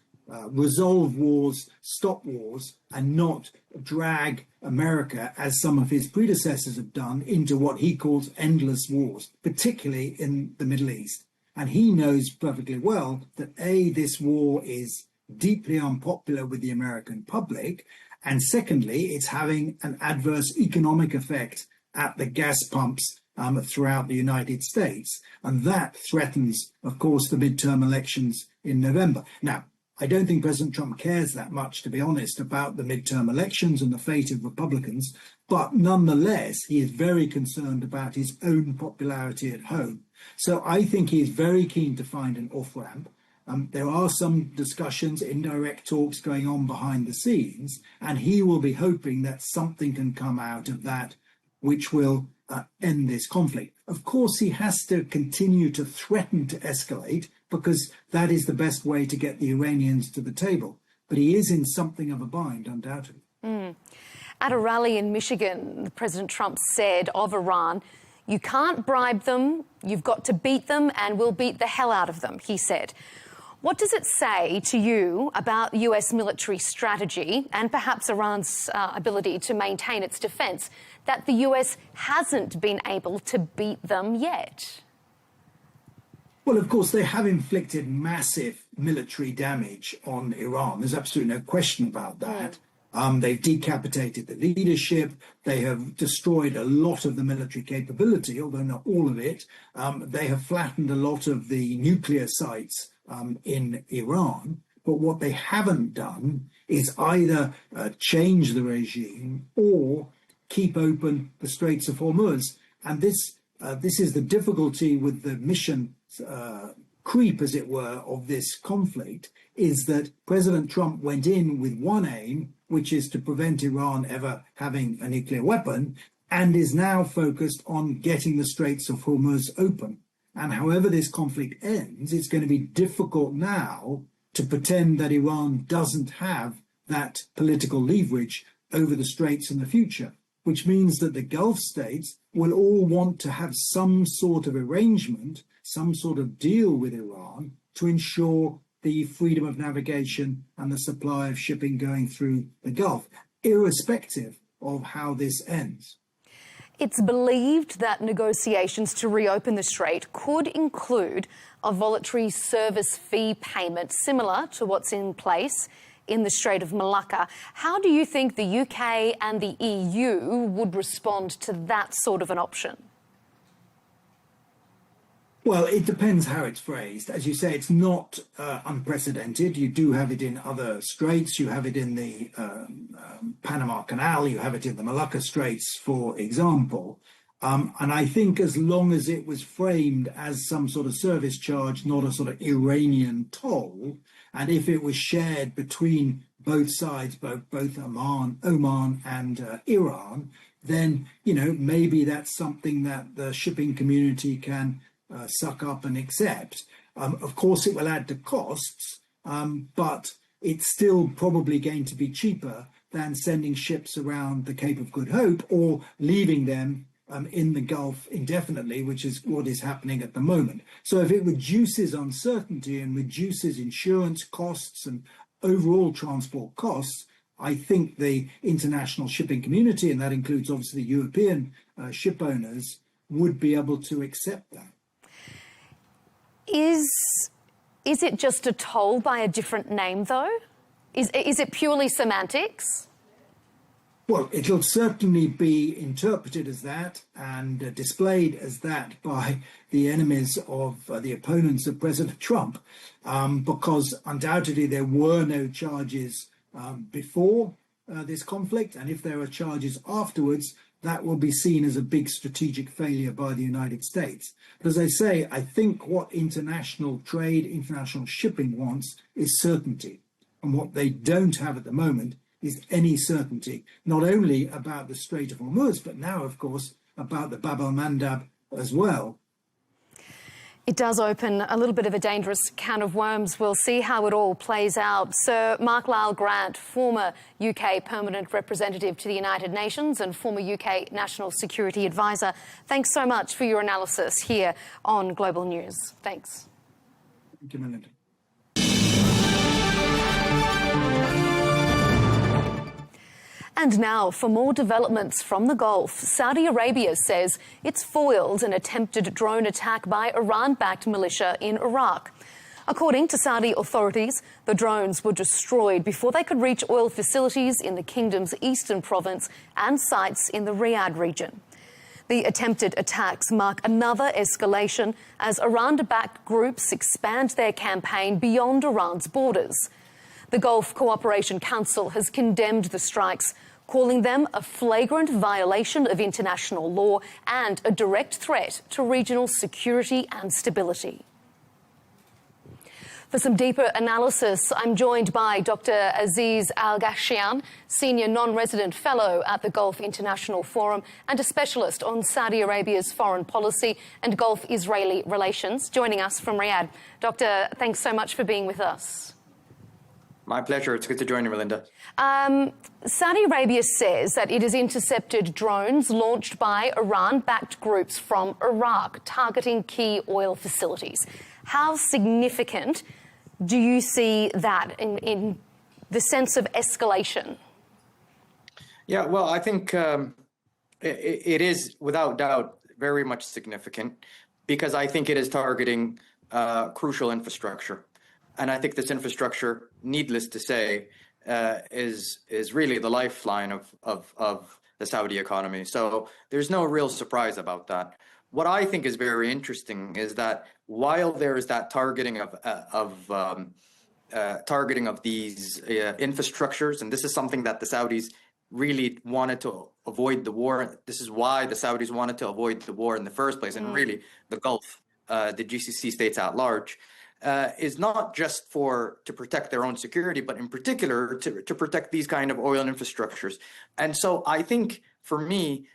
F: resolve wars, stop wars, and not drag America, as some of his predecessors have done, into what he calls endless wars, particularly in the Middle East. And he knows perfectly well that, A, this war is deeply unpopular with the American public, and secondly, it's having an adverse economic effect at the gas pumps throughout the United States. And that threatens, of course, the midterm elections in November. Now, I don't think President Trump cares that much, to be honest, about the midterm elections and the fate of Republicans. But nonetheless, he is very concerned about his own popularity at home. So I think he is very keen to find an off-ramp. There are some discussions, indirect talks going on behind the scenes, and he will be hoping that something can come out of that which will end this conflict. Of course, he has to continue to threaten to escalate because that is the best way to get the Iranians to the table. But he is in something of a bind, undoubtedly.
X: At a rally in Michigan, President Trump said of Iran, "You can't bribe them, you've got to beat them, and we'll beat the hell out of them," he said. What does it say to you about US military strategy and perhaps Iran's ability to maintain its defence that the US hasn't been able to beat them yet?
F: Well, of course, they have inflicted massive military damage on Iran. There's absolutely no question about that. They've decapitated the leadership. They have destroyed a lot of the military capability, although not all of it. They have flattened a lot of the nuclear sites in Iran. But what they haven't done is either change the regime or keep open the Straits of Hormuz. And this is the difficulty with the mission creep, as it were, of this conflict, is that President Trump went in with one aim, which is to prevent Iran ever having a nuclear weapon, and is now focused on getting the Straits of Hormuz open. And however this conflict ends, it's going to be difficult now to pretend that Iran doesn't have that political leverage over the Straits in the future, which means that the Gulf states will all want to have some sort of arrangement, some sort of deal with Iran to ensure the freedom of navigation and the supply of shipping going through the Gulf, irrespective of how this ends.
X: It's believed that negotiations to reopen the Strait could include a voluntary service fee payment similar to what's in place in the Strait of Malacca. How do you think the UK and the EU would respond to that sort of an option?
F: Well, it depends how it's phrased. As you say, it's not unprecedented. You do have it in other straits. You have it in the Panama Canal. You have it in the Malacca Straits, for example. And I think as long as it was framed as some sort of service charge, not a sort of Iranian toll, and if it was shared between both sides, both Oman and Iran, then, you know, maybe that's something that the shipping community can suck up and accept. Of course, it will add to costs, but it's still probably going to be cheaper than sending ships around the Cape of Good Hope or leaving them in the Gulf indefinitely, which is what is happening at the moment. So if it reduces uncertainty and reduces insurance costs and overall transport costs, I think the international shipping community, and that includes obviously European ship owners, would be able to accept that.
X: Is it just a toll by a different name, though? Is it purely semantics?
F: Well, it'll certainly be interpreted as that and displayed as that by the enemies of the opponents of President Trump, because undoubtedly there were no charges before this conflict, and if there are charges afterwards, that will be seen as a big strategic failure by the United States. But as I say, I think what international trade, international shipping wants is certainty. And what they don't have at the moment is any certainty, not only about the Strait of Hormuz, but now, of course, about the Bab el-Mandab as well.
X: It does open a little bit of a dangerous can of worms. We'll see how it all plays out. Sir Mark Lyle Grant, former UK Permanent Representative to the United Nations and former UK National Security Advisor, thanks so much for your analysis here on Global News. Thanks.
F: Thank you, Melinda.
X: And now, for more developments from the Gulf, Saudi Arabia says it's foiled an attempted drone attack by Iran-backed militia in Iraq. According to Saudi authorities, the drones were destroyed before they could reach oil facilities in the kingdom's eastern province and sites in the Riyadh region. The attempted attacks mark another escalation as Iran-backed groups expand their campaign beyond Iran's borders. The Gulf Cooperation Council has condemned the strikes, calling them a flagrant violation of international law and a direct threat to regional security and stability. For some deeper analysis, I'm joined by Dr. Aziz Al-Ghashian, Senior Non-Resident Fellow at the Gulf International Forum and a specialist on Saudi Arabia's foreign policy and Gulf-Israeli relations, joining us from Riyadh. Doctor, thanks so much for being with us.
G: My pleasure. It's good to join you, Melinda.
X: Saudi Arabia says that it has intercepted drones launched by Iran-backed groups from Iraq, targeting key oil facilities. How significant do you see that in the sense of escalation?
G: Yeah, well, I think it is without doubt very much significant, because I think it is targeting crucial infrastructure. And I think this infrastructure, needless to say, is really the lifeline of the Saudi economy. So there's no real surprise about that. What I think is very interesting is that while there is that targeting of these infrastructures, and this is something that the Saudis really wanted to avoid the war. This is why the Saudis wanted to avoid the war in the first place, and really the Gulf, the GCC states at large, is not just to protect their own security, but in particular to protect these kind of oil infrastructures. And so I think, for me,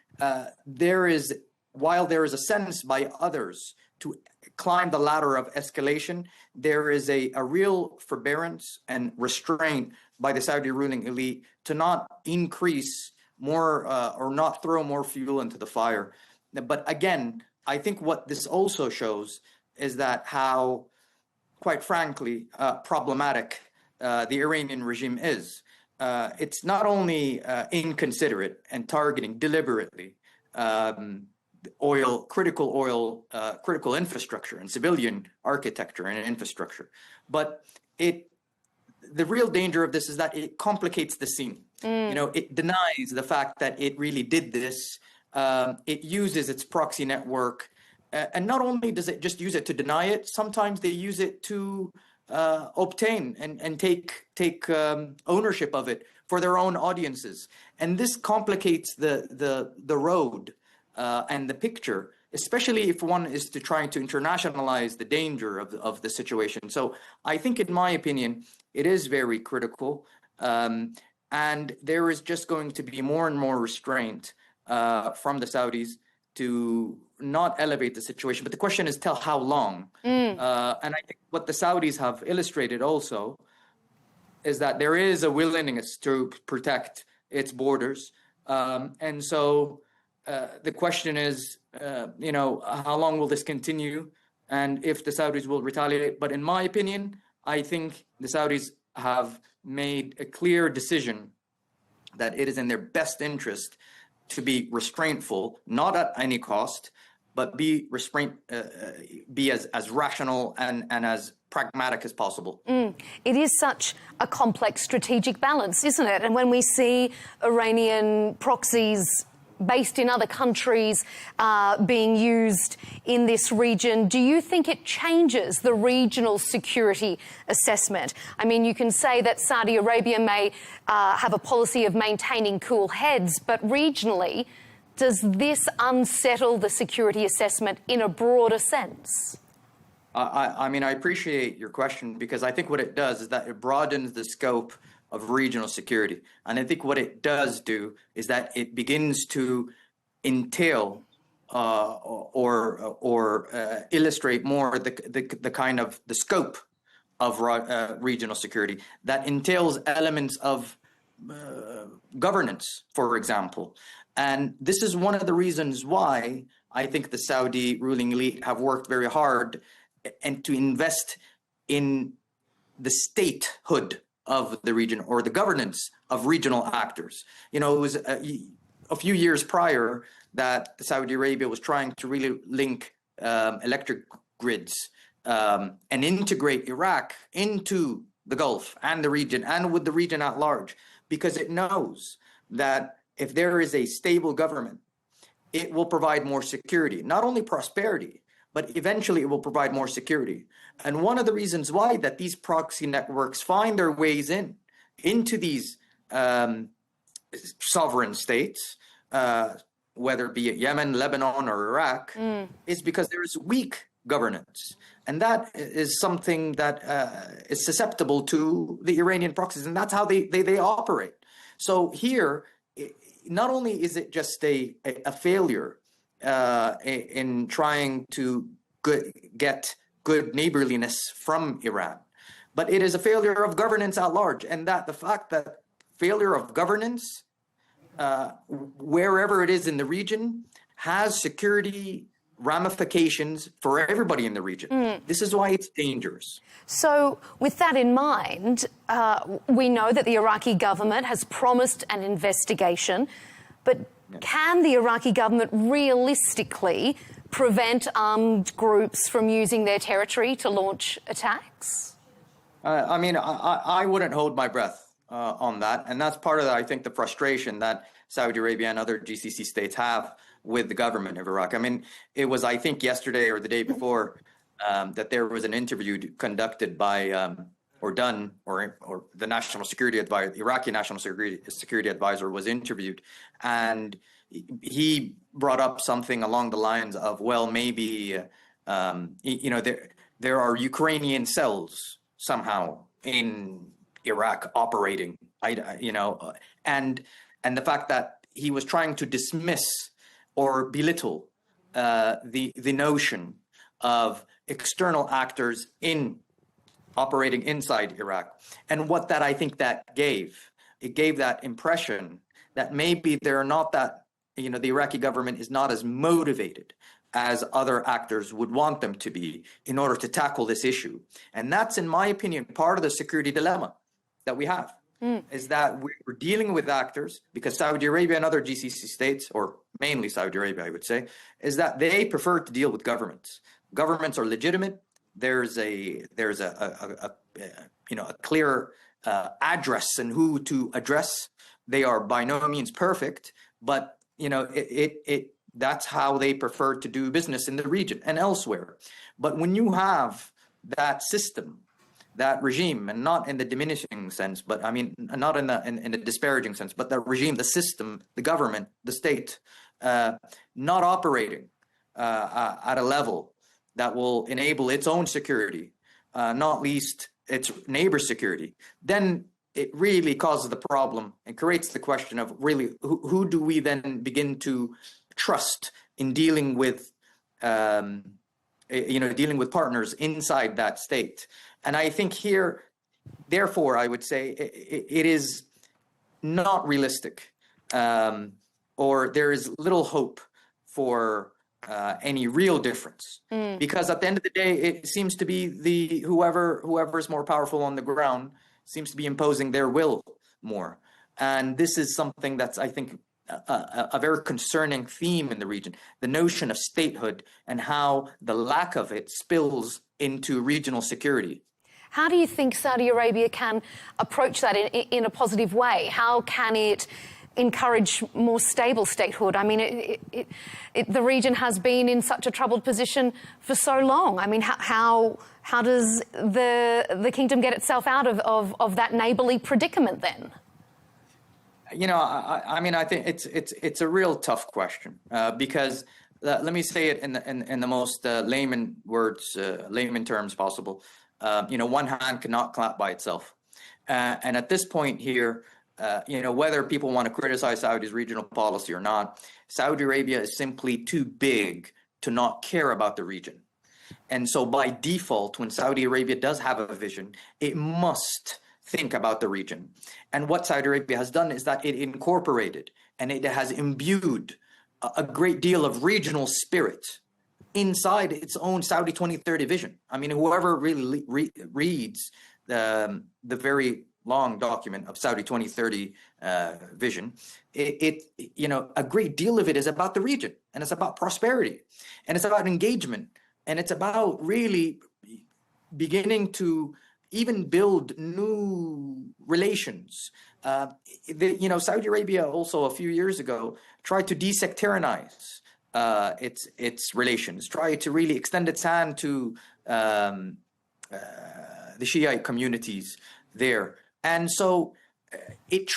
G: while there is a sense by others to climb the ladder of escalation, there is a real forbearance and restraint by the Saudi ruling elite to not increase more or not throw more fuel into the fire. But again, I think what this also shows is that how, quite frankly, problematic the Iranian regime is. It's not only inconsiderate and targeting deliberately critical infrastructure and civilian architecture and infrastructure, but the real danger of this is that it complicates the scene. It denies the fact that it really did this. It uses its proxy network, and not only does it just use it to deny it, sometimes they use it to obtain and take ownership of it for their own audiences. And this complicates the road and the picture, especially if one is trying to internationalize the danger of the situation. So I think, in my opinion, it is very critical, and there is just going to be more and more restraint from the Saudis to not elevate the situation. But the question is, how long? And I think what the Saudis have illustrated also is that there is a willingness to protect its borders. And so the question is, how long will this continue, and if the Saudis will retaliate? But in my opinion, I think the Saudis have made a clear decision that it is in their best interest to be restraintful, not at any cost, but be as rational and as pragmatic as possible.
X: It is such a complex strategic balance, isn't it? And when we see Iranian proxies based in other countries being used in this region, do you think it changes the regional security assessment? I mean, you can say that Saudi Arabia may have a policy of maintaining cool heads, but regionally, does this unsettle the security assessment in a broader sense?
G: I mean, I appreciate your question, because I think what it does is that it broadens the scope of regional security. And I think what it does do is that it begins to entail or illustrate more the kind of the scope of regional security that entails elements of governance, for example. And this is one of the reasons why I think the Saudi ruling elite have worked very hard and to invest in the statehood of the region, or the governance of regional actors. It was a few years prior that Saudi Arabia was trying to really link electric grids and integrate Iraq into the Gulf and the region, and with the region at large, because it knows that if there is a stable government, it will provide more security, not only prosperity, but eventually it will provide more security. And one of the reasons why that these proxy networks find their ways into these sovereign states, whether it be Yemen, Lebanon, or Iraq, is because there is weak governance. And that is something that is susceptible to the Iranian proxies, and that's how they operate. So here, not only is it just a failure in trying to get good neighborliness from Iran, but it is a failure of governance at large. And that the fact that failure of governance, wherever it is in the region, has security ramifications for everybody in the region. This is why it's dangerous.
X: So with that in mind, we know that the Iraqi government has promised an investigation, but can the Iraqi government realistically prevent armed groups from using their territory to launch attacks?
G: I mean, I wouldn't hold my breath on that. And that's part of, I think, the frustration that Saudi Arabia and other GCC states have with the government of Iraq. I mean, it was, I think, yesterday or the day before that there was an interview conducted by or the National Security Advisor, the Iraqi National Security Advisor was interviewed, and he brought up something along the lines of, well, maybe there are Ukrainian cells somehow in Iraq operating, and the fact that he was trying to dismiss or belittle the notion of external actors operating inside Iraq. And what that I think that gave that impression that maybe they're not that, the Iraqi government is not as motivated as other actors would want them to be in order to tackle this issue. And that's, in my opinion, part of the security dilemma that we have, is that we're dealing with actors, because Saudi Arabia and other GCC states, or mainly Saudi Arabia, I would say, is that they prefer to deal with governments. Governments are legitimate. There's a clear address and who to address. They are by no means perfect, but that's how they prefer to do business in the region and elsewhere. But when you have that system, that regime, and not in the diminishing sense, but I mean, not in the disparaging sense, but the regime, the system, the government, the state, not operating at a level that will enable its own security, not least its neighbor's security, then it really causes the problem and creates the question of really who do we then begin to trust in dealing with, dealing with partners inside that state. And I think here, therefore, I would say it is not realistic, or there is little hope for any real difference, because at the end of the day, it seems to be whoever is more powerful on the ground seems to be imposing their will more. And this is something that's, I think, a very concerning theme in the region, the notion of statehood and how the lack of it spills into regional security.
X: How do you think Saudi Arabia can approach that in a positive way? How can it encourage more stable statehood? I mean, the region has been in such a troubled position for so long. I mean, how does the kingdom get itself out of that neighborly predicament then?
G: I think it's a real tough question, because let me say it in the most layman terms possible. One hand cannot clap by itself, and at this point here, whether people want to criticize Saudi's regional policy or not, Saudi Arabia is simply too big to not care about the region. And so by default, when Saudi Arabia does have a vision, it must think about the region. And what Saudi Arabia has done is that it incorporated and it has imbued a great deal of regional spirit inside its own Saudi 2030 vision. I mean, whoever really reads the very long document of Saudi 2030 vision, a great deal of it is about the region, and it's about prosperity, and it's about engagement, and it's about really beginning to even build new relations. Saudi Arabia also a few years ago tried to desectarianize its relations, tried to really extend its hand to the Shiite communities there. And so it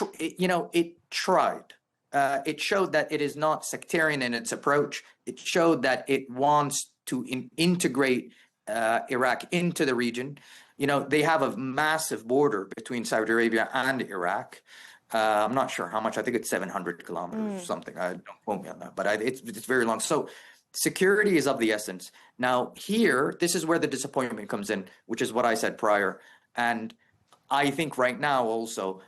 G: tried. It showed that it is not sectarian in its approach. It showed that it wants to integrate Iraq into the region. They have a massive border between Saudi Arabia and Iraq. I'm not sure how much. I think it's 700 kilometers or something. Don't quote me on that, but it's very long. So security is of the essence. Now here, this is where the disappointment comes in, which is what I said prior. And I think right now also,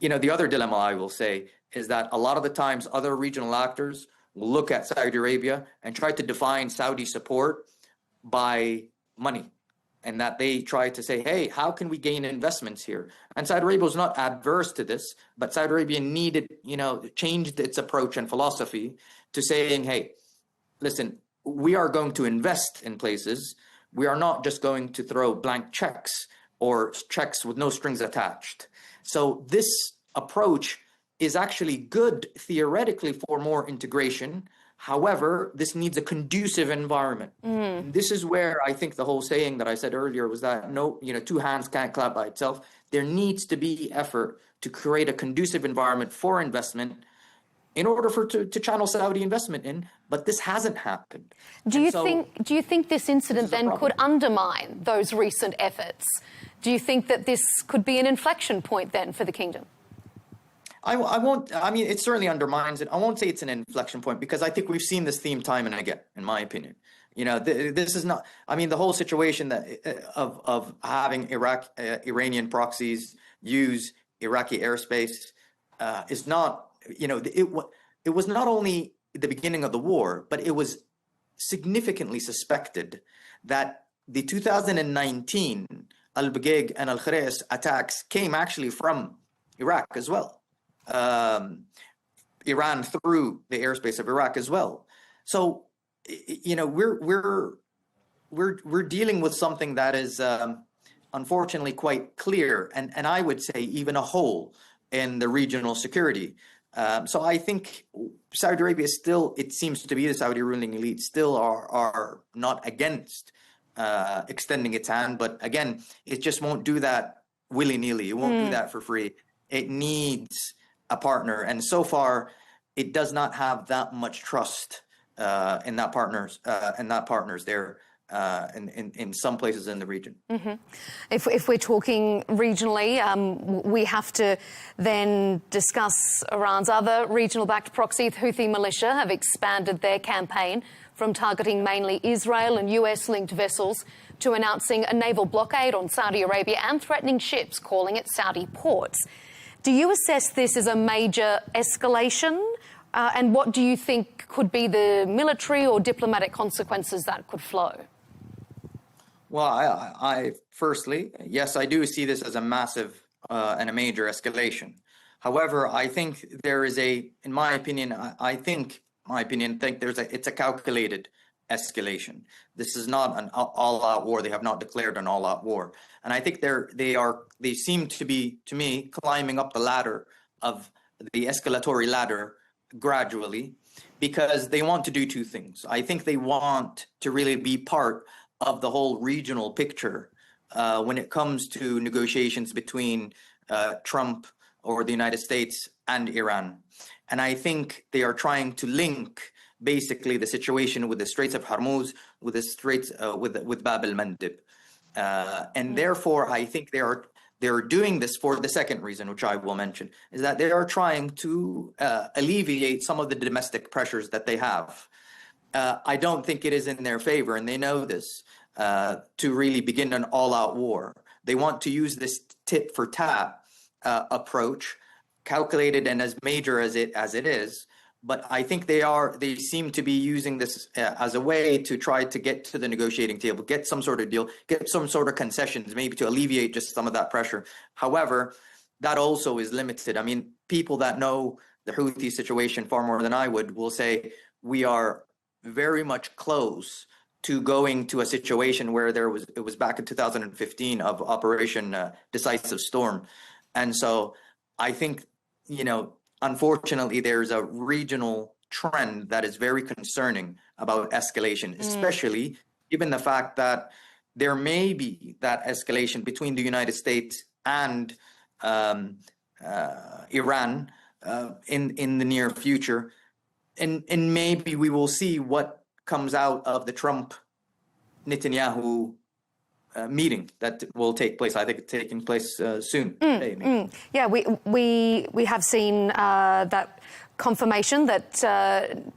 G: the other dilemma I will say is that a lot of the times other regional actors will look at Saudi Arabia and try to define Saudi support by money. And that they try to say, hey, how can we gain investments here? And Saudi Arabia was not adverse to this, but Saudi Arabia needed, changed its approach and philosophy to saying, hey, listen, we are going to invest in places. We are not just going to throw blank checks or checks with no strings attached. So this approach is actually good theoretically for more integration. However, this needs a conducive environment. This is where I think the whole saying that I said earlier was that two hands can't clap by itself. There needs to be effort to create a conducive environment for investment in order to channel Saudi investment in, but this hasn't happened.
X: Do you think this incident then could undermine those recent efforts? Do you think that this could be an inflection point then for the kingdom?
G: It certainly undermines it. I won't say it's an inflection point because I think we've seen this theme time and again, in my opinion. This is not, the whole situation of having Iranian proxies use Iraqi airspace is not, it was not only the beginning of the war, but it was significantly suspected that the 2019 Al-Baghaig and Al-Kharis attacks came actually from Iraq as well. Iran through the airspace of Iraq as well. So, we're dealing with something that is unfortunately quite clear, and I would say even a hole in the regional security. So I think Saudi Arabia is still, it seems to be the Saudi ruling elite still are not against extending its hand, but again, it just won't do that willy-nilly. It won't do that for free. It needs a partner, and so far, it does not have that much trust in that partners there in some places in the region.
X: If we're talking regionally, we have to then discuss Iran's other regional-backed proxy. The Houthi militia have expanded their campaign from targeting mainly Israel and US-linked vessels to announcing a naval blockade on Saudi Arabia and threatening ships, calling it Saudi ports. Do you assess this as a major escalation? And what do you think could be the military or diplomatic consequences that could flow?
G: Well, I firstly, yes, I do see this as a massive and a major escalation. However, I think there is in my opinion, it's a calculated escalation. This is not an all-out war. They have not declared an all-out war. And I think they seem to be, to me, climbing up the ladder of the escalatory ladder gradually because they want to do two things. I think they want to really be part of the whole regional picture when it comes to negotiations between Trump or the United States and Iran. And I think they are trying to link basically the situation with the Straits of Hormuz with the Straits with Bab el-Mandeb. And therefore, I think they're doing this for the second reason, which I will mention, is that they are trying to alleviate some of the domestic pressures that they have. I don't think it is in their favor, and they know this, to really begin an all-out war. They want to use this tit-for-tat approach, calculated and as major as it is. But I think they seem to be using this as a way to try to get to the negotiating table, get some sort of deal, get some sort of concessions, maybe to alleviate just some of that pressure. However, that also is limited. I mean, people that know the Houthi situation far more than I will say we are very much close to going to a situation where it was back in 2015 of Operation Decisive Storm. And so I think, unfortunately, there's a regional trend that is very concerning about escalation, especially given the fact that there may be that escalation between the United States and Iran in the near future. And maybe we will see what comes out of the Trump-Netanyahu meeting that will take place. I think it's taking place soon.
X: Yeah, we have seen that confirmation that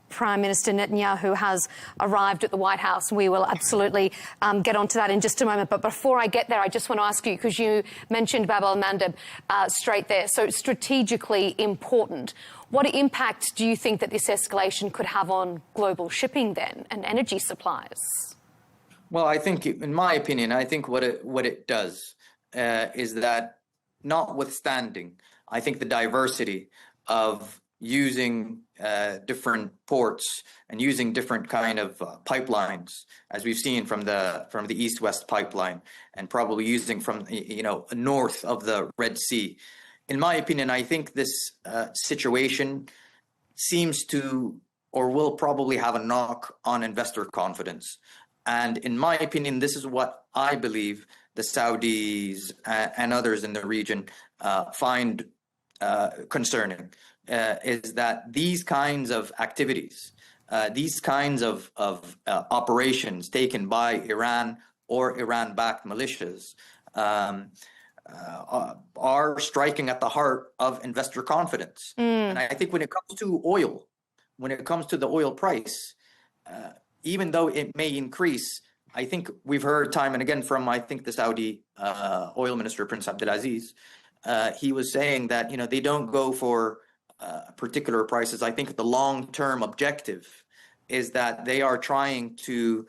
X: Prime Minister Netanyahu has arrived at the White House. We will absolutely get onto that in just a moment. But before I get there, I just want to ask you, because you mentioned Bab al-Mandeb straight there, so strategically important. What impact do you think that this escalation could have on global shipping then and energy supplies?
G: Well, I think, in my opinion, I think what it does is that, notwithstanding, I think the diversity of using different ports and using different kind of pipelines, as we've seen from the East-West pipeline, and probably using from north of the Red Sea. In my opinion, I think this situation seems to, or will probably have a knock on investor confidence. And in my opinion, this is what I believe the Saudis and others in the region find concerning. Is that these kinds of activities, these kinds of operations taken by Iran or Iran-backed militias are striking at the heart of investor confidence. And I think when it comes to oil, when it comes to the oil price, even though it may increase, I think we've heard time and again from, I think, the Saudi oil minister, Prince Abdulaziz, he was saying that, they don't go for particular prices. I think the long-term objective is that they are trying to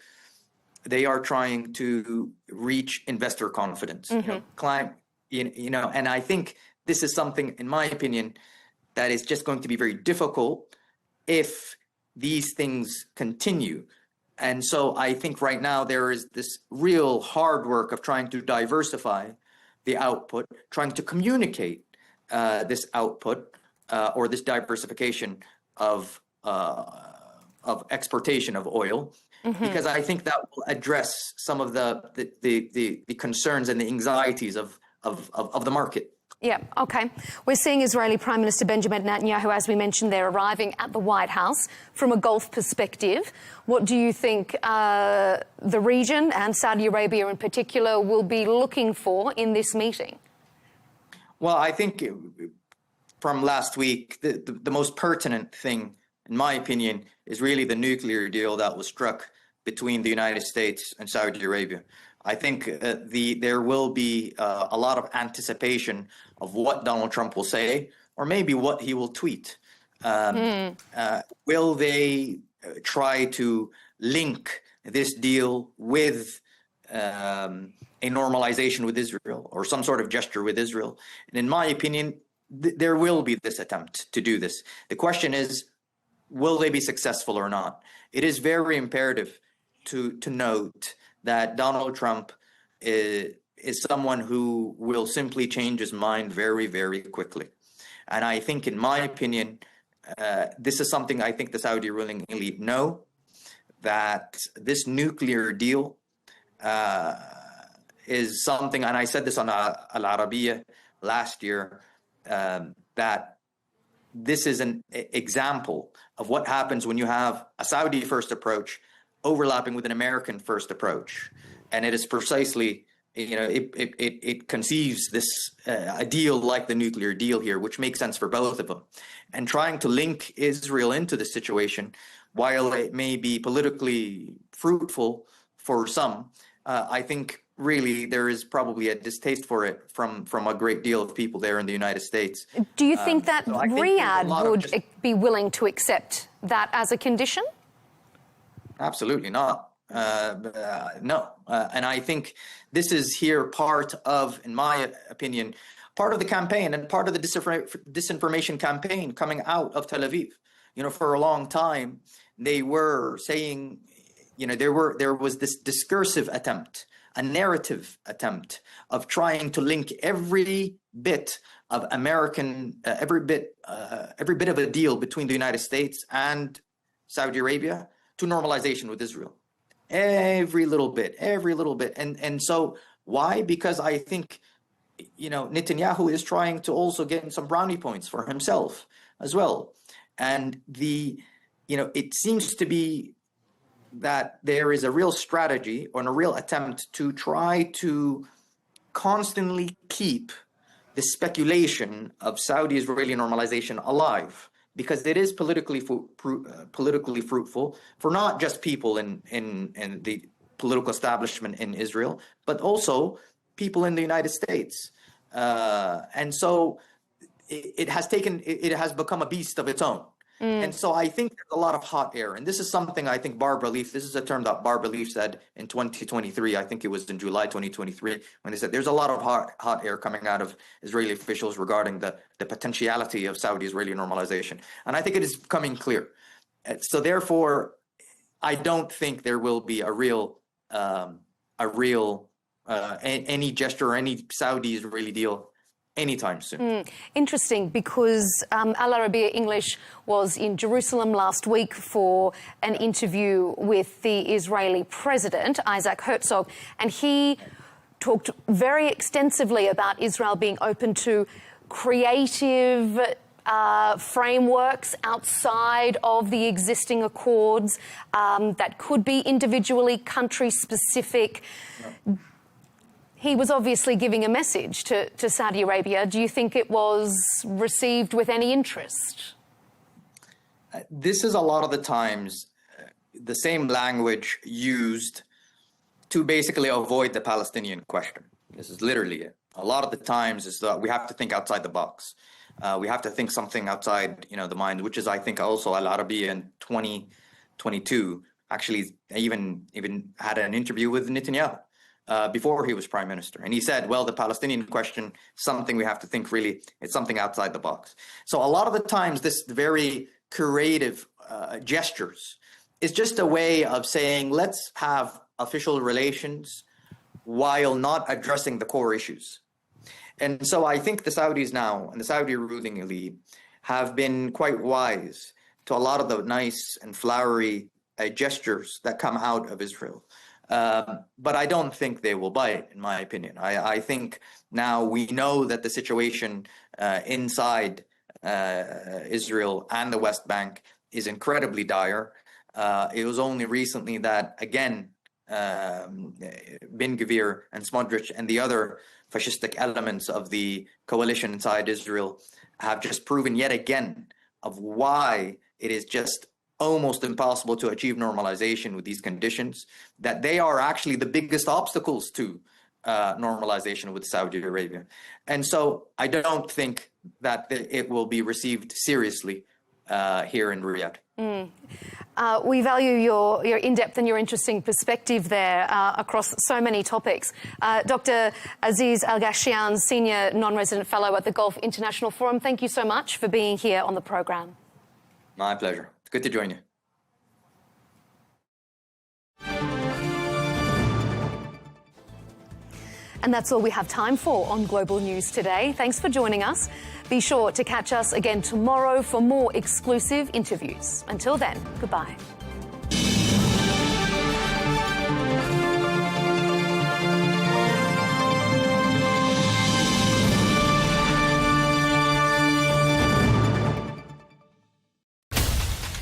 G: reach investor confidence.
X: Mm-hmm.
G: And I think this is something, in my opinion, that is just going to be very difficult if these things continue. And so I think right now there is this real hard work of trying to diversify the output, trying to communicate this output or this diversification of exportation of oil, because I think that will address some of the concerns and the anxieties of the market.
X: Yeah, OK. We're seeing Israeli Prime Minister Benjamin Netanyahu, as we mentioned, they're arriving at the White House. From a Gulf perspective, what do you think the region and Saudi Arabia in particular will be looking for in this meeting?
G: Well, I think from last week, the most pertinent thing, in my opinion, is really the nuclear deal that was struck between the United States and Saudi Arabia. I think there will be a lot of anticipation of what Donald Trump will say, or maybe what he will tweet. Will they try to link this deal with a normalization with Israel, or some sort of gesture with Israel? And in my opinion, there will be this attempt to do this. The question is, will they be successful or not? It is very imperative to note that Donald Trump is someone who will simply change his mind very, very quickly. And I think, in my opinion, this is something I think the Saudi ruling elite know, that this nuclear deal is something, and I said this on Al Arabiya last year, that this is an example of what happens when you have a Saudi first approach overlapping with an American first approach. And it is precisely, it conceives this a deal like the nuclear deal here, which makes sense for both of them. And trying to link Israel into the situation, while it may be politically fruitful for some, I think really there is probably a distaste for it from a great deal of people there in the United States.
X: Do you think that Riyadh would be willing to accept that as a condition?
G: Absolutely not. No. And I think this is here part of, in my opinion, part of the campaign and part of the disinformation campaign coming out of Tel Aviv. For a long time, they were saying, there was this discursive attempt, a narrative attempt of trying to link every bit of American, every bit of a deal between the United States and Saudi Arabia to normalization with Israel. Every little bit. And so why? Because I think, Netanyahu is trying to also get some brownie points for himself as well. And it seems to be that there is a real strategy or a real attempt to try to constantly keep the speculation of Saudi-Israeli normalization alive, because it is politically fruitful for not just people in the political establishment in Israel, but also people in the United States. And so it has become a beast of its own. And so I think there's a lot of hot air. And this is something I think this is a term that Barbara Leaf said in 2023. I think it was in July 2023, when they said there's a lot of hot air coming out of Israeli officials regarding the potentiality of Saudi-Israeli normalization. And I think it is becoming clear. So therefore, I don't think there will be any gesture or any Saudi-Israeli deal anytime soon.
X: Interesting, because Al Arabiya English was in Jerusalem last week for an interview with the Israeli president, Isaac Herzog, and he talked very extensively about Israel being open to creative frameworks outside of the existing accords that could be individually country-specific. He was obviously giving a message to Saudi Arabia. Do you think it was received with any interest?
G: This is a lot of the times the same language used to basically avoid the Palestinian question. This is literally it. A lot of the times is that we have to think outside the box. We have to think something outside, the mind, which is, I think, also Al Arabiya in 2022 actually even had an interview with Netanyahu. Before he was prime minister. And he said, well, the Palestinian question, something we have to think really, it's something outside the box. So a lot of the times this very creative gestures is just a way of saying, let's have official relations while not addressing the core issues. And so I think the Saudis now and the Saudi ruling elite have been quite wise to a lot of the nice and flowery gestures that come out of Israel. But I don't think they will bite, in my opinion. I think now we know that the situation inside Israel and the West Bank is incredibly dire. It was only recently that, again, Ben Gvir and Smotrich and the other fascistic elements of the coalition inside Israel have just proven yet again of why it is just almost impossible to achieve normalization with these conditions, that they are actually the biggest obstacles to normalization with Saudi Arabia. And so I don't think that it will be received seriously here in Riyadh.
X: We value your in-depth and your interesting perspective there across so many topics. Dr. Aziz Al-Ghashian, Senior Non-Resident Fellow at the Gulf International Forum, thank you so much for being here on the programme.
G: My pleasure. Good to join you.
X: And that's all we have time for on Global News today. Thanks for joining us. Be sure to catch us again tomorrow for more exclusive interviews. Until then, goodbye.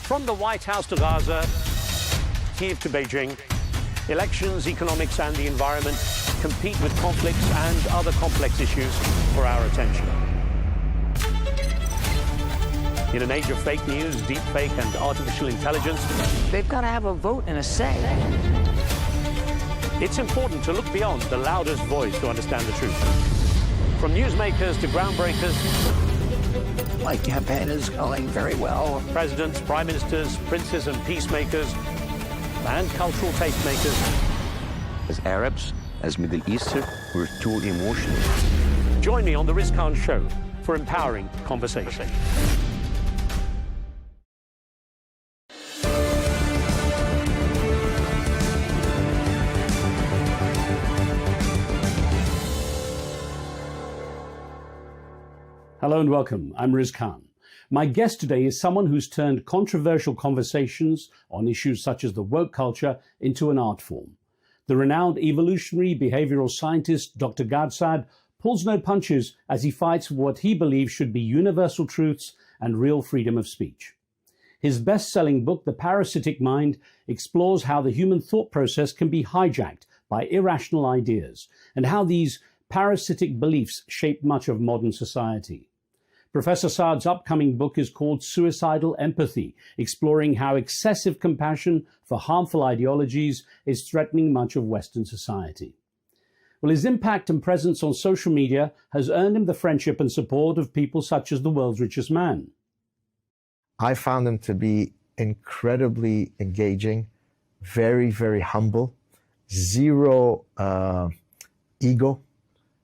H: From the White House to Gaza, Kiev to Beijing, elections, economics and the environment compete with conflicts and other complex issues for our attention. In an age of fake news, deepfake and artificial intelligence,
K: they've got to have a vote and a say.
H: It's important to look beyond the loudest voice to understand the truth. From newsmakers to groundbreakers,
K: my campaign is going very well.
H: Presidents, prime ministers, princes and peacemakers, and cultural tastemakers.
L: As Arabs, as Middle Eastern, we're too emotional.
H: Join me on The Riz Khan Show for empowering conversation.
M: Hello and welcome. I'm Riz Khan. My guest today is someone who's turned controversial conversations on issues such as the woke culture into an art form. The renowned evolutionary behavioral scientist Dr. Gadsad pulls no punches as he fights for what he believes should be universal truths and real freedom of speech. His best-selling book, The Parasitic Mind, explores how the human thought process can be hijacked by irrational ideas and how these parasitic beliefs shape much of modern society. Professor Saad's upcoming book is called Suicidal Empathy, exploring how excessive compassion for harmful ideologies is threatening much of Western society. Well, his impact and presence on social media has earned him the friendship and support of people such as the world's richest man.
T: I found him to be incredibly engaging, very, very humble, zero ego,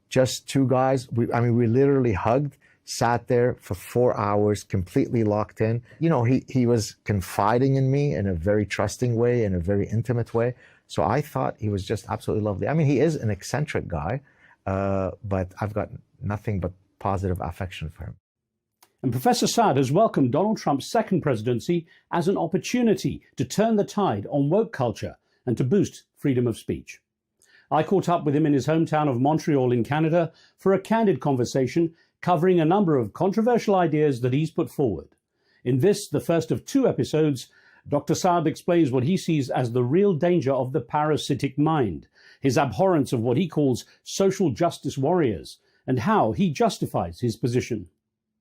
T: just two guys. We literally hugged, sat there for 4 hours, completely locked in. You know, he was confiding in me in a very trusting way, in a very intimate way. So I thought he was just absolutely lovely. I mean, he is an eccentric guy, but I've got nothing but positive affection for him.
M: And Professor Saad has welcomed Donald Trump's second presidency as an opportunity to turn the tide on woke culture and to boost freedom of speech. I caught up with him in his hometown of Montreal in Canada for a candid conversation covering a number of controversial ideas that he's put forward. In this, the first of 2 episodes, Dr. Saad explains what he sees as the real danger of the parasitic mind, his abhorrence of what he calls social justice warriors, and how he justifies his position.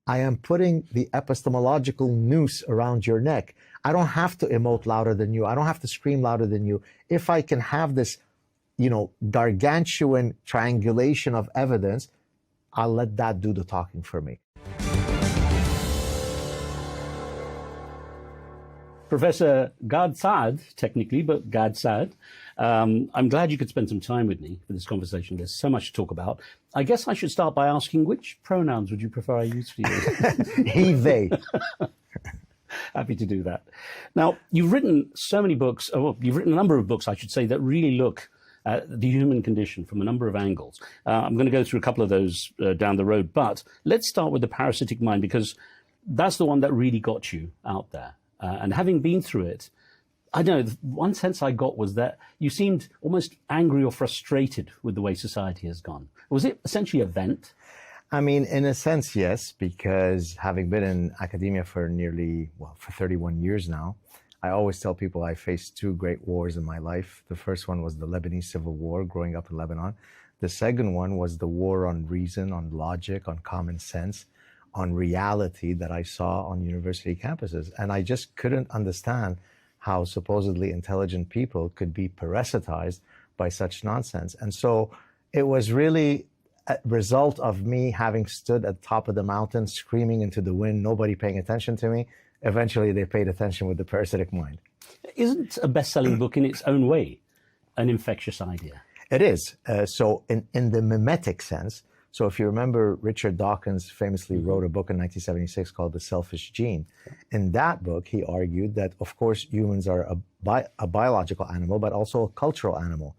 T: I am putting the epistemological noose around your neck. I don't have to emote louder than you. I don't have to scream louder than you. If I can have this, gargantuan triangulation of evidence, I'll let that do the talking for me.
M: Professor Gad Saad, technically, but Gad Saad, I'm glad you could spend some time with me for this conversation. There's so much to talk about. I guess I should start by asking, which pronouns would you prefer I use for you?
T: He, they.
M: Happy to do that. Now, you've written so many books, you've written a number of books, I should say, that really look at the human condition from a number of angles. I'm going to go through a couple of those down the road, but let's start with the parasitic mind, because that's the one that really got you out there. And having been through it, I don't know, one sense I got was that you seemed almost angry or frustrated with the way society has gone. Was it essentially a vent?
T: I mean, in a sense, yes, because having been in academia for for 31 years now, I always tell people I faced 2 great wars in my life. The first one was the Lebanese Civil War, growing up in Lebanon. The second one was the war on reason, on logic, on common sense, on reality that I saw on university campuses. And I just couldn't understand how supposedly intelligent people could be parasitized by such nonsense. And so it was really a result of me having stood at the top of the mountain, screaming into the wind, nobody paying attention to me. Eventually they paid attention with the parasitic mind.
M: Isn't a best-selling book in its own way an infectious idea?
T: It is. So in the mimetic sense, so if you remember, Richard Dawkins famously wrote a book in 1976 called The Selfish Gene. In that book, he argued that, of course, humans are a biological animal, but also a cultural animal.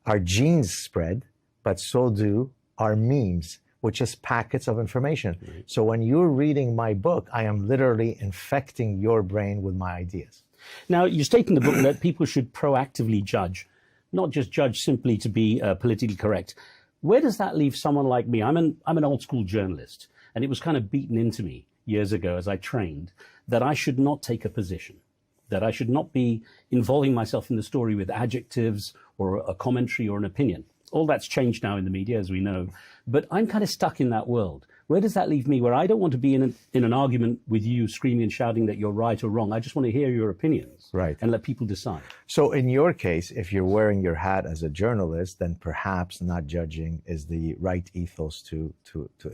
T: Our genes spread, but so do our memes, which is packets of information. Right. So when you're reading my book, I am literally infecting your brain with my ideas.
M: Now, you state in the book that people should proactively judge, not just judge simply to be politically correct. Where does that leave someone like me? I'm an old school journalist, and it was kind of beaten into me years ago as I trained that I should not take a position, that I should not be involving myself in the story with adjectives or a commentary or an opinion. All that's changed now in the media, as we know, but I'm kind of stuck in that world. Where does that leave me, where I don't want to be in an argument with you screaming and shouting that you're right or wrong? I just want to hear your opinions,
T: right,
M: and let people decide.
T: So in your case, if you're wearing your hat as a journalist, then perhaps not judging is the right ethos to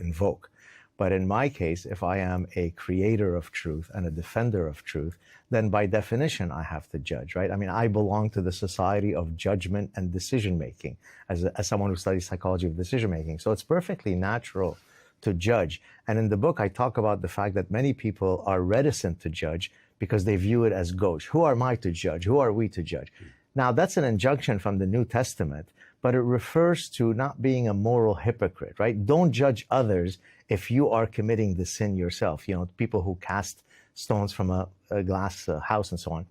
T: invoke. But in my case, if I am a creator of truth and a defender of truth, then by definition, I have to judge, right? I mean, I belong to the society of judgment and decision-making as someone who studies psychology of decision-making. So it's perfectly natural to judge. And in the book, I talk about the fact that many people are reticent to judge because they view it as gauche. Who am I to judge? Who are we to judge? Now, that's an injunction from the New Testament, but it refers to not being a moral hypocrite, right? Don't judge others if you are committing the sin yourself. You know, people who cast stones from a glass house and so on.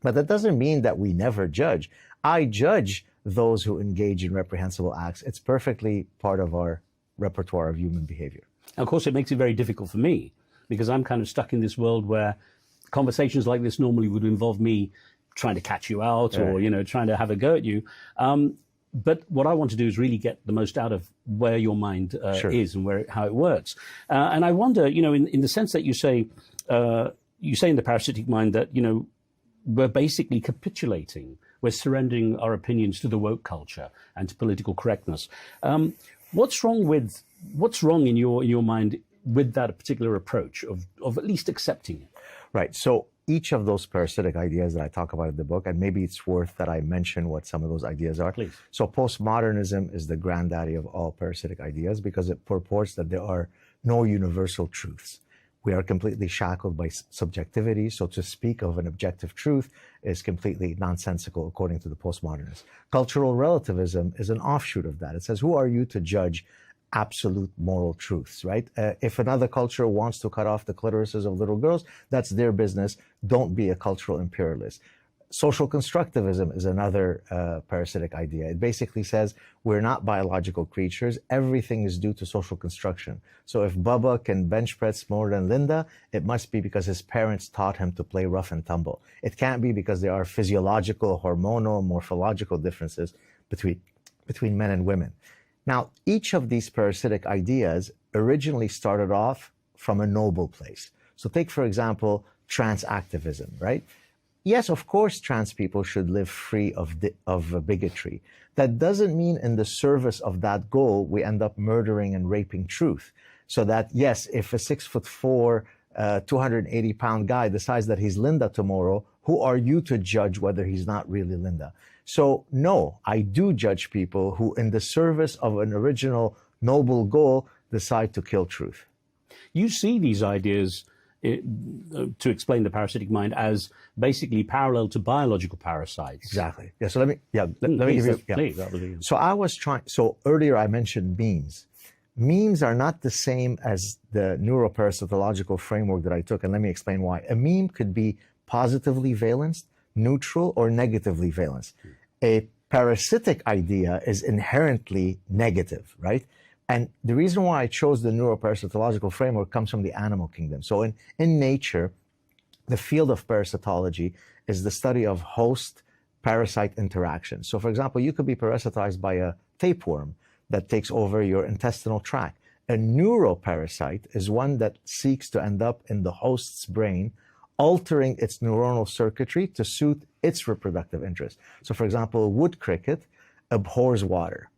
T: But that doesn't mean that we never judge. I judge those who engage in reprehensible acts. It's perfectly part of our repertoire of human behavior.
M: And of course, it makes it very difficult for me because I'm kind of stuck in this world where conversations like this normally would involve me trying to catch you out or, you know, trying to have a go at you. But what I want to do is really get the most out of where your mind is and how it works. And I wonder, in the sense that you say in the parasitic mind that, we're basically capitulating. We're surrendering our opinions to the woke culture and to political correctness. What's wrong in your mind with that particular approach of at least accepting it?
N: Right. So each of those parasitic ideas that I talk about in the book, and maybe it's worth that I mention what some of those ideas are.
M: Please.
N: So postmodernism is the granddaddy of all parasitic ideas because it purports that there are no universal truths. We are completely shackled by subjectivity. So to speak of an objective truth is completely nonsensical, according to the postmodernists. Cultural relativism is an offshoot of that. It says, who are you to judge absolute moral truths, right? If another culture wants to cut off the clitorises of little girls, that's their business. Don't be a cultural imperialist. Social constructivism is another parasitic idea. It basically says we're not biological creatures. Everything is due to social construction. So if Bubba can bench press more than Linda, it must be because his parents taught him to play rough and tumble. It can't be because there are physiological, hormonal, morphological differences between men and women. Now, each of these parasitic ideas originally started off from a noble place. So take, for example, trans activism, right? Yes, of course, trans people should live free of bigotry. That doesn't mean in the service of that goal, we end up murdering and raping truth. So that, yes, if a 6'4", 280-pound guy decides that he's Linda tomorrow, who are you to judge whether he's not really Linda? So no, I do judge people who, in the service of an original noble goal, decide to kill truth.
M: You see these ideas, to explain the parasitic mind, as basically parallel to biological parasites.
N: Exactly. Yeah. So let me give you. Yeah.
M: Please,
N: So earlier I mentioned memes. Memes are not the same as the neuroparasitological framework that I took, and let me explain why. A meme could be positively valenced, neutral, or negatively valenced. A parasitic idea is inherently negative, right? And the reason why I chose the neuroparasitological framework comes from the animal kingdom. So in nature, the field of parasitology is the study of host-parasite interaction. So for example, you could be parasitized by a tapeworm that takes over your intestinal tract. A neuroparasite is one that seeks to end up in the host's brain, altering its neuronal circuitry to suit its reproductive interest. So for example, a wood cricket abhors water.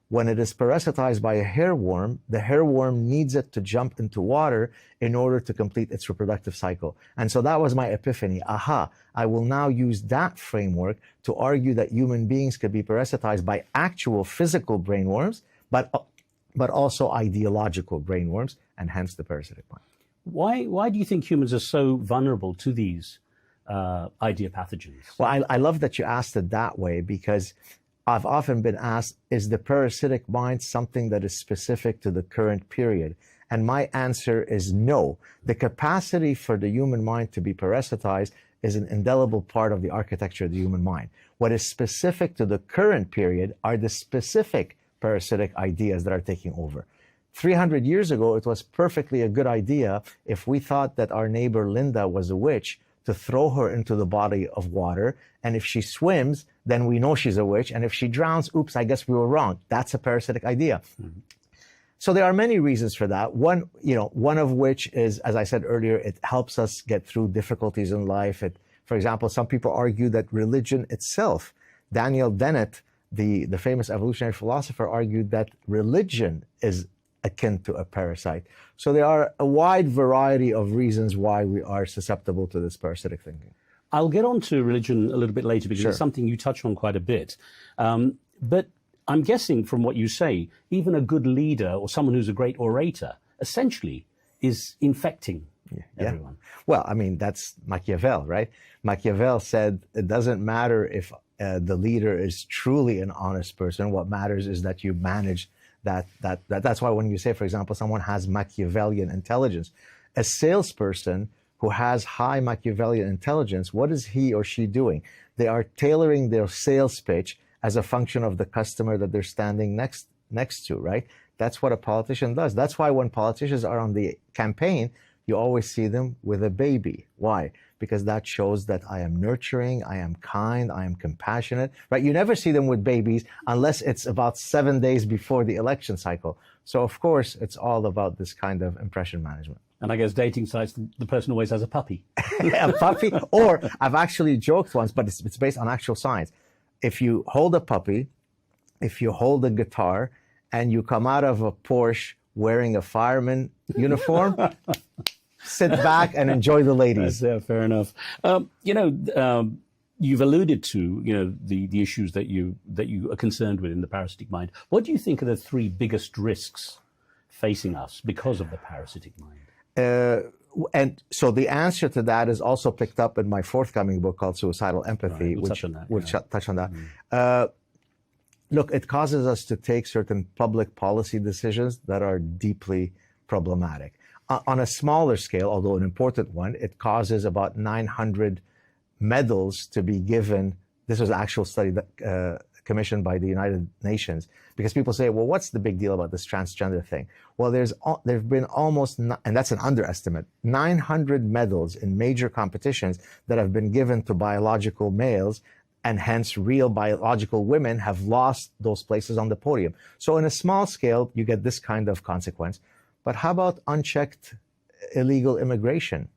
N: When it is parasitized by a hairworm, the hairworm needs it to jump into water in order to complete its reproductive cycle. And so that was my epiphany. Aha, I will now use that framework to argue that human beings could be parasitized by actual physical brainworms, but also ideological brainworms, and hence the parasitic mind.
M: Why do you think humans are so vulnerable to these idea pathogens?
N: Well, I love that you asked it that way, because I've often been asked, is the parasitic mind something that is specific to the current period? And my answer is no. The capacity for the human mind to be parasitized is an indelible part of the architecture of the human mind. What is specific to the current period are the specific parasitic ideas that are taking over. 300 years ago, it was perfectly a good idea if we thought that our neighbor Linda was a witch to throw her into the body of water. And if she swims, then we know she's a witch. And if she drowns, oops, I guess we were wrong. That's a parasitic idea. Mm-hmm. So there are many reasons for that. One of which is, as I said earlier, it helps us get through difficulties in life. For example, some people argue that religion itself, Daniel Dennett, the famous evolutionary philosopher, argued that religion is akin to a parasite. So there are a wide variety of reasons why we are susceptible to this parasitic thinking.
M: I'll get on to religion a little bit later, because it's something you touch on quite a bit. But I'm guessing from what you say, even a good leader or someone who's a great orator essentially is infecting everyone.
N: Well, I mean, that's Machiavelli, right? Machiavelli said it doesn't matter if the leader is truly an honest person. What matters is that you manage that's why when you say, for example, someone has Machiavellian intelligence, a salesperson who has high Machiavellian intelligence, what is he or she doing? They are tailoring their sales pitch as a function of the customer that they're standing next to, right? That's what a politician does. That's why when politicians are on the campaign, you always see them with a baby. Why? because that shows that I am nurturing, I am kind, I am compassionate, right? You never see them with babies unless it's about 7 days before the election cycle. So of course, it's all about this kind of impression management.
M: And I guess dating sites, the person always has a puppy.
N: A puppy, or I've actually joked once, but it's based on actual science. If you hold a puppy, if you hold a guitar, and you come out of a Porsche wearing a fireman uniform, sit back and enjoy the ladies.
M: Yeah, fair enough. You've alluded to, the issues that you are concerned with in the parasitic mind. What do you think are the three biggest risks facing us because of the parasitic mind?
N: And so the answer to that is also picked up in my forthcoming book called Suicidal Empathy,
M: Right, we'll touch on that,
N: which touch on that. Look, it causes us to take certain public policy decisions that are deeply problematic. On a smaller scale, although an important one, it causes about 900 medals to be given. This was an actual study that commissioned by the United Nations, because people say, well, what's the big deal about this transgender thing? Well, there've been almost, and that's an underestimate, 900 medals in major competitions that have been given to biological males, and hence real biological women have lost those places on the podium. So in a small scale, you get this kind of consequence. But how about unchecked illegal immigration?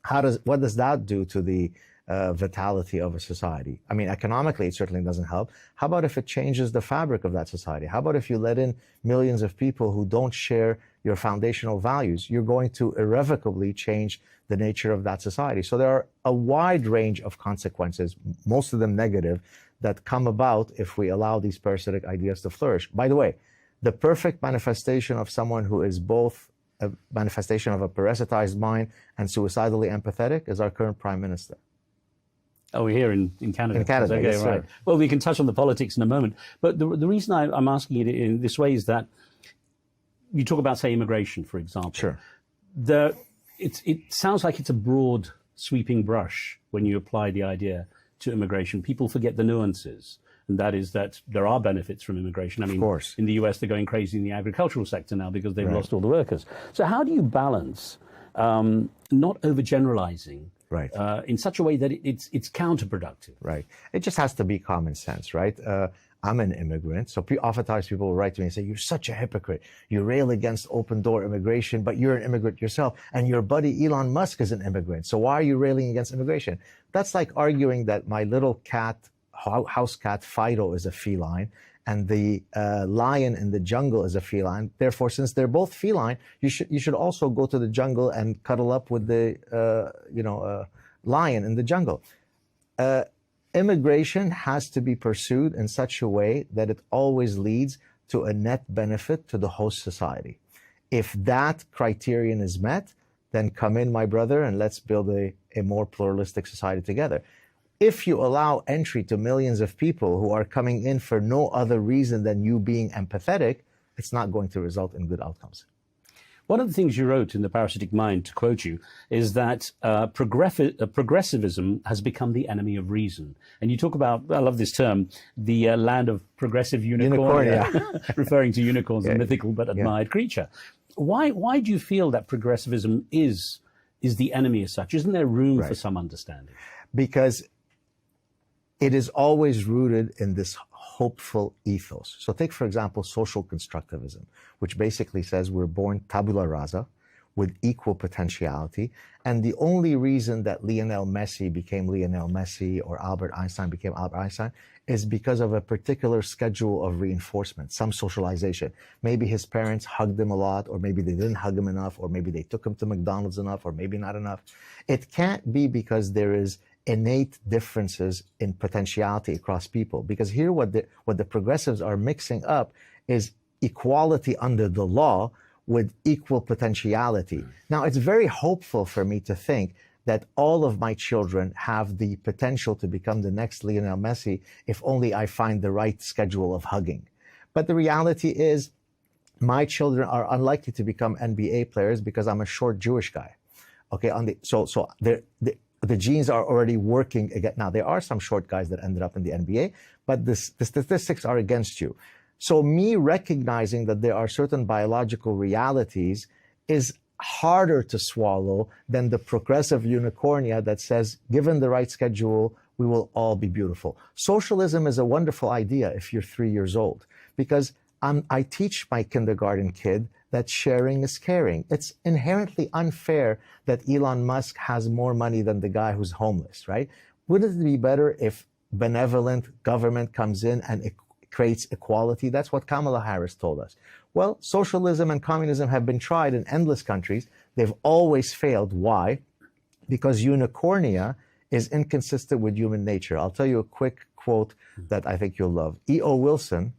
N: What does that do to the vitality of a society? I mean, economically, it certainly doesn't help. How about if it changes the fabric of that society? How about if you let in millions of people who don't share your foundational values? You're going to irrevocably change the nature of that society. So there are a wide range of consequences, most of them negative, that come about if we allow these parasitic ideas to flourish. By the way, the perfect manifestation of someone who is both a manifestation of a parasitized mind and suicidally empathetic is our current Prime Minister.
M: Oh, we're here in Canada.
N: In Canada,
M: okay,
N: yes,
M: right.
N: sir.
M: Well, we can touch on the politics in a moment. But the reason I'm asking it in this way is that you talk about, say, immigration, for example.
N: Sure.
M: It sounds like it's a broad, sweeping brush when you apply the idea to immigration. People forget the nuances, and that is that there are benefits from immigration. I mean,
N: of course.
M: In the US, they're going crazy in the agricultural sector now because they've
N: Right.
M: lost all the workers. So how do you balance not overgeneralizing
N: right.
M: In such a way that it's counterproductive?
N: Right. It just has to be common sense, right? I'm an immigrant, so oftentimes people will write to me and say, you're such a hypocrite. You rail against open-door immigration, but you're an immigrant yourself, and your buddy Elon Musk is an immigrant, so why are you railing against immigration? That's like arguing that my little cat, house cat Fido, is a feline, and the lion in the jungle is a feline. Therefore, since they're both feline, you should also go to the jungle and cuddle up with the lion in the jungle. Immigration has to be pursued in such a way that it always leads to a net benefit to the host society. If that criterion is met, then come in, my brother, and let's build a more pluralistic society together. If you allow entry to millions of people who are coming in for no other reason than you being empathetic, it's not going to result in good outcomes.
M: One of the things you wrote in The Parasitic Mind, to quote you, is that progressivism has become the enemy of reason. And you talk about, I love this term, the land of progressive unicorn, referring to unicorns, a mythical but admired creature. Why do you feel that progressivism is the enemy as such? Isn't there room for some understanding?
N: Because it is always rooted in this hopeful ethos. So take, for example, social constructivism, which basically says we're born tabula rasa with equal potentiality. And the only reason that Lionel Messi became Lionel Messi or Albert Einstein became Albert Einstein is because of a particular schedule of reinforcement, some socialization. Maybe his parents hugged him a lot, or maybe they didn't hug him enough, or maybe they took him to McDonald's enough, or maybe not enough. It can't be because there is innate differences in potentiality across people, because here what the progressives are mixing up is equality under the law with equal potentiality. Now, it's very hopeful for me to think that all of my children have the potential to become the next Lionel Messi if only I find the right schedule of hugging. But the reality is my children are unlikely to become NBA players because I'm a short Jewish guy. Okay, the genes are already working again. Now, there are some short guys that ended up in the NBA, but the statistics are against you. So me recognizing that there are certain biological realities is harder to swallow than the progressive unicornia that says, given the right schedule, we will all be beautiful. Socialism is a wonderful idea if you're 3 years old, because I teach my kindergarten kid that sharing is caring. It's inherently unfair that Elon Musk has more money than the guy who's homeless, right? Wouldn't it be better if benevolent government comes in and it creates equality? That's what Kamala Harris told us. Well, socialism and communism have been tried in endless countries. They've always failed. Why? Because unicornia is inconsistent with human nature. I'll tell you a quick quote that I think you'll love. E.O. Wilson,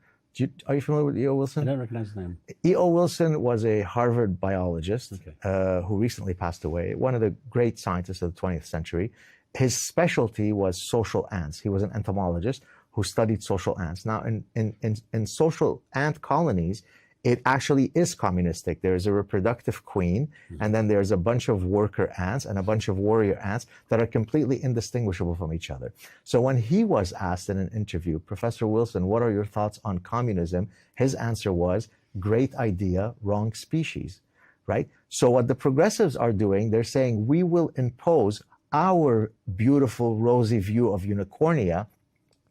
N: are you familiar with E.O. Wilson?
M: I don't recognize the name.
N: E.O. Wilson was a Harvard biologist who recently passed away, one of the great scientists of the 20th century. His specialty was social ants. He was an entomologist who studied social ants. Now, in social ant colonies, it actually is communistic. There's a reproductive queen, and then there's a bunch of worker ants and a bunch of warrior ants that are completely indistinguishable from each other. So when he was asked in an interview, Professor Wilson, what are your thoughts on communism? His answer was, great idea, wrong species, right? So what the progressives are doing, they're saying, we will impose our beautiful, rosy view of unicornia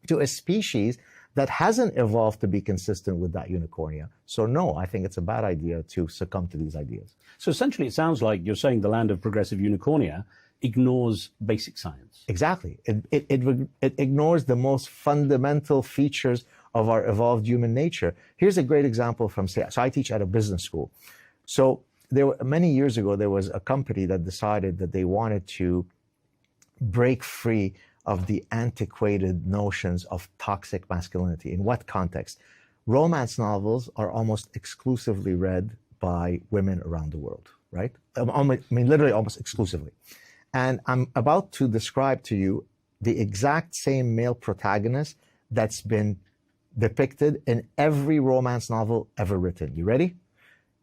N: to a species that hasn't evolved to be consistent with that unicornia. So no, I think it's a bad idea to succumb to these ideas.
M: So essentially, it sounds like you're saying the land of progressive unicornia ignores basic science.
N: Exactly. It ignores the most fundamental features of our evolved human nature. Here's a great example from, so I teach at a business school. So many years ago, there was a company that decided that they wanted to break free of the antiquated notions of toxic masculinity. In what context? Romance novels are almost exclusively read by women around the world, right? I mean, literally almost exclusively. And I'm about to describe to you the exact same male protagonist that's been depicted in every romance novel ever written. You ready?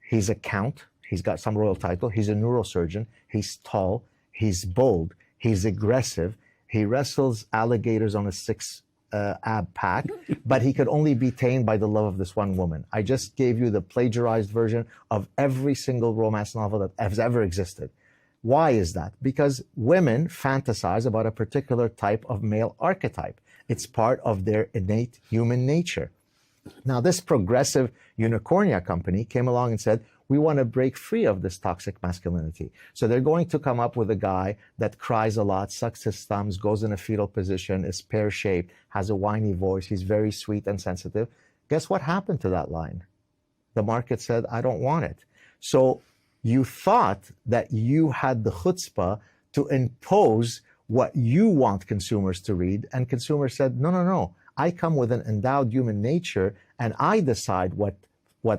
N: He's a count. He's got some royal title. He's a neurosurgeon. He's tall. He's bold. He's aggressive. He wrestles alligators on a six-ab pack, but he could only be tamed by the love of this one woman. I just gave you the plagiarized version of every single romance novel that has ever existed. Why is that? Because women fantasize about a particular type of male archetype. It's part of their innate human nature. Now, this progressive unicornia company came along and said, we want to break free of this toxic masculinity. So they're going to come up with a guy that cries a lot, sucks his thumbs, goes in a fetal position, is pear-shaped, has a whiny voice, he's very sweet and sensitive. Guess what happened to that line? The market said, I don't want it. So you thought that you had the chutzpah to impose what you want consumers to read, and consumers said, no, no, no. I come with an endowed human nature, and I decide what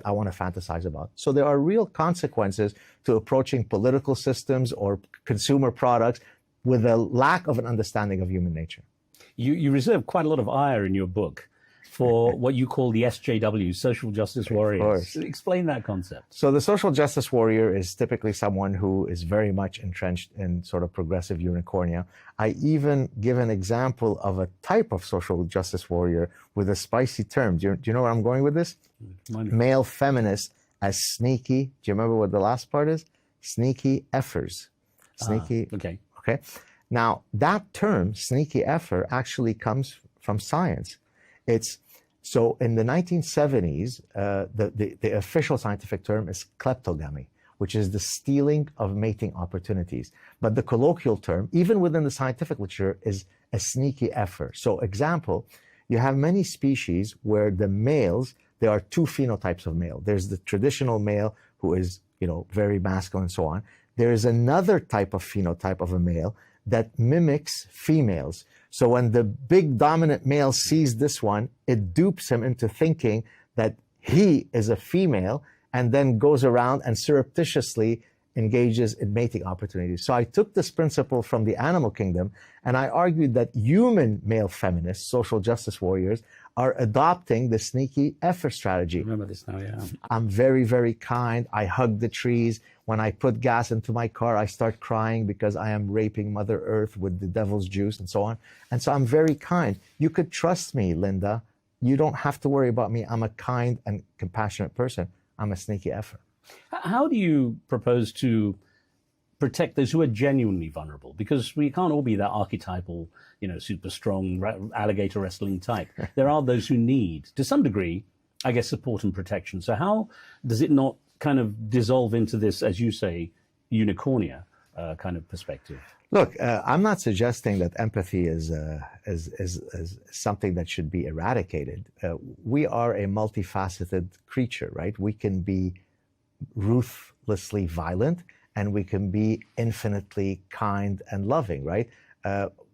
N: I want to fantasize about. So there are real consequences to approaching political systems or consumer products with a lack of an understanding of human nature.
M: You reserve quite a lot of ire in your book for what you call the SJW, social justice warriors. Explain that concept.
N: So the social justice warrior is typically someone who is very much entrenched in sort of progressive unicornia. I even give an example of a type of social justice warrior with a spicy term. Do you know where I'm going with this? Male feminist as sneaky. Do you remember what the last part is? Sneaky effers. Sneaky.
M: Okay.
N: Okay. Now, that term, sneaky effer, actually comes from science. So in the 1970s, the official scientific term is kleptogamy, which is the stealing of mating opportunities. But the colloquial term, even within the scientific literature, is a sneaky effer. So example, you have many species where the males, there are two phenotypes of male. There's the traditional male who is, very masculine and so on. There is another type of phenotype of a male that mimics females. So when the big dominant male sees this one, it dupes him into thinking that he is a female and then goes around and surreptitiously engages in mating opportunities. So I took this principle from the animal kingdom and I argued that human male feminists, social justice warriors, are adopting the sneaky effort strategy.
M: I remember this now, yeah.
N: I'm very, very kind. I hug the trees. When I put gas into my car, I start crying because I am raping Mother Earth with the devil's juice and so on. And so I'm very kind. You could trust me, Linda. You don't have to worry about me. I'm a kind and compassionate person. I'm a sneaky effort.
M: How do you propose to protect those who are genuinely vulnerable? Because we can't all be that archetypal, super strong alligator wrestling type. There are those who need, to some degree, I guess, support and protection. So how does it not kind of dissolve into this, as you say, unicornia kind of perspective?
N: Look, I'm not suggesting that empathy is something that should be eradicated. We are a multifaceted creature, right? We can be ruthlessly violent, and we can be infinitely kind and loving, right?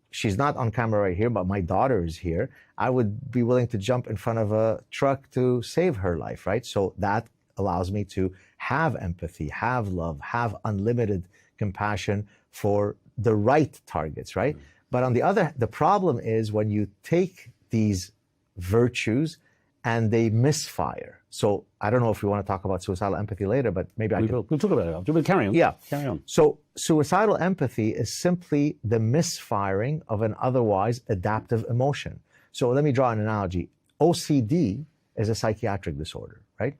N: She's not on camera right here, but my daughter is here. I would be willing to jump in front of a truck to save her life, right? So that allows me to have empathy, have love, have unlimited compassion for the right targets, right? But on the problem is when you take these virtues and they misfire. So I don't know if we want to talk about suicidal empathy later, but maybe
M: we'll talk about it. We'll carry on.
N: Yeah.
M: Carry on.
N: So suicidal empathy is simply the misfiring of an otherwise adaptive emotion. So let me draw an analogy. OCD is a psychiatric disorder, right?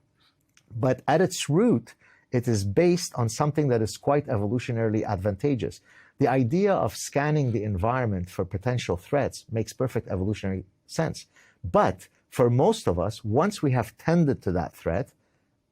N: But at its root, it is based on something that is quite evolutionarily advantageous. The idea of scanning the environment for potential threats makes perfect evolutionary sense. But for most of us, once we have tended to that threat,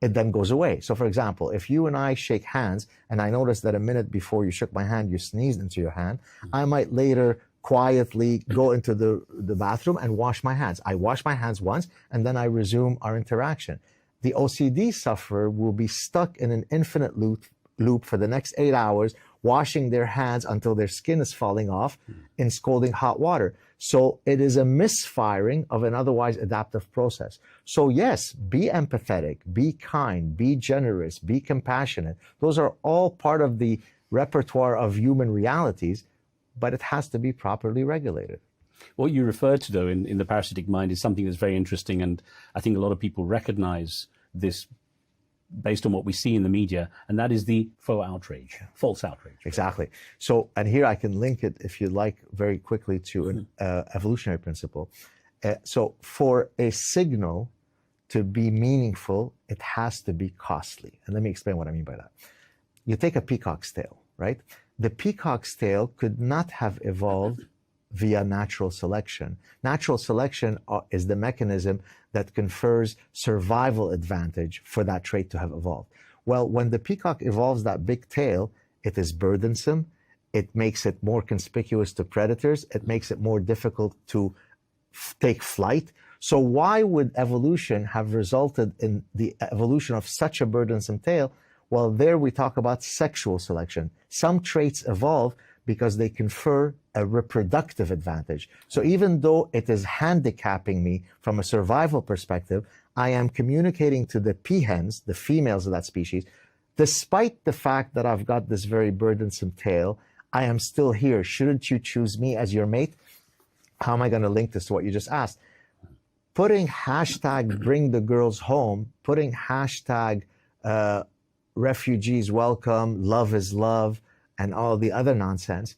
N: it then goes away. So for example, if you and I shake hands and I notice that a minute before you shook my hand, you sneezed into your hand, I might later quietly go into the bathroom and wash my hands. I wash my hands once and then I resume our interaction. The OCD sufferer will be stuck in an infinite loop for the next 8 hours, washing their hands until their skin is falling off in scalding hot water. So it is a misfiring of an otherwise adaptive process. So yes, be empathetic, be kind, be generous, be compassionate. Those are all part of the repertoire of human realities, but it has to be properly regulated.
M: What you referred to, though, in the parasitic mind is something that's very interesting, and I think a lot of people recognize this based on what we see in the media, and that is the faux outrage, false outrage.
N: Exactly. So, and here I can link it, if you like, very quickly to an evolutionary principle. So for a signal to be meaningful, it has to be costly. And let me explain what I mean by that. You take a peacock's tail, right? The peacock's tail could not have evolved via natural selection. Natural selection is the mechanism that confers survival advantage for that trait to have evolved. Well, when the peacock evolves that big tail, it is burdensome, it makes it more conspicuous to predators, it makes it more difficult to take flight. So why would evolution have resulted in the evolution of such a burdensome tail? Well, there we talk about sexual selection. Some traits evolve because they confer a reproductive advantage. So even though it is handicapping me from a survival perspective, I am communicating to the peahens, the females of that species, despite the fact that I've got this very burdensome tail, I am still here. Shouldn't you choose me as your mate? How am I going to link this to what you just asked? Putting hashtag bring the girls home, putting hashtag refugees welcome, love is love, and all the other nonsense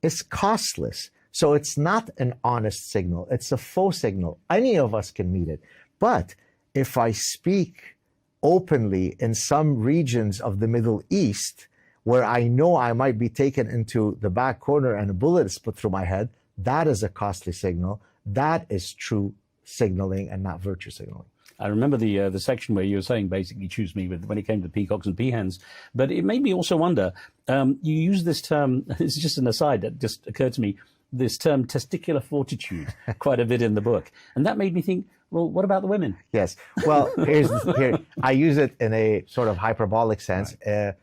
N: is costless. So it's not an honest signal. It's a faux signal. Any of us can meet it. But if I speak openly in some regions of the Middle East where I know I might be taken into the back corner and a bullet is put through my head, that is a costly signal. That is true signaling and not virtue signaling.
M: I remember the section where you were saying basically choose me when it came to peacocks and peahens. But it made me also wonder, you use this term, it's just an aside that just occurred to me, this term testicular fortitude quite a bit in the book. And that made me think, well, what about the women?
N: Yes. Well, here I use it in a sort of hyperbolic sense. Right.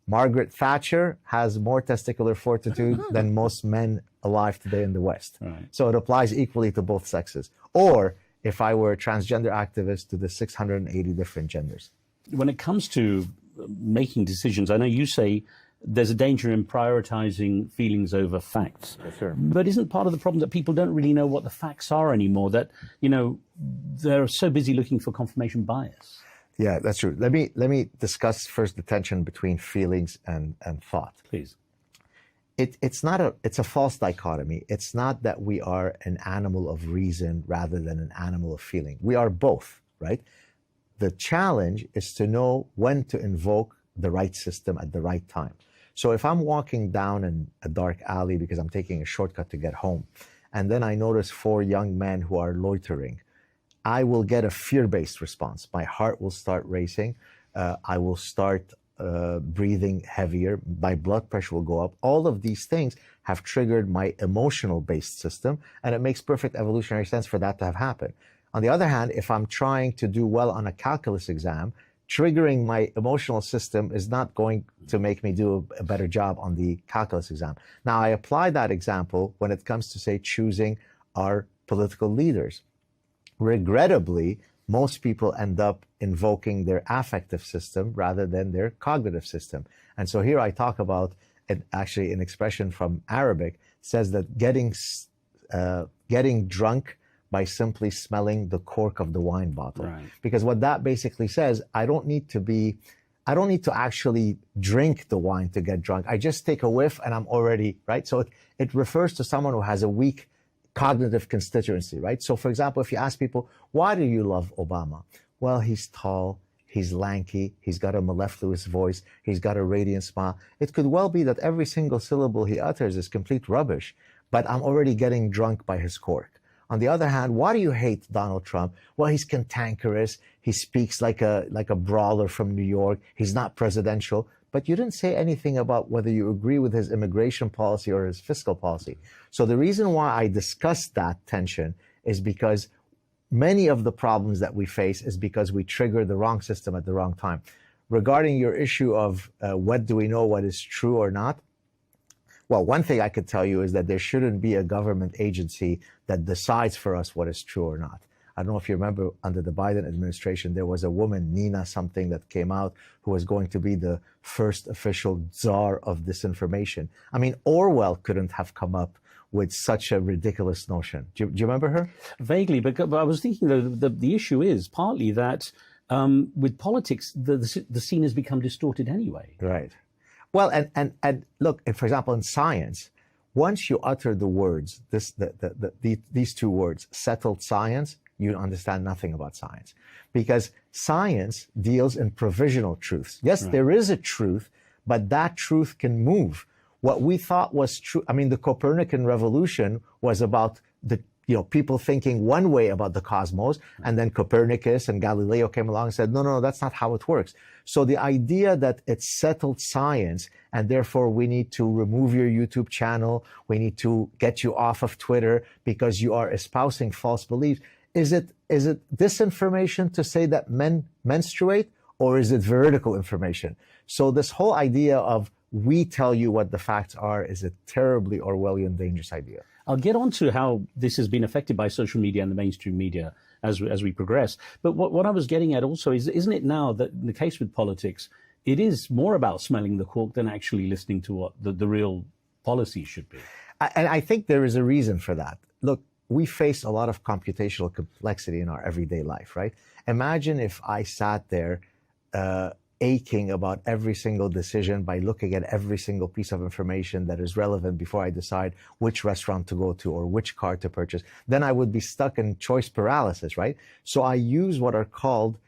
N: Margaret Thatcher has more testicular fortitude than most men alive today in the West. Right. So it applies equally to both sexes. Or if I were a transgender activist, to the 680 different genders.
M: When it comes to making decisions, I know you say there's a danger in prioritizing feelings over facts.
N: Yes, sir.
M: But isn't part of the problem that people don't really know what the facts are anymore, that, you know, they're so busy looking for confirmation bias?
N: Yeah, that's true. Let me discuss first the tension between feelings and thought.
M: Please.
N: It's a false dichotomy. It's not that we are an animal of reason rather than an animal of feeling. We are both, right? The challenge is to know when to invoke the right system at the right time. So if I'm walking down in a dark alley because I'm taking a shortcut to get home, and then I notice 4 young men who are loitering, I will get a fear-based response. My heart will start racing. I will start breathing heavier. My blood pressure will go up. All of these things have triggered my emotional-based system, and it makes perfect evolutionary sense for that to have happened. On the other hand, if I'm trying to do well on a calculus exam, triggering my emotional system is not going to make me do a better job on the calculus exam. Now, I apply that example when it comes to, say, choosing our political leaders. Regrettably, most people end up invoking their affective system rather than their cognitive system. And so here I talk about, actually an expression from Arabic says that getting drunk by simply smelling the cork of the wine bottle. Right. Because what that basically says, I don't need to actually drink the wine to get drunk. I just take a whiff and I'm already, right? So it refers to someone who has a weak cognitive constituency, right? So for example, if you ask people, why do you love Obama? Well, he's tall, he's lanky, he's got a mellifluous voice, he's got a radiant smile. It could well be that every single syllable he utters is complete rubbish, but I'm already getting drunk by his cork. On the other hand, why do you hate Donald Trump? Well, he's cantankerous. He speaks like a brawler from New York. He's not presidential. But you didn't say anything about whether you agree with his immigration policy or his fiscal policy. So the reason why I discussed that tension is because many of the problems that we face is because we trigger the wrong system at the wrong time. Regarding your issue of what do we know what is true or not, well, one thing I could tell you is that there shouldn't be a government agency that decides for us what is true or not. I don't know if you remember, under the Biden administration, there was a woman, Nina something, that came out who was going to be the first official czar of disinformation. I mean, Orwell couldn't have come up with such a ridiculous notion. Do you remember her?
M: Vaguely, but I was thinking the issue is partly that with politics, the scene has become distorted anyway.
N: Right. Well, and look, for example, in science, once you utter the words, these 2 words, settled science, you understand nothing about science. Because science deals in provisional truths. Yes, right. There is a truth, but that truth can move. What we thought was true, I mean, the Copernican revolution was about people thinking one way about the cosmos, and then Copernicus and Galileo came along and said, no, that's not how it works. So the idea that it's settled science, and therefore we need to remove your YouTube channel, we need to get you off of Twitter because you are espousing false beliefs. Is it disinformation to say that men menstruate, or is it veridical information? So this whole idea of we tell you what the facts are is a terribly Orwellian, dangerous idea.
M: I'll get on to how this has been affected by social media and the mainstream media as we progress. But what I was getting at also is, isn't it now that in the case with politics, it is more about smelling the cork than actually listening to what the real policy should be?
N: And I think there is a reason for that. Look, we face a lot of computational complexity in our everyday life, right? Imagine if I sat there aching about every single decision by looking at every single piece of information that is relevant before I decide which restaurant to go to or which car to purchase. Then I would be stuck in choice paralysis, right? So I use what are called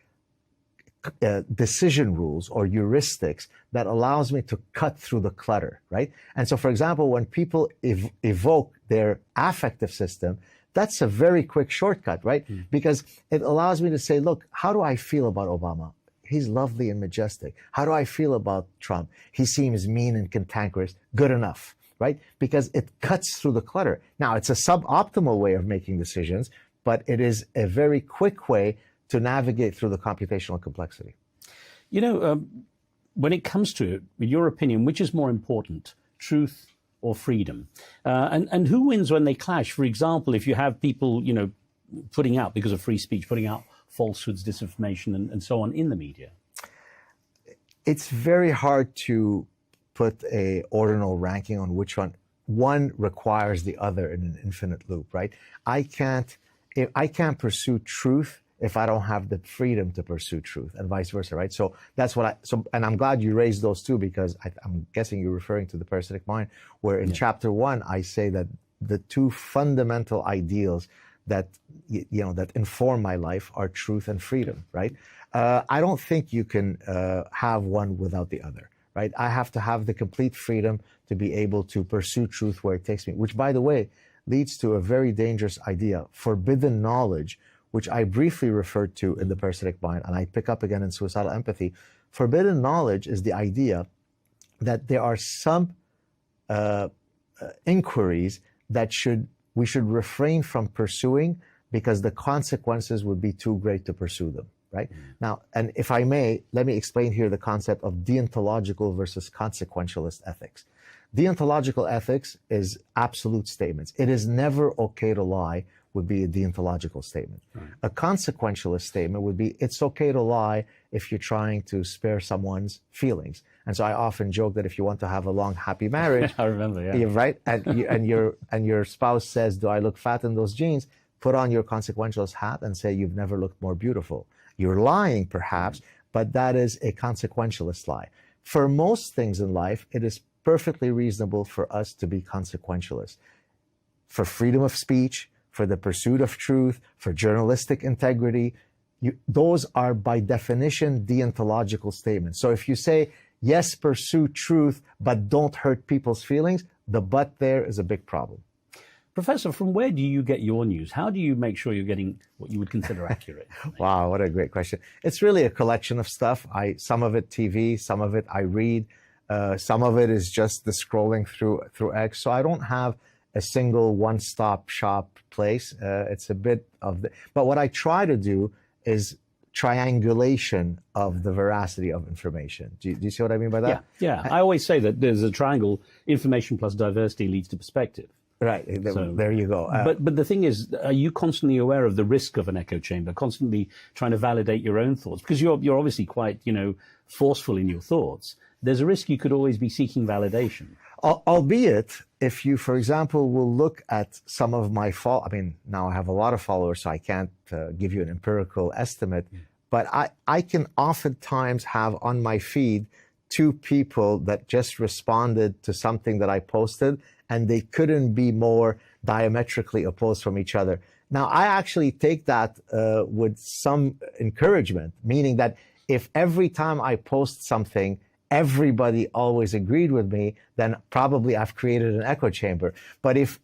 N: decision rules or heuristics that allows me to cut through the clutter, right? And so, for example, when people evoke their affective system, that's a very quick shortcut, right? Because it allows me to say, look, how do I feel about Obama? He's lovely and majestic. How do I feel about Trump? He seems mean and cantankerous. Good enough, right? Because it cuts through the clutter. Now, it's a suboptimal way of making decisions, but it is a very quick way to navigate through the computational complexity.
M: You know, when it comes to it, in your opinion, which is more important, truth or freedom? And who wins when they clash? For example, if you have people, putting out, because of free speech, putting out falsehoods, disinformation, and so on in the media?
N: It's very hard to put a ordinal ranking on which one requires the other in an infinite loop, right? I can't pursue truth if I don't have the freedom to pursue truth, and vice versa, right? So that's what and I'm glad you raised those two, because I'm guessing you're referring to the parasitic mind, where in chapter 1, I say that the 2 fundamental ideals that that inform my life are truth and freedom, right? I don't think you can have one without the other, right? I have to have the complete freedom to be able to pursue truth where it takes me, which, by the way, leads to a very dangerous idea, forbidden knowledge, which I briefly referred to in The Parasitic Mind, and I pick up again in Suicidal Empathy. Forbidden knowledge is the idea that there are some inquiries that we should refrain from pursuing because the consequences would be too great to pursue them, right? Now, and if I may, let me explain here the concept of deontological versus consequentialist ethics. Deontological ethics is absolute statements. It is never okay to lie would be a deontological statement. A consequentialist statement would be it's okay to lie if you're trying to spare someone's feelings. And so I often joke that if you want to have a long, happy marriage,
M: I remember, yeah.
N: you're right, and your spouse says, "Do I look fat in those jeans?" Put on your consequentialist hat and say, "You've never looked more beautiful." You're lying, perhaps, but that is a consequentialist lie. For most things in life, it is perfectly reasonable for us to be consequentialist. For freedom of speech, for the pursuit of truth, for journalistic integrity, those are by definition deontological statements. So if you say, yes, pursue truth, but don't hurt people's feelings, the but there is a big problem.
M: Professor, from where do you get your news? How do you make sure you're getting what you would consider accurate?
N: Wow, what a great question. It's really a collection of stuff. Some of it TV, some of it I read, some of it is just the scrolling through X. So I don't have a single one-stop shop place. It's a bit of but what I try to do is triangulation of the veracity of information. Do you see what I mean by that?
M: Yeah. I always say that there's a triangle: information plus diversity leads to perspective.
N: Right. So, there you go.
M: But the thing is, are you constantly aware of the risk of an echo chamber? Constantly trying to validate your own thoughts, because you're obviously quite forceful in your thoughts. There's a risk you could always be seeking validation.
N: Albeit, if you, for example, will look at some of my now I have a lot of followers, so I can't give you an empirical estimate, but I can oftentimes have on my feed 2 people that just responded to something that I posted, and they couldn't be more diametrically opposed from each other. Now, I actually take that with some encouragement, meaning that if every time I post something, everybody always agreed with me, then probably I've created an echo chamber. But if,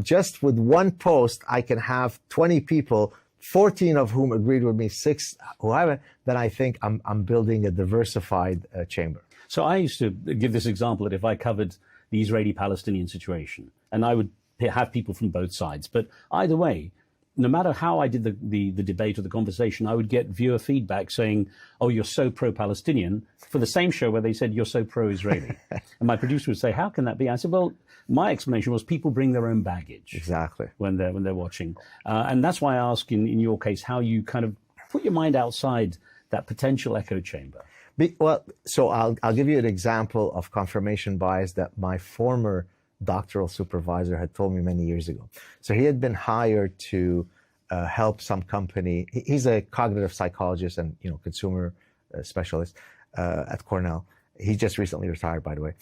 N: just with one post, I can have 20 people, 14 of whom agreed with me, 6 who haven't, then I think I'm building a diversified chamber.
M: So I used to give this example that if I covered the Israeli-Palestinian situation, and I would have people from both sides, but either way, no matter how I did the debate or the conversation, I would get viewer feedback saying, "Oh, you're so pro-Palestinian," for the same show where they said, "You're so pro-Israeli." And my producer would say, "How can that be?" I said, "Well, my explanation was people bring their own baggage
N: exactly
M: when they're watching, and that's why I ask in your case how you kind of put your mind outside that potential echo chamber."
N: So I'll give you an example of confirmation bias that my former doctoral supervisor had told me many years ago. So he had been hired to help some company. He's a cognitive psychologist and consumer specialist at Cornell. He just recently retired, by the way.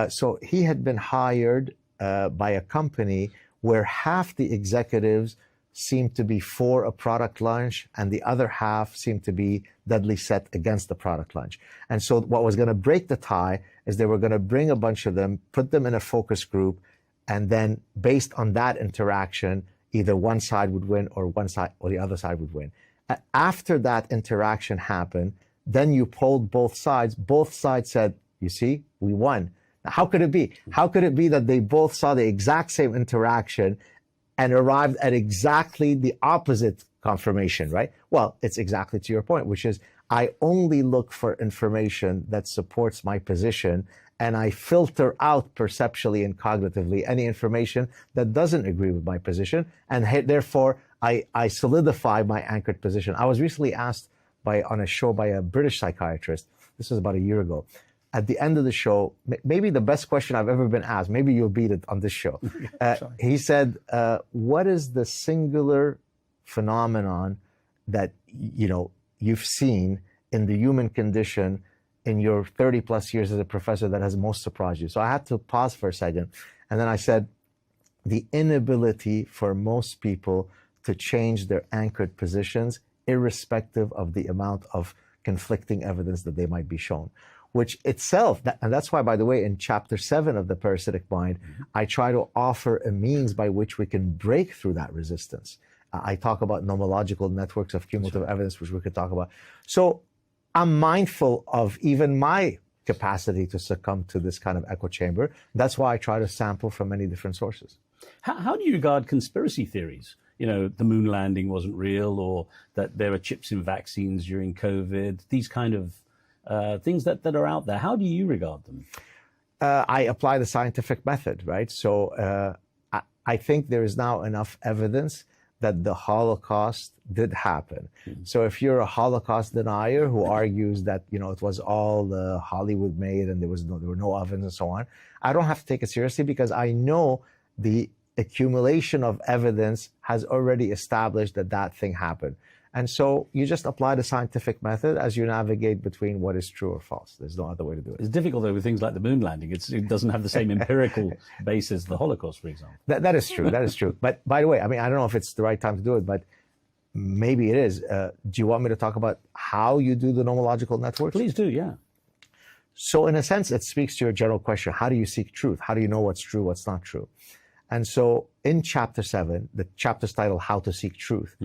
N: So he had been hired by a company where half the executives seemed to be for a product launch and the other half seemed to be deadly set against the product launch. And so what was going to break the tie is they were going to bring a bunch of them, put them in a focus group, and then based on that interaction, either one side would win or one side or the other side would win. After that interaction happened, then you polled both sides. Both sides said, "You see, we won." Now, how could it be? How could it be that they both saw the exact same interaction and arrived at exactly the opposite confirmation, right? Well, it's exactly to your point, which is I only look for information that supports my position, and I filter out perceptually and cognitively any information that doesn't agree with my position, and therefore I solidify my anchored position. I was recently asked on a show by a British psychiatrist, this was about a year ago, at the end of the show, maybe the best question I've ever been asked, maybe you'll beat it on this show. He said, what is the singular phenomenon that, you've seen in the human condition in your 30 plus years as a professor that has most surprised you? So I had to pause for a second. And then I said, the inability for most people to change their anchored positions, irrespective of the amount of conflicting evidence that they might be shown, which itself, and that's why, by the way, in chapter 7 of The Parasitic Mind, I try to offer a means by which we can break through that resistance. I talk about nomological networks of cumulative evidence, which we could talk about. So I'm mindful of even my capacity to succumb to this kind of echo chamber. That's why I try to sample from many different sources.
M: How do you regard conspiracy theories? You know, the moon landing wasn't real, or that there are chips in vaccines during COVID, these kind of things that are out there. How do you regard them?
N: I apply the scientific method, right? So I think there is now enough evidence that the Holocaust did happen. So if you're a Holocaust denier who argues that, you know, it was all Hollywood made and there were no ovens and so on, I don't have to take it seriously, because I know the accumulation of evidence has already established that that thing happened. And so you just apply the scientific method as you navigate between what is true or false. There's no other way to do it.
M: It's difficult, though, with things like the moon landing. It doesn't have the same empirical basis as the Holocaust, for example.
N: That is true. That is true. But by the way, I mean, I don't know if it's the right time to do it, but maybe it is. Do you want me to talk about how you do the nomological networks?
M: Please do, yeah.
N: So in a sense, it speaks to your general question. How do you seek truth? How do you know what's true, what's not true? And so in chapter 7, the chapter's titled How to Seek Truth,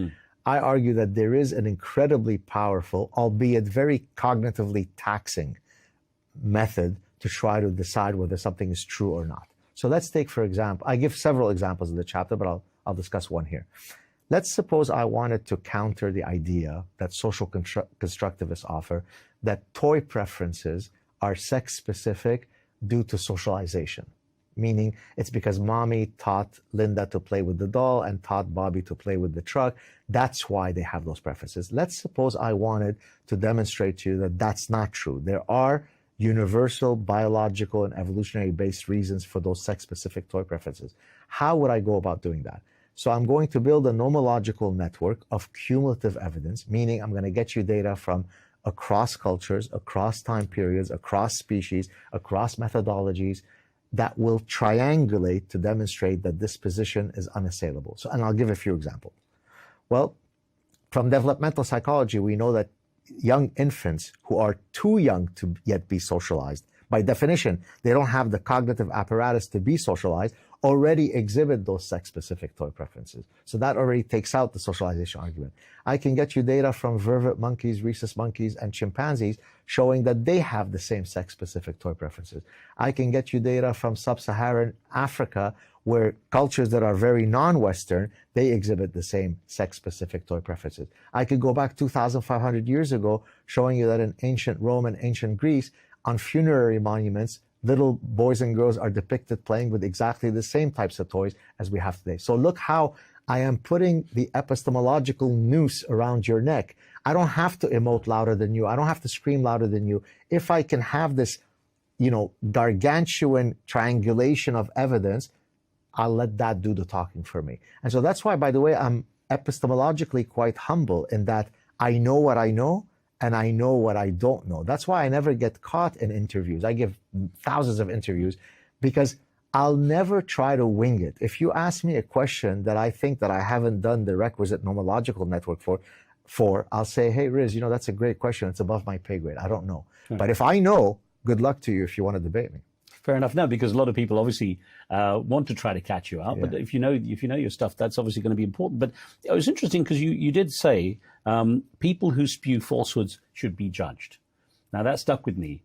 N: I argue that there is an incredibly powerful, albeit very cognitively taxing, method to try to decide whether something is true or not. So let's take, for example, I give several examples in the chapter, but I'll discuss one here. Let's suppose I wanted to counter the idea that social constructivists offer that toy preferences are sex-specific due to socialization. Meaning it's because mommy taught Linda to play with the doll and taught Bobby to play with the truck. That's why they have those preferences. Let's suppose I wanted to demonstrate to you that that's not true. There are universal biological and evolutionary based reasons for those sex-specific toy preferences. How would I go about doing that? So I'm going to build a nomological network of cumulative evidence, meaning I'm going to get you data from across cultures, across time periods, across species, across methodologies, that will triangulate to demonstrate that this position is unassailable. So, and I'll give a few examples. Well, from developmental psychology, we know that young infants who are too young to yet be socialized, by definition, they don't have the cognitive apparatus to be socialized, already exhibit those sex-specific toy preferences. So that already takes out the socialization argument. I can get you data from vervet monkeys, rhesus monkeys, and chimpanzees showing that they have the same sex-specific toy preferences. I can get you data from sub-Saharan Africa, where cultures that are very non-Western, they exhibit the same sex-specific toy preferences. I could go back 2,500 years ago, showing you that in ancient Rome and ancient Greece, on funerary monuments, little boys and girls are depicted playing with exactly the same types of toys as we have today. So look how I am putting the epistemological noose around your neck. I don't have to emote louder than you. I don't have to scream louder than you. If I can have this, gargantuan triangulation of evidence, I'll let that do the talking for me. And so that's why, by the way, I'm epistemologically quite humble in that I know what I know, and I know what I don't know. That's why I never get caught in interviews. I give thousands of interviews because I'll never try to wing it. If you ask me a question that I think that I haven't done the requisite nomological network for, I'll say, hey, Riz, that's a great question. It's above my pay grade. I don't know.
M: Right.
N: But if I know, good luck to you if you want to debate me.
M: Fair enough. No, because a lot of people obviously want to try to catch you out. Yeah. But if you know your stuff, that's obviously going to be important. But it was interesting because you did say people who spew falsehoods should be judged. Now that stuck with me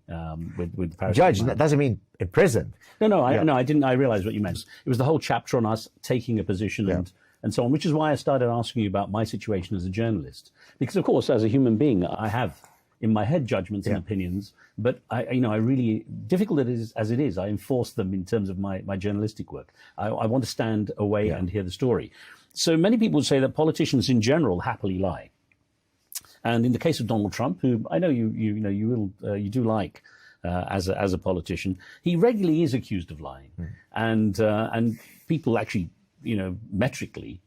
M: with Paris.
N: Judged doesn't mean imprisoned.
M: No, I didn't. I realized what you meant. It was the whole chapter on us taking a position and so on, which is why I started asking you about my situation as a journalist. Because of course, as a human being, I have in my head judgments and opinions, but I really, difficult as it is, I enforce them in terms of my journalistic work. I want to stand away and hear the story. So many people would say that politicians in general happily lie. And in the case of Donald Trump, who I know you do like as a politician, he regularly is accused of lying, and people actually metrically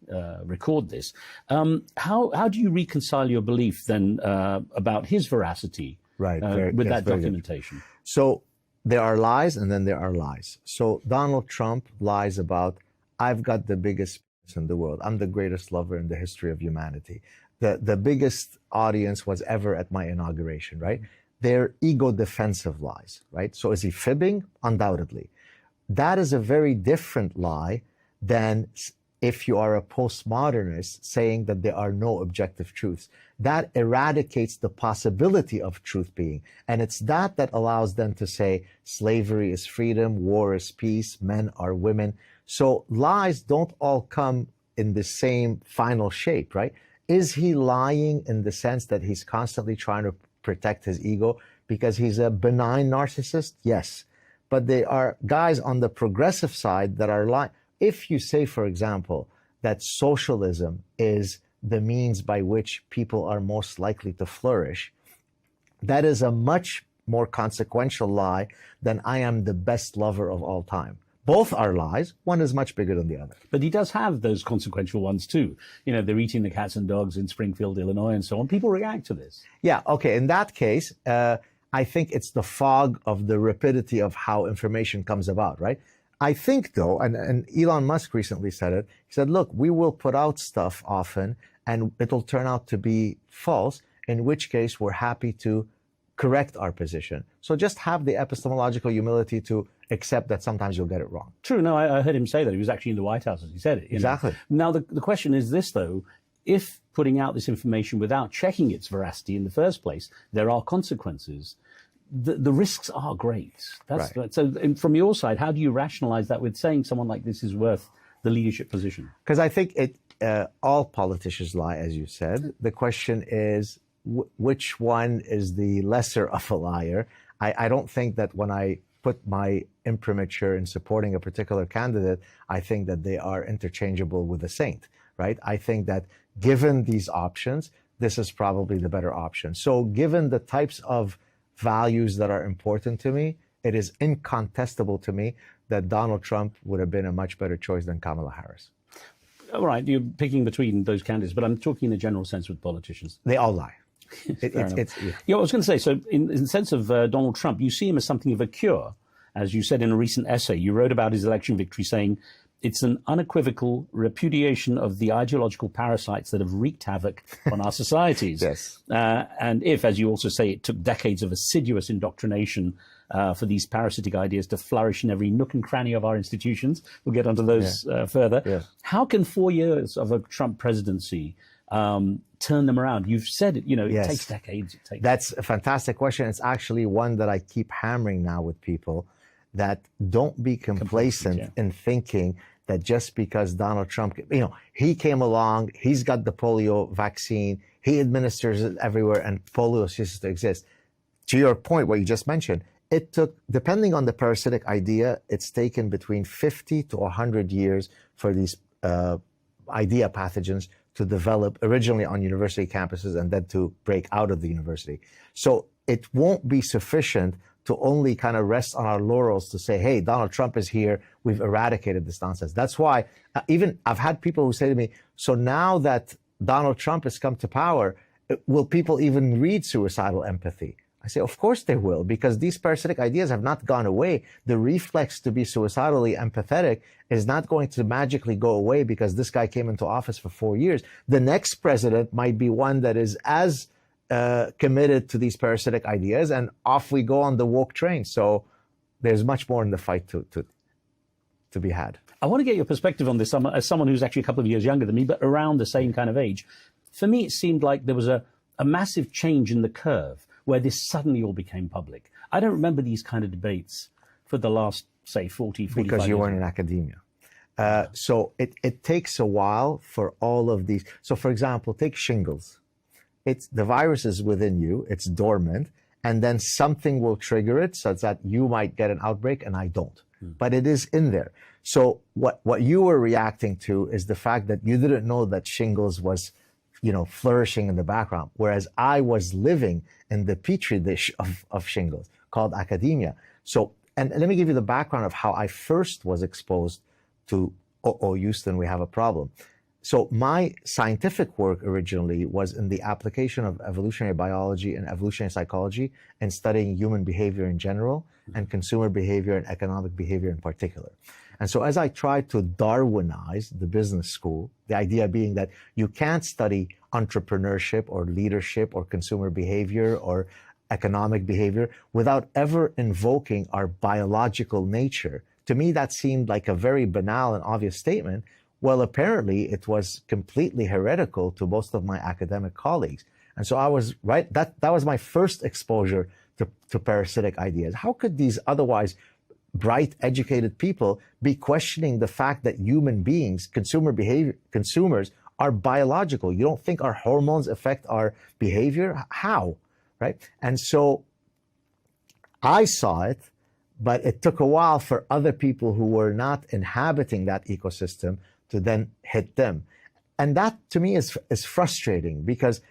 M: record this. How do you reconcile your belief then about his veracity with that documentation?
N: So there are lies and then there are lies. So Donald Trump lies about, I've got the biggest in the world. I'm the greatest lover in the history of humanity. The biggest audience was ever at my inauguration, right? They're ego defensive lies, right? So is he fibbing? Undoubtedly. That is a very different lie than if you are a postmodernist saying that there are no objective truths. That eradicates the possibility of truth being. And it's that allows them to say slavery is freedom, war is peace, men are women. So lies don't all come in the same final shape, right? Is he lying in the sense that he's constantly trying to protect his ego because he's a benign narcissist? Yes. But there are guys on the progressive side that are lying. If you say, for example, that socialism is the means by which people are most likely to flourish, that is a much more consequential lie than I am the best lover of all time. Both are lies. One is much bigger than the other.
M: But he does have those consequential ones too. You know, they're eating the cats and dogs in Springfield, Illinois, and so on. People react to this.
N: Yeah, okay. In that case, I think it's the fog of the rapidity of how information comes about, right? I think, though, and Elon Musk recently said it, he said, look, we will put out stuff often and it'll turn out to be false, in which case we're happy to correct our position. So just have the epistemological humility to accept that sometimes you'll get it wrong.
M: True. No, I heard him say that. He was actually in the White House as he said it.
N: Exactly.
M: Now, the question is this, though. If putting out this information without checking its veracity in the first place, there are consequences, the risks are great.
N: Right.
M: So from your side, how do you rationalize that with saying someone like this is worth the leadership position?
N: Because I think all politicians lie, as you said. The question is, which one is the lesser of a liar? I don't think that when I put my imprimatur in supporting a particular candidate, I think that they are interchangeable with a saint, right? I think that given these options, this is probably the better option. So given the types of values that are important to me, it is incontestable to me that Donald Trump would have been a much better choice than Kamala Harris.
M: All right, you're picking between those candidates, but I'm talking in a general sense with politicians.
N: They all lie.
M: I was going to say, so in the sense of Donald Trump, you see him as something of a cure. As you said in a recent essay, you wrote about his election victory saying, it's an unequivocal repudiation of the ideological parasites that have wreaked havoc on our societies.
N: Yes.
M: And if, as you also say, it took decades of assiduous indoctrination for these parasitic ideas to flourish in every nook and cranny of our institutions, we'll get onto those further.
N: Yeah.
M: How can 4 years of a Trump presidency turn them around? You've said it, it takes decades.
N: That's a fantastic question. It's actually one that I keep hammering now with people, that don't be complacent in thinking that just because Donald Trump, he came along, he's got the polio vaccine, he administers it everywhere, and polio ceases to exist. To your point, what you just mentioned, it took, depending on the parasitic idea, it's taken between 50 to 100 years for these idea pathogens to develop originally on university campuses and then to break out of the university. So it won't be sufficient to only kind of rest on our laurels to say, hey, Donald Trump is here, we've eradicated this nonsense. That's why even I've had people who say to me, so now that Donald Trump has come to power, will people even read Suicidal Empathy? I say, of course they will, because these parasitic ideas have not gone away. The reflex to be suicidally empathetic is not going to magically go away because this guy came into office for 4 years. The next president might be one that is as committed to these parasitic ideas, and off we go on the woke train. So there's much more in the fight to be had.
M: I want to get your perspective on this as someone who's actually a couple of years younger than me, but around the same kind of age. For me, it seemed like there was a massive change in the curve where this suddenly all became public. I don't remember these kind of debates for the last, say, 40, 45 years.
N: Because you weren't in academia. So it takes a while for all of these. So for example, take shingles. The virus is within you, it's dormant, and then something will trigger it such that you might get an outbreak and I don't. But it is in there. So what you were reacting to is the fact that you didn't know that shingles was, flourishing in the background, whereas I was living in the petri dish of shingles called academia. So, and let me give you the background of how I first was exposed to, Houston, we have a problem. So my scientific work originally was in the application of evolutionary biology and evolutionary psychology and studying human behavior in general and consumer behavior and economic behavior in particular. And so as I tried to Darwinize the business school, the idea being that you can't study entrepreneurship or leadership or consumer behavior or economic behavior without ever invoking our biological nature. To me, that seemed like a very banal and obvious statement. Well, apparently it was completely heretical to most of my academic colleagues. And so I was right. That was my first exposure to parasitic ideas. How could these otherwise bright, educated people be questioning the fact that human beings, consumers are biological? You don't think our hormones affect our behavior? How? Right? And so I saw it, but it took a while for other people who were not inhabiting that ecosystem to then hit them. And that to me is frustrating, because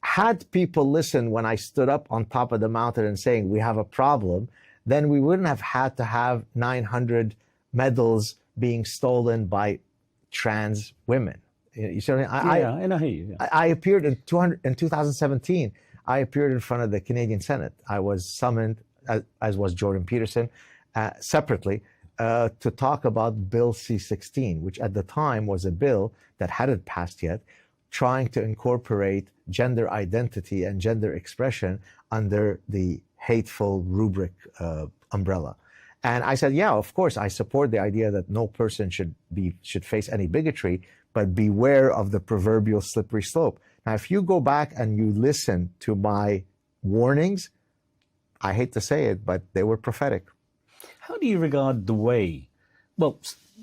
N: had people listened when I stood up on top of the mountain and saying we have a problem, then we wouldn't have had to have 900 medals being stolen by trans women. You see what I mean?
M: I hear you. Yeah.
N: I appeared in 2017. I appeared in front of the Canadian Senate. I was summoned, as was Jordan Peterson, separately to talk about Bill C-16, which at the time was a bill that hadn't passed yet, trying to incorporate gender identity and gender expression under the hateful rubric umbrella. And I said, yeah, of course, I support the idea that no person should face any bigotry, but beware of the proverbial slippery slope. Now, if you go back and you listen to my warnings, I hate to say it, but they were prophetic.
M: How do you regard the way, well,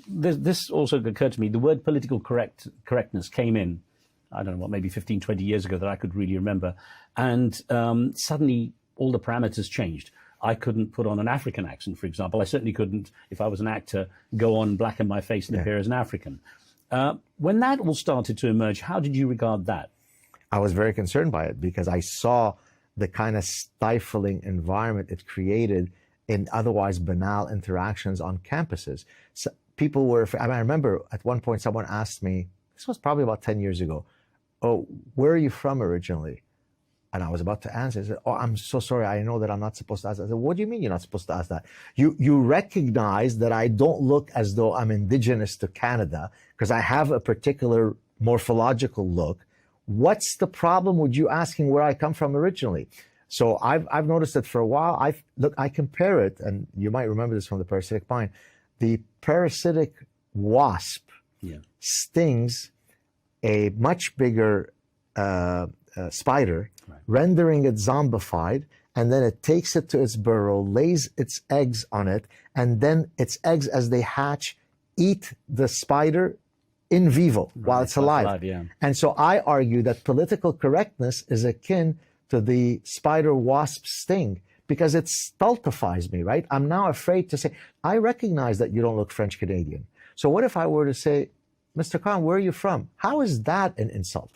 M: this also occurred to me, the word political correctness came in, I don't know what, maybe 15, 20 years ago that I could really remember. And suddenly all the parameters changed. I couldn't put on an African accent, for example. I certainly couldn't, if I was an actor, go on, blacken my face and appear as an African. When that all started to emerge, how did you regard that?
N: I was very concerned by it, because I saw the kind of stifling environment it created in otherwise banal interactions on campuses. So people were, I remember at one point someone asked me, this was probably about 10 years ago, oh, where are you from originally? And I was about to answer. I said, oh, I'm so sorry. I know that I'm not supposed to ask that. I said, what do you mean you're not supposed to ask that? You recognize that I don't look as though I'm indigenous to Canada because I have a particular morphological look. What's the problem with you asking where I come from originally? So I've noticed that for a while. I compare it, and you might remember this from the parasitic mind. The parasitic wasp stings a much bigger spider, rendering it zombified, and then it takes it to its burrow, lays its eggs on it, and then its eggs, as they hatch, eat the spider in vivo while it's alive. And so I argue that political correctness is akin to the spider wasp sting, because it stultifies me, right? I'm now afraid to say, I recognize that you don't look French Canadian. So what if I were to say, Mr. Khan, where are you from? How is that an insult?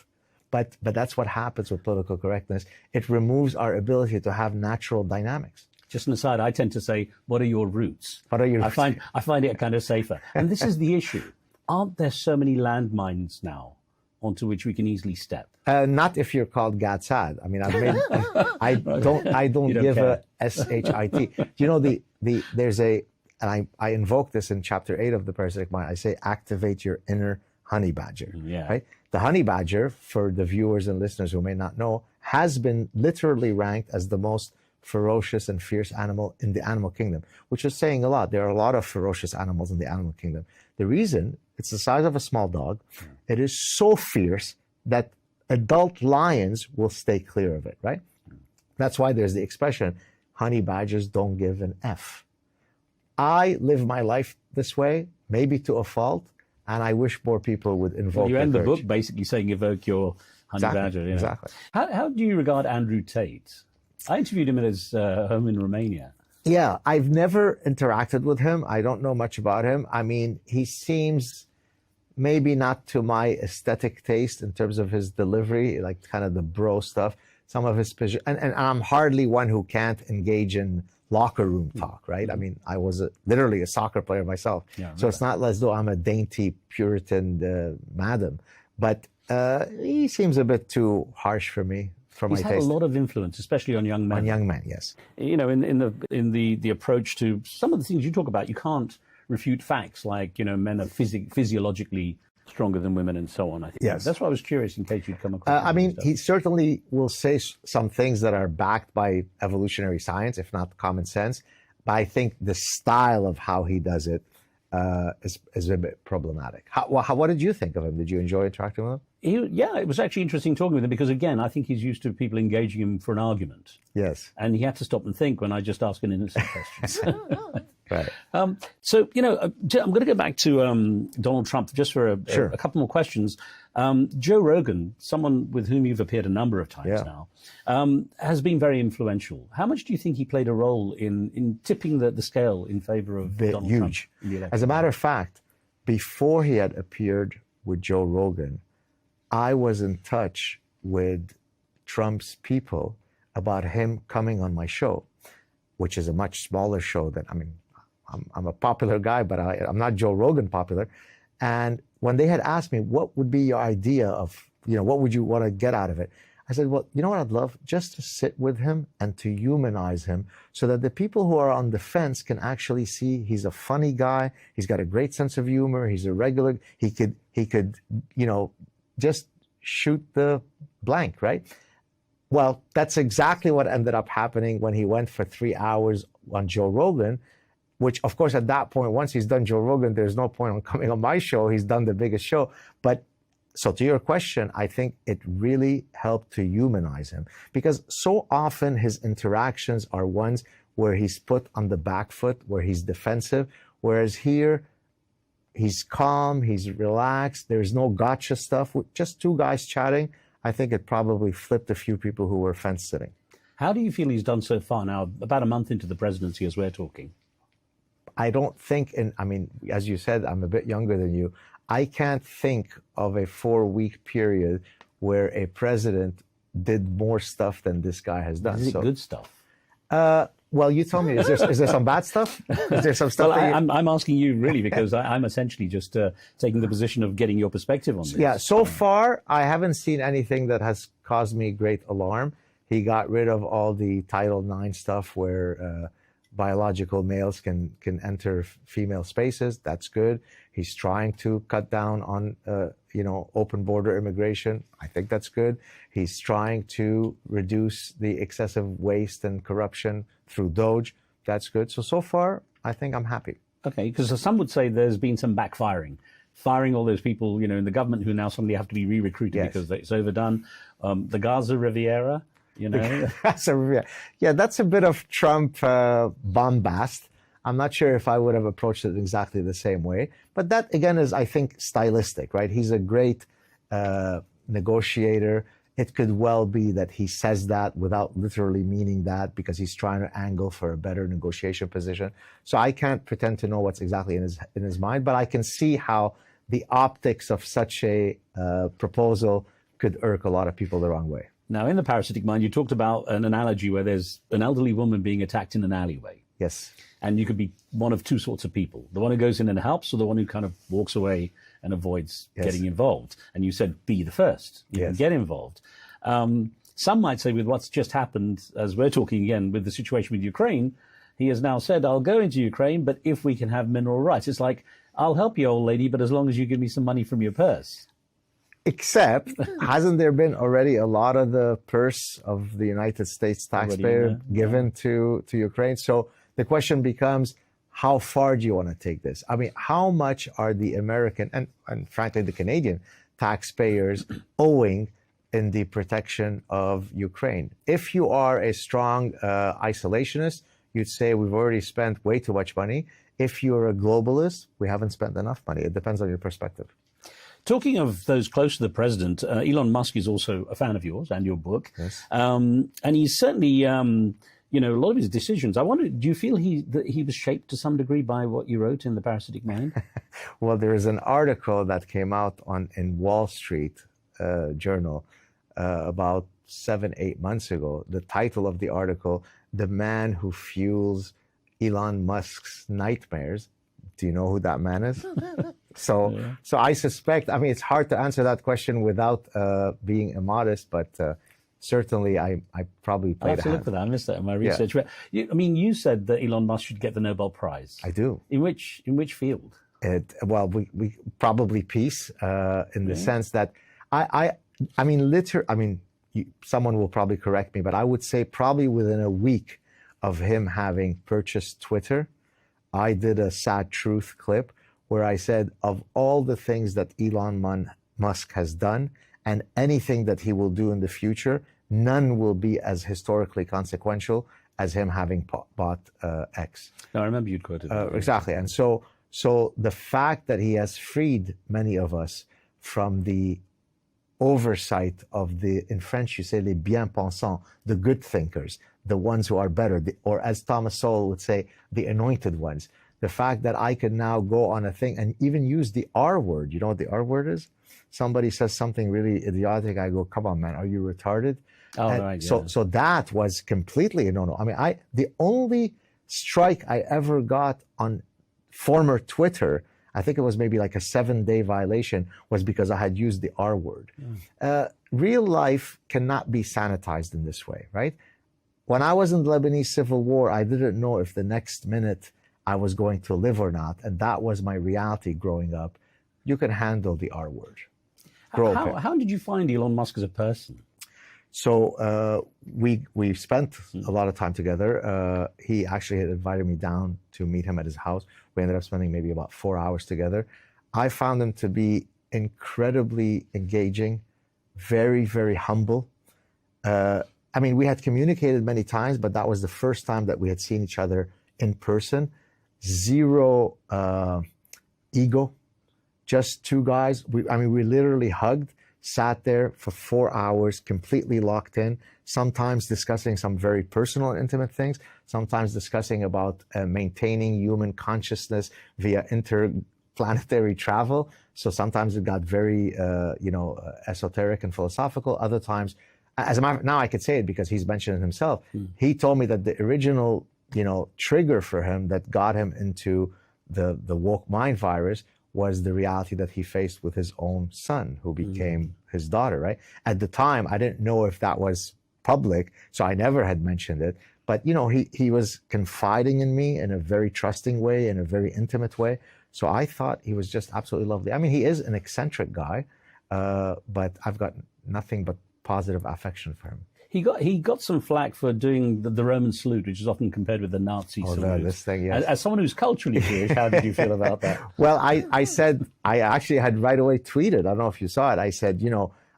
N: But that's what happens with political correctness. It removes our ability to have natural dynamics.
M: Just an aside, I tend to say, what are your roots?
N: What are your roots?
M: I find it kind of safer. And this is the issue. Aren't there so many landmines now onto which we can easily step?
N: Not if you're called Gadsad. I mean, I don't give a SHIT. You know, there's a, and I invoke this in chapter 8 of the Parasitic Mind. I say, activate your inner honey badger. Right? The honey badger, for the viewers and listeners who may not know, has been literally ranked as the most ferocious and fierce animal in the animal kingdom, which is saying a lot. There are a lot of ferocious animals in the animal kingdom. The reason, it's the size of a small dog. It is so fierce that adult lions will stay clear of it, right? That's why there's the expression, honey badgers don't give an F. I live my life this way, maybe to a fault, and I wish more people would invoke.
M: Well, you end the book basically saying evoke your honey badger. You know?
N: Exactly.
M: How do you regard Andrew Tate? I interviewed him at his home in Romania.
N: Yeah, I've never interacted with him. I don't know much about him. I mean, he seems maybe not to my aesthetic taste in terms of his delivery, like kind of the bro stuff. Some of his, and I'm hardly one who can't engage in locker room talk, right? I mean, I was literally a soccer player myself. So it's not as though I'm a dainty Puritan madam, but he seems a bit too harsh for me.
M: He's had a lot of influence, especially on young men.
N: On young men, yes.
M: You know, in the approach to some of the things you talk about, you can't refute facts like, men are physiologically stronger than women and so on. I think that's why I was curious in case you'd come across.
N: I mean, he certainly will say some things that are backed by evolutionary science, if not common sense. But I think the style of how he does it is a bit problematic. What did you think of him? Did you enjoy interacting with him?
M: It was actually interesting talking with him because, again, I think he's used to people engaging him for an argument.
N: Yes.
M: And he had to stop and think when I just asked an innocent question.
N: Right.
M: So, I'm going to go back to Donald Trump just for a couple more questions. Joe Rogan, someone with whom you've appeared a number of times now, has been very influential. How much do you think he played a role in tipping the scale in favor of Donald Trump?
N: Huge. As a matter of fact, before he had appeared with Joe Rogan, I was in touch with Trump's people about him coming on my show, which is a much smaller show than, I'm a popular guy, but I'm not Joe Rogan popular. And when they had asked me, what would be your idea of, what would you want to get out of it? I said, well, you know what I'd love? Just to sit with him and to humanize him so that the people who are on the fence can actually see he's a funny guy. He's got a great sense of humor. He's a regular. He could, just shoot the blank, right? Well, that's exactly what ended up happening when he went for 3 hours on Joe Rogan, which, of course, at that point, once he's done Joe Rogan, there's no point on coming on my show. He's done the biggest show. But so to your question, I think it really helped to humanize him because so often his interactions are ones where he's put on the back foot, where he's defensive, whereas here he's calm, he's relaxed. There's no gotcha stuff. With just two guys chatting, I think it probably flipped a few people who were fence sitting.
M: How do you feel he's done so far now, about a month into the presidency as we're talking?
N: I don't think, as you said, I'm a bit younger than you. I can't think of a 4-week period where a president did more stuff than this guy has done.
M: Is it good stuff?
N: Well, you tell me, is there some bad stuff? Is there some stuff?
M: Well, I'm asking you really because I'm essentially just taking the position of getting your perspective on this.
N: Yeah, so far, I haven't seen anything that has caused me great alarm. He got rid of all the Title IX stuff where biological males can enter female spaces. That's good. He's trying to cut down on open border immigration. I think that's good. He's trying to reduce the excessive waste and corruption through Doge. That's good. So far, I think I'm happy.
M: Okay, because some would say there's been some backfiring, firing all those people, in the government who now suddenly have to be re-recruited because it's overdone. The Gaza Riviera,
N: That's a bit of Trump bombast. I'm not sure if I would have approached it exactly the same way. But that, again, is, I think, stylistic, right? He's a great negotiator. It could well be that he says that without literally meaning that because he's trying to angle for a better negotiation position. So I can't pretend to know what's exactly in his mind, but I can see how the optics of such a proposal could irk a lot of people the wrong way.
M: Now, in The Parasitic Mind, you talked about an analogy where there's an elderly woman being attacked in an alleyway.
N: Yes.
M: And you could be one of two sorts of people. The one who goes in and helps or the one who kind of walks away and avoids getting involved. And you said be the first. You can get involved. Some might say with what's just happened, as we're talking again with the situation with Ukraine, he has now said, I'll go into Ukraine, but if we can have mineral rights. It's like, I'll help you, old lady, but as long as you give me some money from your purse.
N: Except, hasn't there been already a lot of the purse of the United States taxpayer given to Ukraine? So the question becomes, how far do you want to take this? I mean, how much are the American and frankly the Canadian taxpayers owing in the protection of Ukraine? If you are a strong isolationist, you'd say we've already spent way too much money. If you're a globalist, we haven't spent enough money. It depends on your perspective.
M: Talking of those close to the president, Elon Musk is also a fan of yours and your book.
N: Yes.
M: And he's certainly, a lot of his decisions. I wonder, do you feel that he was shaped to some degree by what you wrote in The Parasitic Mind?
N: Well, there is an article that came out in Wall Street Journal about 7-8 months ago. The title of the article, "The Man Who Fuels Elon Musk's Nightmares." Do you know who that man is? So I suspect, it's hard to answer that question without being immodest, but certainly I probably
M: I
N: played
M: have
N: a
M: to look
N: hand.
M: for that. I missed that in my
N: Yeah.
M: research. But you said that Elon Musk should get the Nobel Prize.
N: I do.
M: In which field?
N: Well, we probably peace in the
M: Yeah.
N: sense that someone will probably correct me, but I would say probably within a week of him having purchased Twitter, I did a sad truth clip where I said, of all the things that Elon Musk has done and anything that he will do in the future, none will be as historically consequential as him having bought X.
M: No, I remember you'd quoted that.
N: Exactly. And so the fact that he has freed many of us from the oversight of in French you say les bien-pensants, the good thinkers, the ones who are better, or as Thomas Sowell would say, the anointed ones. The fact that I can now go on a thing and even use the R word. You know what the R word is? Somebody says something really idiotic. I go, come on, man, are you retarded?
M: Oh,
N: And
M: right, yeah.
N: So that was completely a no-no. I mean, the only strike I ever got on former Twitter, I think it was maybe like a 7-day violation, was because I had used the R word. Real life cannot be sanitized in this way, right? When I was in the Lebanese Civil War, I didn't know if the next minute I was going to live or not. And that was my reality growing up. You can handle the R word.
M: How did you find Elon Musk as a person?
N: So we spent a lot of time together. He actually had invited me down to meet him at his house. We ended up spending maybe about 4 hours together. I found him to be incredibly engaging, very, very humble. I mean, we had communicated many times, but that was the first time that we had seen each other in person. Zero ego, just two guys. We literally hugged, sat there for 4 hours, completely locked in, sometimes discussing some very personal and intimate things, sometimes discussing about maintaining human consciousness via interplanetary travel. So sometimes it got very, esoteric and philosophical. Other times, as a matter now I could say it because he's mentioned it himself. He told me that the original, trigger for him that got him into the woke mind virus was the reality that he faced with his own son, who became his daughter, right? At the time, I didn't know if that was public, so I never had mentioned it. But, he was confiding in me in a very trusting way, in a very intimate way. So I thought he was just absolutely lovely. I mean, he is an eccentric guy, but I've got nothing but positive affection for him.
M: He got some flack for doing the Roman salute, which is often compared with the Nazi salute.
N: This thing, yes.
M: As someone who's culturally Jewish, how did you feel about that?
N: Well, I said, I actually had right away tweeted, I don't know if you saw it, I said,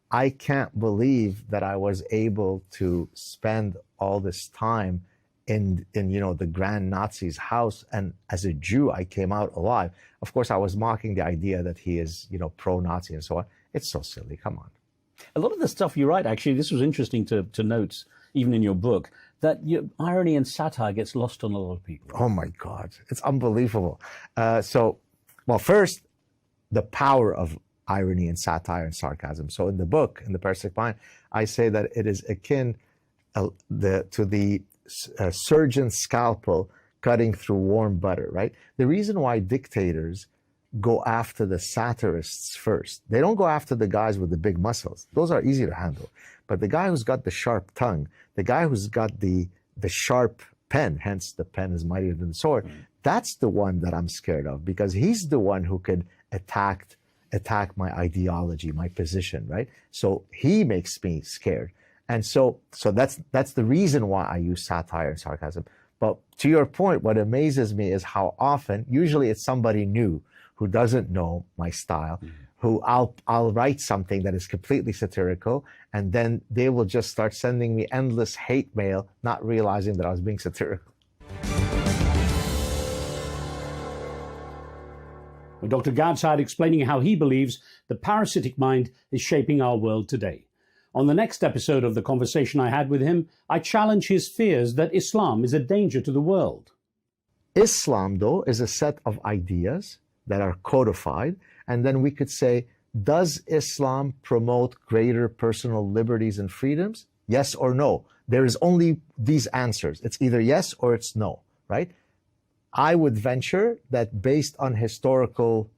N: I can't believe that I was able to spend all this time in the Grand Nazi's house, and as a Jew, I came out alive. Of course, I was mocking the idea that he is, pro-Nazi and so on. It's so silly, come on.
M: A lot of the stuff you write, actually, this was interesting to note, even in your book, that irony and satire gets lost on a lot of people.
N: Oh my God, it's unbelievable. First, the power of irony and satire and sarcasm. So in the book, in The Parasitic Mind, I say that it is akin to the surgeon's scalpel cutting through warm butter, right? The reason why dictators go after the satirists first. They don't go after the guys with the big muscles. Those are easy to handle. But the guy who's got the sharp tongue, the guy who's got the sharp pen, hence the pen is mightier than the sword, that's the one that I'm scared of, because he's the one who could attack my ideology, my position, right? So he makes me scared. And so that's the reason why I use satire and sarcasm. But to your point, what amazes me is how often, usually it's somebody new who doesn't know my style, who I'll write something that is completely satirical, and then they will just start sending me endless hate mail, not realizing that I was being satirical.
M: With Dr. Goudside explaining how he believes the parasitic mind is shaping our world today. On the next episode of the conversation I had with him, I challenge his fears that Islam is a danger to the world.
N: Islam, though, is a set of ideas that are codified, and then we could say, does Islam promote greater personal liberties and freedoms? Yes or no. There is only these answers. It's either yes or it's no, right? I would venture that based on historical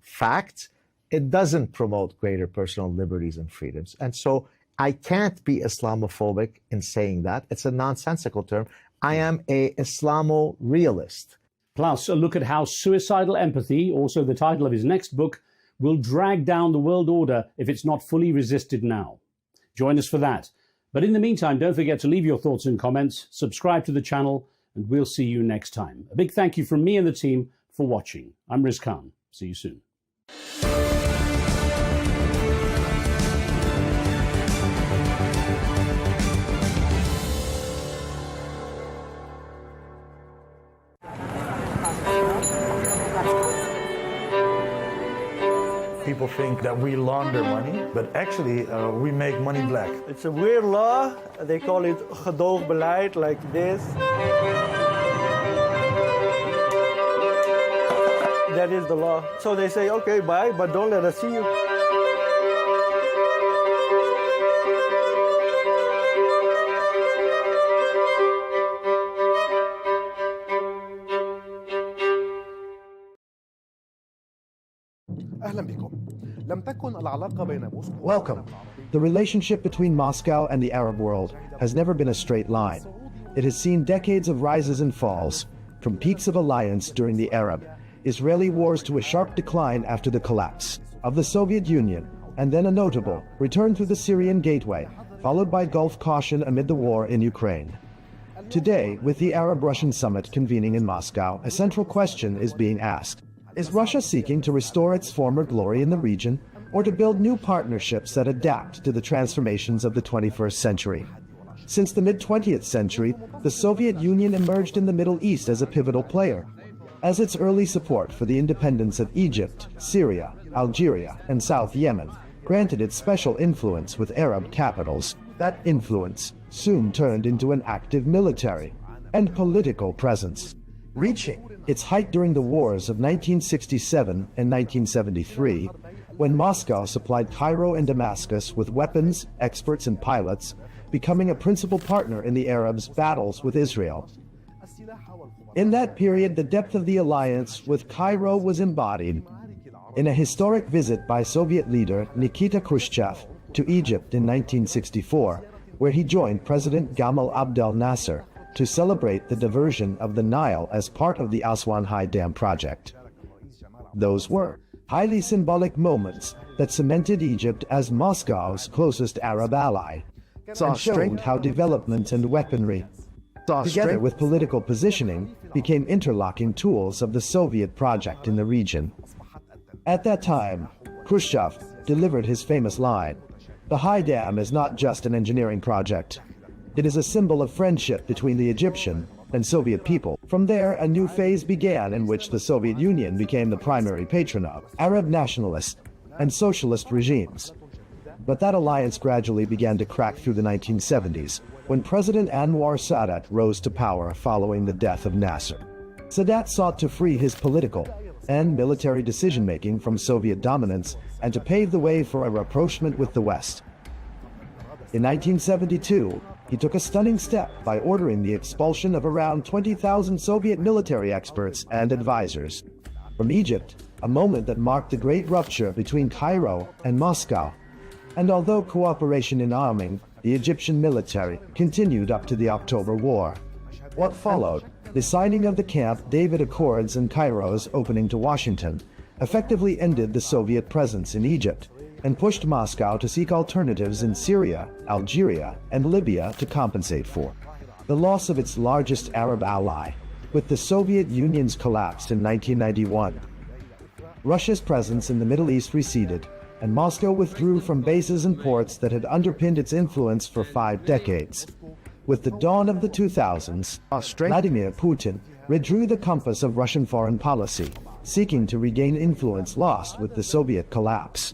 N: facts, it doesn't promote greater personal liberties and freedoms. And so I can't be Islamophobic in saying that. It's a nonsensical term. I am a Islamo-realist.
M: Plus, a look at how suicidal empathy, also the title of his next book, will drag down the world order if it's not fully resisted now. Join us for that. But in the meantime, don't forget to leave your thoughts and comments, subscribe to the channel, and we'll see you next time. A big thank you from me and the team for watching. I'm Riz Khan. See you soon.
O: People think that we launder money, but actually we make money black.
P: It's a weird law. They call it gedoogbeleid, like this. That is the law. So they say, okay, bye, but don't let us see you.
T: Welcome. The relationship between Moscow and the Arab world has never been a straight line. It has seen decades of rises and falls, from peaks of alliance during the Arab-Israeli wars to a sharp decline after the collapse of the Soviet Union, and then a notable return through the Syrian gateway, followed by Gulf caution amid the war in Ukraine. Today, with the Arab-Russian summit convening in Moscow, a central question is being asked. Is Russia seeking to restore its former glory in the region, or to build new partnerships that adapt to the transformations of the 21st century? Since the mid-20th century, the Soviet Union emerged in the Middle East as a pivotal player. As its early support for the independence of Egypt, Syria, Algeria, and South Yemen granted it special influence with Arab capitals, that influence soon turned into an active military and political presence, reaching its height during the wars of 1967 and 1973, when Moscow supplied Cairo and Damascus with weapons, experts, and pilots, becoming a principal partner in the Arabs' battles with Israel. In that period, the depth of the alliance with Cairo was embodied in a historic visit by Soviet leader Nikita Khrushchev to Egypt in 1964, where he joined President Gamal Abdel Nasser to celebrate the diversion of the Nile as part of the Aswan High Dam project. Those were highly symbolic moments that cemented Egypt as Moscow's closest Arab ally, and showed how development and weaponry, together with political positioning, became interlocking tools of the Soviet project in the region. At that time, Khrushchev delivered his famous line, "The High Dam is not just an engineering project. It is a symbol of friendship between the Egyptian and Soviet people." From there, a new phase began in which the Soviet Union became the primary patron of Arab nationalist and socialist regimes. But that alliance gradually began to crack through the 1970s, when President Anwar Sadat rose to power following the death of Nasser. Sadat sought to free his political and military decision-making from Soviet dominance and to pave the way for a rapprochement with the West. In 1972, he took a stunning step by ordering the expulsion of around 20,000 Soviet military experts and advisors from Egypt, a moment that marked the great rupture between Cairo and Moscow. And although cooperation in arming the Egyptian military continued up to the October War, what followed, the signing of the Camp David Accords and Cairo's opening to Washington, effectively ended the Soviet presence in Egypt and pushed Moscow to seek alternatives in Syria, Algeria, and Libya to compensate for the loss of its largest Arab ally, with the Soviet Union's collapse in 1991. Russia's presence in the Middle East receded, and Moscow withdrew from bases and ports that had underpinned its influence for 5 decades. With the dawn of the 2000s, Vladimir Putin redrew the compass of Russian foreign policy, seeking to regain influence lost with the Soviet collapse.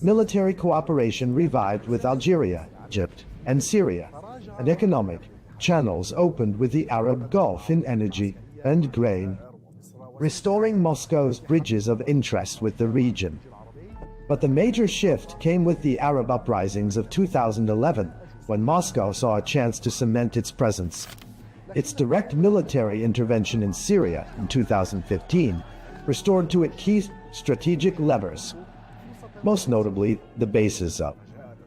T: Military cooperation revived with Algeria, Egypt, and Syria, and economic channels opened with the Arab Gulf in energy and grain, restoring Moscow's bridges of interest with the region. But the major shift came with the Arab uprisings of 2011, when Moscow saw a chance to cement its presence. Its direct military intervention in Syria in 2015 restored to it key strategic levers, most notably the bases of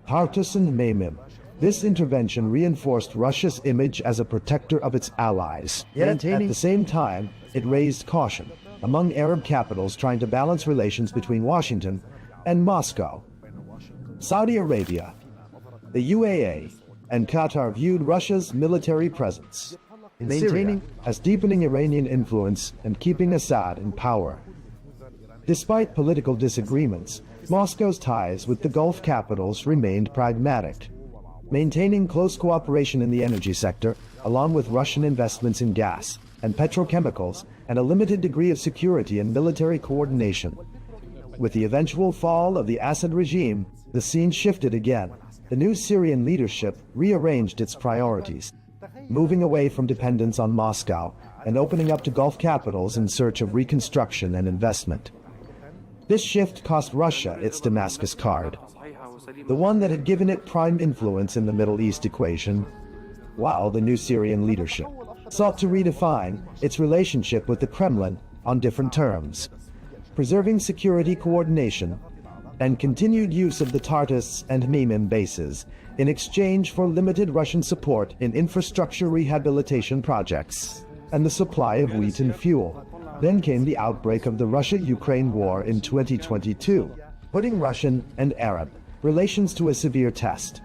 T: Tartus and Memim. This intervention reinforced Russia's image as a protector of its allies. Yet, at the same time, it raised caution among Arab capitals trying to balance relations between Washington and Moscow. Saudi Arabia, the UAE, and Qatar viewed Russia's military presence, maintaining as deepening Iranian influence and keeping Assad in power. Despite political disagreements, Moscow's ties with the Gulf capitals remained pragmatic, maintaining close cooperation in the energy sector, along with Russian investments in gas and petrochemicals, and a limited degree of security and military coordination. With the eventual fall of the Assad regime, the scene shifted again. The new Syrian leadership rearranged its priorities, moving away from dependence on Moscow and opening up to Gulf capitals in search of reconstruction and investment. This shift cost Russia its Damascus card, the one that had given it prime influence in the Middle East equation, while the new Syrian leadership sought to redefine its relationship with the Kremlin on different terms, preserving security coordination and continued use of the Tartus and Memim bases in exchange for limited Russian support in infrastructure rehabilitation projects and the supply of wheat and fuel. Then came the outbreak of the Russia-Ukraine war in 2022, putting Russian and Arab relations to a severe test.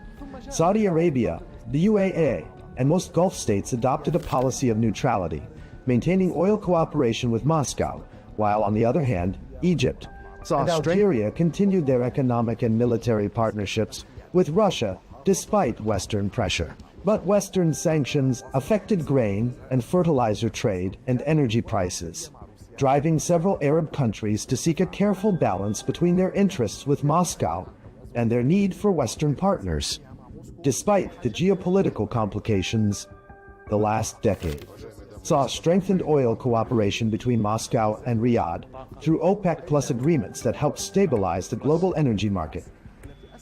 T: Saudi Arabia, the UAE, and most Gulf states adopted a policy of neutrality, maintaining oil cooperation with Moscow, while on the other hand, Egypt and Algeria continued their economic and military partnerships with Russia despite Western pressure. But Western sanctions affected grain and fertilizer trade and energy prices, driving several Arab countries to seek a careful balance between their interests with Moscow and their need for Western partners. Despite the geopolitical complications, the last decade saw strengthened oil cooperation between Moscow and Riyadh through OPEC Plus agreements that helped stabilize the global energy market.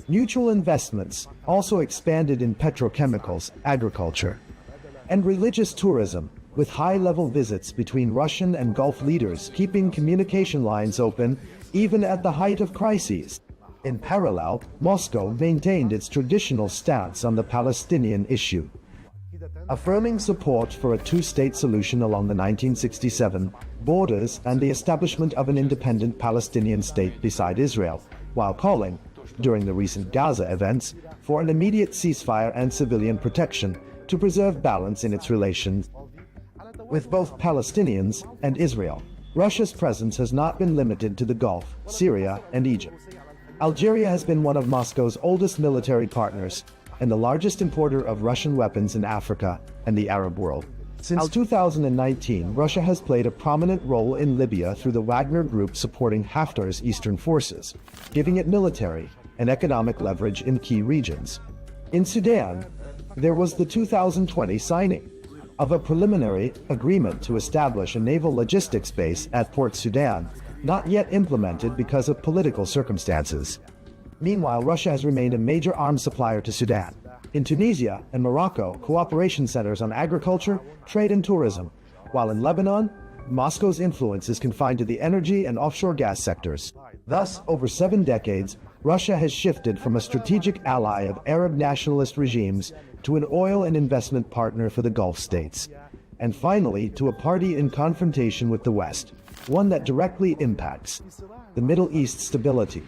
T: Mutual investments also expanded in petrochemicals, agriculture, and religious tourism, with high-level visits between Russian and Gulf leaders keeping communication lines open even at the height of crises. In parallel, Moscow maintained its traditional stance on the Palestinian issue, affirming support for a two-state solution along the 1967 borders and the establishment of an independent Palestinian state beside Israel, while calling, during the recent Gaza events, for an immediate ceasefire and civilian protection to preserve balance in its relations with both Palestinians and Israel. Russia's presence has not been limited to the Gulf, Syria, and Egypt. Algeria has been one of Moscow's oldest military partners and the largest importer of Russian weapons in Africa and the Arab world. Since 2019, Russia has played a prominent role in Libya through the Wagner Group supporting Haftar's eastern forces, giving it military and economic leverage in key regions. In Sudan, there was the 2020 signing of a preliminary agreement to establish a naval logistics base at Port Sudan, not yet implemented because of political circumstances. Meanwhile, Russia has remained a major arms supplier to Sudan. In Tunisia and Morocco, cooperation centers on agriculture, trade, and tourism, while in Lebanon, Moscow's influence is confined to the energy and offshore gas sectors. Thus, over 7 decades, Russia has shifted from a strategic ally of Arab nationalist regimes to an oil and investment partner for the Gulf states, and finally to a party in confrontation with the West, one that directly impacts the Middle East stability.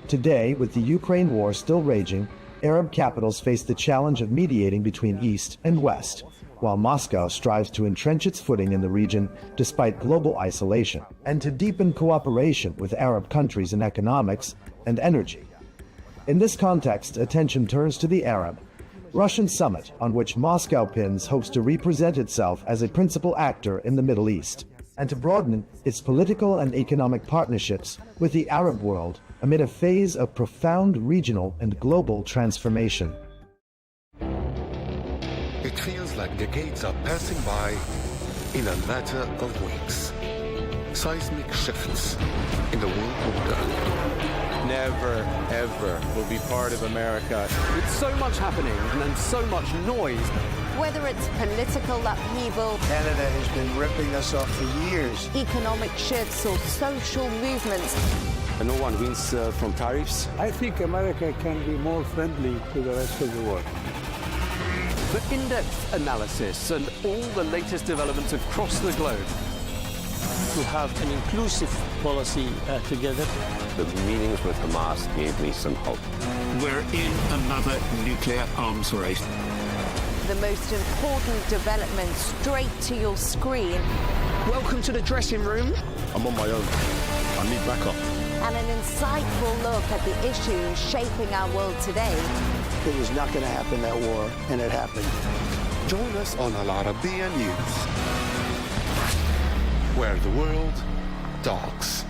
T: Today, with the Ukraine war still raging, Arab capitals face the challenge of mediating between East and West, while Moscow strives to entrench its footing in the region despite global isolation, and to deepen cooperation with Arab countries in economics and energy. In this context, attention turns to the Arab-Russian summit, on which Moscow hopes to represent itself as a principal actor in the Middle East, and to broaden its political and economic partnerships with the Arab world amid a phase of profound regional and global transformation.
B: It feels like decades are passing by in a matter of weeks. Seismic shifts in the world order.
E: Never, ever will be part of America. With so much happening and so much noise.
D: Whether it's political upheaval,
I: Canada has been ripping us off for years,
D: economic shifts or social movements,
C: and no one wins from tariffs.
V: I think America can be more friendly to the rest of the world.
E: For in-depth analysis and all the latest developments across the globe.
Q: To have an inclusive policy together.
L: The meetings with Hamas gave me some hope.
K: We're in another nuclear arms race.
D: The most important development straight to your screen.
K: Welcome to the dressing room.
R: I'm on my own. I need backup.
D: And an insightful look at the issues shaping our world today.
I: It was not going to happen, that war, and it happened.
B: Join us on Arabiya News, where the world talks.